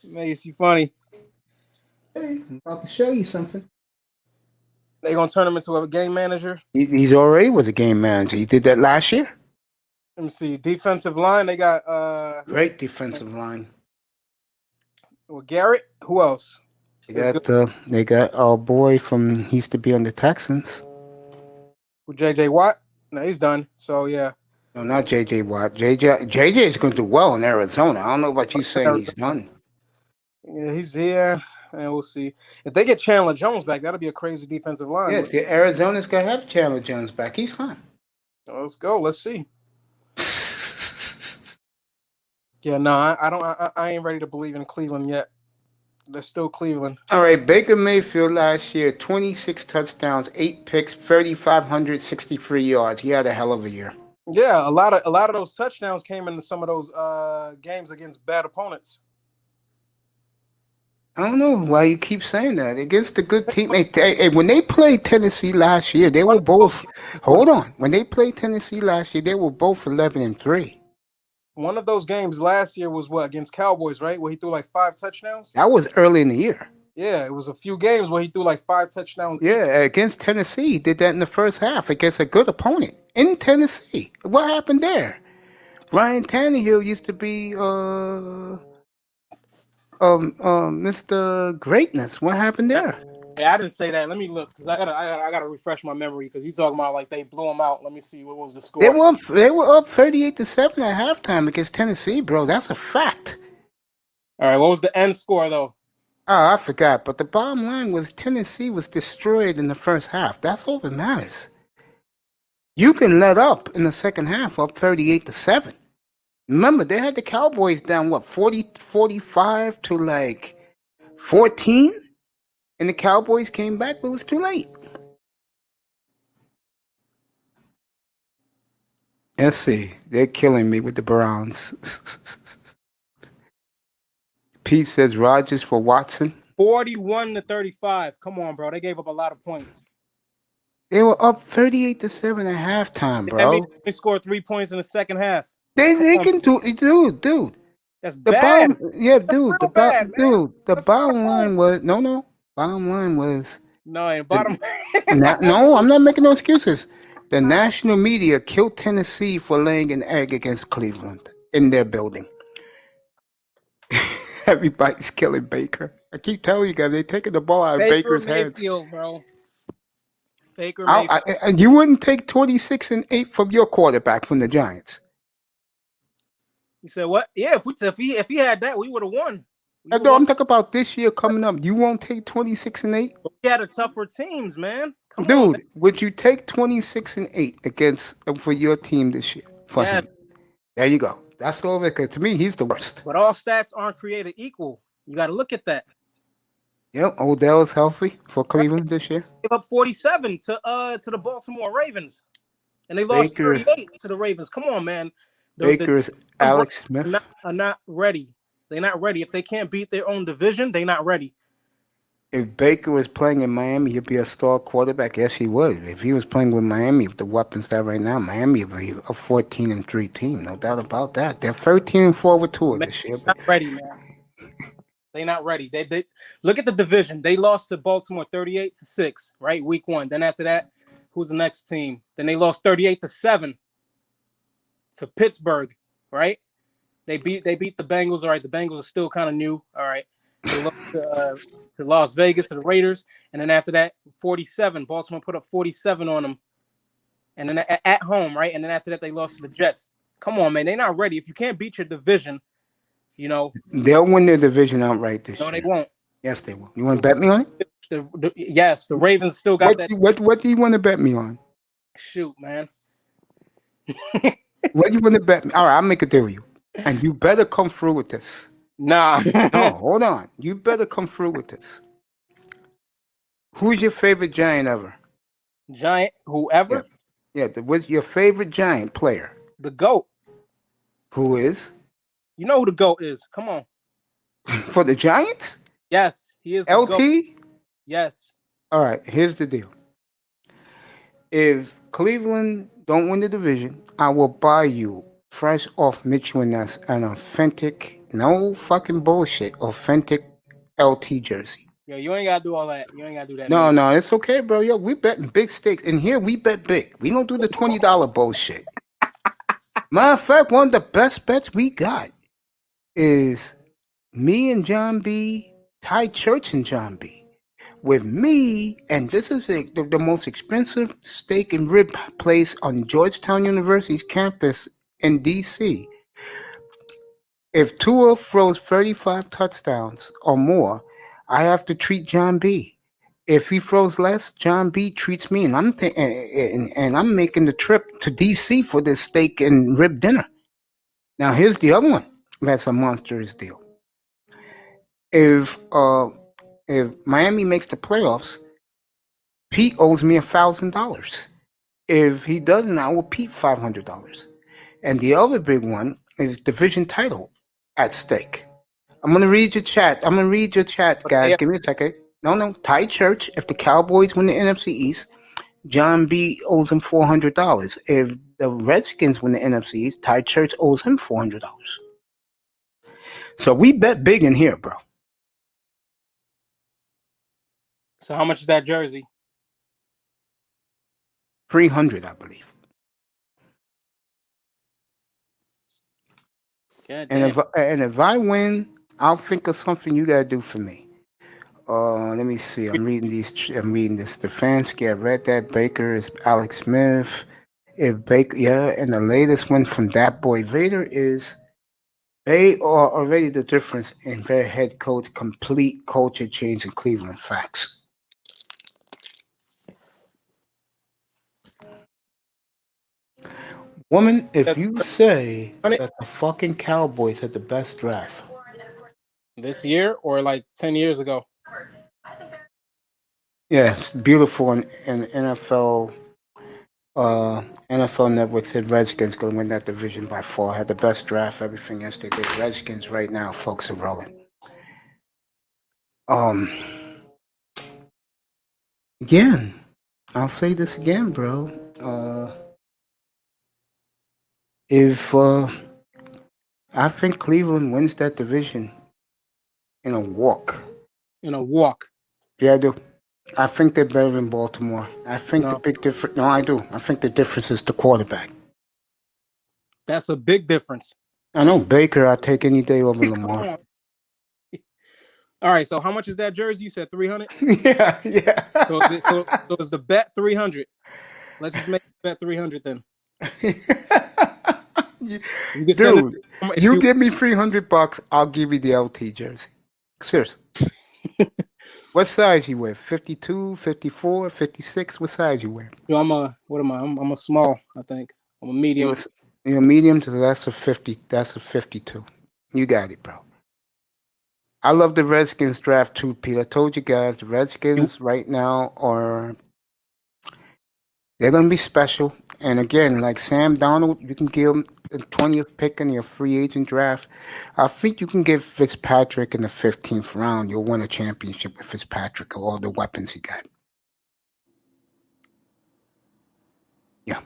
Mace, you funny. Hey, I'm about to show you something. They going to turn him into a game manager? He's already was a game manager. He did that last year. Let me see. Defensive line, they got... Great defensive line. Well, Garrett, who else? They got our boy from... He used to be on the Texans. With J.J. Watt? No, he's done. So, yeah. No, not J.J. Watt. JJ is going to do well in Arizona. I don't know about you saying he's done. Yeah, he's here, and we'll see. If they get Chandler Jones back, that'll be a crazy defensive line. Yeah, Arizona's going to have Chandler Jones back. He's fine. Let's go. Let's see. Yeah, no, I ain't ready to believe in Cleveland yet. They're still Cleveland. All right, Baker Mayfield last year, 26 touchdowns, 8 picks, 3,563 yards. He had a hell of a year. Yeah, a lot of those touchdowns came into some of those games against bad opponents. I don't know why you keep saying that. Against a good team. Hey, when they played Tennessee last year, they were both. Hold on. When they played Tennessee last year, they were both 11-3. one of those games last year was what, against Cowboys, right? Where he threw like 5 touchdowns. That was early in the year. Yeah, it was a few games where he threw like 5 touchdowns. Yeah, against Tennessee, he did that in the first half against a good opponent in Tennessee. What happened there? Ryan Tannehill used to be Mr. Greatness. What happened there? Yeah, I didn't say that. Let me look because I gotta refresh my memory because you talking about like they blew him out. Let me see what was the score. They were up 38-7 at halftime against Tennessee, bro. That's a fact. All right, what was the end score though? Oh, I forgot. But the bottom line was Tennessee was destroyed in the first half. That's all that matters. You can let up in the second half, up 38-7. Remember, they had the Cowboys down, 45 to like 14? And the Cowboys came back, but it was too late. Let's see. They're killing me with the Browns. Pete says Rodgers for Watson. 41-35. Come on, bro. They gave up a lot of points. They were up 38-7 at halftime, bro. They scored 3 points in the second half. They can do it, dude. That's bad. The bottom line was no. Bottom line was no. Bottom. No, I'm not making no excuses. The national media killed Tennessee for laying an egg against Cleveland in their building. Everybody's killing Baker. I keep telling you guys, they're taking the ball out of Baker's hands. Bro. Baker Mayfield. You wouldn't take 26-8 from your quarterback from the Giants. You said what? Yeah, if he had that, we would have won. No, I'm talking about this year coming up. You won't take 26-8? We had a tougher teams, man. Come on, man. Would you take 26-8 against for your team this year? For him? There you go. That's all. Because to me, he's the worst. But all stats aren't created equal. You got to look at that. Yep, Odell's healthy for Cleveland this year. Gave up 47 to the Baltimore Ravens, and they lost 38 to the Ravens. Come on, man. Baker's Alex Smith are not ready. They're not ready. If they can't beat their own division, they're not ready. If Baker was playing in Miami, he'd be a star quarterback. Yes, he would. If he was playing with Miami, with the weapons that right now, Miami would be a 14-3 team. No doubt about that. They're 13-4 with Tua this year. Not ready, man. They're not ready. They look at the division. They lost to Baltimore 38-6, right? Week 1. Then after that, who's the next team? Then they lost 38-7 to Pittsburgh, right? They beat the Bengals. All right, the Bengals are still kind of new. All right, they lost to Las Vegas, to the Raiders, and then after that, 47. Baltimore put up 47 on them, and then at home, right? And then after that, they lost to the Jets. Come on, man, they're not ready. If you can't beat your division, they'll win their division outright this year. No, they won't. Yes, they will. You want to bet me on it? Yes, the Ravens still got that. What do you want to bet me on? Shoot, man. What do you want to bet me? All right, I'll make a deal with you. And you better come through with this. Nah. No, hold on. You better come through with this. Who's your favorite Giant ever? Giant? Whoever? Yeah. What's your favorite Giant player? The GOAT. Who is? You know who the GOAT is. Come on. For the Giants? Yes, he is the LT? GOAT. Yes. All right, here's the deal. If Cleveland don't win the division, I will buy you fresh off Mitchell and Ness an authentic, no fucking bullshit, authentic LT jersey. Yo, you ain't gotta do all that. You ain't gotta do that. No, it's okay, bro. Yo, we betting big stakes. And here we bet big. We don't do the $20 bullshit. Matter of fact, one of the best bets we got is me and John B, Ty Church and John B. With me, and this is the most expensive steak and rib place on Georgetown University's campus in D.C. If Tua throws 35 touchdowns or more, I have to treat John B. If he throws less, John B treats me, and I'm making the trip to D.C. for this steak and rib dinner. Now here's the other one. That's a monstrous deal. If Miami makes the playoffs, Pete owes me $1,000. If he doesn't, I will Pete $500. And the other big one is division title at stake. I'm going to read your chat. Guys. Give me a second. No. Ty Church, if the Cowboys win the NFC East, John B owes him $400. If the Redskins win the NFC, Ty Church owes him $400. So we bet big in here, bro. So how much is that jersey? 300, I believe. God And damn. if I win, I'll think of something you gotta do for me. Let me see. I'm reading this. Stefanski. I read that. Baker is Alex Smith. If Baker, yeah, and the latest one from that boy Vader is they are already the difference in their head coach, complete culture change in Cleveland. Facts. Woman, if you say that the fucking Cowboys had the best draft this year or like 10 years ago? yeah, it's beautiful in NFL. NFL Network said Redskins gonna win that division by 4. Had the best draft, everything else they did. Redskins right now, folks, are rolling. Again, I'll say this again, bro. If I think Cleveland wins that division in a walk. In a walk. Yeah, I do. I think they're better than Baltimore. I think No. the big difference. No, I do. I think the difference is the quarterback. That's a big difference. I know Baker. I take any day over Lamar. All right. So how much is that jersey? You said 300. Yeah. So is the bet 300? Let's just make the bet 300 then. Dude, you give me $300, I'll give you the LT jersey. Seriously. What size you wear? 52, 54, 56? What size you wear? Yo, I'm a small, I think. I'm a medium. You're a medium, so that's a 50. That's a 52. You got it, bro. I love the Redskins draft too, Pete. I told you guys the Redskins right now they're going to be special. And again, like Sam Donald, you can give him the 20th pick in your free agent draft. I think you can give Fitzpatrick in the 15th round. You'll win a championship with Fitzpatrick or all the weapons he got. Yeah.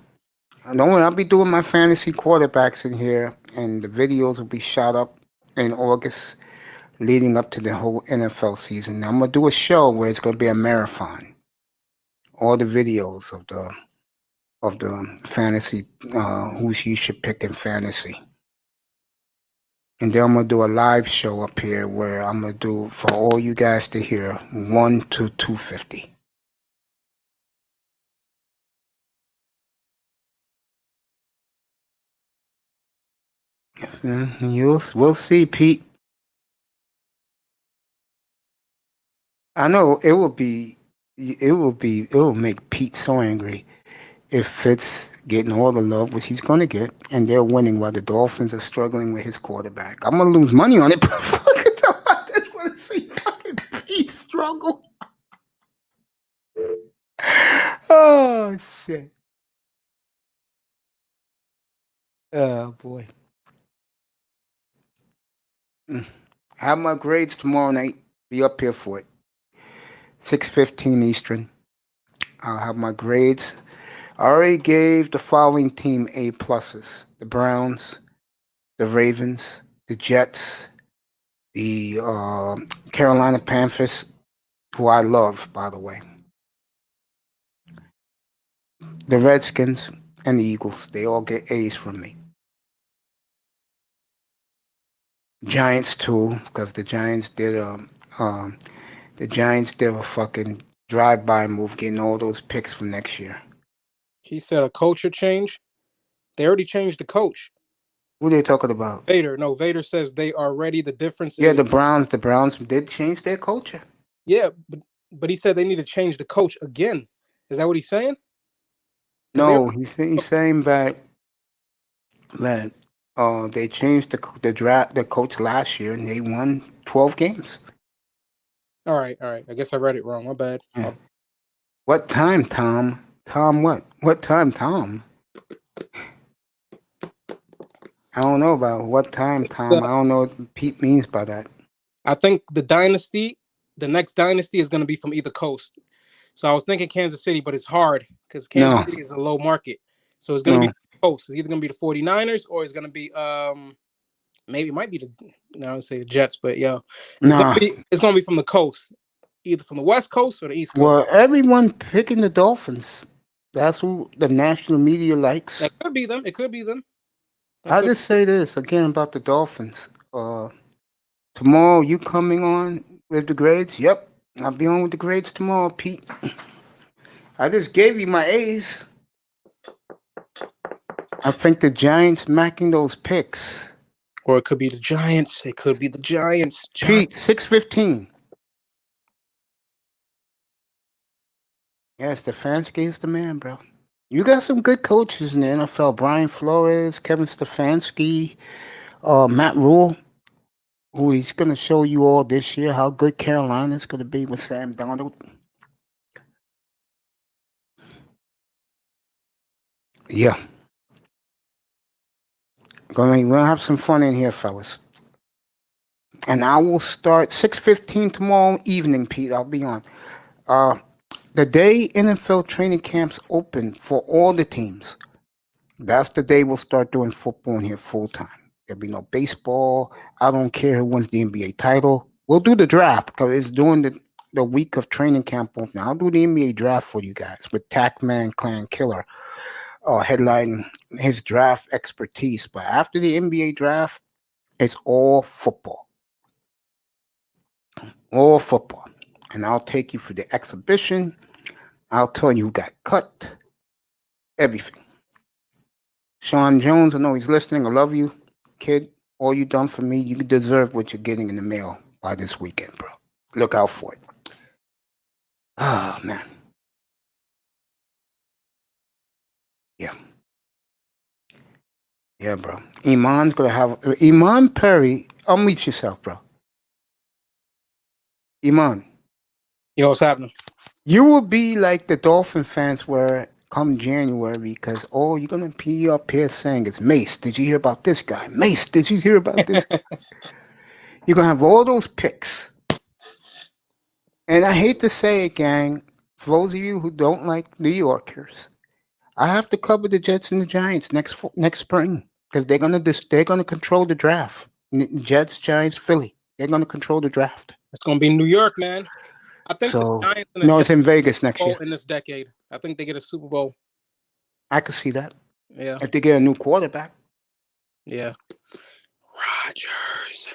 I'll be doing my fantasy quarterbacks in here, and the videos will be shot up in August leading up to the whole NFL season. Now, I'm going to do a show where it's going to be a marathon. All the videos of the fantasy, who you should pick in fantasy. And then I'm going to do a live show up here where I'm going to do, for all you guys to hear, 1 to 250. We'll see, Pete. I know it will make Pete so angry if Fitz getting all the love, which he's going to get, and they're winning while the Dolphins are struggling with his quarterback. I'm going to lose money on it, but I just want to see fucking Pete struggle. Oh, shit. Oh, boy. Have my grades tomorrow night. Be up here for it. 6:15 Eastern. I'll have my grades. I already gave the following team A+. The Browns, the Ravens, the Jets, the Carolina Panthers, who I love, by the way. The Redskins and the Eagles. They all get A's from me. Giants too, because the Giants did a fucking drive-by move, getting all those picks for next year. He said a culture change. They already changed the coach. Who are they talking about? Vader. No, Vader says they are ready. The difference is... is... the Browns did change their culture. Yeah, but he said they need to change the coach again. Is that what he's saying? No, he's saying that they changed the coach last year and they won 12 games. All right. I guess I read it wrong. My bad. Yeah. What time, Tom? Tom what? What time, Tom? I don't know about what time, Tom. I don't know what Pete means by that. I think the next dynasty is going to be from either coast. So I was thinking Kansas City, but it's hard because Kansas No, City is a low market. So it's going to no, be close. It's either going to be the 49ers or it's going to be maybe it might be I would say the Jets, but nah. it's going to be from the coast, either from the West Coast or the East Coast. Well, everyone picking the Dolphins. That's who the national media likes. That could be them. It could be them. I'll just say this again about the Dolphins. Tomorrow, you coming on with the grades? Yep, I'll be on with the grades tomorrow, Pete. I just gave you my A's. I think the Giants macking those picks. Or it could be the Giants. It could be the Giants. Pete, 6:15. Yeah, Stefanski is the man, bro. You got some good coaches in the NFL. Brian Flores, Kevin Stefanski, Matt Rule, who he's going to show you all this year how good Carolina's going to be with Sam Darnold. Yeah. We'll have some fun in here, fellas. And I will start 6:15 tomorrow evening, Pete. I'll be on. The day NFL training camps open for all the teams, that's the day we'll start doing football in here full time. There'll be no baseball. I don't care who wins the NBA title. We'll do the draft because it's during the week of training camp open. I'll do the NBA draft for you guys with Tackman Clan Killer headlining his draft expertise. But after the NBA draft, it's all football. All football. And I'll take you for the exhibition. I'll tell you who got cut. Everything. Sean Jones, I know he's listening. I love you, kid. All you done for me, you deserve what you're getting in the mail by this weekend, bro. Look out for it. Oh, man. Yeah. Yeah, bro. Iman's going to have... Iman Perry, unmute yourself, bro. Iman. Yo, what's happening? You will be like the Dolphin fans were come January because, you're going to be up here saying it's Mace. Did you hear about this guy? Mace, did you hear about this guy? You're going to have all those picks. And I hate to say it, gang, for those of you who don't like New Yorkers, I have to cover the Jets and the Giants next spring because they're gonna control the draft. Jets, Giants, Philly. They're gonna control the draft. It's gonna be New York, man. I think so. The Giants No, it's in Vegas next year. In this decade, I think they get a Super Bowl. I could see that. Yeah. If they get a new quarterback. Yeah. Rodgers.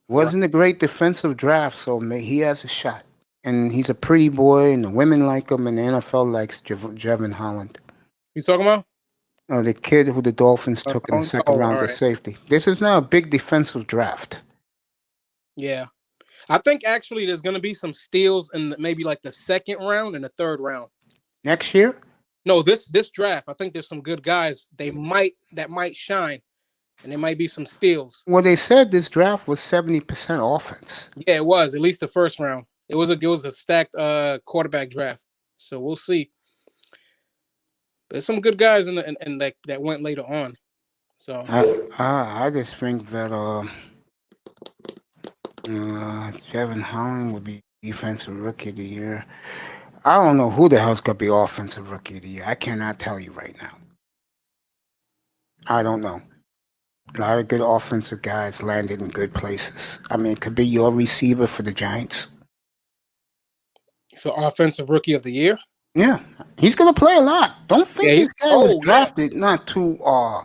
Wasn't a great defensive draft, so he has a shot. And he's a pretty boy, and the women like him, and the NFL likes Jevon Holland. You talking about? The kid who the Dolphins took in the second round of safety. This is now a big defensive draft. Yeah. I think actually there's going to be some steals in maybe like the second round and the third round. Next year? No, this draft. I think there's some good guys that might shine, and there might be some steals. Well, they said this draft was 70% offense. Yeah, it was, at least the first round. It was a stacked quarterback draft. So we'll see. There's some good guys in that went later on. So I just think that Jevon Holland would be defensive rookie of the year. I don't know who the hell's gonna be offensive rookie of the year. I cannot tell you right now. I don't know. A lot of good offensive guys landed in good places. I mean, it could be your receiver for the Giants. For offensive rookie of the year? Yeah, he's gonna play a lot. Don't think this guy was drafted not too. I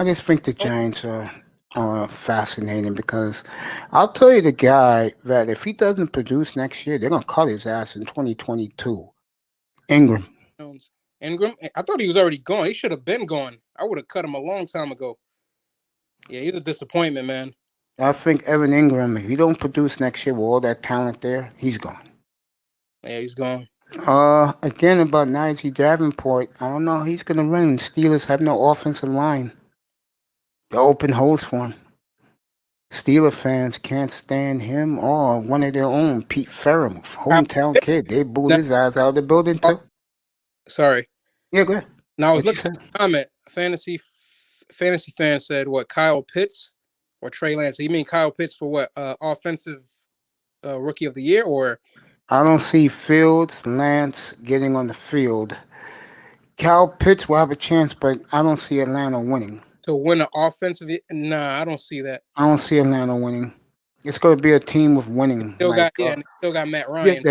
just think the Giants are fascinating because I'll tell you the guy that if he doesn't produce next year, they're gonna cut his ass in 2022. Ingram. Ingram? I thought he was already gone. He should have been gone. I would have cut him a long time ago. Yeah, he's a disappointment, man. I think Evan Ingram, if he don't produce next year with all that talent there, he's gone. Yeah, he's gone. Again, about Najee Davenport, I don't know. He's going to run. Steelers have no offensive line. They're open holes for him. Steeler fans can't stand him or one of their own, Pete Ferrum, hometown kid. They booed his ass out of the building, too. Sorry. Yeah, go ahead. Now, I was looking at the comment. Fantasy fan said, what, Kyle Pitts or Trey Lance? So you mean Kyle Pitts for what, offensive rookie of the year or I don't see Fields, Lance getting on the field. Cal Pitts will have a chance, but I don't see Atlanta winning. To win an offensive, nah, I don't see that. I don't see Atlanta winning. It's going to be a team with winning. Still like, and still got Matt yeah, Ryan.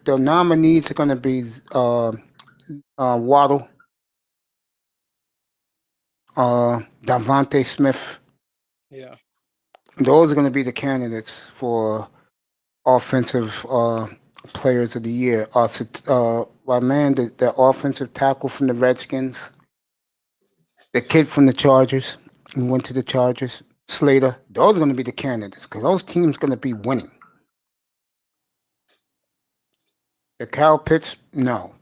the nominees are going to be Waddle, Davante Smith. Yeah. Those are going to be the candidates for offensive players of the year. My man, the offensive tackle from the Redskins, the kid from the Chargers, who went to the Chargers, Slater. Those are going to be the candidates because those teams are going to be winning. The Cal Pitts, no.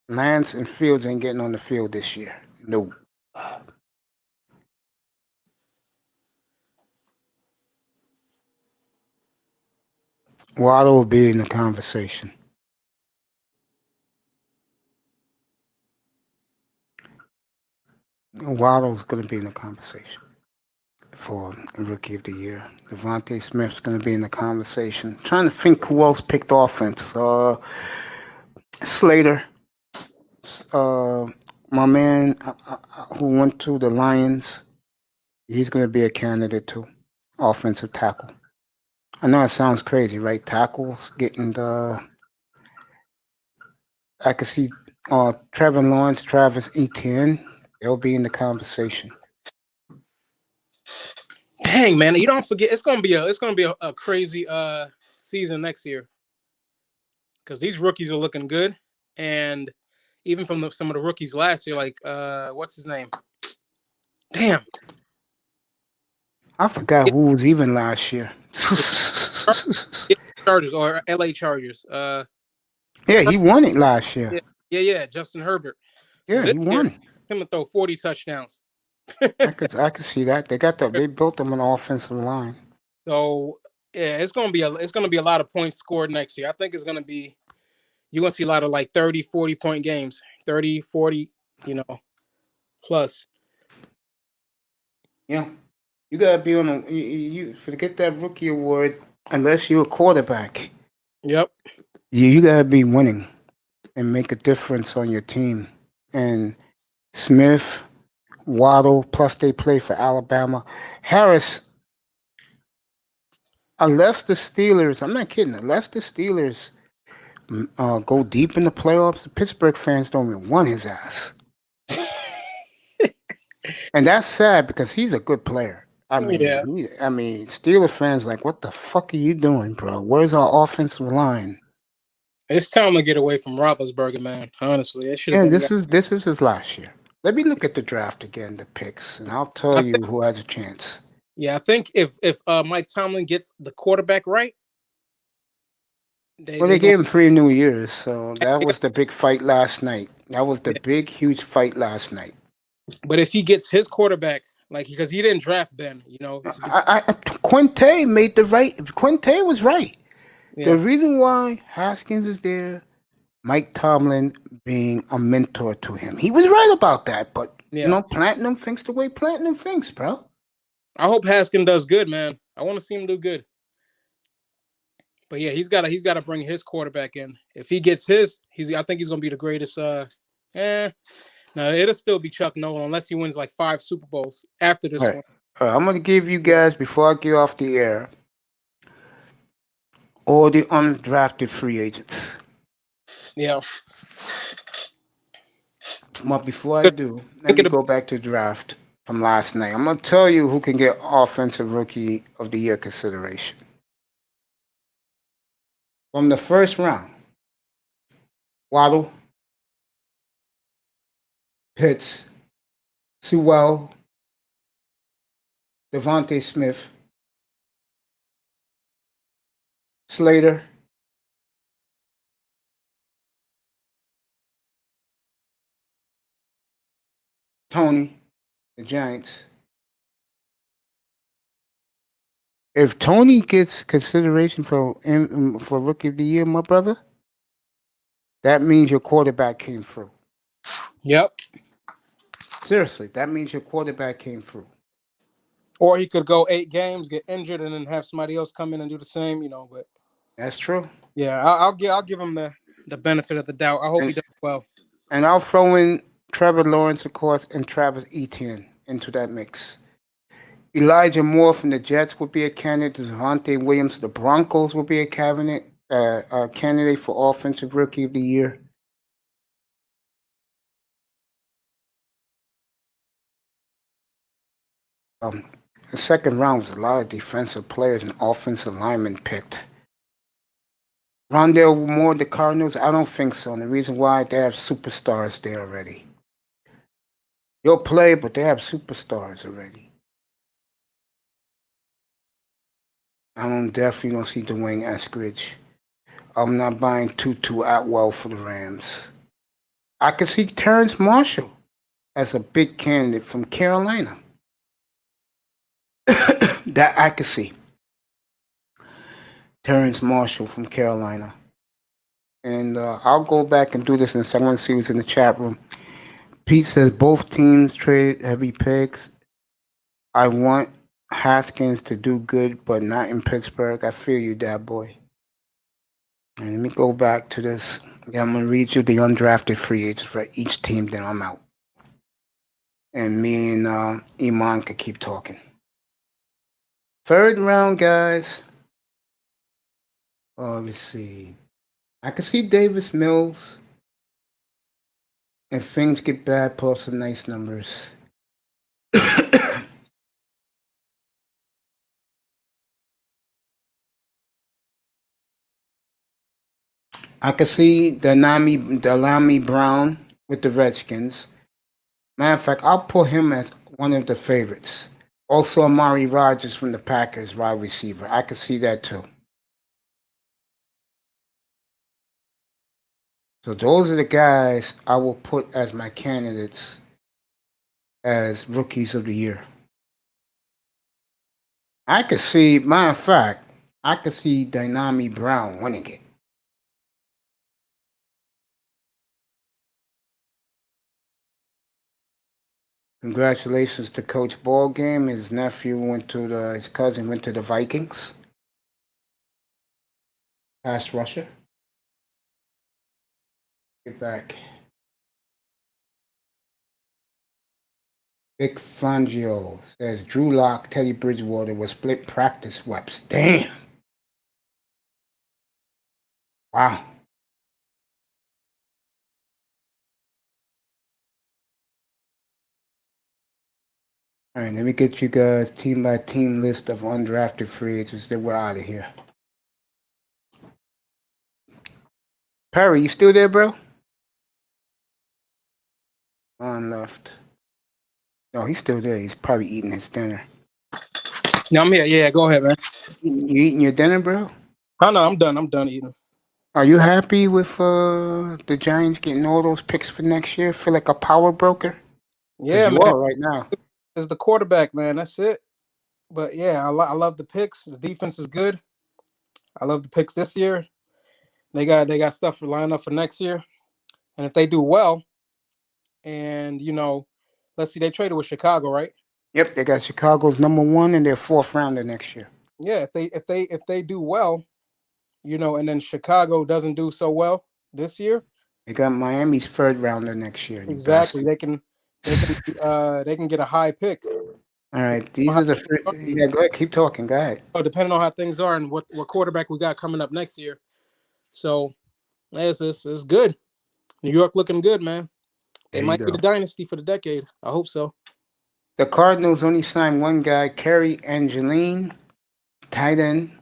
Lance and Fields ain't getting on the field this year. No. Waddle will be in the conversation. Waddle's going to be in the conversation for Rookie of the Year. Devontae Smith's going to be in the conversation. I'm trying to think who else picked offense. Slater. My man who went to the Lions, he's going to be a candidate too. Offensive tackle. I know it sounds crazy, right? Tackles getting the. I could see Trevor Lawrence, Travis Etienne. They'll be in the conversation. Dang, man, you don't forget it's gonna be a crazy season next year because these rookies are looking good, and even from some of the rookies last year, like what's his name? Damn, I forgot who was even last year. Chargers or LA Chargers. Yeah, he won it last year. Yeah, Justin Herbert. So yeah, he won. Him to throw 40 touchdowns. I could see that. They built them an offensive line. So yeah, it's gonna be a lot of points scored next year. I think it's gonna be you're gonna see a lot of like 30, 40 point games. 30, 40, plus. Yeah. You gotta be on you forget that rookie award unless you're a quarterback. Yep. You gotta be winning and make a difference on your team. And Smith, Waddle, plus they play for Alabama. Harris, unless the Steelers, I'm not kidding, unless the Steelers go deep in the playoffs, the Pittsburgh fans don't even want his ass. And that's sad because he's a good player. I mean, Steelers fans like, what the fuck are you doing, bro? Where's our offensive line? It's time to get away from Roethlisberger, man. Honestly, it should have been. This is his last year. Let me look at the draft again, the picks, and I'll tell you who has a chance. Yeah, I think if Mike Tomlin gets the quarterback right, they gave him 3 new years, so that was the big fight last night. That was the big, huge fight last night. But if he gets his quarterback, because he didn't draft Ben, Quinte made the right. Quinte was right. Yeah. The reason why Haskins is there, Mike Tomlin being a mentor to him, he was right about that. But Platinum thinks the way Platinum thinks, bro. I hope Haskins does good, man. I want to see him do good. But yeah, he's got to bring his quarterback in. If he gets his, I think he's gonna be the greatest. No, it'll still be Chuck Nolan unless he wins like 5 Super Bowls after this one. I'm gonna give you guys before I get off the air all the undrafted free agents. Yeah. But before I do, let me go back to draft from last night. I'm gonna tell you who can get offensive rookie of the year consideration. From the first round, Waddle, Pitts, Sewell, Devontae Smith, Slater, Tony, the Giants. If Tony gets consideration for Rookie of the Year, my brother, that means your quarterback came through. Yep. Seriously, that means your quarterback came through. Or he could go 8 games, get injured, and then have somebody else come in and do the same, but. That's true. Yeah, I'll give him the benefit of the doubt. I hope he does well. And I'll throw in Trevor Lawrence, of course, and Travis Etienne into that mix. Elijah Moore from the Jets would be a candidate. Devontae Williams of the Broncos would be a candidate for Offensive Rookie of the Year. The second round was a lot of defensive players and offensive linemen picked. Rondale Moore, the Cardinals, I don't think so. And the reason why, they have superstars there already. You'll play, but they have superstars already. I definitely don't see Dwayne Eskridge. I'm not buying Tutu Atwell for the Rams. I could see Terrence Marshall as a big candidate from Carolina. That I could see. Terrence Marshall from Carolina. And I'll go back and do this in the second series in the chat room. Pete says both teams traded heavy picks. I want Haskins to do good, but not in Pittsburgh. I feel you, that boy. And let me go back to this. Yeah, I'm going to read you the undrafted free agents for each team, then I'm out. And me and Iman could keep talking. Third round, guys. Oh, let's see. I can see Davis Mills. If things get bad, pull some nice numbers. I can see Delami Brown with the Redskins. Matter of fact, I'll put him as one of the favorites. Also, Amari Rodgers from the Packers, wide receiver. I can see that too. So those are the guys I will put as my candidates as rookies of the year. I could see, matter of fact, I could see Dynami Brown winning it. Congratulations to Coach Ballgame. His his cousin went to the Vikings. Pass rusher. Get back. Vic Fangio says Drew Lock, Teddy Bridgewater was split practice reps. Damn. Wow. All right, let me get you guys team by team list of undrafted free agents. Then we're out of here. Perry, you still there, bro? On left. No, he's still there. He's probably eating his dinner. No, I'm here. Yeah, go ahead, man. You eating your dinner, bro? Oh no, I'm done. I'm done eating. Are you happy with the Giants getting all those picks for next year? Feel like a power broker? Yeah, you man. are right now. Is the quarterback, man. That's it. But yeah, I love the picks. The defense is good. I love the picks this year. They got stuff for lined up for next year, and if they do well, and let's see, they traded with Chicago, right? Yep, they got Chicago's #1 and their 4th rounder next year. Yeah, if they do well, and then Chicago doesn't do so well this year, they got Miami's 3rd rounder next year. Exactly, they can get a high pick. All right, these are the yeah. Go ahead, keep talking. Go ahead. Depending on how things are and what quarterback we got coming up next year, so it's good. New York looking good, man. They might be the dynasty for the decade. I hope so. The Cardinals only signed one guy, Kerry Angeline, tight end.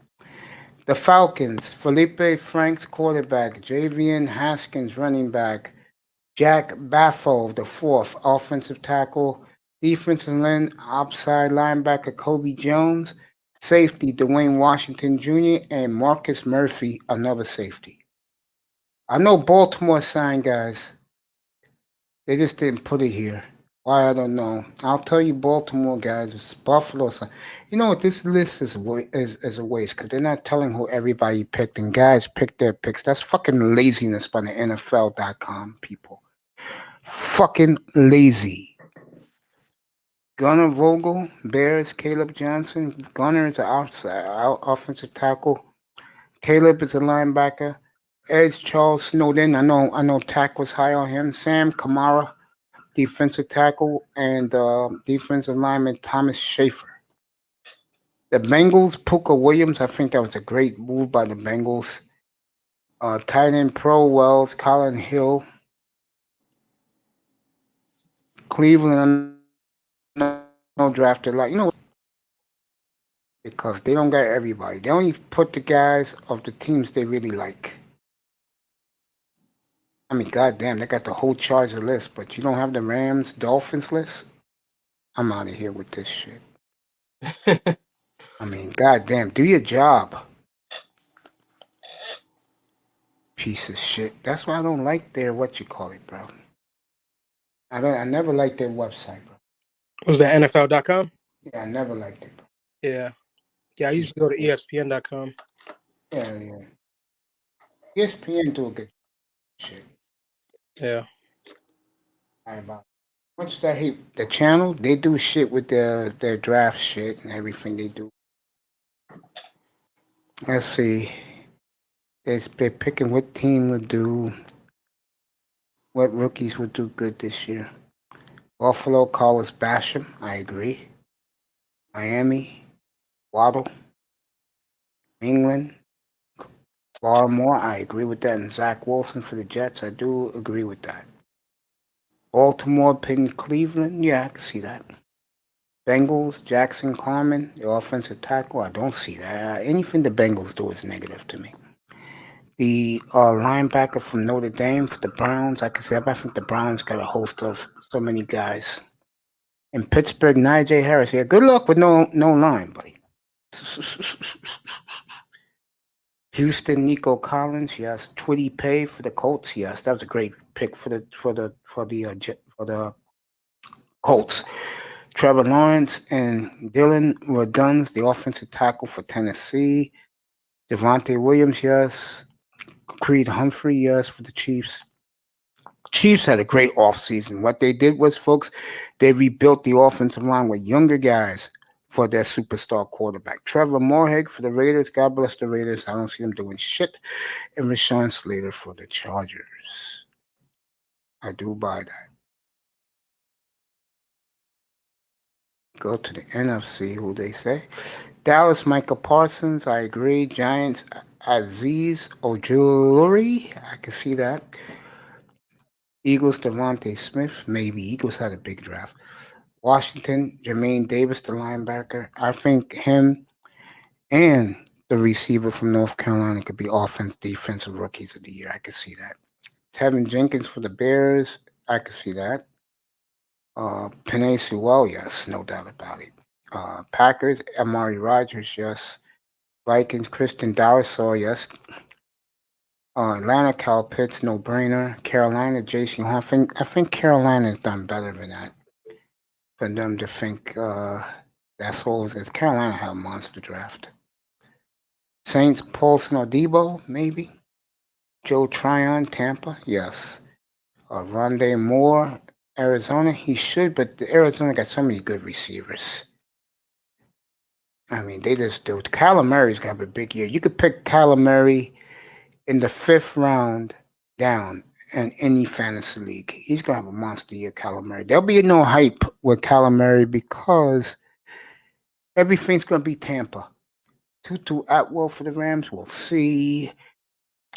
The Falcons, Felipe Franks, quarterback, Javian Haskins, running back, Jack Baffo, the 4th, offensive tackle, defensive end, outside linebacker, Kobe Jones, safety, Dwayne Washington Jr., and Marcus Murphy, another safety. I know Baltimore signed guys. They just didn't put it here. Why, I don't know. I'll tell you, Baltimore guys, it's Buffalo. You know what? This list is a waste because they're not telling who everybody picked, and guys picked their picks. That's fucking laziness by the NFL.com people. Fucking lazy. Gunnar Vogel, Bears, Caleb Johnson. Gunnar is an offensive tackle. Caleb is a linebacker. Edge Charles Snowden. I know Tack was high on him. Sam Kamara, defensive tackle, and defensive lineman Thomas Schaefer. The Bengals, Puka Williams. I think that was a great move by the Bengals. Tight end Pro Wells, Colin Hill. Cleveland, no drafted because they don't got everybody. They only put the guys of the teams they really like. I mean, goddamn, they got the whole Charger list, but you don't have the Rams, Dolphins list. I'm out of here with this shit. I mean, goddamn, do your job, piece of shit. That's why I don't like their bro. I never liked their website, bro. Was that NFL.com? Yeah, I never liked it, bro. Yeah. I used to go to ESPN.com. Yeah. ESPN do a good shit. Yeah. About much as I hate the channel, they do shit with their draft shit and everything they do. Let's see. They're picking what team would do, what rookies would do good this year. Buffalo, Carlos Basham, I agree. Miami, Waddle. England, Baltimore, I agree with that. And Zach Wilson for the Jets, I do agree with that. Baltimore, picking Cleveland, yeah, I can see that. Bengals, Jackson Carman, the offensive tackle, I don't see that. Anything the Bengals do is negative to me. The linebacker from Notre Dame for the Browns, I can see that. I think the Browns got a host of so many guys. In Pittsburgh, Najee Harris, yeah, good luck with no line, buddy. Houston, Nico Collins, yes. Twitty Pay for the Colts, yes. That was a great pick for the Colts. Trevor Lawrence and Dylan Raduns, the offensive tackle for Tennessee. Devontae Williams, yes. Creed Humphrey, yes, for the Chiefs. Chiefs had a great offseason. What they did was, folks, they rebuilt the offensive line with younger guys for their superstar quarterback. Trevor Moorhead for the Raiders. God bless the Raiders. I don't see them doing shit. And Rashawn Slater for the Chargers. I do buy that. Go to the NFC, who they say. Dallas, Micah Parsons, I agree. Giants, Aziz Ojulari, I can see that. Eagles, Devontae Smith, maybe. Eagles had a big draft. Washington, Jermaine Davis, the linebacker. I think him and the receiver from North Carolina could be defensive rookies of the year. I could see that. Tevin Jenkins for the Bears. I could see that. Penei Sewell, yes, no doubt about it. Packers, Amari Rogers, yes. Vikings, Christian Darrisaw, yes. Atlanta, Cal Pitts, no brainer. Carolina, Jason Horn. I think Carolina has done better than that. For them to think that's all it is. Carolina had a monster draft. Saints, Paulson or Debo, maybe. Joe Tryon, Tampa, yes. Rondé Moore, Arizona, he should, but Arizona got so many good receivers. I mean, they just do. Kyler Murray's going to have a big year. You could pick Kyler Murray in the 5th round down in any fantasy league. He's going to have a monster year, Kyler Murray. There'll be no hype with Kyler Murray because everything's going to be Tampa. Tutu Atwell for the Rams, we'll see.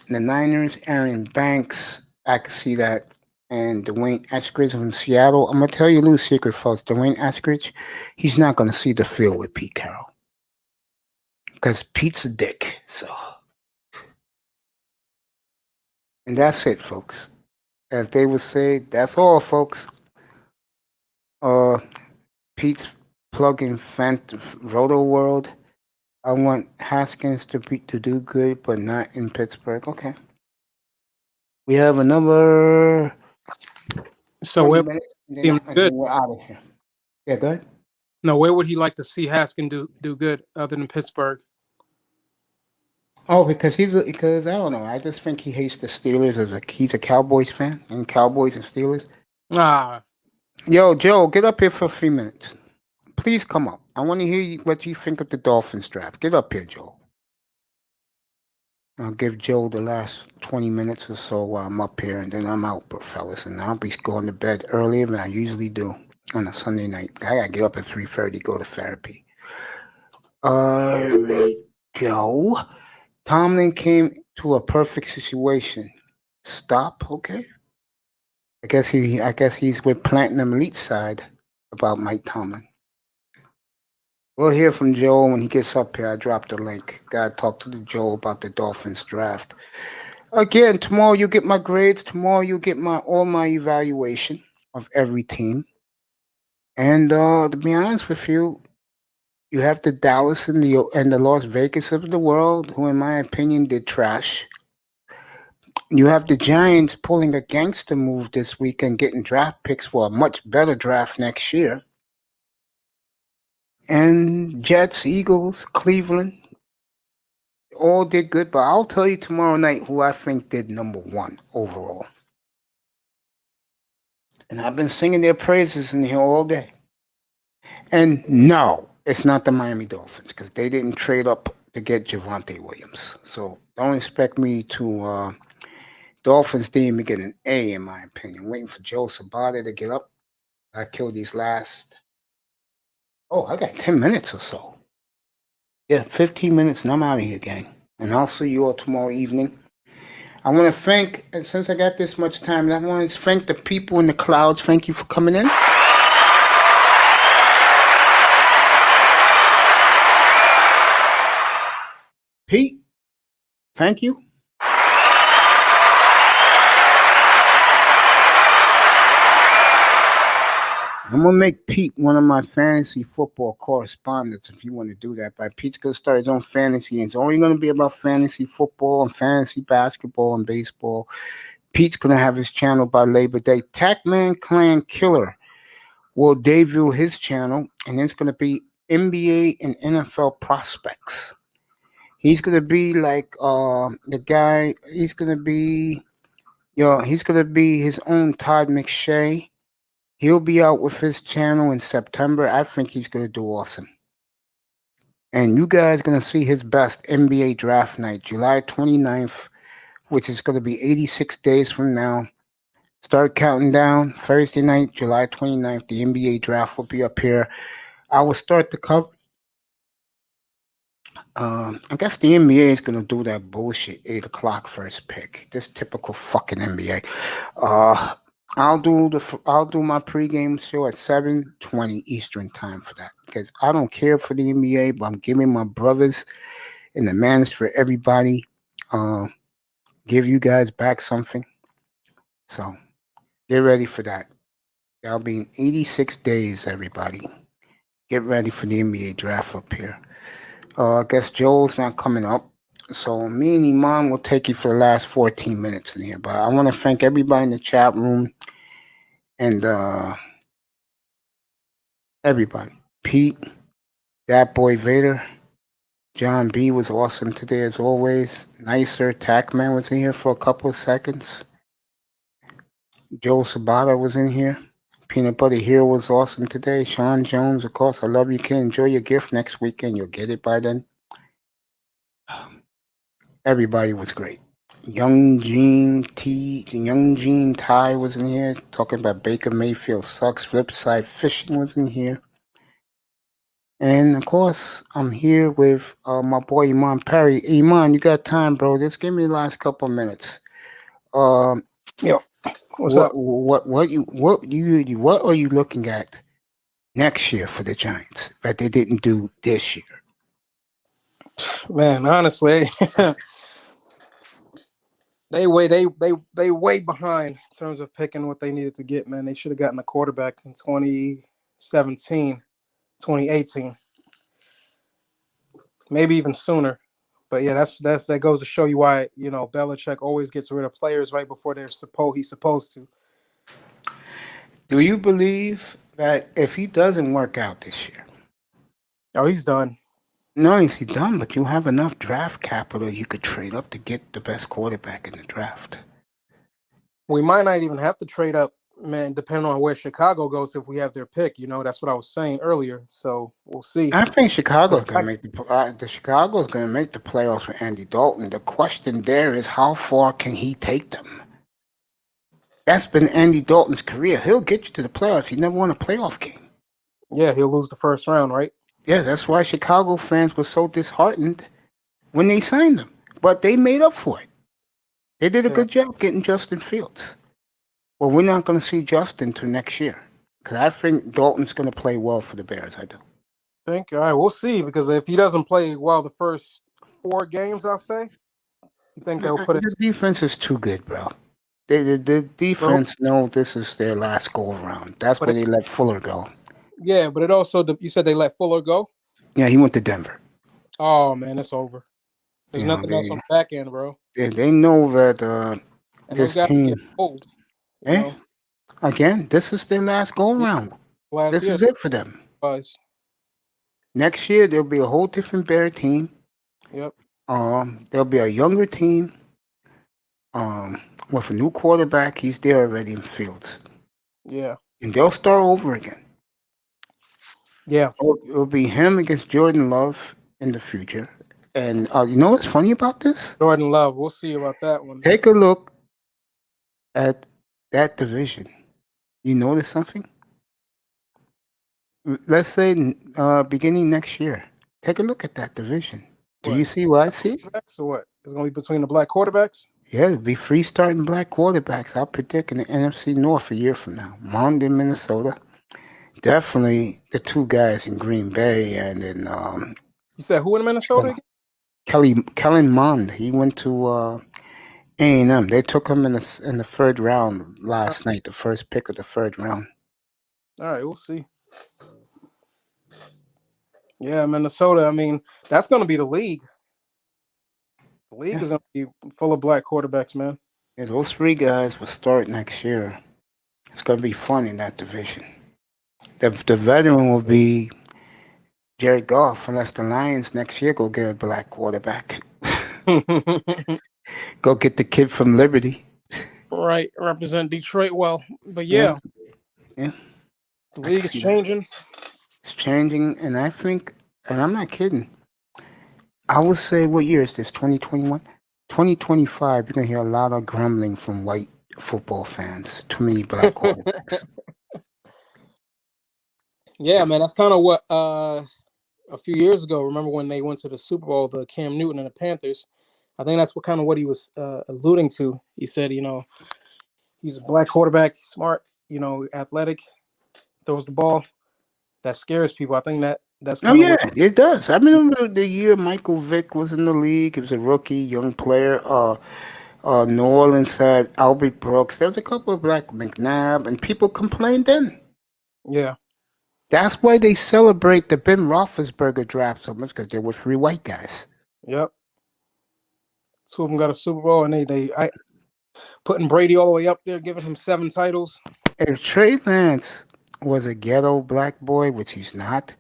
The Niners, Aaron Banks, I can see that. And Dwayne Eskridge from Seattle. I'm going to tell you a little secret, folks. Dwayne Eskridge, he's not going to see the field with Pete Carroll. Because Pete's a dick. So, and that's it, folks. As they would say, that's all, folks. Pete's plug-in Roto World. I want Haskins to do good, but not in Pittsburgh. Okay. We have another. So where minutes, see him good? We're out of here. Yeah, go ahead. No, where would he like to see Haskins do good other than Pittsburgh? Oh, because I don't know. I just think he hates the Steelers he's a Cowboys fan and Cowboys and Steelers. Yo, Joe, get up here for 3 minutes. Please come up. I want to hear what you think of the Dolphins draft. Get up here, Joe. I'll give Joe the last 20 minutes or so while I'm up here, and then I'm out, fellas. And I'll be going to bed earlier than I usually do on a Sunday night. I gotta get up at 3:30, go to therapy. Here we go. Tomlin came to a perfect situation. Stop, okay. I guess he's with Platinum Elite side about Mike Tomlin. We'll hear from Joe when he gets up here. I dropped the link. Gotta talk to Joe about the Dolphins draft. Again, tomorrow you get my grades. Tomorrow you get all my evaluation of every team. And to be honest with you, you have the Dallas and the Las Vegas of the world, who in my opinion did trash. You have the Giants pulling a gangster move this week and getting draft picks for a much better draft next year. And Jets, Eagles, Cleveland, all did good. But I'll tell you tomorrow night who I think did number one overall. And I've been singing their praises in here all day. And no, it's not the Miami Dolphins, because they didn't trade up to get Javonte Williams. So don't expect me to... Dolphins didn't even get an A, in my opinion. Waiting for Joe Sabata to get up. I killed these last... Oh, I got 10 minutes or so. Yeah, 15 minutes and I'm out of here, gang. And I'll see you all tomorrow evening. I want to thank, and since I got this much time, I want to thank the people in the clouds. Thank you for coming in. Pete, thank you. I'm going to make Pete one of my fantasy football correspondents if you want to do that. But Pete's going to start his own fantasy, and it's only going to be about fantasy football and fantasy basketball and baseball. Pete's going to have his channel by Labor Day. Tackman Clan Killer will debut his channel, and it's going to be NBA and NFL prospects. He's going to be like the guy, he's going to be his own Todd McShay. He'll be out with his channel in September. I think he's going to do awesome. And you guys are going to see his best NBA draft night, July 29th, which is going to be 86 days from now. Start counting down. Thursday night, July 29th, the NBA draft will be up here. I will start the cover. I guess the NBA is going to do that bullshit 8 o'clock first pick. This typical fucking NBA. I'll do my pregame show at 7:20 Eastern time for that, because I don't care for the NBA, but I'm giving my brothers and the manners for everybody. Give you guys back something. So get ready for that. That'll be in 86 days, everybody. Get ready for the NBA draft up here. I guess Joel's not coming up. So me and Iman will take you for the last 14 minutes in here. But I want to thank everybody in the chat room and everybody. Pete, that boy Vader, John B was awesome today as always. Nicer, Tackman was in here for a couple of seconds. Joe Sabata was in here. Peanut Butter Hero was awesome today. Sean Jones, of course, I love you, kid. Enjoy your gift next weekend. You'll get it by then. Everybody was great. Young Gene Ty was in here talking about Baker Mayfield sucks. Flipside Fishing was in here. And of course, I'm here with my boy Iman Perry. Iman, you got time, bro? Just give me the last couple of minutes. Yo, what's up? What are you looking at next year for the Giants that they didn't do this year? Man, honestly, they way behind in terms of picking what they needed to get, man. They should have gotten a quarterback in 2017, 2018. Maybe even sooner. But yeah, that goes to show you why, Belichick always gets rid of players right before he's supposed to. Do you believe that if he doesn't work out this year? Oh, he's done. No, he's done, but you have enough draft capital you could trade up to get the best quarterback in the draft. We might not even have to trade up Man, depending on where Chicago goes, if we have their pick, that's what I was saying earlier. So we'll see. I think Chicago's going to make the Chicago's going to make the playoffs with Andy Dalton. The question there is how far can he take them? That's been Andy Dalton's career. He'll get you to the playoffs. He never won a playoff game. Yeah, he'll lose the first round, right? Yeah, that's why Chicago fans were so disheartened when they signed him. But they made up for it. They did a good job getting Justin Fields. Well, we're not going to see Justin till next year because I think Dalton's going to play well for the Bears. I do. All right, we'll see, because if he doesn't play well the first 4 games, I'll say, you think they'll put it? The defense is too good, bro. The defense know this is their last go around. That's why they let Fuller go. Yeah, but it also, you said they let Fuller go? Yeah, he went to Denver. Oh, man, it's over. There's nothing else on the back end, bro. They know that and this those guys team. get old. Again, this is their last go around. This is it for them. Next year, there'll be a whole different Bear team. Yep. There'll be a younger team. With a new quarterback, he's there already in Fields. Yeah. And they'll start over again. Yeah. It'll be him against Jordan Love in the future. And you know what's funny about this? Jordan Love. We'll see about that one. Take a look at that division. You notice something? Let's say beginning next year. Take a look at that division. Do you see what I see? So what? It's going to be between the black quarterbacks? Yeah, it'll be 3 starting black quarterbacks. I'll predict in the NFC North a year from now. Mond in Minnesota. Definitely the 2 guys in Green Bay and in you said who in Minnesota? Kellen Mond. He went to A&M. They took him in the 3rd round last night, the first pick of the 3rd round. All right, we'll see. Yeah, Minnesota. I mean, that's going to be the league. The league is going to be full of black quarterbacks, man. Yeah, those 3 guys will start next year. It's going to be fun in that division. The veteran will be Jared Goff, unless the Lions next year go get a black quarterback. Go get the kid from Liberty. Right, represent Detroit well. But yeah. The league is changing. It's changing, and I think, and I'm not kidding, I would say, what year is this, 2021? 2025, you're going to hear a lot of grumbling from white football fans. Too many black quarterbacks. Yeah, man, that's kind of what a few years ago, remember when they went to the Super Bowl, the Cam Newton and the Panthers? I think that's what he was alluding to. He said, he's a black quarterback, smart, athletic, throws the ball. That scares people. I think that's it does. I remember the year Michael Vick was in the league. He was a rookie, young player. New Orleans had Albert Brooks. There was a couple of black McNabb, and people complained then. Yeah. That's why they celebrate the Ben Roethlisberger draft so much, because there were 3 white guys. Yep. 2 of them got a Super Bowl, and they putting Brady all the way up there, giving him 7 titles. If Trey Lance was a ghetto black boy, which he's not,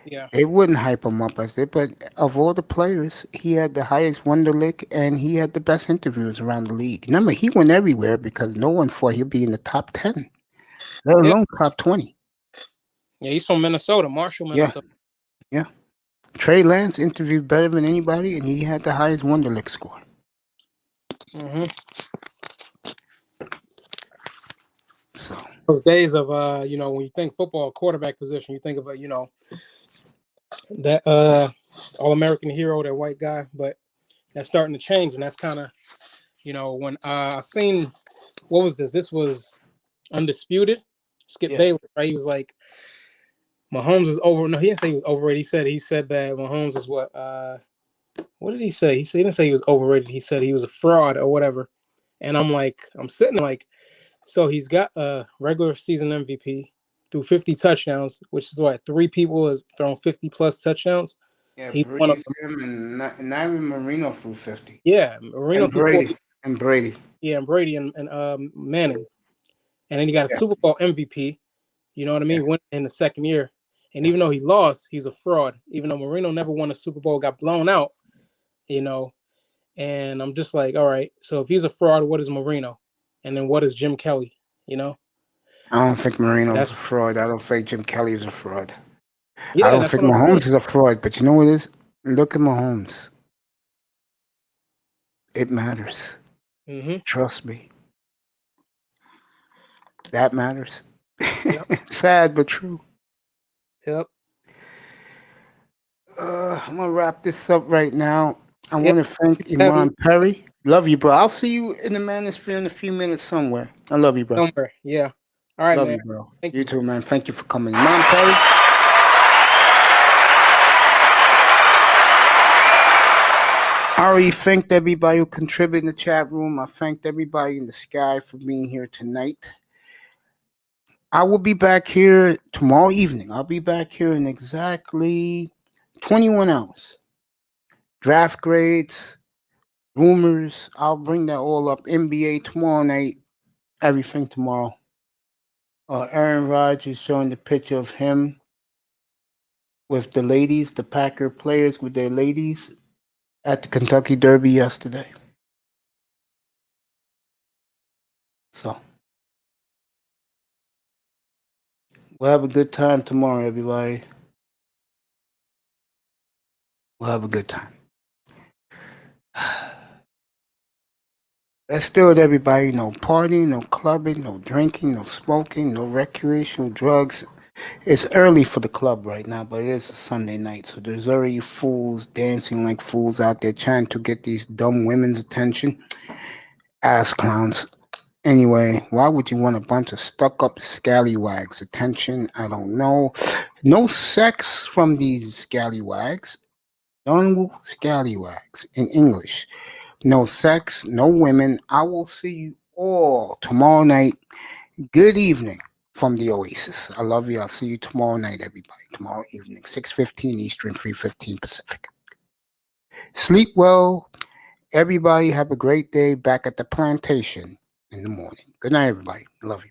it wouldn't hype him up as it. But of all the players, he had the highest Wonderlic, and he had the best interviews around the league. Remember, he went everywhere because no one thought he'd be in the top 10, let alone top 20. Yeah, he's from Minnesota, Marshall, Minnesota. Yeah. Trey Lance interviewed better than anybody, and he had the highest Wonderlic score. Mm-hmm. So those days of when you think football quarterback position, you think of that All-American hero, that white guy, but that's starting to change, and that's kind of when I seen, what was this? This was Undisputed. Skip Bayless, right? He was like, Mahomes is over. No, he didn't say he was overrated. He said that Mahomes is what did he say? He didn't say he was overrated. He said he was a fraud or whatever. And I'm sitting there like, so he's got a regular season MVP, threw 50 touchdowns, which is what, 3 people have thrown 50 plus touchdowns. Yeah, Breeze and Navi Marino threw 50. Yeah, Marino and Brady. And Brady. Yeah, and Brady and Manning. And then he got a Super Bowl MVP. You know what I mean? Went in the second year. And even though he lost, he's a fraud. Even though Marino never won a Super Bowl, got blown out, And I'm just like, all right, so if he's a fraud, what is Marino? And then what is Jim Kelly? I don't think Marino's That's a fraud. I don't think Jim Kelly's a fraud. I yeah, don't that's think what I'm saying. Mahomes is a fraud. But you know what it is? Look at Mahomes. It matters. Mm-hmm. Trust me. That matters. Yep. Sad but true. Yep. I'm gonna wrap this up right now. I Yep. want to thank Have Iman Perry. Love you, bro. I'll see you in the manosphere in a few minutes somewhere. I love you, bro. somewhere. Yeah. All right, Love man. you, bro. Thank You you. too, man. Thank you for coming. Iman Perry. I already thanked everybody who contributed in the chat room. I thanked everybody in the sky for being here tonight. I will be back here tomorrow evening. I'll be back here in exactly 21 hours. Draft grades, rumors. I'll bring that all up. NBA tomorrow night. Everything tomorrow. Aaron Rodgers showing the picture of him with the ladies, the Packer players with their ladies at the Kentucky Derby yesterday. So we'll have a good time tomorrow, everybody. We'll have a good time. Let's do it, everybody. No partying, no clubbing, no drinking, no smoking, no recreational drugs. It's early for the club right now, but it is a Sunday night, so there's already fools dancing like fools out there trying to get these dumb women's attention. Ass clowns. Anyway, why would you want a bunch of stuck-up scallywags' attention? I don't know. No sex from these scallywags. Young scallywags in English. No sex, no women. I will see you all tomorrow night. Good evening from the Oasis. I love you. I'll see you tomorrow night, everybody. Tomorrow evening, 6:15 Eastern, 3:15 Pacific. Sleep well. Everybody have a great day back at the plantation in the morning. Good night, everybody. Love you.